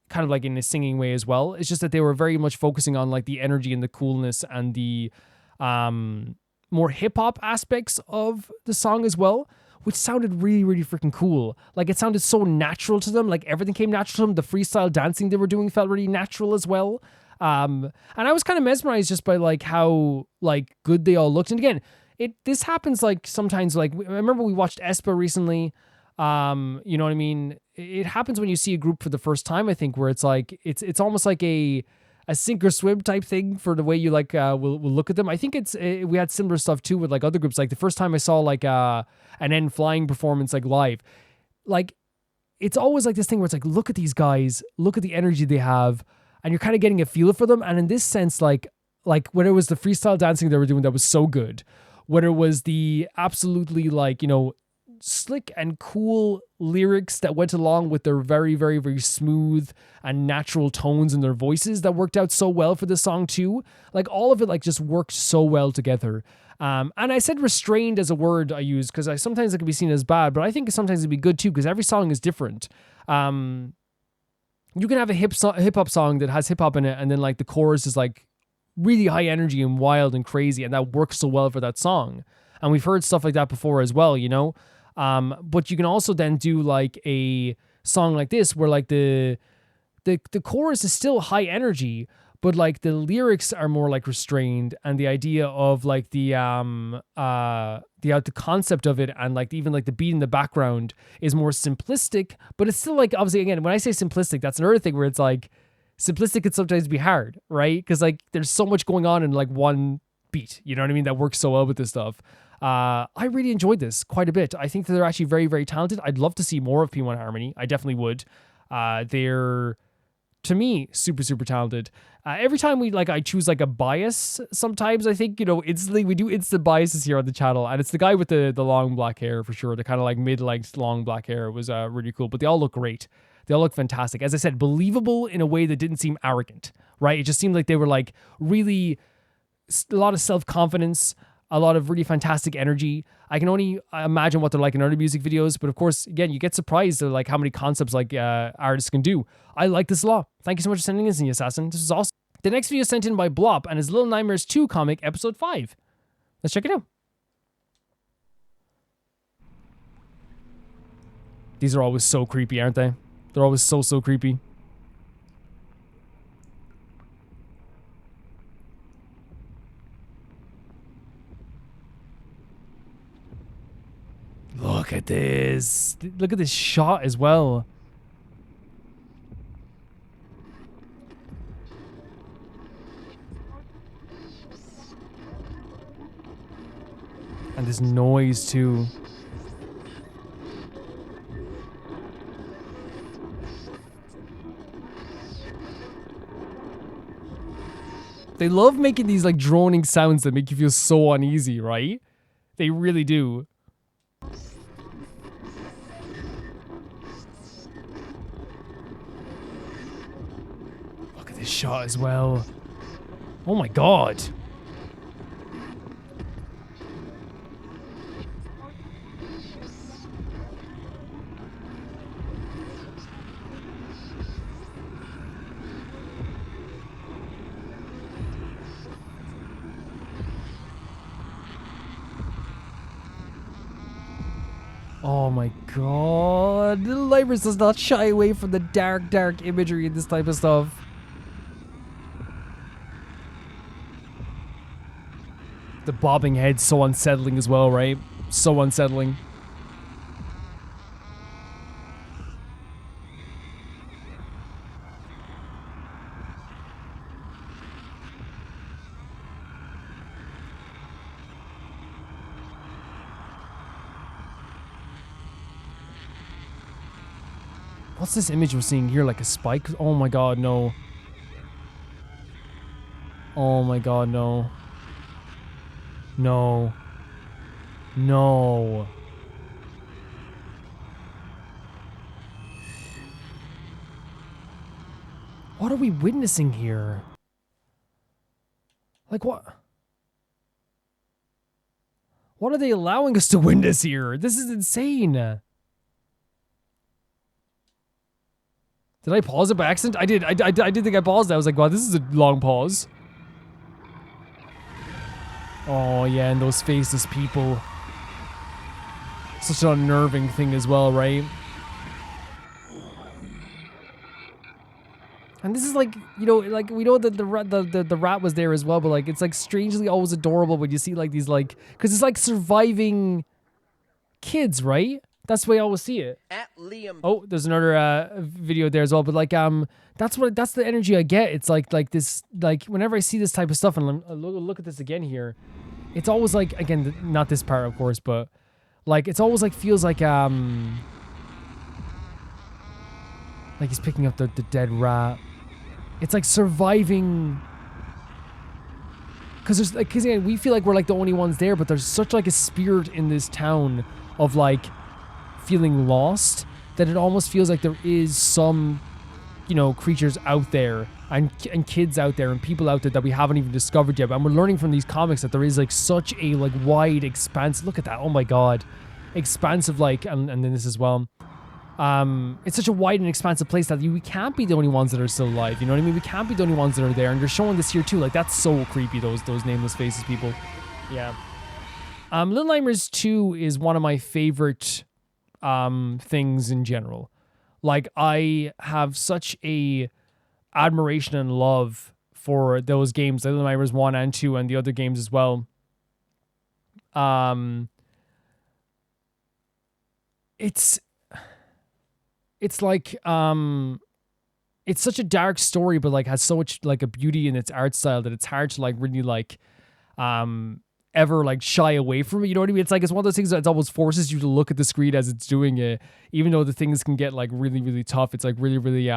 kind of like in a singing way as well. It's just that they were very much focusing on like the energy and the coolness and the more hip-hop aspects of the song as well, which sounded really, really freaking cool. Like it sounded so natural to them. Like everything came natural to them. The freestyle dancing they were doing felt really natural as well. And I was kind of mesmerized just by like how like good they all looked. And again, this happens like sometimes. Like I remember we watched Aespa recently. You know what I mean? It happens when you see a group for the first time. I think where it's like it's almost like a sink or swim type thing for the way you like will look at them. I think we had similar stuff too with like other groups. Like the first time I saw like an End Flying performance like live, like it's always like this thing where it's like, look at these guys, look at the energy they have, and you're kind of getting a feel for them. And in this sense, like whether it was the freestyle dancing they were doing that was so good, whether it was the absolutely like slick and cool lyrics that went along with their very, very, very smooth and natural tones in their voices that worked out so well for the song too. Like all of it like just worked so well together. And I said restrained as a word I use because sometimes it can be seen as bad, but I think sometimes it'd be good too because every song is different. You can have a hip hop song that has hip hop in it, and then like the chorus is like really high energy and wild and crazy, and that works so well for that song. And we've heard stuff like that before as well, But you can also then do like a song like this where like the chorus is still high energy, but like the lyrics are more like restrained, and the idea of like the concept of it and like even like the beat in the background is more simplistic, but it's still like, obviously again, when I say simplistic, that's another thing where it's like simplistic can sometimes be hard, right? Because like there's so much going on in like one beat, you know what I mean? That works so well with this stuff. I really enjoyed this quite a bit. I think that they're actually very, very talented. I'd love to see more of P1Harmony. I definitely would. They're, to me, super, super talented. Every time I choose like a bias, sometimes I think, instantly we do instant biases here on the channel. And it's the guy with the long black hair for sure. The kind of like mid-length long black hair was really cool. But they all look great. They all look fantastic. As I said, believable in a way that didn't seem arrogant, right? It just seemed like they were like really a lot of self-confidence, a lot of really fantastic energy. I can only imagine what they're like in other music videos, but of course, again, you get surprised at like how many concepts like artists can do. I like this a lot. Thank you so much for sending this in, Assassin. This is awesome. The next video is sent in by Blop and his Little Nightmares 2 comic, episode 5. Let's check it out. These are always so creepy, aren't they? They're always so, so creepy. Look at this. Look at this shot as well. And this noise too. They love making these like droning sounds that make you feel so uneasy, right? They really do. this shot as well. Oh my god. Oh my god. Little Nightmares does not shy away from the dark, dark imagery and this type of stuff. The bobbing head's so unsettling as well, right? So unsettling. What's this image we're seeing here? Like a spike? Oh my god, no. Oh my god, no. No. No. What are we witnessing here? Like what? What are they allowing us to witness here? This is insane. Did I pause it by accident? I did. I did think I paused it. I was like, wow, this is a long pause. Oh, yeah, and those faceless people. Such an unnerving thing as well, right? And this is like, you know, like, we know that the rat was there as well, but like, it's like strangely always adorable when you see like these like, because it's like surviving kids, right? That's the way I always see it. Oh, there's another video there as well, but like that's the energy I get. It's like this, like whenever I see this type of stuff, and look at this again here, it's always like, again, not this part of course, but like it's always like feels like he's picking up the dead rat. It's like surviving, because again, we feel like we're like the only ones there, but there's such like a spirit in this town of like feeling lost that it almost feels like there is some, you know, creatures out there and kids out there and people out there that we haven't even discovered yet. And we're learning from these comics that there is like such a like wide expanse. Look at that. Oh my god. Expansive, like, and then this as well. It's such a wide and expansive place that we can't be the only ones that are still alive. You know what I mean? We can't be the only ones that are there. And you're showing this here too. Like, that's so creepy, those nameless faces, people. Yeah. Little Nightmares 2 is one of my favorite things in general. Like, I have such a admiration and love for those games, Little Nightmares 1 and 2 and the other games as well. It's like it's such a dark story, but like has so much like a beauty in its art style that it's hard to like really like ever like shy away from it. You know what I mean? It's like, it's one of those things that almost forces you to look at the screen as it's doing it, even though the things can get like really, really tough. It's like really, really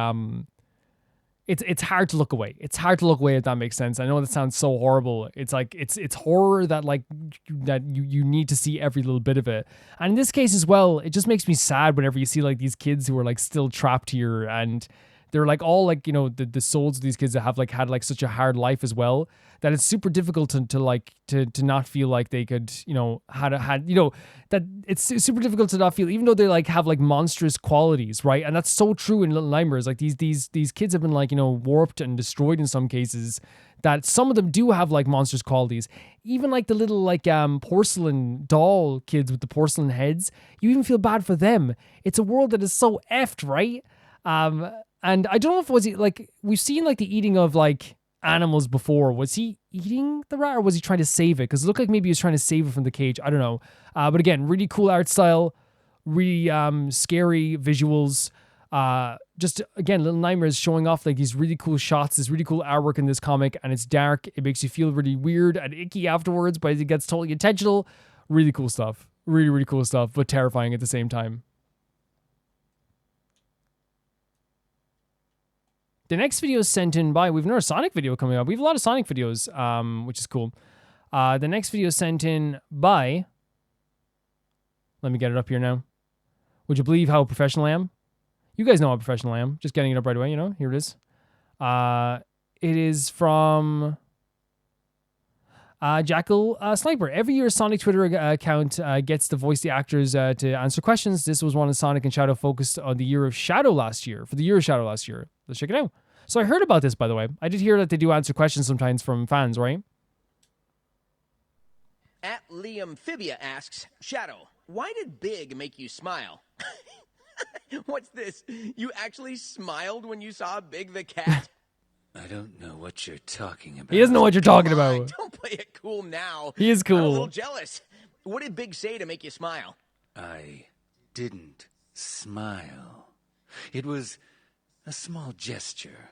it's hard to look away. It's hard to look away, if that makes sense. I know that sounds so horrible. It's like it's horror that like that you need to see every little bit of it. And in this case as well, it just makes me sad whenever you see like these kids who are like still trapped here, and they're like all like, you know, the souls of these kids that have like had like such a hard life as well, that it's super difficult to not feel like they could, you know, had you know, that it's super difficult to not feel, even though they like have like monstrous qualities, right? And that's so true in Little Nightmares. Like these kids have been like, you know, warped and destroyed in some cases, that some of them do have like monstrous qualities. Even like the little like porcelain doll kids with the porcelain heads, you even feel bad for them. It's a world that is so effed, right? And I don't know if was he like, we've seen like the eating of like animals before. Was he eating the rat, or was he trying to save it? Because it looked like maybe he was trying to save it from the cage. I don't know. But again, really cool art style, really scary visuals. Just again, Little Nightmares showing off like these really cool shots, this really cool artwork in this comic, and it's dark. It makes you feel really weird and icky afterwards, but it gets totally intentional. Really cool stuff. Really, really cool stuff, but terrifying at the same time. The next video is sent in by, we've another Sonic video coming up. We have a lot of Sonic videos, which is cool. The next video is sent in by, let me get it up here now. Would you believe how professional I am? You guys know how professional I am. Just getting it up right away, you know? Here it is. It is from Jackal Sniper. Every year, Sonic Twitter account gets to voice the actors to answer questions. This was one of Sonic and Shadow focused on the year of Shadow last year. For the year of Shadow last year. Let's check it out. So I heard about this, by the way. I did hear that they do answer questions sometimes from fans, right? At Liamphibia asks, Shadow, why did Big make you smile? What's this? You actually smiled when you saw Big the cat? I don't know what you're talking about. He doesn't know what you're talking about. Don't play it cool now. He is cool. I'm a little jealous. What did Big say to make you smile? I didn't smile. It was a small gesture.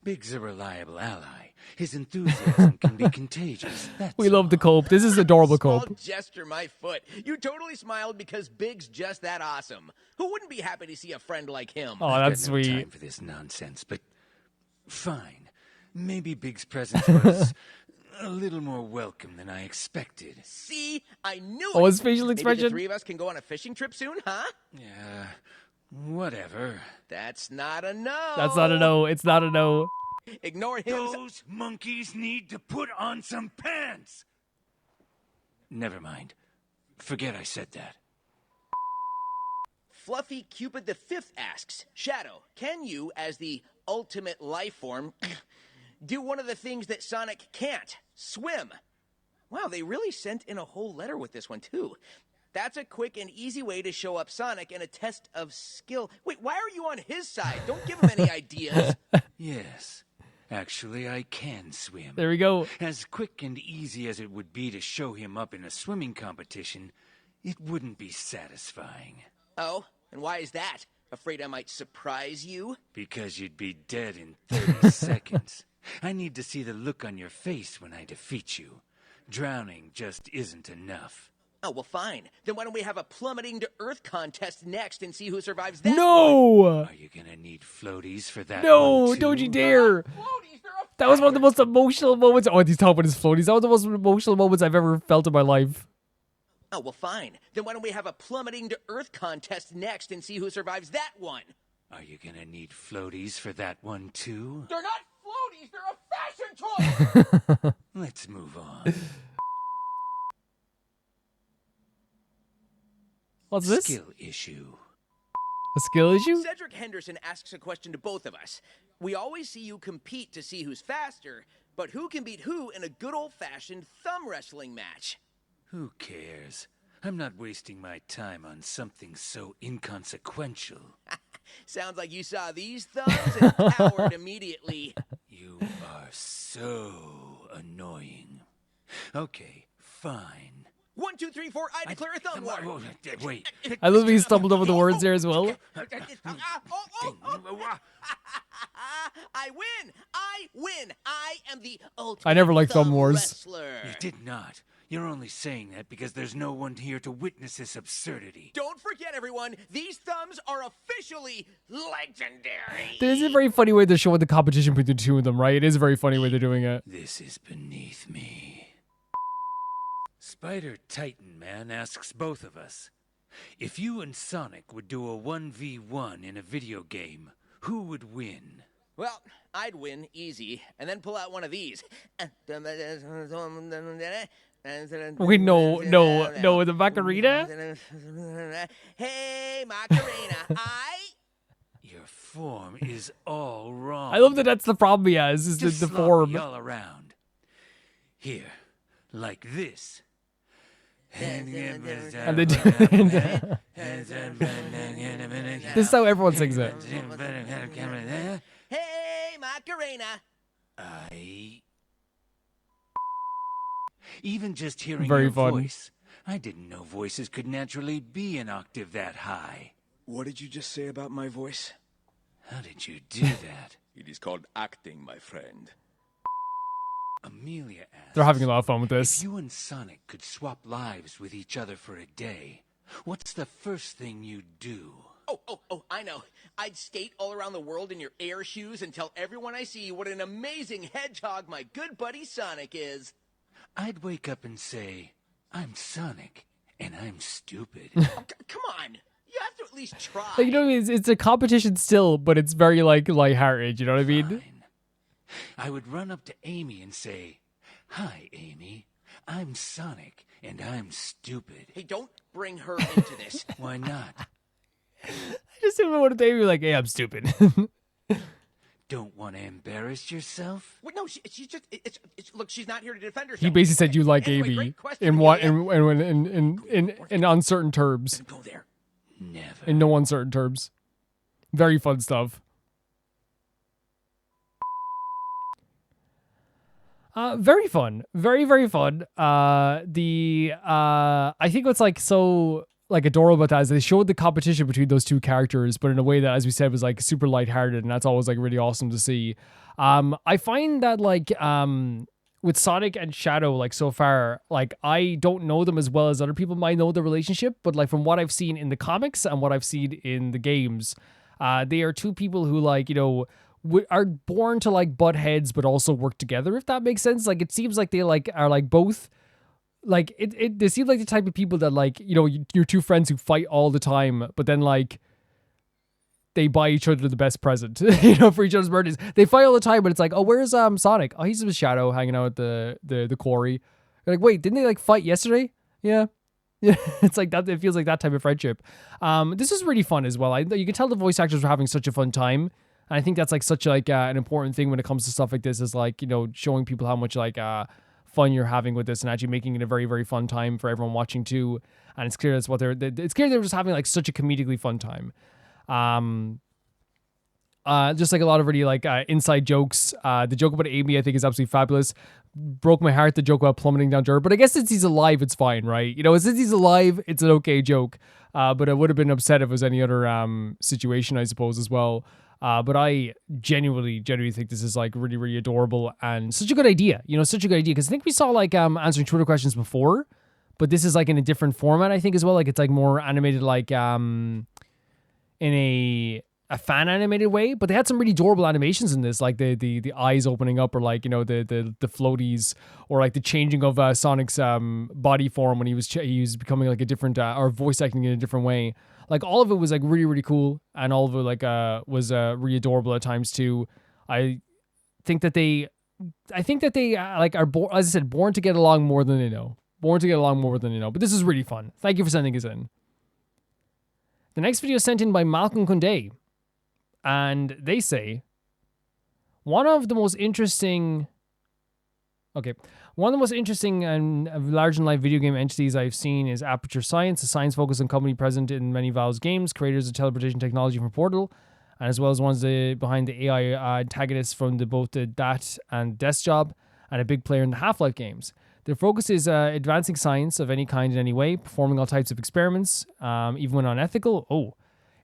Big's a reliable ally. His enthusiasm can be contagious. We love the cope. This is adorable Small cope. gesture, my foot. You totally smiled because Big's just that awesome. Who wouldn't be happy to see a friend like him? Oh, that's I've got no sweet. time for this nonsense, but fine. Maybe Big's presence was a little more welcome than I expected. See? I knew it. Oh, his facial Maybe expression. the three of us can go on a fishing trip soon, huh? Yeah, whatever. That's not a no. That's not a no. It's not a no. Ignore him. Those monkeys need to put on some pants. Never mind. Forget I said that. Fluffy Cupid the Fifth asks, Shadow, can you, as the ultimate life form, do one of the things that Sonic can't? Swim. Wow, they really sent in a whole letter with this one, too. That's a quick and easy way to show up Sonic in a test of skill. Wait, why are you on his side? Don't give him any ideas. Yes. Actually, I can swim. There we go. As quick and easy as it would be to show him up in a swimming competition, it wouldn't be satisfying. Oh, and why is that? Afraid I might surprise you? Because you'd be dead in 30 seconds. I need to see the look on your face when I defeat you. Drowning just isn't enough. Oh, well, fine. Then why don't we have a plummeting to Earth contest next and see who survives that? No! Are you gonna need floaties for that? No, one too? don't you dare. That was one of the most emotional moments. Oh, he's talking about his floaties. That was the most emotional moments I've ever felt in my life. Oh, well, fine. Then why don't we have a plummeting to Earth contest next and see who survives that one? Are you gonna need floaties for that one too? They're not floaties, they're a fashion toy! Let's move on. What's this? Skill issue. A skill issue? Cedric Henderson asks a question to both of us. We always see you compete to see who's faster, but who can beat who in a good old-fashioned thumb wrestling match? Who cares? I'm not wasting my time on something so inconsequential. Sounds like you saw these thumbs and cowered immediately. You are so annoying. Okay, fine. 1, 2, 3, 4, I declare a thumb war. Wait. I love he stumbled over the words there as well. I win! I win! I am the ultimate I never liked thumb wars. wrestler. You did not. You're only saying that because there's no one here to witness this absurdity. Don't forget, everyone, these thumbs are officially legendary. There is a very funny way they're showing the competition between the two of them, right? It is a very funny way they're doing it. This is beneath me. Spider Titan Man asks both of us, if you and Sonic would do a 1v1 in a video game, who would win? Well, I'd win easy, and then pull out one of these. Wait, no, the Macarena? Hey, Macarena, Your form is all wrong. I love that that's the problem he has, is Just the sloppy form. all around. Here, like this. And they do This is how everyone sings it. Hey, Macarena. Even just hearing Very your fun. voice, I didn't know voices could naturally be an octave that high. What did you just say about my voice? How did you do that? It is called acting, my friend. Amelia asked, They're having a lot of fun with if this. you and Sonic could swap lives with each other for a day, what's the first thing you'd do? Oh, I know. I'd skate all around the world in your air shoes and tell everyone I see what an amazing hedgehog my good buddy Sonic is. I'd wake up and say, I'm Sonic, and I'm stupid. Come on. You have to at least try. Like, you know what I mean? It's a competition still, but it's very, like, lighthearted, you know what I mean? I would run up to Amy and say, "Hi, Amy. I'm Sonic, and I'm stupid." Hey, don't bring her into this. Why not? I just didn't want to be like, hey, I'm stupid. Don't want to embarrass yourself? Wait, no, she's just. Look, she's not here to defend herself. He basically said you like Anyway, Amy great question, in what Amelia. in uncertain terms. Go there. Never. In no uncertain terms. Very fun stuff. Very fun. Very, very fun. I think what's like so like adorable about that is they showed the competition between those two characters, but in a way that, as we said, was like super lighthearted, and that's always like really awesome to see. I find that like with Sonic and Shadow, like so far, like I don't know them as well as other people might know the relationship, but like from what I've seen in the comics and what I've seen in the games, they are two people who like, you know, are born to like butt heads but also work together, if that makes sense. Like it seems like they like are like both like they seem like the type of people that like, you know, you're two friends who fight all the time, but then like they buy each other the best present, you know, for each other's birthdays. They fight all the time, but it's like, oh, where's Sonic? Oh, he's with Shadow hanging out at the quarry. You're like, wait, didn't they like fight yesterday? Yeah. Yeah, it's like that. It feels like that type of friendship. This is really fun as well. You can tell the voice actors were having such a fun time. And I think that's like such like an important thing when it comes to stuff like this, is like, you know, showing people how much like fun you're having with this and actually making it a very, very fun time for everyone watching too. And it's clear that's what it's clear they're just having like such a comedically fun time. Just like a lot of really like inside jokes. The joke about Amy, I think, is absolutely fabulous. Broke my heart, the joke about plummeting down to her. But I guess since he's alive, it's fine, right? You know, since he's alive, it's an okay joke. But I would have been upset if it was any other situation, I suppose, as well. But I genuinely think this is like really, really adorable and such a good idea. You know, such a good idea. Because I think we saw like answering Twitter questions before, but this is like in a different format, I think, as well. Like it's like more animated, like in a fan animated way. But they had some really adorable animations in this, like the eyes opening up, or like, you know, the floaties, or like the changing of Sonic's body form when he was becoming like a different or voice acting in a different way. Like all of it was like really, really cool, and all of it like was really adorable at times too. I think that they like are born, as I said, born to get along more than they know. Born to get along more than they know. But this is really fun. Thank you for sending us in. The next video is sent in by Malcolm Kunde, and they say one of the most interesting and large and life video game entities I've seen is Aperture Science, a science-focused company present in many Valve's games, creators of teleportation technology from Portal, and as well as ones behind the AI antagonists from both the DAT and Death Job, and a big player in the Half-Life games. Their focus is advancing science of any kind in any way, performing all types of experiments, even when unethical. Oh,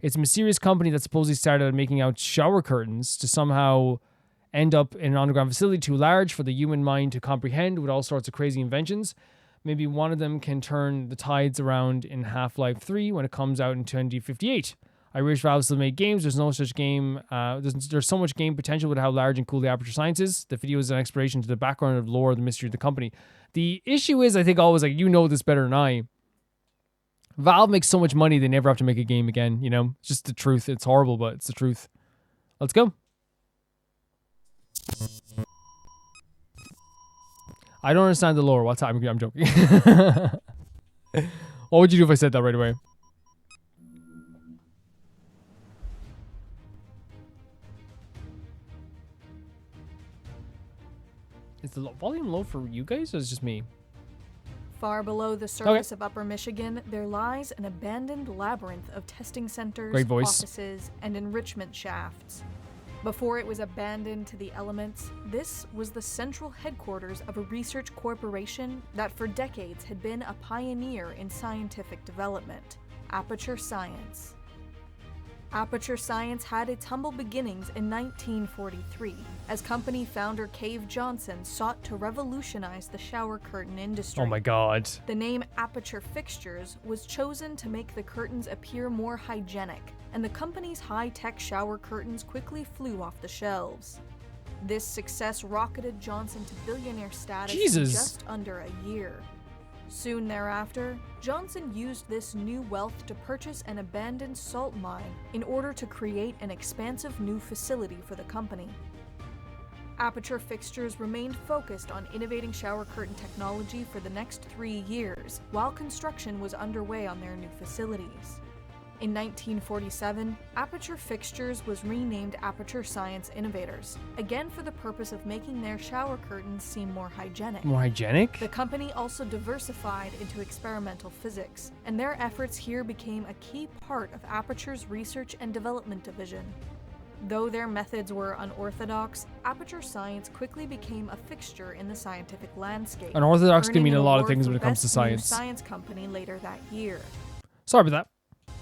it's a mysterious company that supposedly started making out shower curtains to somehow end up in an underground facility too large for the human mind to comprehend, with all sorts of crazy inventions. Maybe one of them can turn the tides around in Half-Life 3 when it comes out in 2058. I wish Valve still made games. There's no such game. There's so much game potential with how large and cool the Aperture Science is. The video is an exploration to the background of lore, the mystery of the company. The issue is, I think, always like, you know this better than I, Valve makes so much money they never have to make a game again. You know, it's just the truth. It's horrible, but it's the truth. Let's go. I don't understand the lore. What's happening? I'm joking. What would you do if I said that right away? Is the volume low for you guys, or is it just me? Far below the surface of Upper Michigan, there lies an abandoned labyrinth of testing centers, offices, and enrichment shafts. Before it was abandoned to the elements, this was the central headquarters of a research corporation that for decades had been a pioneer in scientific development, Aperture Science. Aperture Science had its humble beginnings in 1943, as company founder Cave Johnson sought to revolutionize the shower curtain industry. Oh my god. The name Aperture Fixtures was chosen to make the curtains appear more hygienic, and the company's high-tech shower curtains quickly flew off the shelves. This success rocketed Johnson to billionaire status in just under a year. Soon thereafter, Johnson used this new wealth to purchase an abandoned salt mine in order to create an expansive new facility for the company. Aperture Fixtures remained focused on innovating shower curtain technology for the next 3 years, while construction was underway on their new facilities. In 1947, Aperture Fixtures was renamed Aperture Science Innovators, again for the purpose of making their shower curtains seem more hygienic. More hygienic? The company also diversified into experimental physics, and their efforts here became a key part of Aperture's research and development division. Though their methods were unorthodox, Aperture Science quickly became a fixture in the scientific landscape. Unorthodox can mean earning a an lot of award things for when it comes to Best New science. Science company later that year. Sorry about that.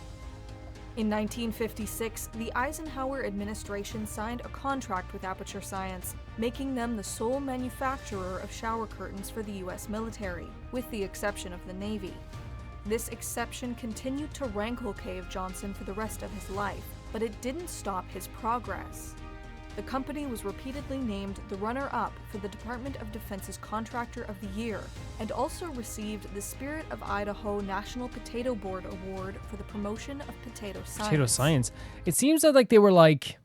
In 1956, the Eisenhower administration signed a contract with Aperture Science, making them the sole manufacturer of shower curtains for the US military, with the exception of the Navy. This exception continued to rankle Cave Johnson for the rest of his life, but it didn't stop his progress. The company was repeatedly named the runner-up for the Department of Defense's Contractor of the Year, and also received the Spirit of Idaho National Potato Board Award for the promotion of potato science. Potato science. It seems that like they were like,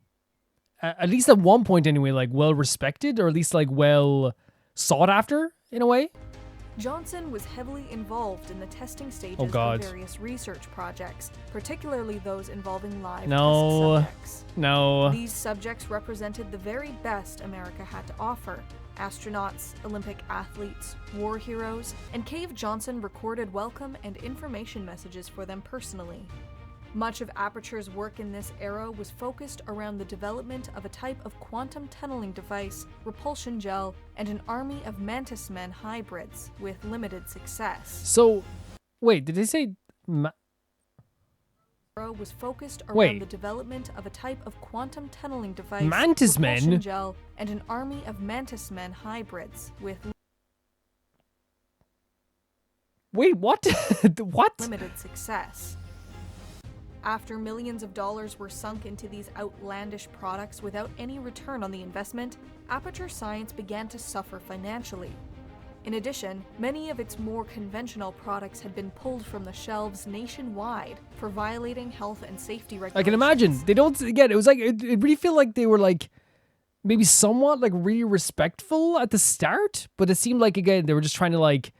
at least at one point anyway, like well respected, or at least like well sought after in a way. Johnson was heavily involved in the testing stages Oh, God. of various research projects, particularly those involving live No. test subjects. No. These subjects represented the very best America had to offer: astronauts, Olympic athletes, war heroes, and Cave Johnson recorded welcome and information messages for them personally. Much of Aperture's work in this era was focused around the development of a type of quantum tunneling device, repulsion gel, and an army of mantis men hybrids, with limited success. So, wait, did they say... Was focused around Wait. the development of a type of quantum tunneling device, Mantis repulsion men? gel, and an army of mantis men hybrids, with Wait, what? What? limited success. After millions of dollars were sunk into these outlandish products without any return on the investment, Aperture Science began to suffer financially. In addition, many of its more conventional products had been pulled from the shelves nationwide for violating health and safety regulations. I can imagine. They don't, again, it was like, it really feel like they were like, maybe somewhat like really respectful at the start, but it seemed like, again, they were just trying to like,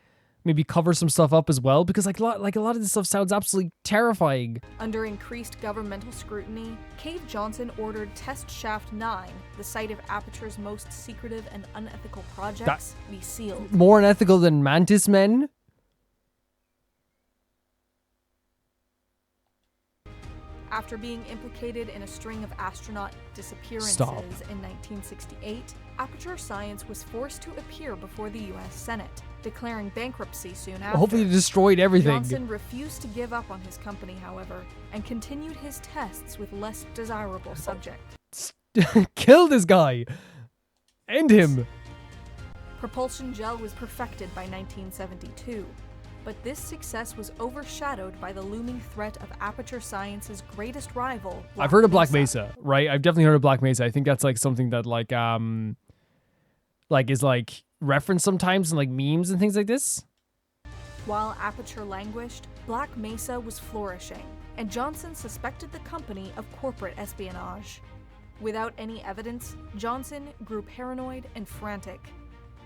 maybe cover some stuff up as well, because like a lot of this stuff sounds absolutely terrifying. Under increased governmental scrutiny, Cave Johnson ordered Test Shaft 9, the site of Aperture's most secretive and unethical projects, be sealed. More unethical than mantis men? After being implicated in a string of astronaut disappearances Stop. in 1968, Aperture Science was forced to appear before the US Senate, declaring bankruptcy soon after. Hopefully they destroyed everything. Johnson refused to give up on his company, however, and continued his tests with less desirable subjects. Kill this guy! End him! Propulsion gel was perfected by 1972, but this success was overshadowed by the looming threat of Aperture Science's greatest rival, I've heard of Black Mesa, right? I've definitely heard of Black Mesa. I think that's like something that like is like referenced sometimes in like memes and things like this. While Aperture languished, Black Mesa was flourishing, and Johnson suspected the company of corporate espionage. Without any evidence, Johnson grew paranoid and frantic.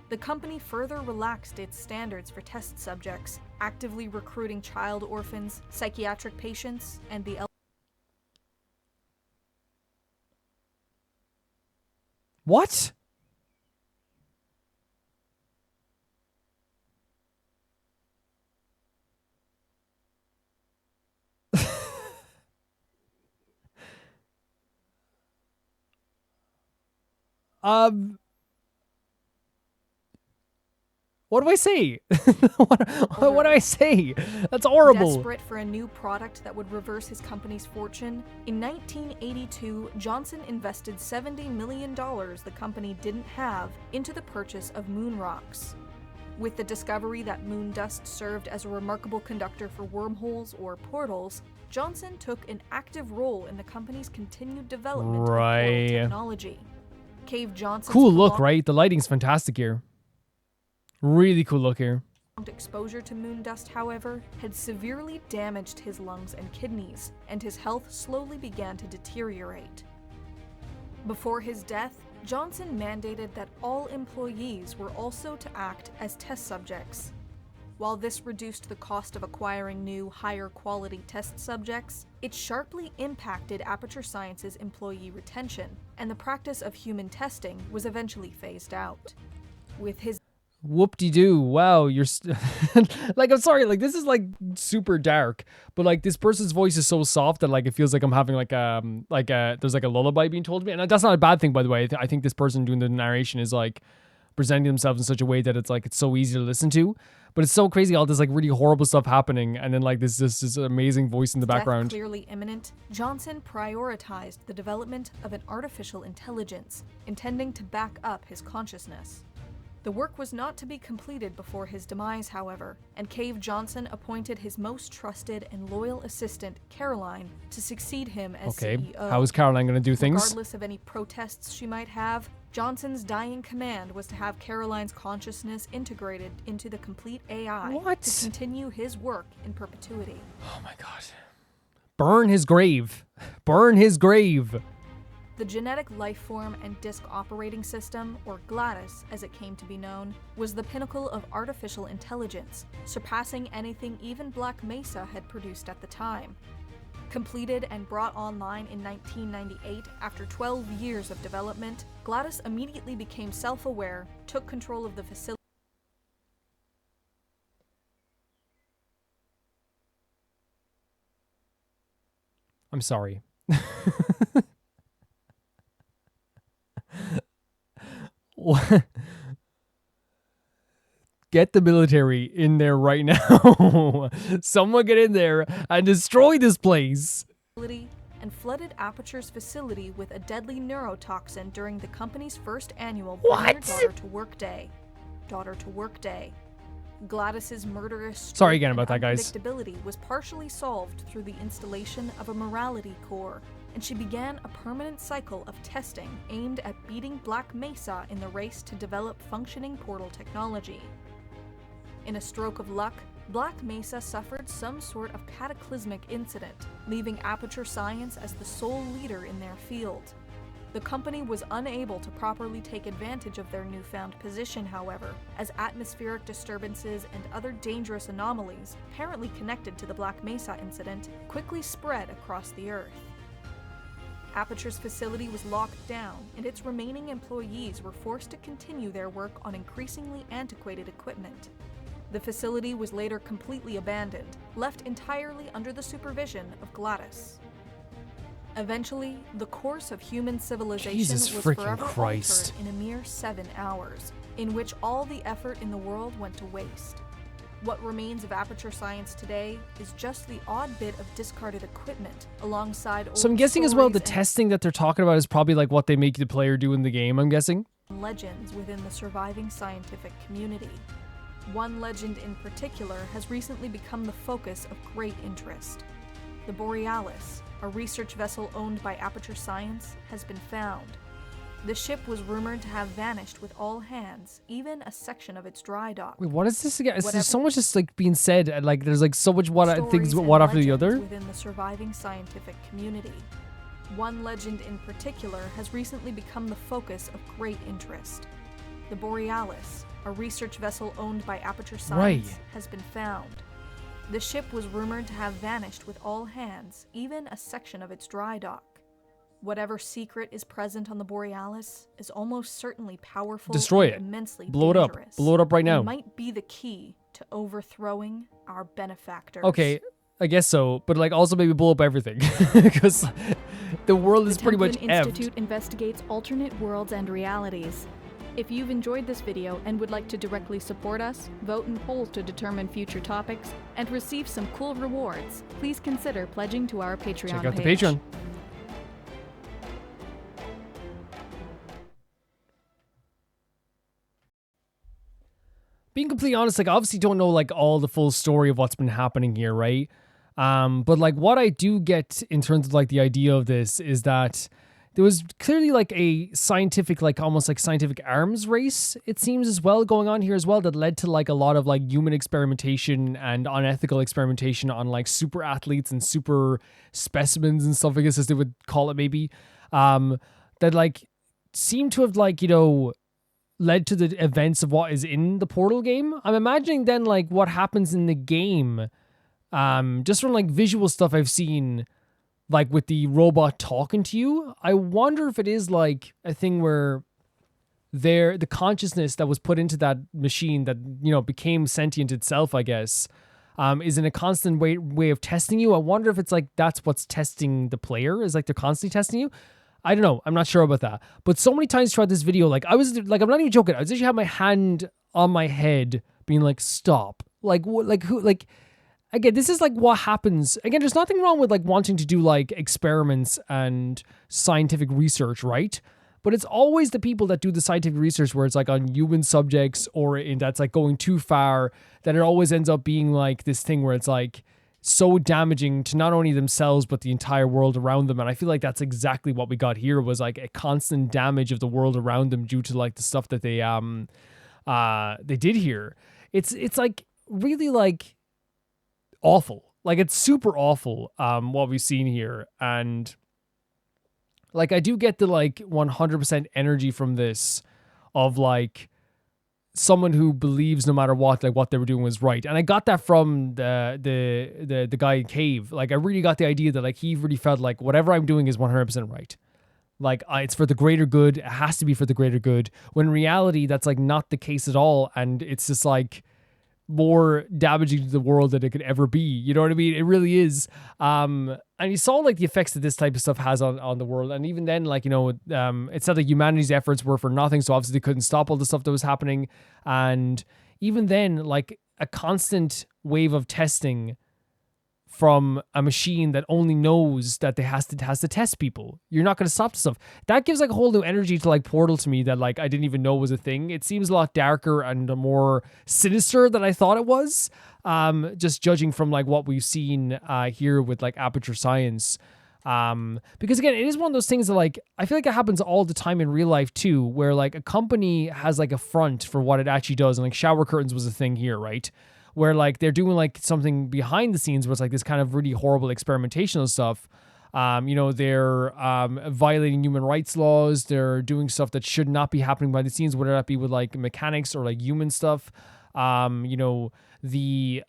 The company further relaxed its standards for test subjects, actively recruiting child orphans, psychiatric patients, and the What? What do I say? what do I say? That's horrible. Desperate for a new product that would reverse his company's fortune, in 1982, Johnson invested $70 million the company didn't have into the purchase of moon rocks. With the discovery that moon dust served as a remarkable conductor for wormholes or portals, Johnson took an active role in the company's continued development of portal technology. Cave Johnson's Cool look, right? The lighting's fantastic here. Really cool look here. Exposure to moon dust, however, had severely damaged his lungs and kidneys, and his health slowly began to deteriorate. Before his death, Johnson mandated that all employees were also to act as test subjects. While this reduced the cost of acquiring new, higher quality test subjects, it sharply impacted Aperture Science's employee retention, and the practice of human testing was eventually phased out. With his Whoop-de-doo. Wow, you're like, I'm sorry, like this is like super dark, but like this person's voice is so soft that like it feels like I'm having there's like a lullaby being told to me, and that's not a bad thing, by the way. I think this person doing the narration is like presenting themselves in such a way that it's so easy to listen to. But it's so crazy, all this like really horrible stuff happening, and then like this amazing voice in the background. Clearly imminent, Johnson prioritized the development of an artificial intelligence, intending to back up his consciousness. The work was not to be completed before his demise, however, and Cave Johnson appointed his most trusted and loyal assistant, Caroline, to succeed him as CEO. How is Caroline going to do things? Regardless of any protests she might have, Johnson's dying command was to have Caroline's consciousness integrated into the complete AI to continue his work in perpetuity. Oh my god. Burn his grave. Burn his grave. The genetic lifeform and disk operating system, or GLaDOS as it came to be known, was the pinnacle of artificial intelligence, surpassing anything even Black Mesa had produced at the time. Completed and brought online in 1998 after 12 years of development, GLaDOS immediately became self-aware, took control of the facility. I'm sorry. Get the military in there right now. Someone get in there and destroy this place. And flooded Aperture's facility with a deadly neurotoxin during the company's first annual Daughter to Work Day. GLaDOS's murderous Sorry again about that, guys. Unpredictability was partially solved through the installation of a morality core, and she began a permanent cycle of testing aimed at beating Black Mesa in the race to develop functioning portal technology. In a stroke of luck, Black Mesa suffered some sort of cataclysmic incident, leaving Aperture Science as the sole leader in their field. The company was unable to properly take advantage of their newfound position, however, as atmospheric disturbances and other dangerous anomalies, apparently connected to the Black Mesa incident, quickly spread across the Earth. Aperture's facility was locked down, and its remaining employees were forced to continue their work on increasingly antiquated equipment. The facility was later completely abandoned, left entirely under the supervision of GLaDOS. Eventually, the course of human civilization was forever altered in a mere 7 hours, in which all the effort in the world went to waste. What remains of Aperture Science today is just the odd bit of discarded equipment alongside old So I'm guessing as well the stories testing that they're talking about is probably like what they make the player do in the game, I'm guessing. and legends within the surviving scientific community. One legend in particular has recently become the focus of great interest. The Borealis, a research vessel owned by Aperture Science, has been found. The ship was rumored to have vanished with all hands, even a section of its dry dock. Wait, what is this again? There's so much just like being said, and like there's like so much things one after the other. Within the surviving scientific community. One legend in particular has recently become the focus of great interest. The Borealis, a research vessel owned by Aperture Science, has been found. The ship was rumored to have vanished with all hands, even a section of its dry dock. Whatever secret is present on the Borealis is almost certainly powerful Destroy and it. immensely Blow it up. dangerous, Blow it up right now. and might be the key to overthrowing our benefactors. Okay, I guess so, but like also maybe blow up everything because the world is pretty much Templin effed. Institute investigates alternate worlds and realities. If you've enjoyed this video and would like to directly support us, vote in polls to determine future topics, and receive some cool rewards, please consider pledging to our Patreon Check out the page. Patreon. Being completely honest, like I obviously don't know like all the full story of what's been happening here, right? But like what I do get in terms of like the idea of this is that there was clearly like a scientific, like almost like scientific arms race, it seems as well going on here as well, that led to like a lot of like human experimentation and unethical experimentation on like super athletes and super specimens and stuff, I guess as they would call it maybe. that like seem to have like, you know, led to the events of what is in the Portal game. I'm imagining then like what happens in the game, just from like visual stuff I've seen, like with the robot talking to you. I wonder if it is like a thing where the consciousness that was put into that machine that, you know, became sentient itself, I guess, is in a constant way of testing you. I wonder if it's like that's what's testing the player, is like they're constantly testing you. I don't know. I'm not sure about that. But so many times throughout this video, like I was like, I'm not even joking. I was actually have my hand on my head being like, stop. Like, who, like, again, this is like what happens. Again, there's nothing wrong with like wanting to do like experiments and scientific research, right? But it's always the people that do the scientific research where it's like on human subjects or in that's like going too far, that it always ends up being like this thing where it's like so damaging to not only themselves but the entire world around them. And I feel like that's exactly what we got here, was like a constant damage of the world around them due to like the stuff that they did here. It's like really like awful. Like it's super awful what we've seen here. And like I do get the like 100% energy from this of like someone who believes no matter what, like what they were doing was right. And I got that from the guy in Cave. Like I really got the idea that like he really felt like whatever I'm doing is 100% right. Like it's for the greater good. It has to be for the greater good. When in reality, that's like not the case at all. And it's just like more damaging to the world than it could ever be. You know what I mean? It really is. And you saw like the effects that this type of stuff has on the world. And even then, like, you know, it said like humanity's efforts were for nothing. So obviously they couldn't stop all the stuff that was happening. And even then, like a constant wave of testing from a machine that only knows that they has to test people. You're not going to stop the stuff. That gives like a whole new energy to like Portal to me that like I didn't even know was a thing. It seems a lot darker and more sinister than I thought it was. Just judging from like what we've seen here with like Aperture Science. Because again, it is one of those things that like I feel like it happens all the time in real life too, where like a company has like a front for what it actually does, and like shower curtains was a thing here, right? Where like they're doing like something behind the scenes where it's like this kind of really horrible experimental stuff. You know, they're violating human rights laws. They're doing stuff that should not be happening behind the scenes, whether that be with like mechanics or like human stuff. You know, the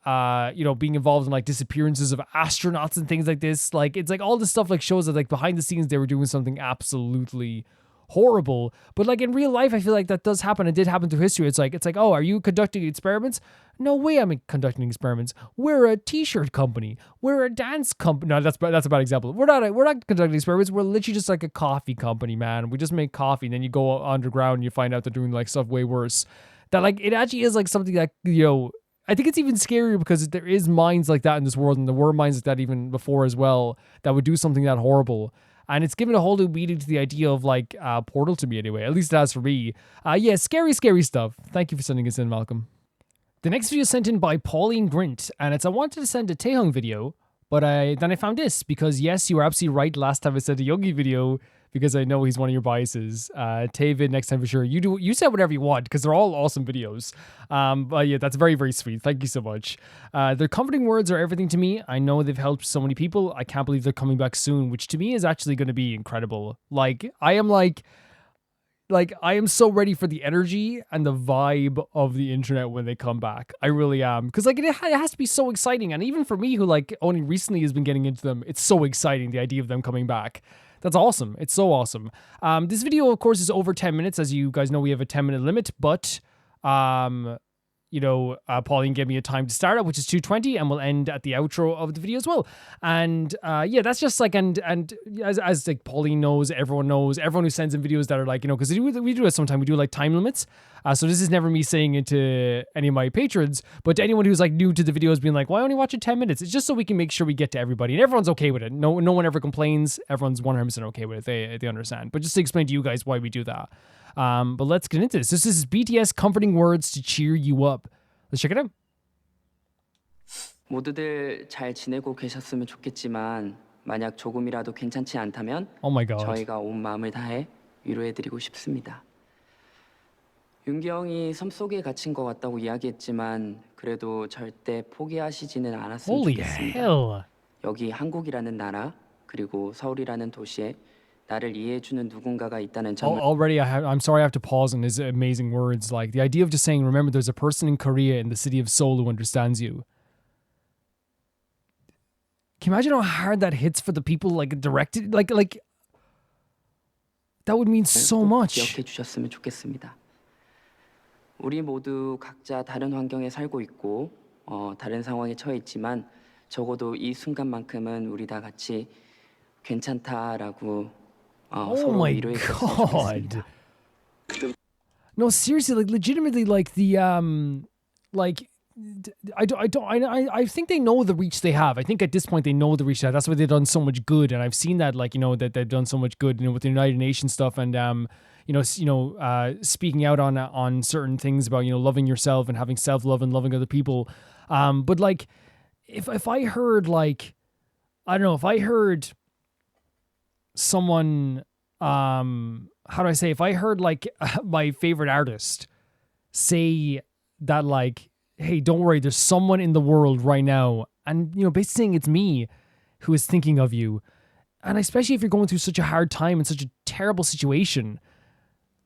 you know, being involved in like disappearances of astronauts and things like this. Like it's like all this stuff like shows that like behind the scenes they were doing something absolutely horrible. But like in real life, I feel like that does happen. It did happen through history. It's like, oh, are you conducting experiments? No way I'm conducting experiments. We're a t-shirt company. We're a dance company. No, that's a bad example. We're not conducting experiments. We're literally just like a coffee company, man. We just make coffee, and then you go underground and you find out they're doing like stuff way worse. That like it actually is like something that, you know, I think it's even scarier because there is minds like that in this world, and there were minds like that even before as well that would do something that horrible. And it's given a whole new meaning to the idea of like Portal to me anyway. At least it has for me. Yeah, scary stuff. Thank you for sending us in, Malcolm. The next video is sent in by Pauline Grint, and it's I wanted to send a Taehong video, but then I found this because yes, you were absolutely right last time I sent a Yogi video because I know he's one of your biases. Tavid, next time for sure. You said whatever you want because they're all awesome videos. But yeah, that's very, very sweet. Thank you so much. Their comforting words are everything to me. I know they've helped so many people. I can't believe they're coming back soon, which to me is actually going to be incredible. Like I am so ready for the energy and the vibe of the internet when they come back. I really am. Because like it has to be so exciting. And even for me who like only recently has been getting into them, it's so exciting, the idea of them coming back. That's awesome. It's so awesome. This video, of course, is over 10 minutes. As you guys know, we have a 10-minute limit, but you know, Pauline gave me a time to start at, which is 2:20, and we'll end at the outro of the video as well. And yeah, that's just like, and as like Pauline knows, everyone who sends in videos that are like, you know, because we do it sometimes, we do like time limits. So this is never me saying it to any of my patrons, but to anyone who's like new to the videos being like, why only watch it 10 minutes? It's just so we can make sure we get to everybody, and everyone's okay with it. No one ever complains. Everyone's 100% okay with it. They understand. But just to explain to you guys why we do that. But let's get into this. This is BTS comforting words to cheer you up. Let's check it out. 모두들 잘 지내고 계셨으면 좋겠지만 만약 조금이라도 괜찮지 않다면 Oh my God. 저희가 온 마음을 다해 위로해드리고 싶습니다. 윤기 형이 섬 속에 갇힌 것 같다고 이야기했지만 그래도 절대 포기하시지는 않았으면 Holy 좋겠습니다. hell. 여기 한국이라는 나라 그리고 서울이라는 도시에 나를 이해해주는 누군가가 있다는 점을 Already, I'm sorry I have to pause on his amazing words. Like, the idea of just saying, remember, there's a person in Korea in the city of Seoul who understands you. Can you imagine how hard that hits for the people, like, directed? Like, that would mean so much. 기억해 주셨으면 좋겠습니다. 우리 모두 각자 다른 환경에 살고 있고 다른 상황에 처해 있지만 적어도 이 순간만큼은 우리 다 같이 괜찮다라고 서로 위로해 줬으면 좋겠습니다. No, seriously, like legitimately, like the like I think they know the reach they have. I think at this point they know the reach they have. That's why they've done so much good, and I've seen that, like, you know, that they've done so much good, you know, with the United Nations stuff, and speaking out on certain things about, you know, loving yourself and having self-love and loving other people. But like, if I heard, like, I don't know, if I heard someone, how do I say, if I heard, like, my favorite artist say that, like, hey, don't worry, there's someone in the world right now, and, you know, basically saying it's me who is thinking of you, and especially if you're going through such a hard time and such a terrible situation,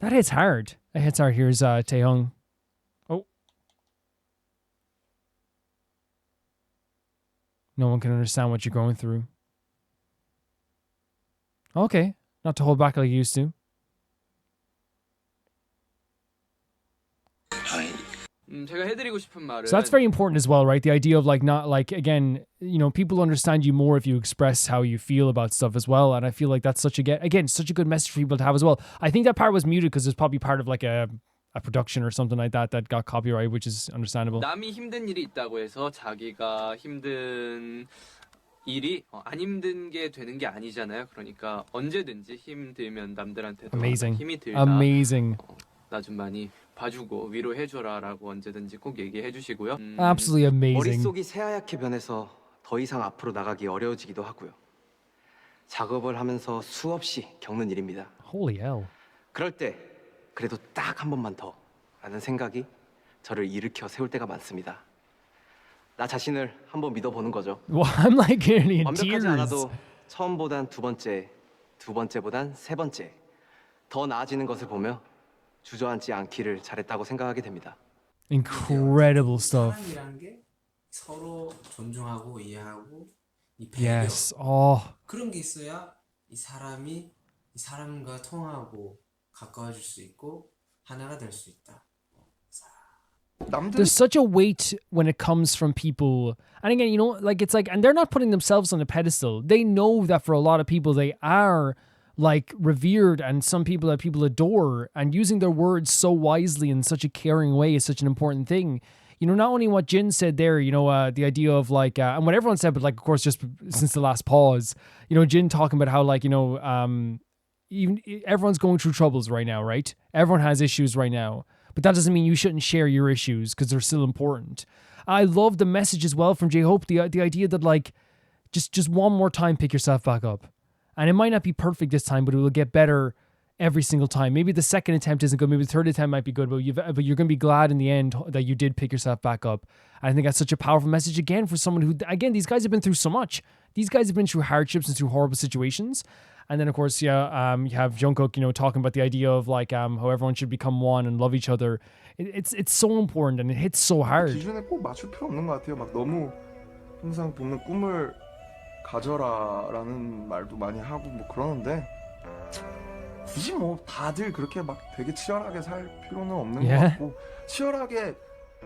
that hits hard. It hits hard. Here's Taehyung. Oh. No one can understand what you're going through. Okay. Not to hold back like you used to. 제가 해드리고 싶은 말은 So that's very important as well, right? The idea of, like, not, like, again, you know, people understand you more if you express how you feel about stuff as well. And I feel like that's such a good message for people to have as well. I think that part was muted because it's probably part of, like, a production or something like that got copyright, which is understandable. 남이 힘든 일이 있다고 해서 자기가 힘든 일이 안 힘든 게 되는 게 아니잖아요. 그러니까 언제든지 힘들면 남들한테도 힘이 들다. Amazing. 나 좀 많이 봐주고 위로해줘라라고 언제든지 꼭 얘기해주시고요. Absolutely amazing. 머릿속이 새하얗게 변해서 더 이상 앞으로 나가기 어려워지기도 하고요. 작업을 하면서 수없이 겪는 일입니다. Holy hell. 그럴 때 그래도 딱 한 번만 더 라는 생각이 저를 일으켜 세울 때가 많습니다. 나 자신을 한번 믿어보는 거죠. Well, I'm like nearly in 완벽하지 tears. 않아도 처음보단 두 번째, 두 번째보단 세 번째 더 나아지는 것을 보며 주저앉지 않기를 잘했다고 생각하게 됩니다. Incredible stuff. 사람이란 게 서로 존중하고 이해하고 이 배려 Yes. Oh. 그런 게 있어야 이 사람이 이 사람과 통하고 가까워질 수 있고 하나가 될 수 있다. There's such a weight when it comes from people. And again, you know, like, it's like, and they're not putting themselves on a pedestal. They know that for a lot of people, they are, like, revered, and some people that people adore, and using their words so wisely in such a caring way is such an important thing. You know, not only what Jin said there, you know, the idea of, like, and what everyone said, but, like, of course, just since the last pause, you know, Jin talking about how, like, you know, even everyone's going through troubles right now, right? Everyone has issues right now. But that doesn't mean you shouldn't share your issues because they're still important. I love the message as well from J-Hope, the idea that, like, just one more time, pick yourself back up. And it might not be perfect this time, but it will get better every single time. Maybe the second attempt isn't good. Maybe the third attempt might be good, but you're going to be glad in the end that you did pick yourself back up. And I think that's such a powerful message, again, for someone who, again, these guys have been through so much. These guys have been through hardships and through horrible situations. And then, of course, you have Jungkook, you know, talking about the idea of, like, how everyone should become one and love each other. It's so important, and it hits so hard. 기준에 꼭 맞출 필요 없는 것 같아요. 막 너무 항상 보면 꿈을 가져라라는 말도 많이 하고 뭐 그러는데 굳이 뭐 다들 그렇게 막 되게 치열하게 살 필요는 없는 것 같고, 치열하게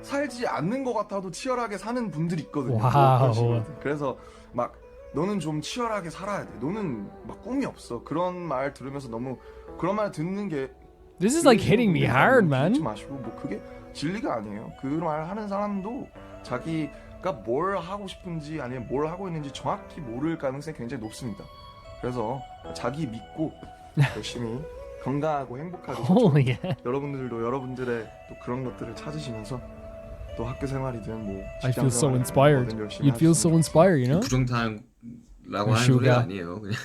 살지 않는 것 같아도 치열하게 사는 분들이 있거든요. 와우. 그래서 막 너는 좀 치열하게 살아야 돼. 너는 막 꿈이 없어. 그런 말 들으면서 너무 그런 말 듣는 게 This is like hitting me hard, man. 듣지 마시고, 뭐 그게 진리가 아니에요. 그 말 하는 사람도 자기가 뭘 하고 싶은지 아니면 뭘 하고 있는지 정확히 모를 가능성이 굉장히 높습니다. 그래서 자기 믿고 열심히 건강하고 행복하게 여러분들도 여러분들의 또 그런 것들을 찾으시면서 또 학교 생활이든 뭐 I feel 직장 so 생활이든 inspired. 뭐든 열심히 You'd feel so inspired, you know? 부정타라고 하는 소리가 아니에요. 그냥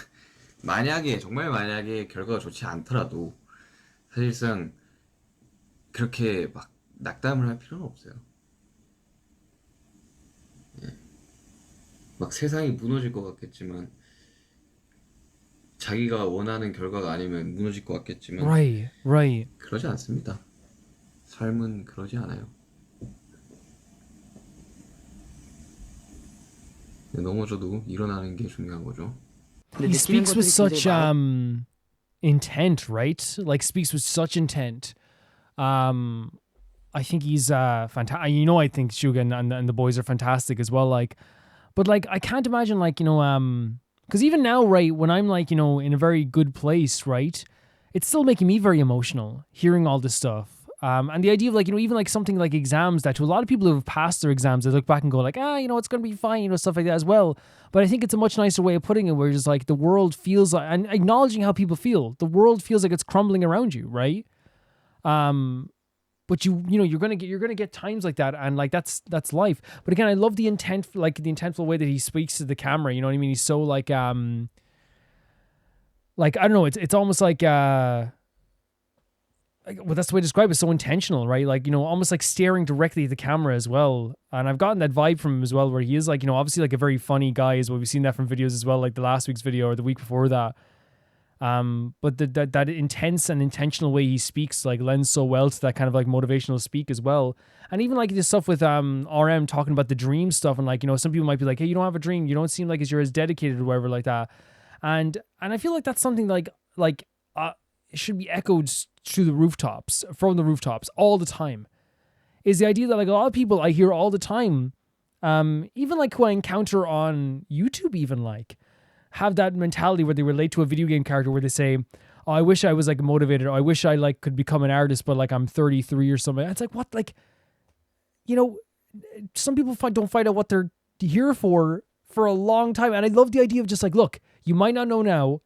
만약에 정말 만약에 결과가 좋지 않더라도 사실상 그렇게 막 낙담을 할 필요는 없어요. 막 세상이 무너질 것 같겠지만 자기가 원하는 결과가 아니면 무너질 것 같겠지만 right. 그러지 않습니다. 삶은 그러지 않아요. 넘어져도 일어나는 게 중요한 거죠. He speaks with such intent, right? Like speaks with such intent. I think he's fantastic. You know, I think Suga and the boys are fantastic as well. Like, but like I can't imagine like, you know, because even now, right, when I'm like, you know, in a very good place, right, it's still making me very emotional hearing all this stuff. And the idea of like, you know, even like something like exams, that to a lot of people who have passed their exams, they look back and go like, you know, it's going to be fine, you know, stuff like that as well. But I think it's a much nicer way of putting it, where it's like the world feels like, and acknowledging how people feel, the world feels like it's crumbling around you, right? But you know, you're gonna get times like that, and like that's life. But again, I love the intent, like the intentful way that he speaks to the camera. You know what I mean? He's so like I don't know. It's almost like well, that's the way to describe it. So intentional, right? Like, you know, almost like staring directly at the camera as well. And I've gotten that vibe from him as well, where he is like, you know, obviously like a very funny guy as well. We've seen that from videos as well, like the last week's video or the week before that. But that intense and intentional way he speaks like lends so well to that kind of like motivational speak as well. And even like this stuff with RM talking about the dream stuff, and like, you know, some people might be like, hey, you don't have a dream, you don't seem like you're as dedicated or whatever like that. And I feel like that's something like it should be echoed to the rooftops, from the rooftops all the time, is the idea that like a lot of people I hear all the time, even like who I encounter on YouTube, even like have that mentality where they relate to a video game character where they say, oh, I wish I was like motivated, or I wish I like could become an artist, but like I'm 33 or something. It's like, what? Like, you know, some people don't find out what they're here for a long time. And I love the idea of just like, look, you might not know now,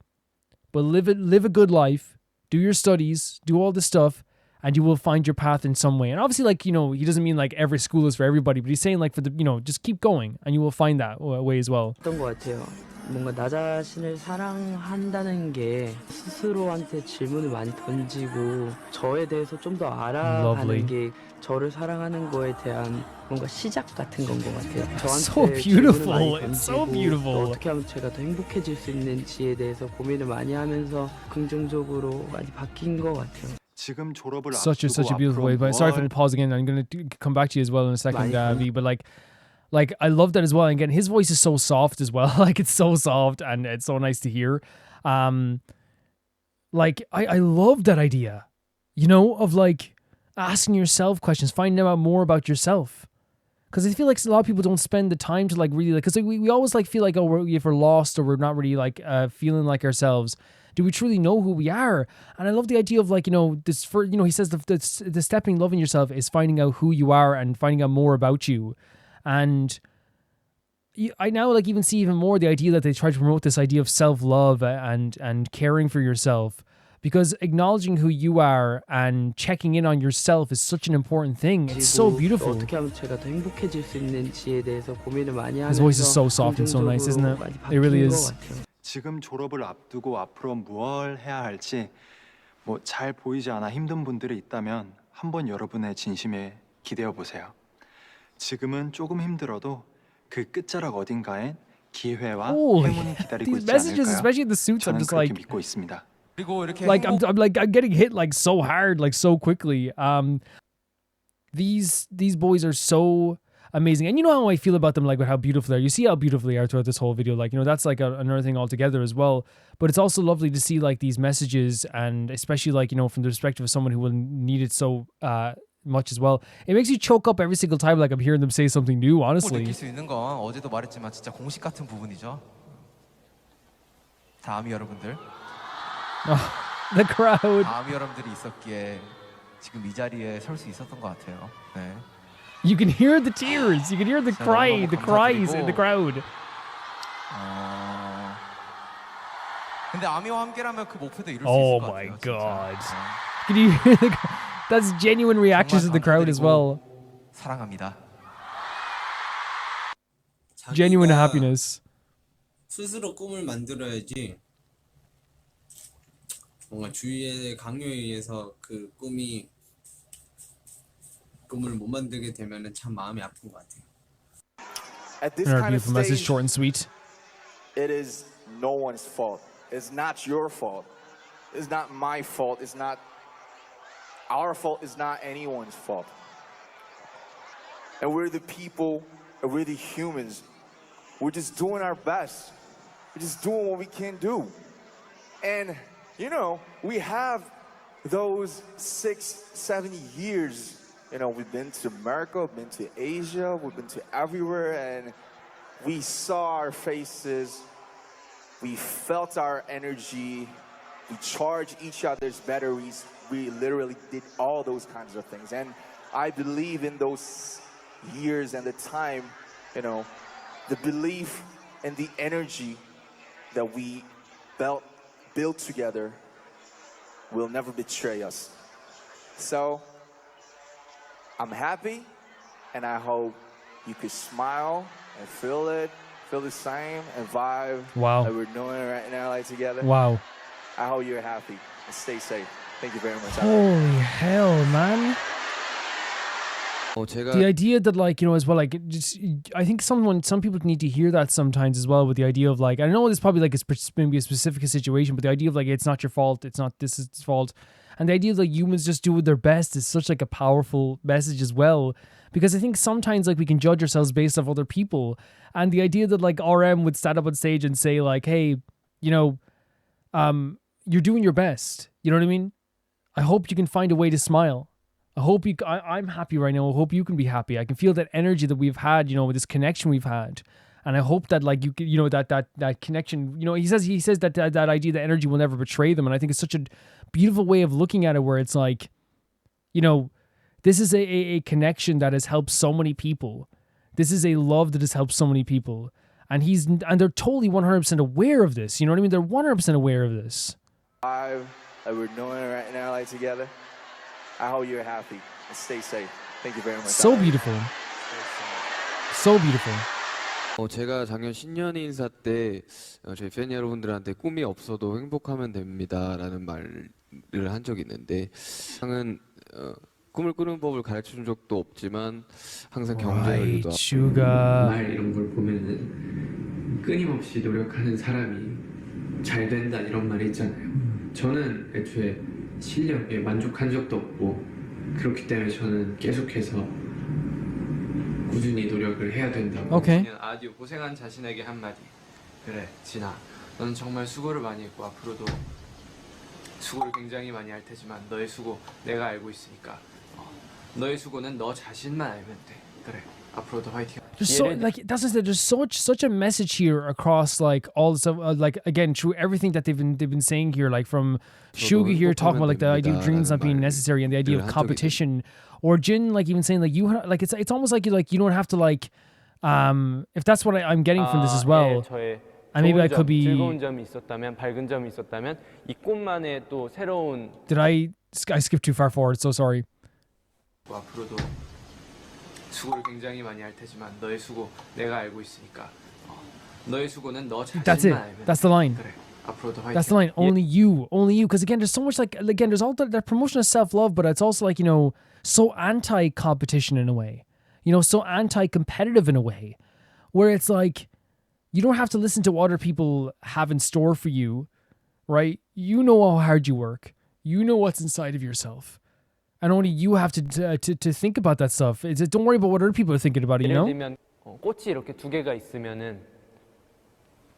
but live a good life, do your studies, do all this stuff, and you will find your path in some way. And obviously, like, you know, he doesn't mean like every school is for everybody, but he's saying like for the, you know, just keep going and you will find that way as well. 뭔가 나 자신을 사랑한다는 게 스스로한테 질문을 많이 던지고 저에 대해서 좀 더 알아가는 게 저를 사랑하는 거에 대한 뭔가 시작 같은 건 것 같아요. 저한테 질문을 많이 던지고 어떻게 하면 제가 더 행복해질 수 있는지에 대해서 고민을 많이 하면서 긍정적으로 많이 바뀐 것 같아요. Such a beautiful way. But sorry for the pause again. I'm going to come back to you as well in a second, V. But like I love that as well. And again, his voice is so soft as well. Like it's so soft and it's so nice to hear. Like I love that idea, you know, of like asking yourself questions, finding out more about yourself. Because I feel like a lot of people don't spend the time to like really like, because like, we always like feel like, oh, if we're lost or we're not really like feeling like ourselves, do we truly know who we are? And I love the idea of like, you know, this for, you know, he says the step in loving yourself is finding out who you are and finding out more about you. And I now like even see even more the idea that they try to promote this idea of self-love and caring for yourself, because acknowledging who you are and checking in on yourself is such an important thing. It's so beautiful. His voice is so soft and so nice, isn't it? It really is. 지금 졸업을 앞두고 앞으로 무엇을 해야 할지 뭐 잘 보이지 않아 힘든 분들이 있다면 한번 여러분의 진심에 기대어 보세요. 지금은 조금 힘들어도 그 끝자락 어딘가엔 기회와 행운이 기다리고 있지 않을까요? 저는 그렇게 믿고 있습니다. Like I'm getting hit like so hard, like so quickly. These boys are so amazing, and you know how I feel about them, like with how beautiful they are. You see how beautiful they are throughout this whole video. Like, you know, that's like another thing altogether as well. But it's also lovely to see like these messages, and especially like, you know, from the perspective of someone who will need it so much as well. It makes you choke up every single time like I'm hearing them say something new, honestly. 느낄 수 있는 건 어제도 말했지만 진짜 공식 같은 부분이죠. 다음이 여러분들. The crowd. 다음이 여러분들이 있었기에 지금 이 자리에 설 수 있었던 것 같아요. 네. You can hear the tears. You can hear the cries in the crowd. 근데 아미와 함께라면 그 목표도 이룰 수 있을 Oh 것 my 같아요. god. Can you hear that's genuine reactions in the crowd as well. 사랑합니다. Genuine happiness. 스스로 꿈을 만들어야지. 뭔가 주위의 강요에 의해서 그 꿈을 못 만들게 되면은 참 마음이 아픈 것 같아요. At this kind of message, stage, short and sweet. it is no one's fault. It's not your fault. It's not my fault. It's not our fault. It's not anyone's fault. And we're the people, and we're the humans. We're just doing our best. We're just doing what we can do. And, you know, we have those 6-7 years. You know, we've been to America, we've been to Asia, we've been to everywhere, and we saw our faces, we felt our energy, we charged each other's batteries. We literally did all those kinds of things. And I believe in those years and the time, you know, the belief and the energy that we built together will never betray us. So I'm happy, and I hope you could smile and feel the same and vibe that we're doing right now, like together. Wow. I hope you're happy and stay safe. Thank you very much. Holy hell, man. The idea that, like, you know, as well, like, just, I think some people need to hear that sometimes as well, with the idea of, like, I know it's probably like it's maybe a specific situation, but the idea of, like, it's not your fault, it's not this is fault, and the idea of, like, humans just do their best is such, like, a powerful message as well, because I think sometimes, like, we can judge ourselves based off other people, and the idea that, like, RM would stand up on stage and say, like, hey, you know, you're doing your best, you know what I mean? I hope you can find a way to smile. I hope I'm happy right now. I hope you can be happy. I can feel that energy that we've had, you know, with this connection we've had. And I hope that, like, you know, that connection, you know, he says that idea, that energy will never betray them. And I think it's such a beautiful way of looking at it, where it's like, you know, this is a connection that has helped so many people. This is a love that has helped so many people. And they're totally 100% aware of this. You know what I mean? They're 100% aware of this. That we're doing it right now, like together. I hope you're happy and stay safe. Thank you very much. So beautiful. So beautiful. 제가 작년 신년 인사 때 저희 팬 여러분들한테 꿈이 없어도 행복하면 됩니다라는 말을 한 적이 있는데, 항은 꿈을 꾸는 법을 가르쳐 준 적도 없지만 항상 경쟁을 유도하고 말 이런 걸 보면은 끊임없이 노력하는 사람이 잘 된다 이런 말이 있잖아요. 저는 애초에 실력에 만족한 적도 없고, 그렇기 때문에 저는 계속해서 꾸준히 노력을 해야 된다고. 오케이. 아주 고생한 자신에게 한마디. 그래, 진아. 너는 정말 수고를 많이 했고 앞으로도 수고를 굉장히 많이 할 테지만 너의 수고 내가 알고 있으니까 너의 수고는 너 자신만 알면 돼. 그래. 앞으로도 화이팅. Just so, like, that's just, there's such a message here across, like, all the stuff, like, again, through everything that they've been saying here, like, from Shuga here talking about, like, the idea of dreams not being necessary, and the idea of competition, or Jin, like, even saying, like, like, it's almost like you don't have to, like, if that's what I'm getting from this as well, and maybe I could be. 즐거운 점이 있었다면, 밝은 점이 있었다면, 이 꽃만의 또 새로운. Did I skipped too far forward? So sorry. 앞으로도 수고를 굉장히 많이 할 테지만 너의 수고 내가 알고 있으니까 너의 수고는 너 자신만 That's it. 알면 That's the line. 그래. 앞으로도 화이팅. That's the line. Only you. Because again, there's so much, like, again, there's all that promotion of self-love, but it's also, like, you know, so anti-competition in a way. You know, so anti-competitive in a way, where it's like, you don't have to listen to what other people have in store for you, right? You know how hard you work. You know what's inside of yourself. And only you have to think about that stuff. Don't worry about what other people are thinking about it, you know? 예를 들면 꽃이 이렇게 두 개가 있으면은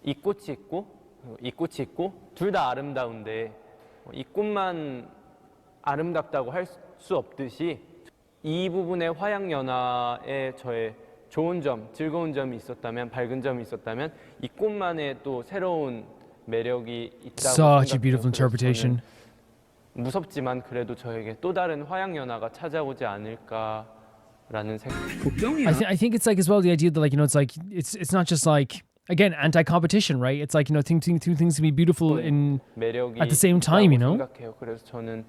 이 꽃이 있고 이 꽃이 있고 둘 다 아름다운데 이 꽃만 아름답다고 할 수 없듯이 이 부분의 화양연화에 저의 좋은 점, 즐거운 점이 있었다면, 밝은 점이 있었다면 이 꽃만의 또 새로운 매력이 있다고 생각해요. Such a beautiful interpretation. 무섭지만 그래도 저에게 또 다른 화양연화가 찾아오지 않을까라는 생각. I think it's, like, as well, the idea that, like, you know, it's like it's not just, like, again, anti-competition, right? It's like, you know, two things can be beautiful at the same time, you know. 생각해요. 그래서 저는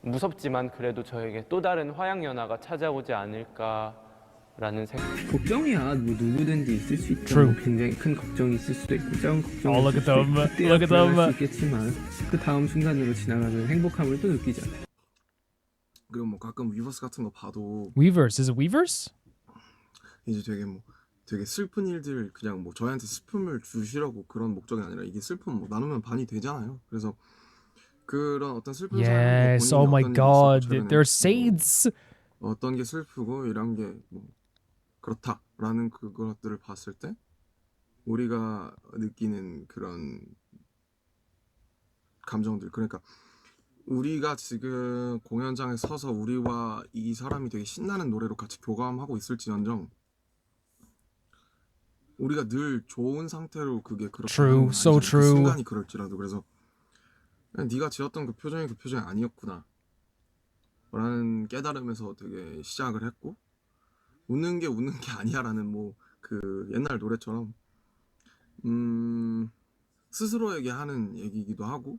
무섭지만 그래도 저에게 또 다른 화양연화가 찾아오지 않을까라는 생각. 걱정이야. 뭐 누구든지 있을 수 있고. True. 굉장히 큰 걱정이 있을 수도 있고 작은 걱정이 look at them. Look at them. 수 있겠지만 그 다음 순간으로 지나가는 행복함을 또 느끼잖아. 그리고 뭐 가끔 위버스 같은 거 봐도 Weverse. Is it Weverse? 이제 되게 뭐 되게 슬픈 일들 그냥 뭐 저희한테 슬픔을 주시려고 그런 목적이 아니라 이게 슬픔 뭐 나누면 반이 되잖아요. 그래서 그런 어떤 슬픈 사연 Yes. 뭐 Oh my 본인이 어떤 일이 God. 있었고 최근에 They're saints. 뭐 어떤 게 슬프고 이런 게 뭐 그렇다라는 그것들을 봤을 때 우리가 느끼는 그런 감정들 그러니까 우리가 지금 공연장에 서서 우리와 이 사람이 되게 신나는 노래로 같이 교감하고 있을지언정 우리가 늘 좋은 상태로 그게 그렇게 True. 하는 건 So 아니잖아요. 그 true. 순간이 그럴지라도 그래서 그냥 네가 지었던 그 표정이 아니었구나 라는 깨달음에서 되게 시작을 했고 웃는 게 아니야라는 뭐 그 옛날 노래처럼 스스로에게 하는 얘기이기도 하고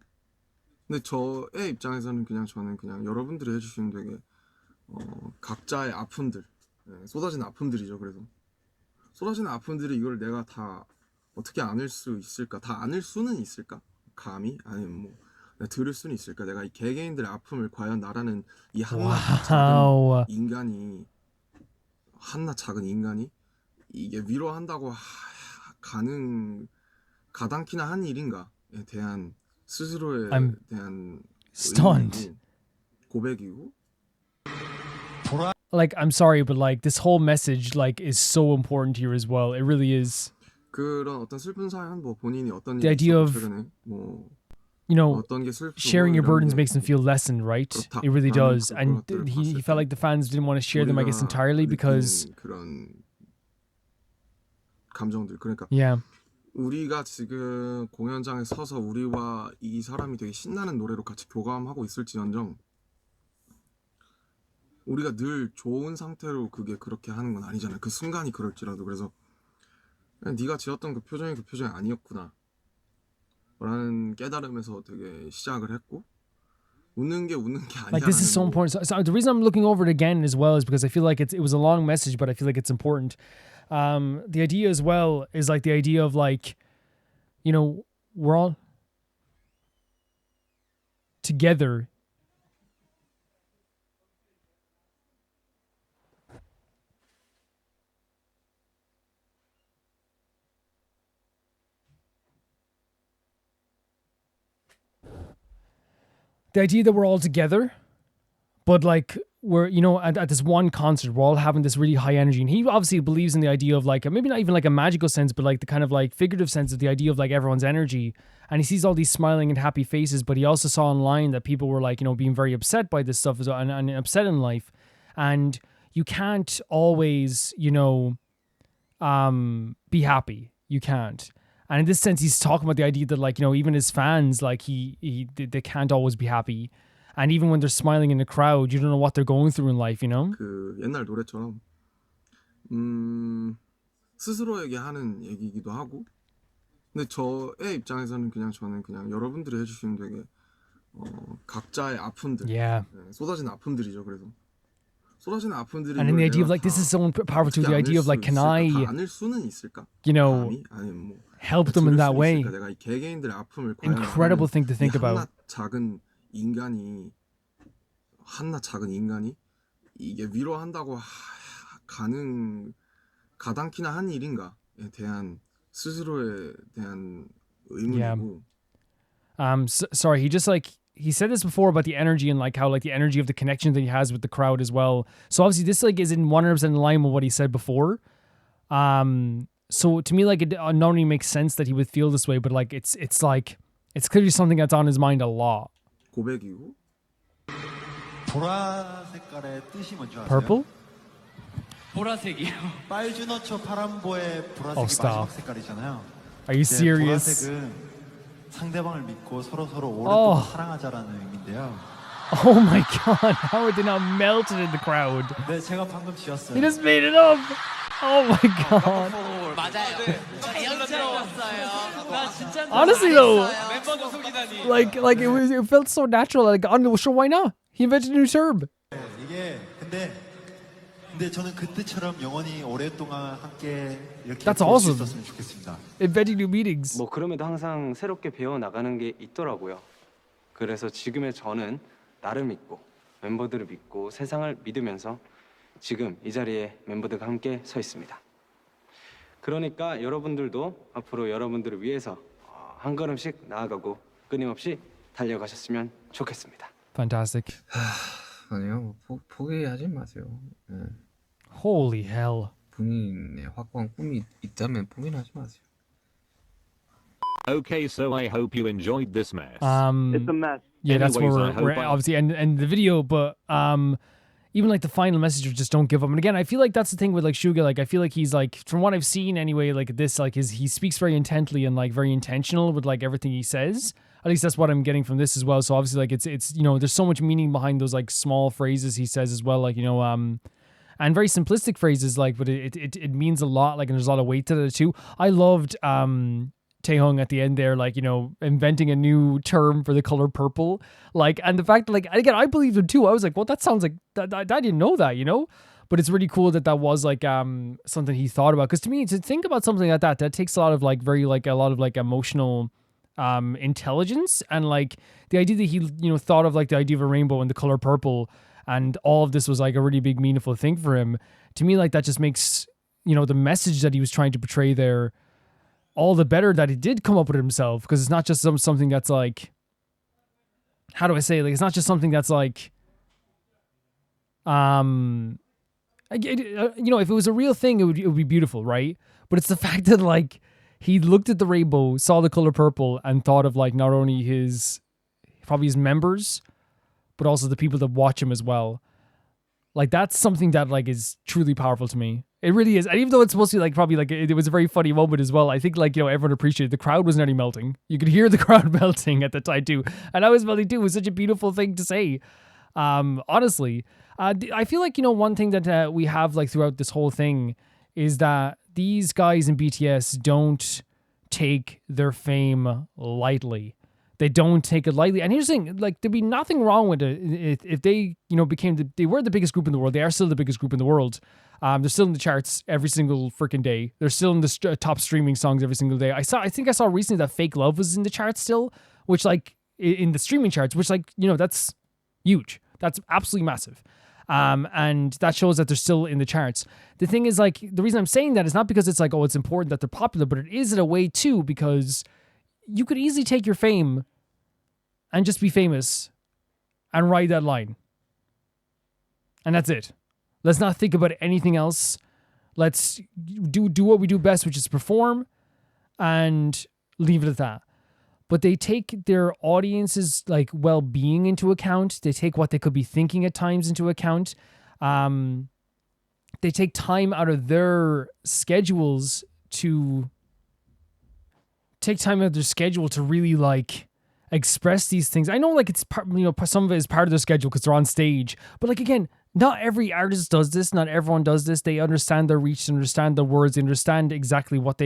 근데 저의 입장에서는 저는 그냥 여러분들이 해주시는 되게 각자의 아픔들 쏟아진 아픔들이죠. 그래서 쏟아진 아픔들이 이걸 내가 다 어떻게 안을 수 있을까? 다 안을 수는 있을까? 감히? 아니면 뭐 내가 들을 수는 있을까? 내가 이 개개인들의 아픔을 과연 나라는 이 한낱 작은 인간이 이게 위로한다고 가당키나 한 일인가에 대한 스스로에 대한 stunned. 고백이고. Like, I'm sorry, but like this whole message like is so important here as well. It really is. 그런 어떤 슬픈 사연 뭐 본인이 어떤 The 일이 idea 있었고 of, 최근에 뭐 you know, 어떤 게 슬프고 sharing your 이런 burdens 게 makes them feel lessened, right? 그렇다. It really 라는 does. And 그것들을 he 봤을 felt 때 like the fans didn't want to share them, I guess, 우리가 entirely because 느끼는 그런 감정들 그러니까 yeah. 우리가 지금 공연장에 서서 우리와 이 사람이 되게 신나는 노래로 같이 교감하고 있을지언정 우리가 늘 좋은 상태로 그게 그렇게 하는 건 아니잖아요. 그 순간이 그럴지라도 그래서 그냥 네가 지었던 그 표정이 아니었구나 라는 깨달음에서 되게 시작을 했고 웃는 게 아니야. Like this is so important. So the reason I'm looking over it again as well is because I feel like it was a long message, but I feel like it's important. The idea as well is like the idea of like, you know, we're all together. The idea that we're all together, but like we're, you know, at this one concert, we're all having this really high energy. And he obviously believes in the idea of like, maybe not even like a magical sense, but like the kind of like figurative sense of the idea of like everyone's energy. And he sees all these smiling and happy faces, but he also saw online that people were like, you know, being very upset by this stuff and upset in life. And you can't always, you know, be happy. You can't. And in this sense, he's talking about the idea that like, you know, even his fans, like they can't always be happy. And even when they're smiling in the crowd, you don't know what they're going through in life, you know? 그 옛날 노래처럼 스스로에게 하는 얘기이기도 하고 근데 저의 입장에서는 저는 여러분들이 해주시는 되게 각자의 아픔들 쏟아진 아픔들이죠. 그래서 쏟아진 아픔들이 And in the idea of like, this is so powerful too, the idea of like, can I, you know, help them in that way? 내가 이 개개인들의 아픔을 Incredible thing to think about. 한낱 작은 인간이 이게 위로한다고 가당키나 한 일인가에 대한 스스로에 대한 의문이고. Sorry, he just like, he said this before about the energy and like how like the energy of the connection that he has with the crowd as well. So obviously this like is in 100% in line with what he said before. So to me like it not only makes sense that he would feel this way, but like it's like it's clearly something that's on his mind a lot. 고백이고. 보라 색깔의 뜻이 뭔지 아세요? Purple? 보라색이요. 빨주노초 파란보의 보라색이 마지막 색깔이잖아요. Are you serious? 보라색은 상대방을 믿고 서로 오랫동안 사랑하자라는 의미인데요. Oh my god, how it did not melt it in the crowd. 네, 제가 방금 지었어요. He just made it up. Oh my god. 맞아요. 자연스러웠어요. 나 진짜 Honestly though, 멤버 구성이다니. like it felt so natural. Like on the show, why not? He invented a new term. 이게 근데 저는 그때처럼 영원히 오랫동안 함께 이렇게 That's 볼 수 awesome. 있었으면 좋겠습니다. Inventing new meanings. 뭐 그럼에도 항상 새롭게 배워 나가는 게 있더라고요. 그래서 지금의 저는 나를 믿고 멤버들을 믿고 세상을 믿으면서 지금 이 자리에 멤버들과 함께 서 있습니다. 그러니까 여러분들도 앞으로 여러분들을 위해서 한 걸음씩 나아가고 끊임없이 달려가셨으면 좋겠습니다. Fantastic. 아니요, 포기하지 마세요. 네. Holy hell. 본인의 확고한 꿈이 있다면 포기는 하지 마세요. Okay, so I hope you enjoyed this mess. It's a mess. Yeah, that's Anyways, where we're obviously and the video, but even like the final message of just don't give up. And again, I feel like that's the thing with like Suga. Like I feel like he's like, from what I've seen anyway, like this, like he speaks very intently and like very intentional with like everything he says. At least that's what I'm getting from this as well. So obviously like it's you know, there's so much meaning behind those like small phrases he says as well, like, you know, and very simplistic phrases, like, but it means a lot, like, and there's a lot of weight to it too. I loved Taehyung at the end there, like, you know, inventing a new term for the color purple, like, and the fact that, like, again, I believed him too. I was like, well, that sounds like that. I didn't know that, you know. But it's really cool that was like something he thought about, because to me, to think about something like that takes a lot of like a lot of like emotional intelligence, and like the idea that he, you know, thought of like the idea of a rainbow and the color purple, and all of this was like a really big meaningful thing for him. To me, like, that just makes, you know, the message that he was trying to portray there all the better that he did come up with it himself, because it's not just something that's like, how do I say, like, it's not just something that's like, you know, if it was a real thing, it would be beautiful, right? But it's the fact that like he looked at the rainbow, saw the color purple, and thought of like not only probably his members, but also the people that watch him as well. Like, that's something that like is truly powerful to me. It really is. And even though it's supposed to be like probably like it was a very funny moment as well, I think like, you know, everyone appreciated the crowd was nearly melting. You could hear the crowd melting at the time too. And I was melting too. It was such a beautiful thing to say. Honestly, I feel like, you know, one thing that we have like throughout this whole thing is that these guys in BTS don't take their fame lightly. They don't take it lightly. And here's the thing, like, there'd be nothing wrong with it if they, you know, they were the biggest group in the world. They are still the biggest group in the world. They're still in the charts every single freaking day. They're still in the top streaming songs every single day. I think I saw recently that Fake Love was in the charts still, which like in the streaming charts, which like, you know, that's huge. That's absolutely massive. And that shows that they're still in the charts. The thing is, like, the reason I'm saying that is not because it's like, oh, it's important that they're popular, but it is in a way too, because you could easily take your fame and just be famous and ride that line. And that's it. Let's not think about anything else. Let's do what we do best, which is perform, and leave it at that. But they take their audience's like well-being into account. They take what they could be thinking at times into account. They take time out of their schedules to really like express these things. I know like it's part, you know, some of it is part of their schedule because they're on stage, but like, again, not every artist does this. Not everyone does this. They understand their reach, they understand the words, they understand exactly what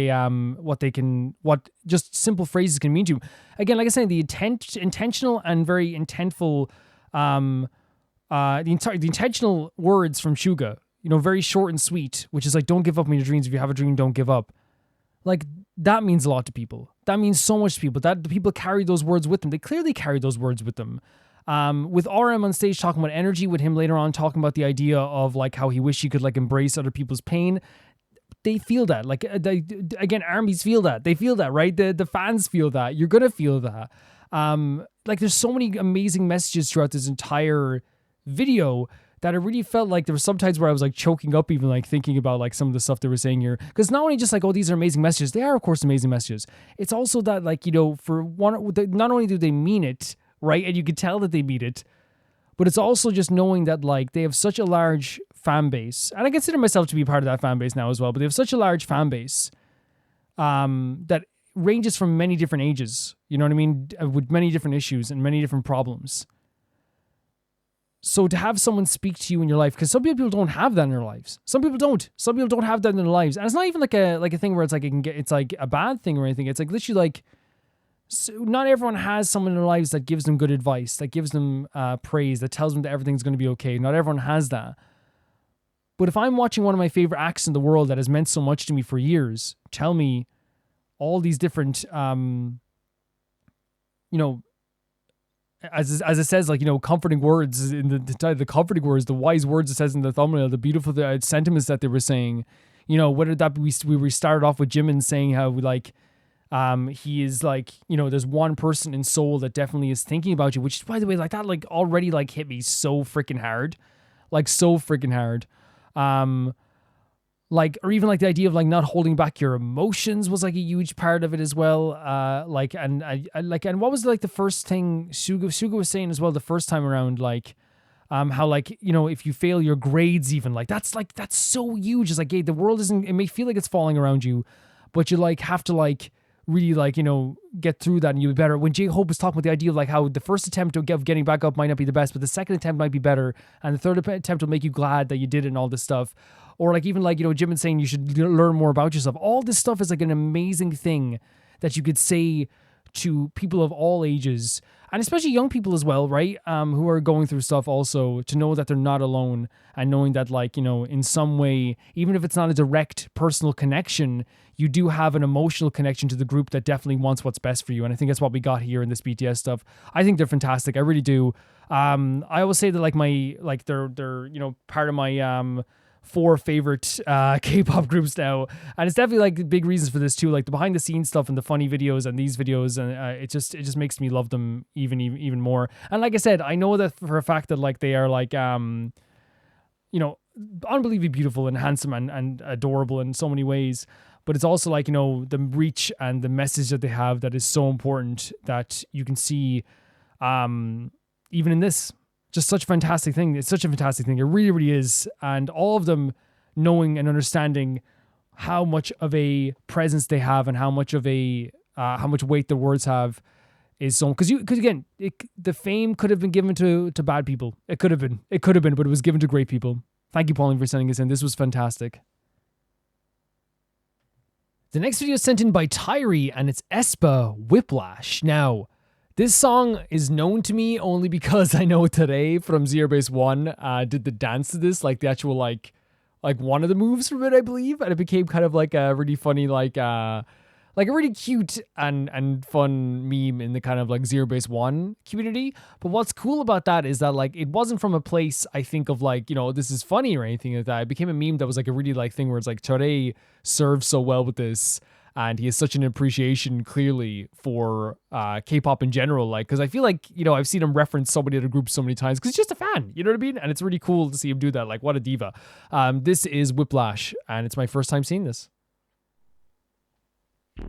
just simple phrases can mean to. Again, like I said, the intentional and very intentful, the intentional words from Suga, you know, very short and sweet, which is like, don't give up on your dreams. If you have a dream, don't give up. Like, that means a lot to people. That means so much to people. That the people carry those words with them. They clearly carry those words with them. With RM on stage talking about energy, with him later on talking about the idea of like how he wished he could like embrace other people's pain. They feel that. Like, again, armies feel that. They feel that, right? The fans feel that. You're gonna feel that. Like, there's so many amazing messages throughout this entire video that I really felt like there were some times where I was like choking up, even like thinking about like some of the stuff they were saying here. Because not only just like, oh, these are amazing messages. They are, of course, amazing messages. It's also that, like, you know, for one, not only do they mean it, right? And you can tell that they mean it, but it's also just knowing that like they have such a large fan base. And I consider myself to be part of that fan base now as well, but they have such a large fan base that ranges from many different ages, you know what I mean? With many different issues and many different problems. So to have someone speak to you in your life, because some people don't have that in their lives. Some people don't. Some people don't have that in their lives. And it's not even like a thing where it's like it's like a bad thing or anything. It's like literally like, so not everyone has someone in their lives that gives them good advice, that gives them praise, that tells them that everything's going to be okay. Not everyone has that. But if I'm watching one of my favorite acts in the world that has meant so much to me for years, tell me all these different, you know, as it says, like, you know, comforting words in the comforting words, the wise words it says in the thumbnail, the beautiful sentiments that they were saying, you know, whether that we started off with Jimin saying how like he is like, you know, there's one person in Seoul that definitely is thinking about you, which is, by the way, like that like already like hit me so freaking hard. Like so freaking hard. Like, or even like the idea of like not holding back your emotions was like a huge part of it as well. Like, and I like, and what was like the first thing Suga was saying as well the first time around, like, how like, you know, if you fail your grades, even like that's so huge. It's like, hey, the world isn't, it may feel like it's falling around you, but you like have to like really like, you know, get through that and you'll be better. When J-Hope was talking about the idea of like how the first attempt of getting back up might not be the best, but the second attempt might be better, and the third attempt will make you glad that you did it and all this stuff. Or like even like, you know, Jimin saying you should learn more about yourself. All this stuff is like an amazing thing that you could say to people of all ages, and especially young people as well, right? Who are going through stuff also, to know that they're not alone, and knowing that like, you know, in some way, even if it's not a direct personal connection, you do have an emotional connection to the group that definitely wants what's best for you. And I think that's what we got here in this BTS stuff. I think they're fantastic. I really do. I always say that like they're, you know, part of my, 4 favorite K-pop groups now, and it's definitely like big reasons for this too, like the behind the scenes stuff and the funny videos and these videos, and it just makes me love them even more. And like I said, I know that for a fact that like they are like you know, unbelievably beautiful and handsome and adorable in so many ways, but it's also like, you know, the reach and the message that they have that is so important that you can see even in this. Just such a fantastic thing. It's such a fantastic thing. It really, really is. And all of them knowing and understanding how much of a presence they have and how much of a how much weight the words have is so, because again, the fame could have been given to bad people. It could have been, but it was given to great people. Thank you, Pauline, for sending us in. This was fantastic. The next video is sent in by Tyree, and it's Aespa Whiplash. Now, this song is known to me only because I know today from Zero Base 1 did the dance to this, like the actual like one of the moves from it, I believe, and it became kind of like a really funny like a really cute and fun meme in the kind of like Zero Base 1 community. But what's cool about that is that like it wasn't from a place, I think, of like, you know, this is funny or anything like that. It became a meme that was like a really like thing where it's like Chore serves so well with this. And he has such an appreciation, clearly, for K-pop in general. Like, because I feel like, you know, I've seen him reference so many other groups so many times because he's just a fan. You know what I mean? And it's really cool to see him do that. Like, what a diva. This is Whiplash, and it's my first time seeing this. Do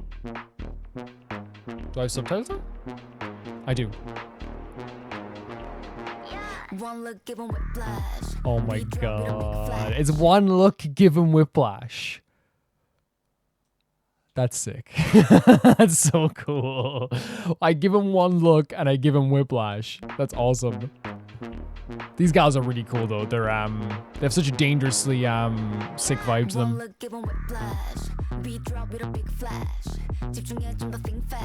I have subtitles on? I do. Oh my god. It's one look, give him whiplash. That's sick. That's so cool. I give him one look and I give him whiplash. That's awesome. These guys are really cool though. They have such a dangerously sick vibe to them.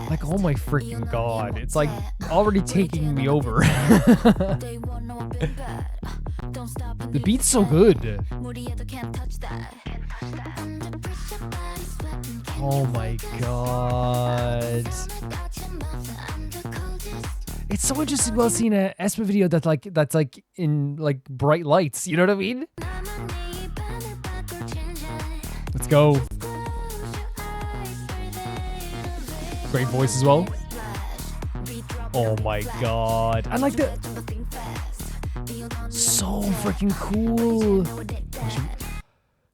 Like, oh my freaking god. It's like already taking me over. The beat's so good. Oh my god. It's so interesting well seeing a Aespa video that's like in like bright lights, you know what I mean? Let's go. Great voice as well. Oh my god. I like the so freaking cool.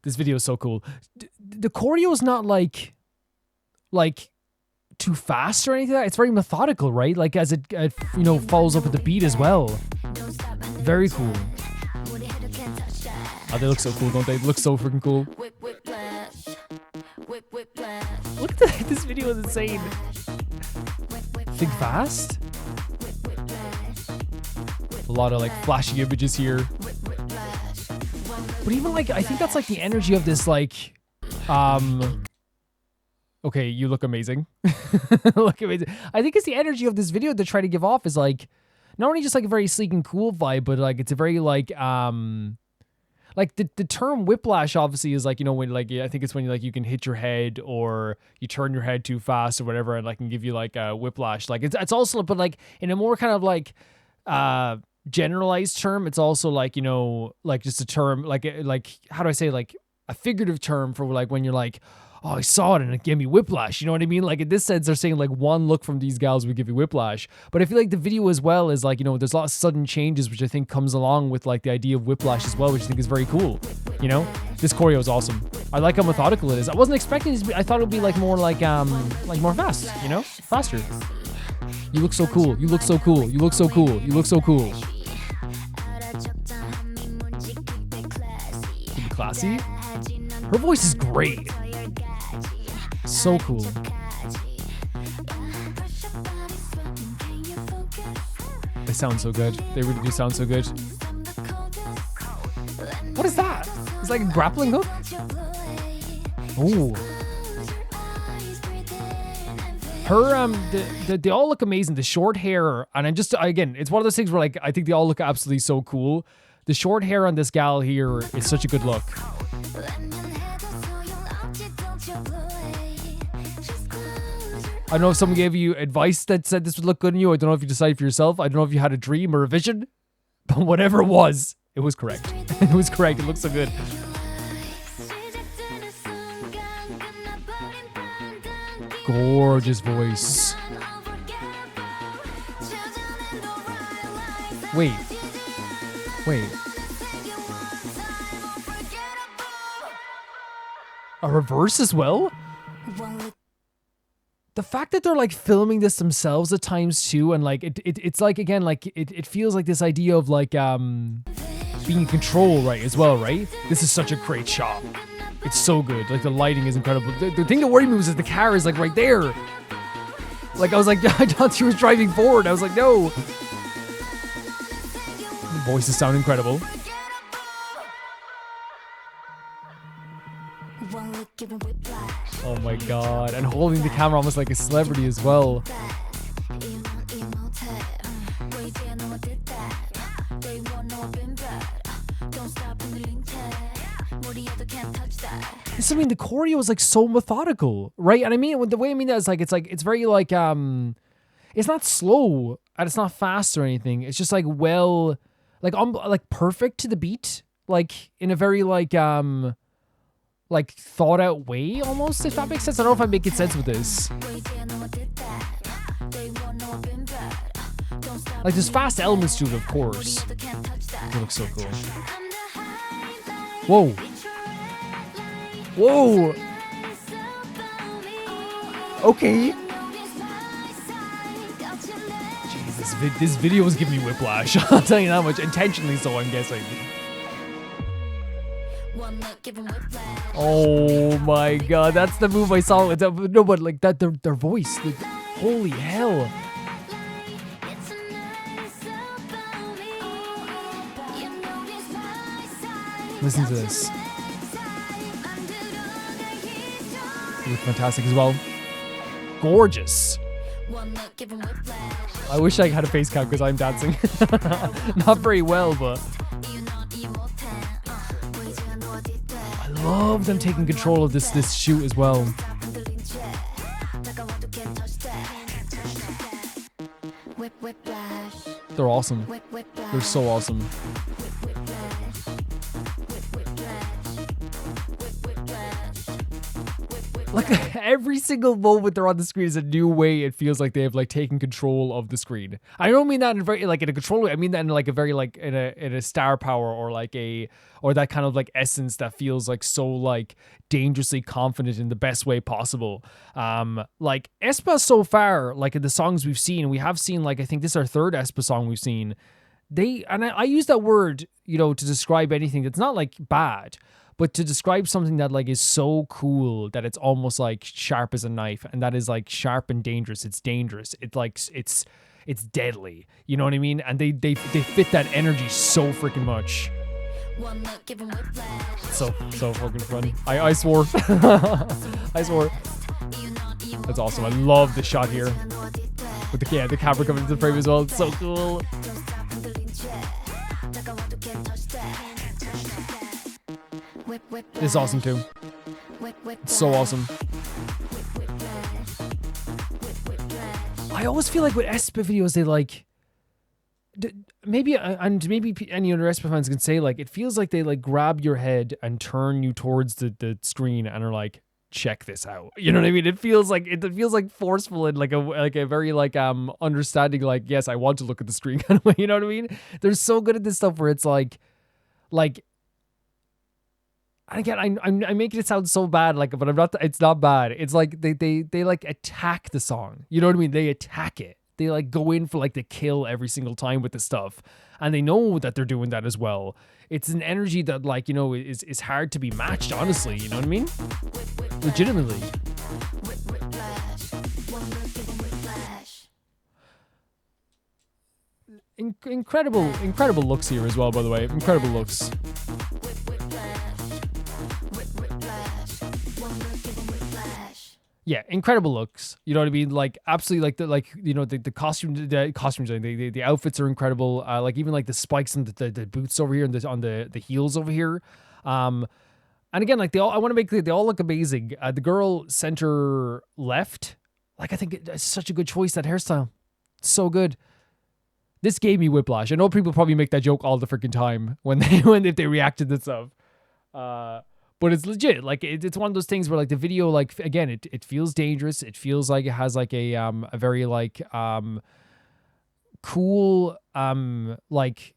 This video is so cool. The choreo is not like too fast or anything like that. It's very methodical, right? Like as it you know, follows up with the beat as well. Very cool. Oh, they look so cool, don't they? They look so freaking cool. Look at that. This video is insane. Think fast. A lot of like flashy images here. But even like, I think that's like the energy of this like, okay, you look amazing. Look amazing. I think it's the energy of this video they're trying to give off is like, not only just like a very sleek and cool vibe, but like it's a very like the term whiplash obviously is like, you know, when like, I think it's when you like, you can hit your head or you turn your head too fast or whatever, and like can give you like a whiplash. Like it's also, but like in a more kind of like, generalized term, it's also like, you know, like just a term, like how do I say, like a figurative term for like when you're like, oh, I saw it and it gave me whiplash. You know what I mean? Like in this sense, they're saying like one look from these gals would give you whiplash. But I feel like the video as well is like, you know, there's a lot of sudden changes, which I think comes along with like the idea of whiplash as well, which I think is very cool. You know, this choreo is awesome. I like how methodical it is. I wasn't expecting it to be, I thought it would be like more more fast, you know, faster. You look so cool. You look so cool. You look so cool. You look so cool. Classy. Her voice is great. So cool. They sound so good. They really do sound so good. What is that? It's like a grappling hook? Ooh. Her, they all look amazing. The short hair, and again, it's one of those things where like, I think they all look absolutely so cool. The short hair on this gal here is such a good look. I don't know if someone gave you advice that said this would look good on you. I don't know if you decided for yourself. I don't know if you had a dream or a vision. But whatever it was correct. It was correct. It looks so good. Gorgeous voice. Wait. A reverse as well? The fact that they're like filming this themselves at times too, and like it's like, again, like it feels like this idea of like being in control, right, as well, right? This is such a great shot. It's so good. Like the lighting is incredible. The thing that worried me was that the car is like right there. Like I was like, I thought she was driving forward. I was like, no. The voices sound incredible. Oh my god. And holding the camera almost like a celebrity as well. I mean, the choreo is like so methodical, right? And I mean, the way I mean that is like, it's very like, it's not slow and it's not fast or anything. It's just like, well, like perfect to the beat, like in a very like thought out way almost, if that makes sense. I don't know if I'm making sense with this. Like there's fast elements to it, of course. It looks so cool. Whoa. Whoa. Okay. Jeez, this video is giving me whiplash. I'll tell you that much. Intentionally so, I'm guessing. Oh my god, that's the move I saw. No, but like that, their voice. Like, holy hell. Listen to this. They look fantastic as well. Gorgeous. I wish I had a face cam because I'm dancing. Not very well, but I love them taking control of this shoot as well. They're awesome. They're so awesome. Like every single moment they're on the screen is a new way it feels like they have like taken control of the screen. I don't mean that in very like in a control way. I mean that in like a very like in a star power or like or that kind of like essence that feels like so like dangerously confident in the best way possible. Like Aespa so far, like in the songs we've seen, we have seen like I think this is our third Aespa song we've seen. I use that word, you know, to describe anything that's not like bad. But to describe something that like is so cool that it's almost like sharp as a knife, and that is like sharp and dangerous. It's dangerous. It's like it's deadly. You know what I mean? And they fit that energy so freaking much. So fucking fun. I swore. I swore. That's awesome. I love the shot here with the camera coming into the frame as well. It's so cool. It's awesome too. It's so awesome. I always feel like with Aespa videos, they like, maybe any other Aespa fans can say, like, it feels like they like grab your head and turn you towards the screen and are like, check this out. You know what I mean? It feels like forceful and like a very like understanding, like, yes, I want to look at the screen kind of way. You know what I mean? They're so good at this stuff where it's like again, I'm making it sound so bad, like, but I'm not. It's not bad. It's like they like attack the song. You know what I mean? They attack it. They like go in for like the kill every single time with the stuff, and they know that they're doing that as well. It's an energy that, like, you know, is hard to be matched. Honestly, you know what I mean? Legitimately. Incredible looks here as well. By the way, incredible looks. Yeah, incredible looks. You know what I mean? Like, absolutely, like the costumes, the outfits are incredible. Like, even like the spikes and the boots over here and on the heels over here. And again, like, I want to make clear, they all look amazing. The girl center left, like, I think it's such a good choice, that hairstyle. It's so good. This gave me whiplash. I know people probably make that joke all the freaking time if they reacted to stuff. But it's legit. Like, it's one of those things where, like, the video, like, again, it feels dangerous. It feels like it has like a very like cool like,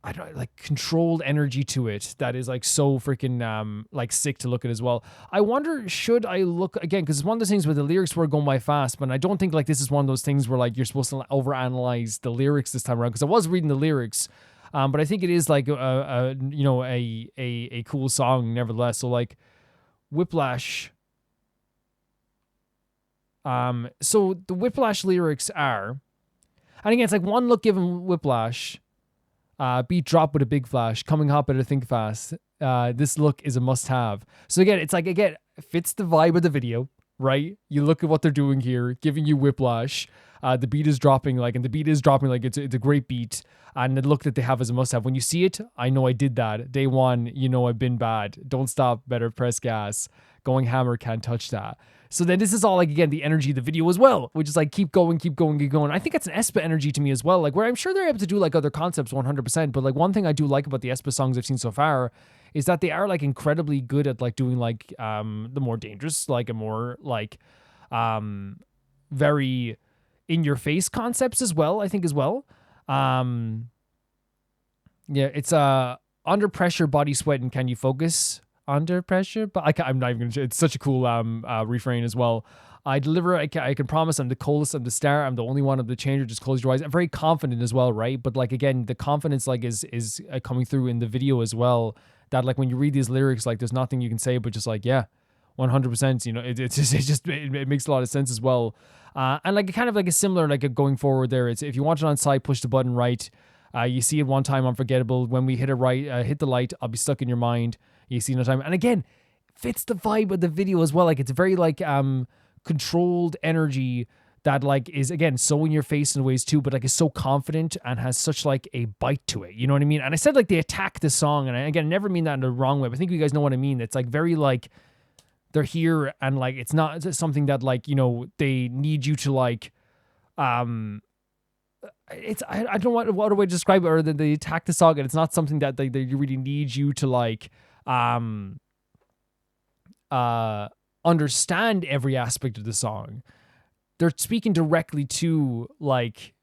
I don't know, like, controlled energy to it that is like so freaking like sick to look at as well. I wonder, should I look again, because it's one of those things where the lyrics were going by fast, but I don't think like this is one of those things where like you're supposed to overanalyze the lyrics this time around, because I was reading the lyrics. But I think it is like a cool song nevertheless. So like Whiplash. So the Whiplash lyrics are, and again, it's like one look given Whiplash, beat drop with a big flash, coming hot better think fast. This look is a must have. So again, it's like, again, fits the vibe of the video, right? You look at what they're doing here, giving you Whiplash. The beat is dropping, like, it's a great beat. And the look that they have is a must have. When you see it, I know I did that. Day one, you know I've been bad. Don't stop, better press gas. Going hammer, can't touch that. So then this is all, like, again, the energy of the video as well, which is like, keep going, keep going, keep going. I think it's an Aespa energy to me as well, like, where I'm sure they're able to do like other concepts 100%. But like, one thing I do like about the Aespa songs I've seen so far is that they are like incredibly good at like doing like the more dangerous, like a more like very in your face concepts as well, I think as well. Yeah, it's under pressure, body sweat, and can you focus? Under pressure, but I'm not even gonna. It's such a cool refrain as well. I deliver. I can promise. I'm the coldest. I'm the star. I'm the only one of the changer. Just close your eyes. I'm very confident as well, right? But like, again, the confidence like is coming through in the video as well. That like when you read these lyrics, like there's nothing you can say but just like, yeah, 100%. You know, it makes a lot of sense as well. And like kind of like a similar like a going forward there. It's if you want it on side, push the button right. You see it one time, unforgettable. When we hit it right, hit the light, I'll be stuck in your mind. You see no time. And again, fits the vibe of the video as well. Like it's very like controlled energy that like is again so in your face in ways too, but like is so confident and has such like a bite to it. You know what I mean? And I said like they attack the song, and I never mean that in the wrong way, but I think you guys know what I mean. It's like very like they're here and like it's not something that like, you know, they need you to like it's I don't know what way to describe it, or that they attack the song and it's not something that they really need you to like understand every aspect of the song. They're speaking directly to like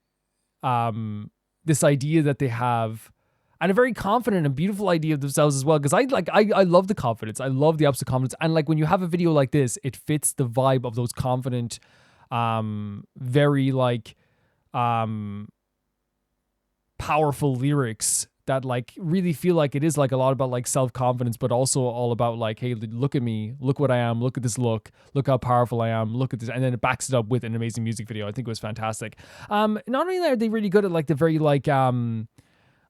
this idea that they have, and a very confident and beautiful idea of themselves as well. Because I love the confidence. I love the opposite confidence. And like when you have a video like this, it fits the vibe of those confident, very like powerful lyrics that like really feel like it is like a lot about like self-confidence, but also all about like, hey, look at me, look what I am, look at this look how powerful I am, look at this. And then it backs it up with an amazing music video. I think it was fantastic. Not only are they really good at like the very like I don't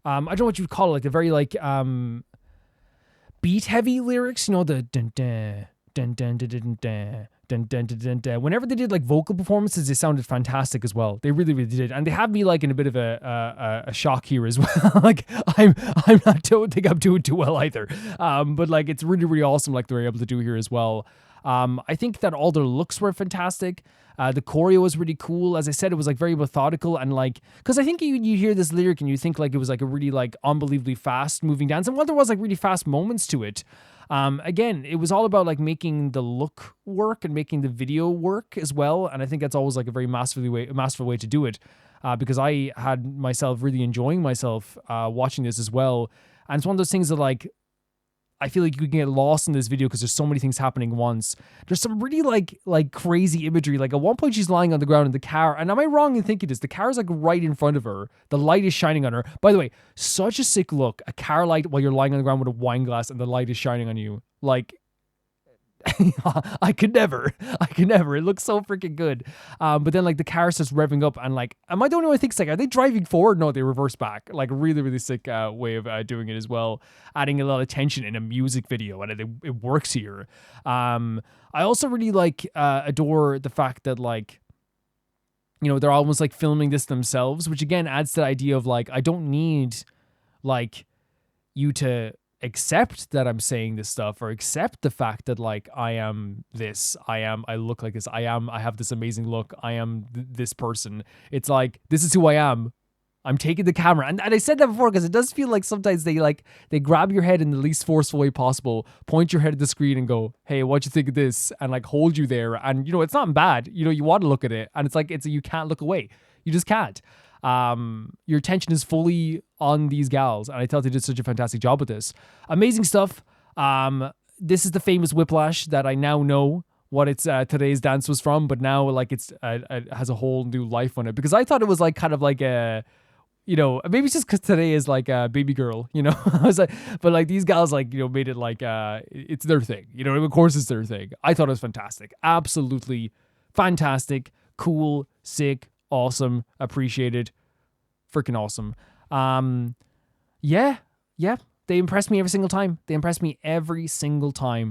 know what you'd call it, like the very like beat heavy lyrics, you know, the dun dun dun dun dun dun dun dun dun dun dun dun. Whenever they did like vocal performances, they sounded fantastic as well. They really did, and they have me like in a bit of a shock here as well. Like don't think I'm doing too well either. But like it's really awesome like they're able to do here as well. I think that all their looks were fantastic. The choreo was really cool. As I said, it was like very methodical and like, because I think you hear this lyric and you think like it was like a really like unbelievably fast moving dance. And while there was like really fast moments to it, again, it was all about like making the look work and making the video work as well. And I think that's always like a very masterful way to do it, because I had myself really enjoying myself watching this as well. And it's one of those things that like, I feel like you can get lost in this video because there's so many things happening once. There's some really like crazy imagery. Like at one point she's lying on the ground in the car. And am I wrong in thinking this? The car is like right in front of her. The light is shining on her. By the way, such a sick look. A car light while you're lying on the ground with a wine glass and the light is shining on you. Like, I could never. It looks so freaking good. But then like the car starts revving up and like, am I the only one who thinks like, are they driving forward? No, they reverse back. Like really, really sick way of doing it as well. Adding a lot of tension in a music video, and it works here. I also really like adore the fact that like, you know, they're almost like filming this themselves, which again adds to the idea of like, I don't need like you to accept that I'm saying this stuff, or accept the fact that like I am this, I look like this, I have this amazing look, I am this person. It's like, this is who I am. I'm taking the camera. And I said that before because it does feel like sometimes they grab your head in the least forceful way possible, point your head at the screen and go, hey, what you think of this? And like hold you there. And you know, it's not bad. You know, you want to look at it and it's like, you can't look away. You just can't. Your attention is fully on these gals, and I thought they did such a fantastic job with this. Amazing stuff. This is the famous Whiplash that I now know what it's today's dance was from, but now like it has a whole new life on it, because I thought it was like kind of like a, you know, maybe it's just because today is like a baby girl, you know. I was like, but like these gals like, you know, made it like it's their thing, you know. Of course it's their thing. I thought it was fantastic, absolutely fantastic, cool, sick, awesome, appreciated, freaking awesome. Yeah, they impress me every single time.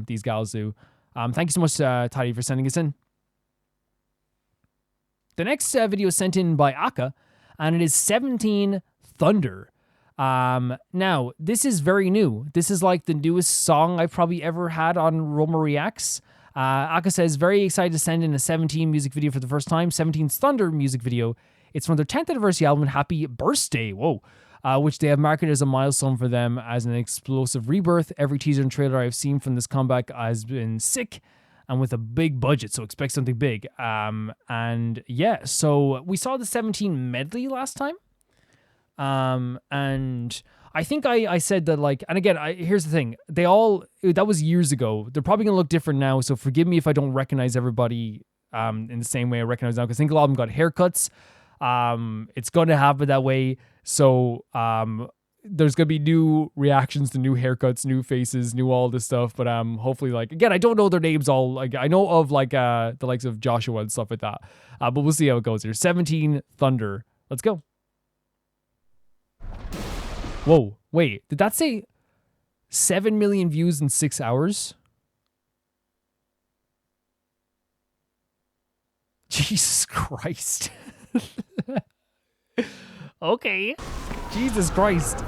These gals do. Thank you so much, Toddy, for sending us in. The next video is sent in by Aka, and it is 17 Thunder. Now, this is very new. This is like the newest song I've probably ever had on Roma Reacts. Aka says, very excited to send in a 17 music video for the first time. 17's Thunder music video. It's from their 10th anniversary album, Happy Birthday. Whoa. Which they have marketed as a milestone for them as an explosive rebirth. Every teaser and trailer I've seen from this comeback has been sick and with a big budget, so expect something big. And yeah, so we saw the 17 medley last time. And I think I said that like, and again, here's the thing. That was years ago. They're probably gonna look different now, so forgive me if I don't recognize everybody in the same way I recognize now, because I think a lot of them got haircuts. It's going to happen that way. So there's going to be new reactions to new haircuts, new faces, new all this stuff. But hopefully, like, again, I don't know their names all. Like, I know of like the likes of Joshua and stuff like that. But we'll see how it goes here. 17 Thunder. Let's go. Whoa, wait, did that say 7 million views in 6 hours? Jesus Christ. Okay. Jesus Christ.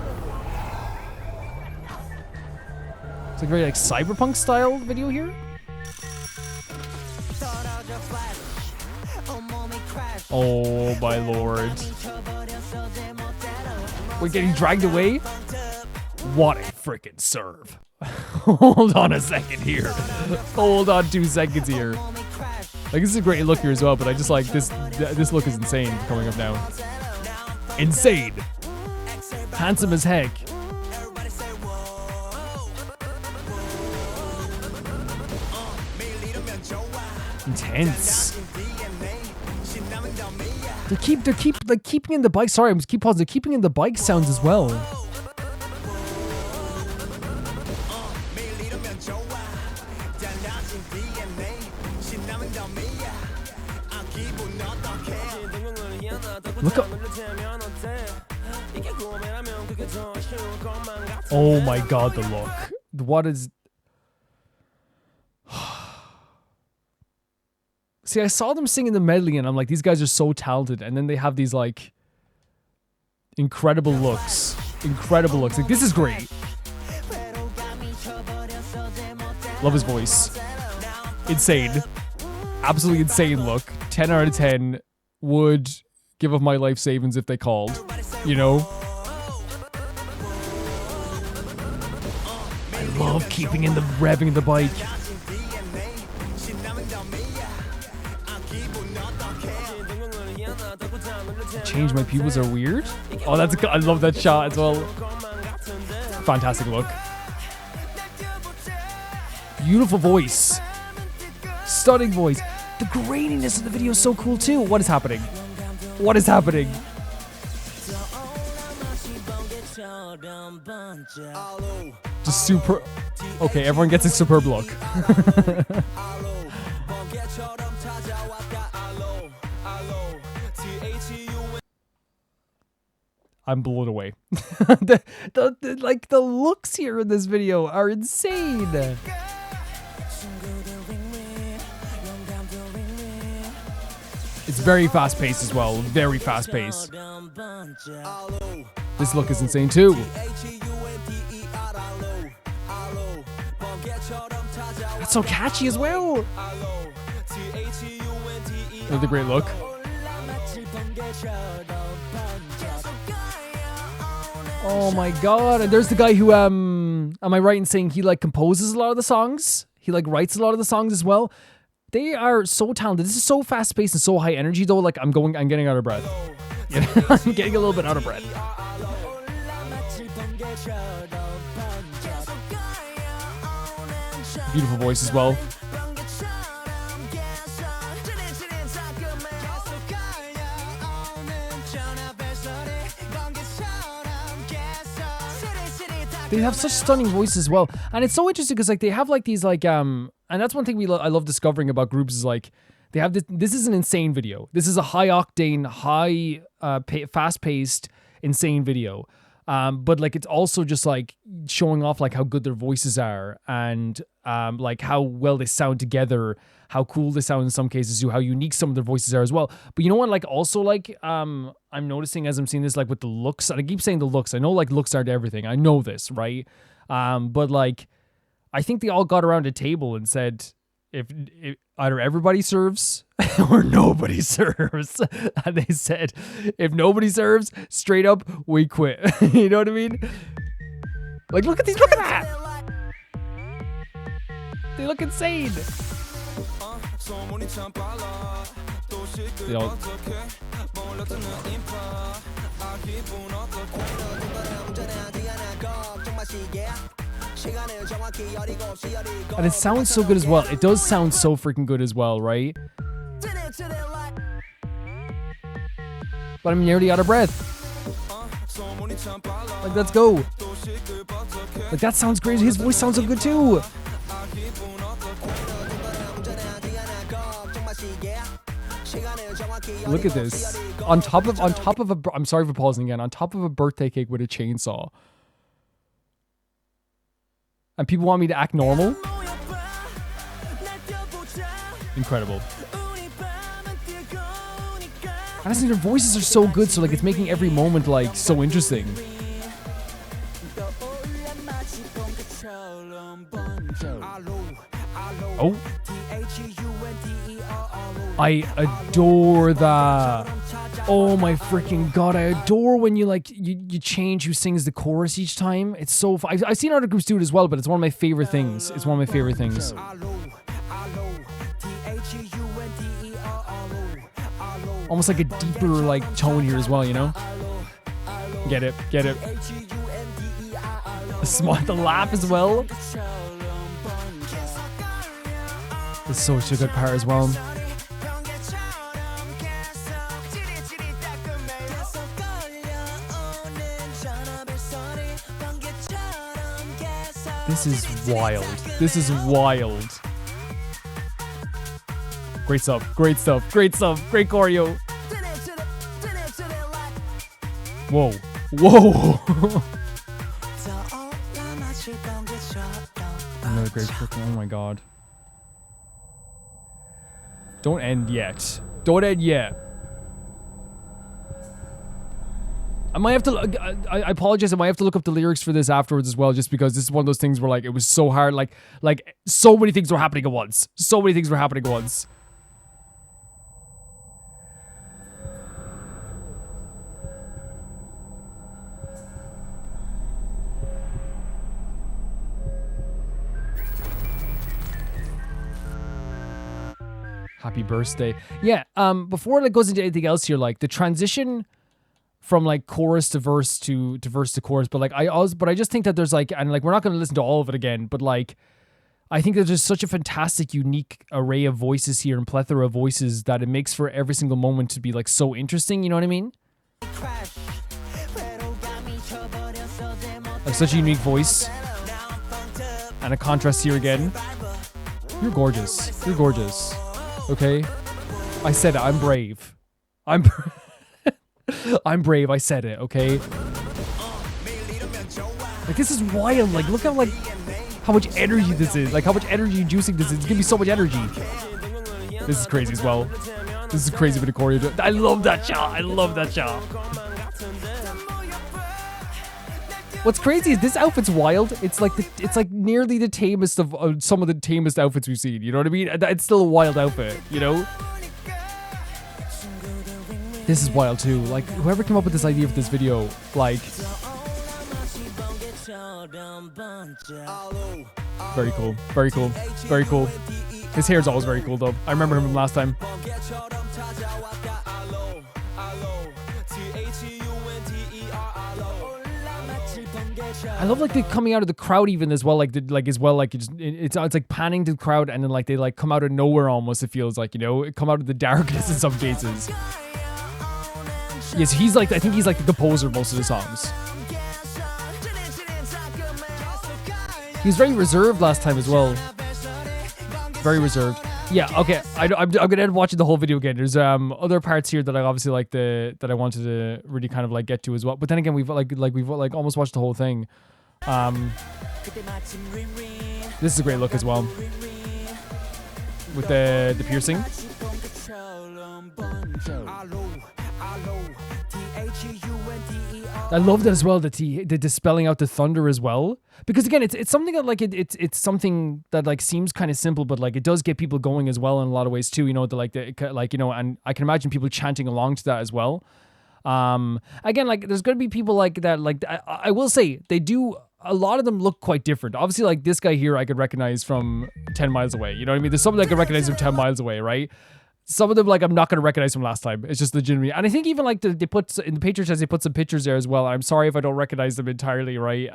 It's like very like cyberpunk style video here. Oh my lord. We're getting dragged away? What a freaking serve. Hold on a second here. Hold on 2 seconds here. Like, this is a great look here as well, but I just like this look is insane coming up now. Insane. Handsome as heck. Intense. They keep like keeping in the bike. Sorry, I'm just keep pausing. They're keeping in the bike sounds as well. Look up. Oh my god, the look. What is... See, I saw them singing the medley and I'm like, these guys are so talented. And then they have these like incredible looks. Incredible looks. Like, this is great. Love his voice. insane. Absolutely insane look. 10 out of 10. Would give up my life savings if they called. You know? I love keeping in the revving the bike. Change my pupils are weird. Oh, I love that shot as well. Fantastic look. Beautiful voice. Stunning voice. The graininess of the video is so cool too. What is happening? What is happening? Just super. Okay, everyone gets a superb look. I'm blown away. the looks here in this video are insane. It's very fast paced as well. Very fast paced. This look is insane too. That's so catchy as well. Another great look. Oh my god. And there's the guy who, am I right in saying he like composes a lot of the songs? He like writes a lot of the songs as well. They are so talented. This is so fast paced and so high energy though. Like I'm getting out of breath. I'm getting a little bit out of breath. Beautiful voice as well. They have such stunning voices as well. And it's so interesting because like they have like these like and that's one thing I love discovering about groups is like they have this is an insane video. This is a high octane, high fast paced insane video. But like it's also just like showing off like how good their voices are and like how well they sound together, how cool they sound in some cases, how unique some of their voices are as well. But you know what, like also like I'm noticing as I'm seeing this like with the looks, and I keep saying the looks, I know like looks aren't everything, I know this, right? But like I think they all got around a table and said if either everybody serves or nobody serves. And they said, if nobody serves, straight up, we quit. You know what I mean? Like, look at that! They look insane! They all... And it sounds so good as well. It does sound so freaking good as well, right? But I'm nearly out of breath. Like, let's go. Like, that sounds great. His voice sounds so good too. Look at this. On top of a, I'm sorry for pausing again. On top of a birthday cake with a chainsaw. And people want me to act normal? Incredible. Honestly, their voices are so good, so like it's making every moment like so interesting. Oh. I adore that. Oh my freaking god, I adore when you like you change who sings the chorus each time. It's so fun. I've seen other groups do it as well, but it's one of my favorite things. It's one of my favorite things. Almost like a deeper like tone here as well, you know? Get it, get it. The laugh as well. It's such a good part as well. This is wild. This is wild. Great stuff. Great stuff. Great stuff. Great choreo. Whoa. Whoa. Another great freaking. Oh my god. Don't end yet. Don't end yet. I might have to. I apologize. I might have to look up the lyrics for this afterwards as well, just because this is one of those things where like it was so hard. Like so many things were happening at once. So many things were happening at once. Happy birthday. Yeah, before it goes into anything else here, like the transition from like chorus to verse to verse to chorus, but I just think that there's like, and like we're not going to listen to all of it again, but like I think there's just such a fantastic, unique array of voices here and plethora of voices that it makes for every single moment to be like so interesting, you know what I mean? Like such a unique voice. And a contrast here again. You're gorgeous. You're gorgeous. Okay? I said it. I'm brave. I'm brave. I said it, okay? Like, this is wild. Like, look how, like, how much energy this is. Like, how much energy juicing this is. It's gonna be so much energy. This is crazy as well. This is crazy with the choreo. I love that shot. I love that shot. What's crazy is this outfit's wild. It's like nearly the tamest of some of the tamest outfits we've seen. You know what I mean? It's still a wild outfit, you know? This is wild too. Like, whoever came up with this idea for this video, like... Very cool. Very cool. Very cool. His hair's always very cool though. I remember him from last time. I love like the coming out of the crowd even as well, it's like panning to the crowd and then like they like come out of nowhere almost, it feels like, you know, it come out of the darkness in some cases. Yes, he's like, I think he's like the composer of most of the songs. He was very reserved last time as well. Very reserved. Yeah, okay. I'm gonna end up watching the whole video again. There's other parts here that I obviously like that I wanted to really kind of like get to as well. But then again, we've almost watched the whole thing. This is a great look as well. With the piercing. I love that as well, the dispelling out the thunder as well, because again it's something that like it's something that like seems kind of simple, but like it does get people going as well in a lot of ways too, you know, you know, and I can imagine people chanting along to that as well. Again, like there's gonna be people like that, like I will say they do, a lot of them look quite different. Obviously, like this guy here I could recognize from 10 miles away, you know what I mean? There's someone that I could recognize from 10 miles away, right? Some of them, like, I'm not going to recognize from last time. It's just legitimately. And I think even, like, they put, in the Patreon, they put some pictures there as well. I'm sorry if I don't recognize them entirely, right?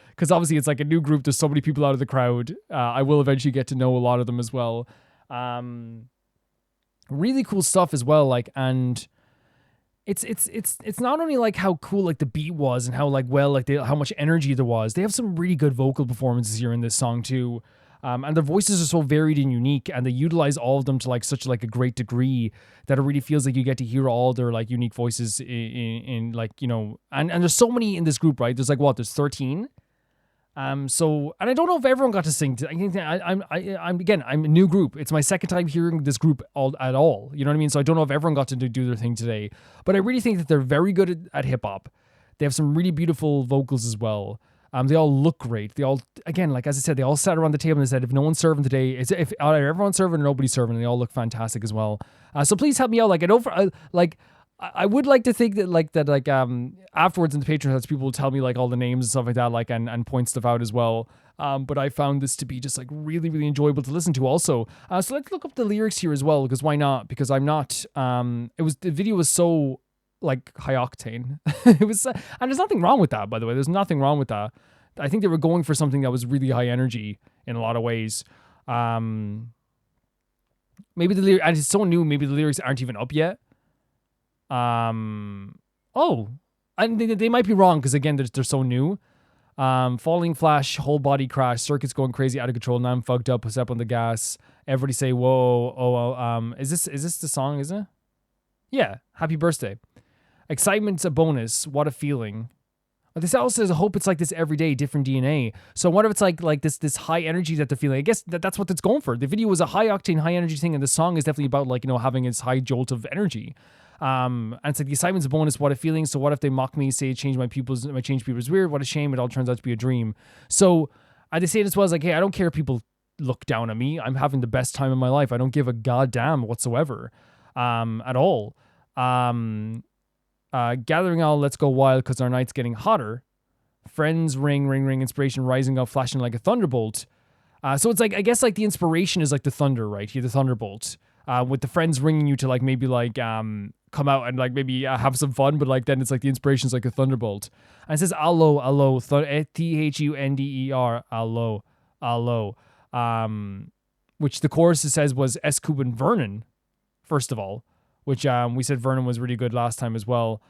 Because obviously it's, like, a new group. There's so many people out of the crowd. I will eventually get to know a lot of them as well. Really cool stuff as well, like, and it's not only, like, how cool, like, the beat was and how, like, well, like, how much energy there was. They have some really good vocal performances here in this song, too. And their voices are so varied and unique, and they utilize all of them to like such like a great degree that it really feels like you get to hear all their like unique voices in like, you know, and there's so many in this group, right? There's like there's 13. So, and I don't know if everyone got to sing. I'm a new group. It's my second time hearing this group at all. You know what I mean? So I don't know if everyone got to do their thing today, but I really think that they're very good at hip hop. They have some really beautiful vocals as well. They all look great. They all, again, like as I said, they all sat around the table and said, if no one's serving today, if either everyone's serving or nobody's serving, and they all look fantastic as well. So please help me out. Like, I would like to think that afterwards in the Patreon, people will tell me like all the names and stuff like that, like and point stuff out as well. But I found this to be just like really, really enjoyable to listen to also. So let's look up the lyrics here as well, because why not? Because I'm not. The video was so like high octane. It was, and there's nothing wrong with that, by the way. There's nothing wrong with that. I think they were going for something that was really high energy in a lot of ways. Maybe the lyrics, and it's so new, maybe the lyrics aren't even up yet. And they might be wrong, because again, they're so new. Falling flash, whole body crash, circuits going crazy, out of control, now I'm fucked up, step on the gas, everybody say whoa, is this the song, isn't it? Yeah, happy birthday. Excitement's a bonus, what a feeling. This also says, I hope it's like this every day, different DNA. So what if it's like this high energy that they're feeling? I guess that's what it's going for. The video was a high octane, high energy thing, and the song is definitely about like, you know, having this high jolt of energy. And it's like the excitement's a bonus. What a feeling. So what if they mock me, say change my pupils weird? What a shame. It all turns out to be a dream. So they say it as well as like, hey, I don't care if people look down at me. I'm having the best time of my life. I don't give a goddamn whatsoever at all. Gathering all, let's go wild because our night's getting hotter. Friends ring, inspiration rising up, flashing like a thunderbolt. So it's like, I guess like the inspiration is like the thunder, right? Here, the thunderbolt. With the friends ringing you to like maybe like come out and like maybe have some fun, but like then it's like the inspiration is like a thunderbolt. And it says allo, thunder, allo. Which the chorus says was Escoop and Vernon, first of all, which we said Vernon was really good last time as well.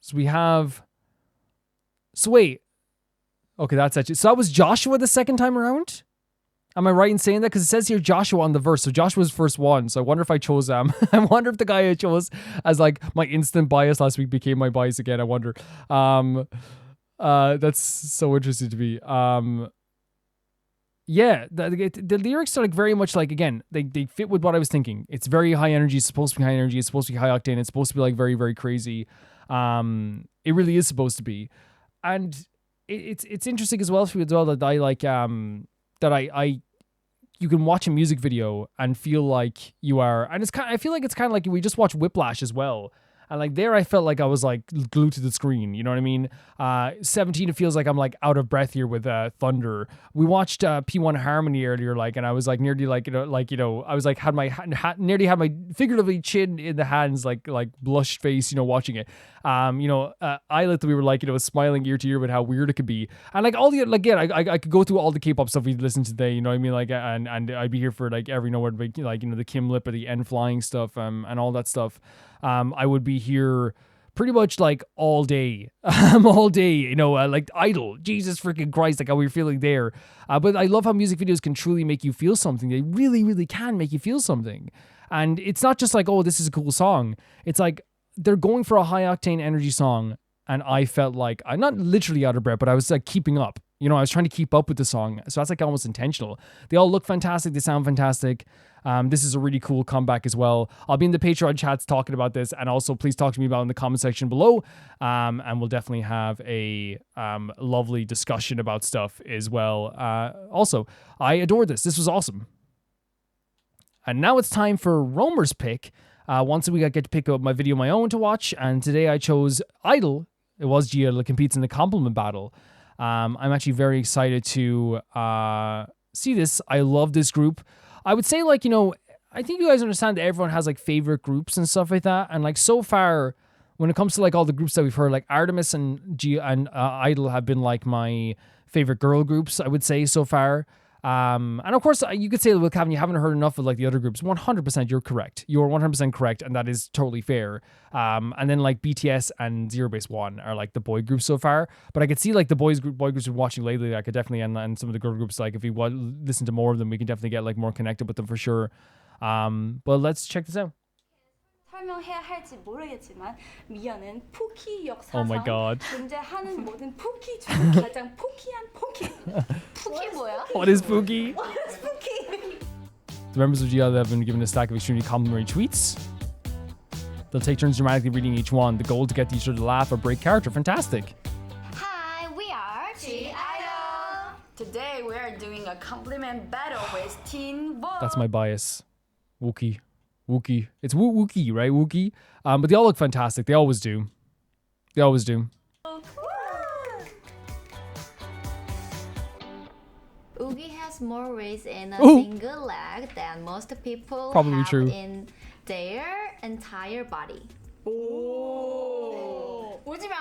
So we have. So wait. Okay, that's actually. So that was Joshua the second time around? Am I right in saying that? Because it says here Joshua on the verse. So Joshua's first one. So I wonder if I chose I wonder if the guy I chose as like my instant bias last week became my bias again. I wonder. That's so interesting to me. Yeah, the lyrics are like very much like, again, they fit with what I was thinking. It's very high energy. It's supposed to be high energy. It's supposed to be high octane. It's supposed to be like very, very crazy. It really is supposed to be. And it's interesting as well for you as well that I like you can watch a music video and feel like you are, and I feel like it's kind of like we just watched Whiplash as well. And like there, I felt like I was like glued to the screen. You know what I mean? 17, it feels like I'm like out of breath here with Thunder. We watched P1Harmony earlier, like, and I was like nearly like I was like nearly had my figuratively chin in the hands, like blushed face, watching it. Illit, we were like smiling ear to ear with how weird it could be, and like all the like again, I could go through all the K-pop stuff we listened to today. You know what I mean? Like and I'd be here for like every word, like the Kim Lip or the N flying stuff, and all that stuff. I would be here pretty much like all day, like Idol, Jesus freaking Christ, like how we were feeling there. But I love how music videos can truly make you feel something. They really, really can make you feel something. And it's not just like, oh, this is a cool song. It's like they're going for a high octane energy song. And I felt like, I'm not literally out of breath, but I was like keeping up. I was trying to keep up with the song. So that's like almost intentional. They all look fantastic. They sound fantastic. This is a really cool comeback as well. I'll be in the Patreon chats talking about this. And also please talk to me about it in the comment section below. And we'll definitely have a lovely discussion about stuff as well. Also, I adore this. This was awesome. And now it's time for Romer's pick. Once a week I get to pick up my video of my own to watch. And today I chose Idol. It was Gia that competes in the compliment battle. I'm actually very excited to see this. I love this group. I would say I think you guys understand that everyone has like favorite groups and stuff like that. And like so far, when it comes to like all the groups that we've heard, like Artemis and Gia and Idol have been like my favorite girl groups, I would say so far. And of course, you could say, well, Kevin, you haven't heard enough of like the other groups. 100%, you're correct. You're 100% correct, and that is totally fair. And then like BTS and Zero Base One are like the boy groups so far. But I could see like the boy groups we're watching lately. I could definitely, and some of the girl groups, like if we listen to more of them, we can definitely get like more connected with them for sure. But let's check this out. 설명해야 할지 모르겠지만 미아는 포키 역사상 Oh my God. 존재하는 모든 포키 중 가장 포키한 포키. 포키 뭐야? What is Pookie? What is Pookie? The members of GL have been given a stack of extremely complimentary tweets. They'll take turns dramatically reading each one. The goal to get each other to laugh or break character. Fantastic. Hi, we are G Idol. Today we are doing a compliment battle with Teen Wolf. That's my bias. Wookie. It's Wookie, right? Wookie. But they all look fantastic. They always do. Oogie has more ways in a single leg than most people Probably have true. in their entire body. 오. 오지 마.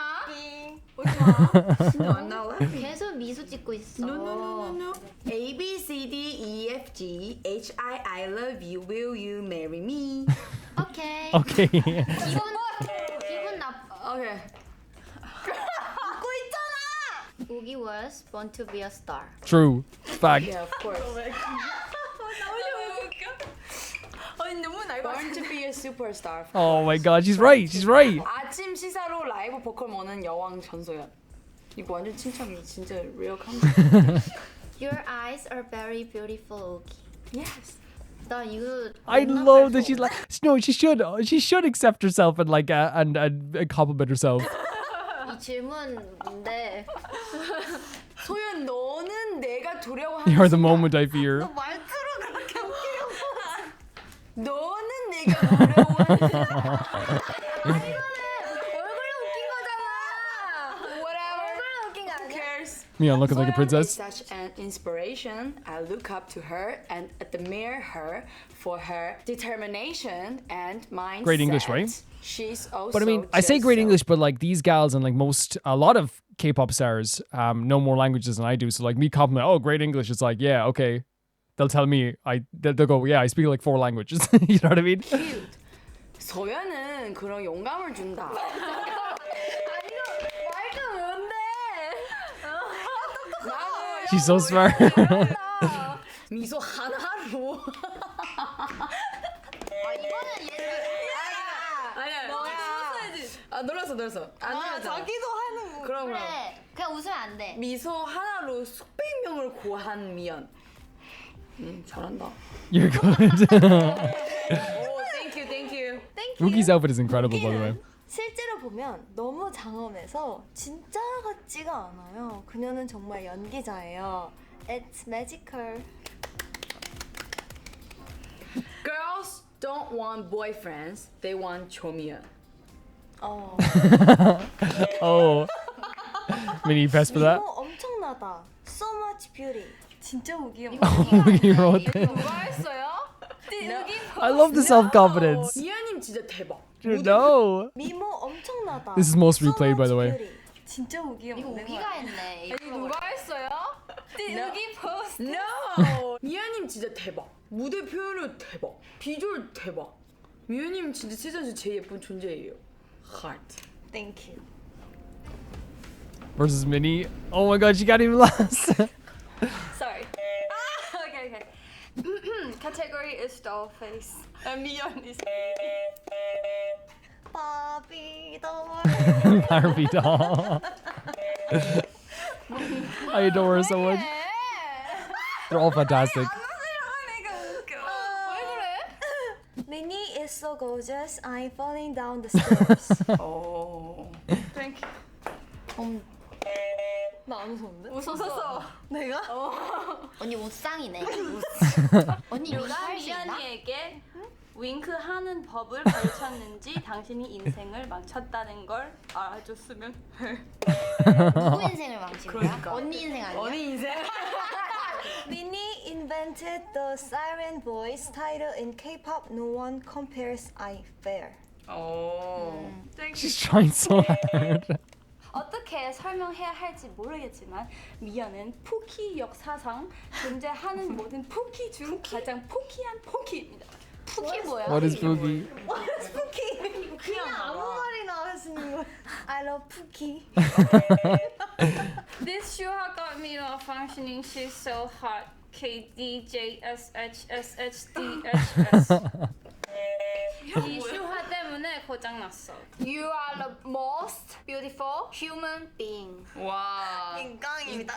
안 나와? 계속 미소 짓고 있어. No. A B C D E F G H I love you. Will you marry me? Okay. Okay. 기분 나빠. Okay. 웃고 있잖아. Oogie was born to be a star. True. Fact. Yeah, of course. Born to be a superstar. Oh my God, she's right. 아침 시사로 라이브 보컬 모는 여왕 전소연. 이거 완전 칭찬이 진짜 real comment. Your eyes are very beautiful, Oogie. Yes. 나 이거 I love that she's like, no, she should accept herself and like and compliment herself. 이 질문인데 소연 너는 내가 두려워하는 You're the moment I fear. 말투로 그렇게 웃기려고 너는 내가 두려워하는 얼굴로 웃긴 거잖아. Whatever. 얼굴로 웃긴 거 Who 아니야? cares? Mia looking like a Soyeon princess. is such an inspiration. I look up to her and admire her for her determination and mindset. Great English, right? She's also But I mean, I say great just so English, but like these gals and like a lot of K-pop stars know more languages than I do. So like me compliment, oh, great English. It's like, yeah, okay. They'll tell me, they'll go, yeah, I speak like 4 languages. You know what I mean? cute. 소연은 그런 영감을 준다. She's so smart. 미소 하나로. 아니야. 놀랐어. 안 놀랐어. 자기도 하는 거. 그럼. 그냥 웃으면 안 돼. 미소 하나로 수백 명을 구한 미연. 잘한다. You're good. Thank you. Ruki's outfit is incredible, by the way. 실제로 보면 너무 장엄해서 진짜 같지가 않아요. 그녀는 정말 연기자예요. It's magical. Girls don't want boyfriends. They want 조미연. 어. Oh. Mini best for that. 미모 엄청나다. So much beauty. 진짜 우기 Woogie wrote that. 누가 했어요? I love the self-confidence. 미연님 진짜 대박. Dude, no. 미모 엄청나다. This is most replayed, by the way. 진짜 우기 이거 우기가 했네. 아니 누가 했어요? 우기 포스트. No. 미연님 진짜 대박. 무대 표현을 대박. 비주얼 대박. 미연님 진짜 세상에서 제일 예쁜 존재예요. Heart. Thank you. Versus Minnie. Oh my god, she got even last. Sorry. Okay. Category is doll face. Miyeon is Barbie doll. Barbie doll. I adore her so much. They're all fantastic. Minnie is so gorgeous. I'm falling down the stairs. Oh. Thank you. 나안 웃었는데? 웃었어. 내가? 언니 웃상이네. 언니 누가 할수 있나? 미연이에게 윙크하는 법을 가르쳤는지 당신이 인생을 망쳤다는 걸 알아줬으면 해. 누구 인생을 망친 거야? 그러니까. 언니 인생 아니야? 언니 인생. Minnie invented the siren voice title in K-pop. No one compares. I fair. 오. She's trying so hard. 어떻게 설명해야 할지 모르겠지만 미연은 포키 역사상 존재하는 모든 포키 중 가장 포키한 포키입니다. 푸키 뭐야? What is Boogie? What is 푸키? 그냥 아무 말이나 하시는 거. I love 푸키. This shuha got me not functioning. She's so hot. KDJSHSHDHS. 이 슈화 때문에 고장났어. You are the most beautiful human being. 와. 인강입니다.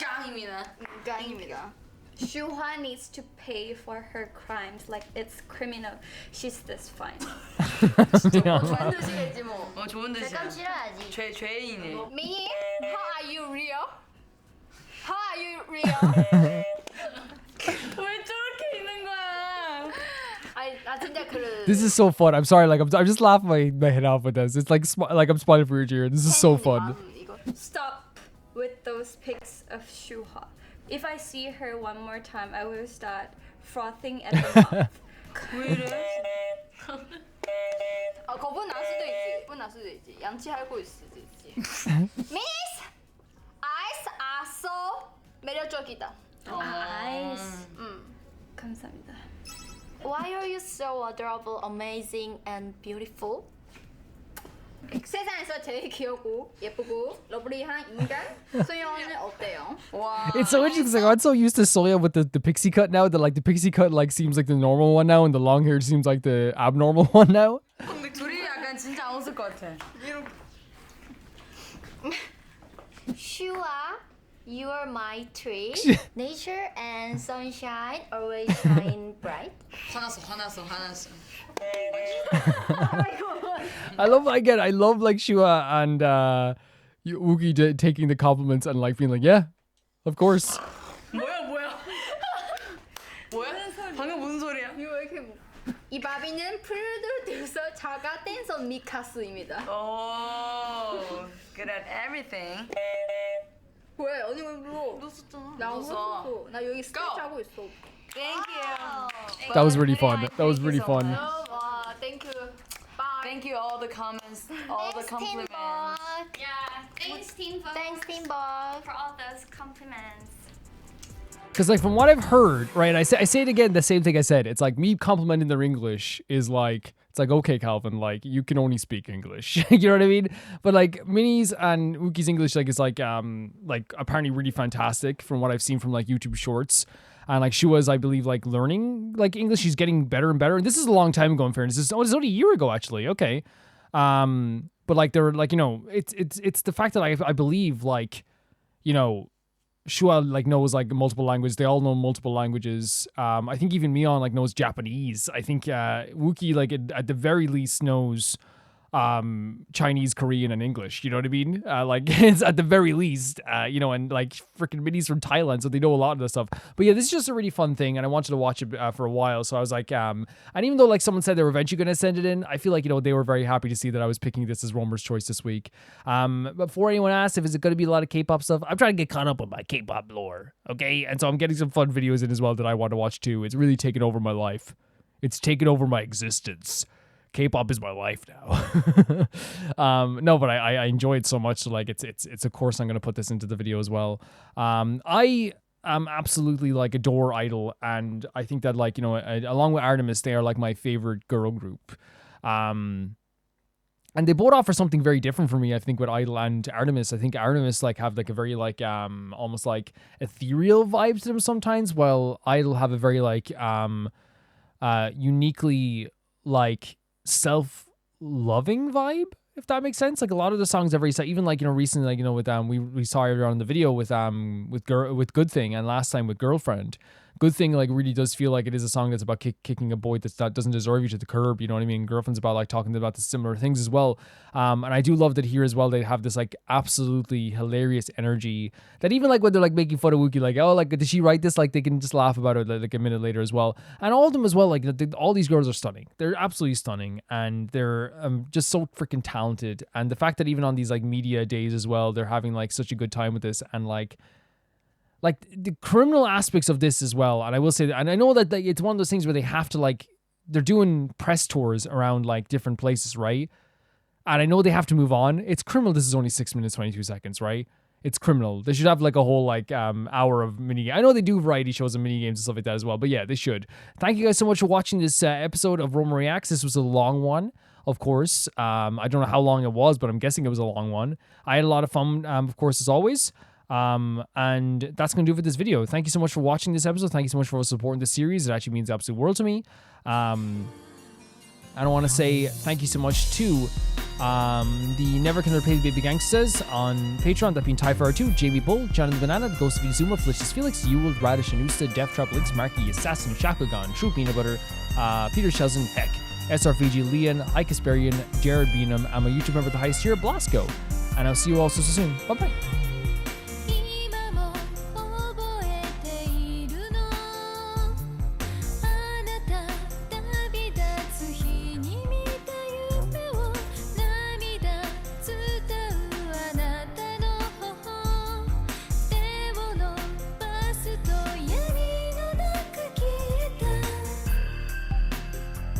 인강입니다. Shuha needs to pay for her crimes like it's criminal. She's this fine. 좋은 뜻이겠지 뭐. 좋은 뜻이야. 잠깐 싫어야지. 죄인이네. Me? How are you real? How are you real? 왜 저렇게 있는 거야? 나 진짜 그래. This is so fun. I'm sorry, like I'm just laughing my head off with this. It's like I'm smiling for your ear. This is so fun. Stop with those pics of Shuha. If I see her one more time, I will start frothing at the mouth. 왜 이래? 겁은 날 수도 있지. 겁은 날 수도 있지. 양치하고 있을 수도 있지. Miss, eyes are so 매력적이다. Eyes. 감사합니다. Why are you so adorable, amazing, and beautiful? 세상에서 제일 귀엽고 예쁘고 러블리한 인간 소연은 어때요? 와. It's so interesting. I'm so used to Soya with the pixie cut now that like the pixie cut like seems like the normal one now and the long hair seems like the abnormal one now. 근데 둘이 약간 진짜 안 웃을 것 같아. 슈아 You are my tree. Nature and sunshine always shine bright. 화났어. I love like Shua and Wookie taking the compliments and like being like, yeah, of course. 뭐야? 방금 무슨 소리야? 이거 이렇게 이 바비는 프로듀서 자가 댄서 미카스입니다. 오, good at everything. 왜? 언니 왜 불러? 너 썼잖아. 나 썼어. 나 여기 스케치 하고 있어. Thank you. That was really fun. That was really fun. Thank you. Thank you all the comments, all the compliments. Thanks Team Vogue. Thanks Team Vogue for all those compliments. Because like from what I've heard, right, I say it again, the same thing I said. It's like me complimenting their English is like, it's like, okay, Calvin, like you can only speak English. You know what I mean? But like Minnie's and Wookie's English like is like apparently really fantastic from what I've seen from like YouTube shorts. And like Shua's, I believe, like learning like English, she's getting better and better. And this is a long time ago in fairness. It's only a year ago actually. Okay. But like they're like, you know, it's the fact that I believe like, you know, Shua like knows like multiple languages. They all know multiple languages. I think even Mion like knows Japanese. I think Wookie like at the very least knows Chinese, Korean, and English. You know what I mean? Like it's at the very least, you know, and like freaking Minnie's from Thailand, so they know a lot of this stuff. But yeah, this is just a really fun thing, and I wanted to watch it for a while. So I was like, and even though like someone said they were eventually going to send it in, I feel like, you know, they were very happy to see that I was picking this as Romer's choice this week. But before anyone asks if it's going to be a lot of K-pop stuff, I'm trying to get caught up on my K-pop lore, okay? And so I'm getting some fun videos in as well that I want to watch too. It's really taken over my life. It's taken over my existence. K-pop is my life now. No, but I enjoy it so much. So like it's of course I'm gonna put this into the video as well. I absolutely like adore Idol, and I think that like, you know, along with Artemis, they are like my favorite girl group. And they both offer something very different for me, I think, with Idol and Artemis. I think Artemis like have like a very like almost like ethereal vibe to them sometimes, while Idol have a very like uniquely like self-loving vibe, if that makes sense. Like a lot of the songs every set, even like, you know, recently, like, you know, with we saw earlier on the video with Good Thing, and last time with Girlfriend. Good Thing like really does feel like it is a song that's about kicking a boy that doesn't deserve you to the curb, you know what I mean? Girlfriend's about like talking about the similar things as well. And I do love that here as well they have this like absolutely hilarious energy that even like when they're like making fun of Wookie, like, oh, like did she write this? Like they can just laugh about it like a minute later as well. And all of them as well, like all these girls are stunning. They're absolutely stunning, and they're just so freaking talented. And the fact that even on these like media days as well, they're having like such a good time with this, and like the criminal aspects of this as well. And I will say that, and I know that it's one of those things where they have to like, they're doing press tours around like different places, right? And I know they have to move on. It's criminal. This is only 6 minutes, 22 seconds, right? It's criminal. They should have like a whole like hour of mini. I know they do variety shows and mini games and stuff like that as well, but yeah, they should. Thank you guys so much for watching this episode of Romer Reacts. This was a long one, of course. I don't know how long it was, but I'm guessing it was a long one. I had a lot of fun, of course, as always. And that's gonna do it for this video. Thank you so much for watching this episode. Thank you so much for supporting this series. It actually means the absolute world to me. I want to say thank you so much to the Never Can Repay the Baby Gangsters on Patreon. That being Typhar2, Jamie Bull, Jonathan Banana, The Ghost of Izuma, Felicious Felix, Ewald, Radish Anusta, Death Trap, Links, Marky, Assassin, Shakugan, True Peanut Butter, Peter Shelson, Heck, SR Fiji, Leon, Ike Kasparian, Jared Beanham, and my YouTube member, The Highest Tier, Blasco. And I'll see you all so soon. Bye bye.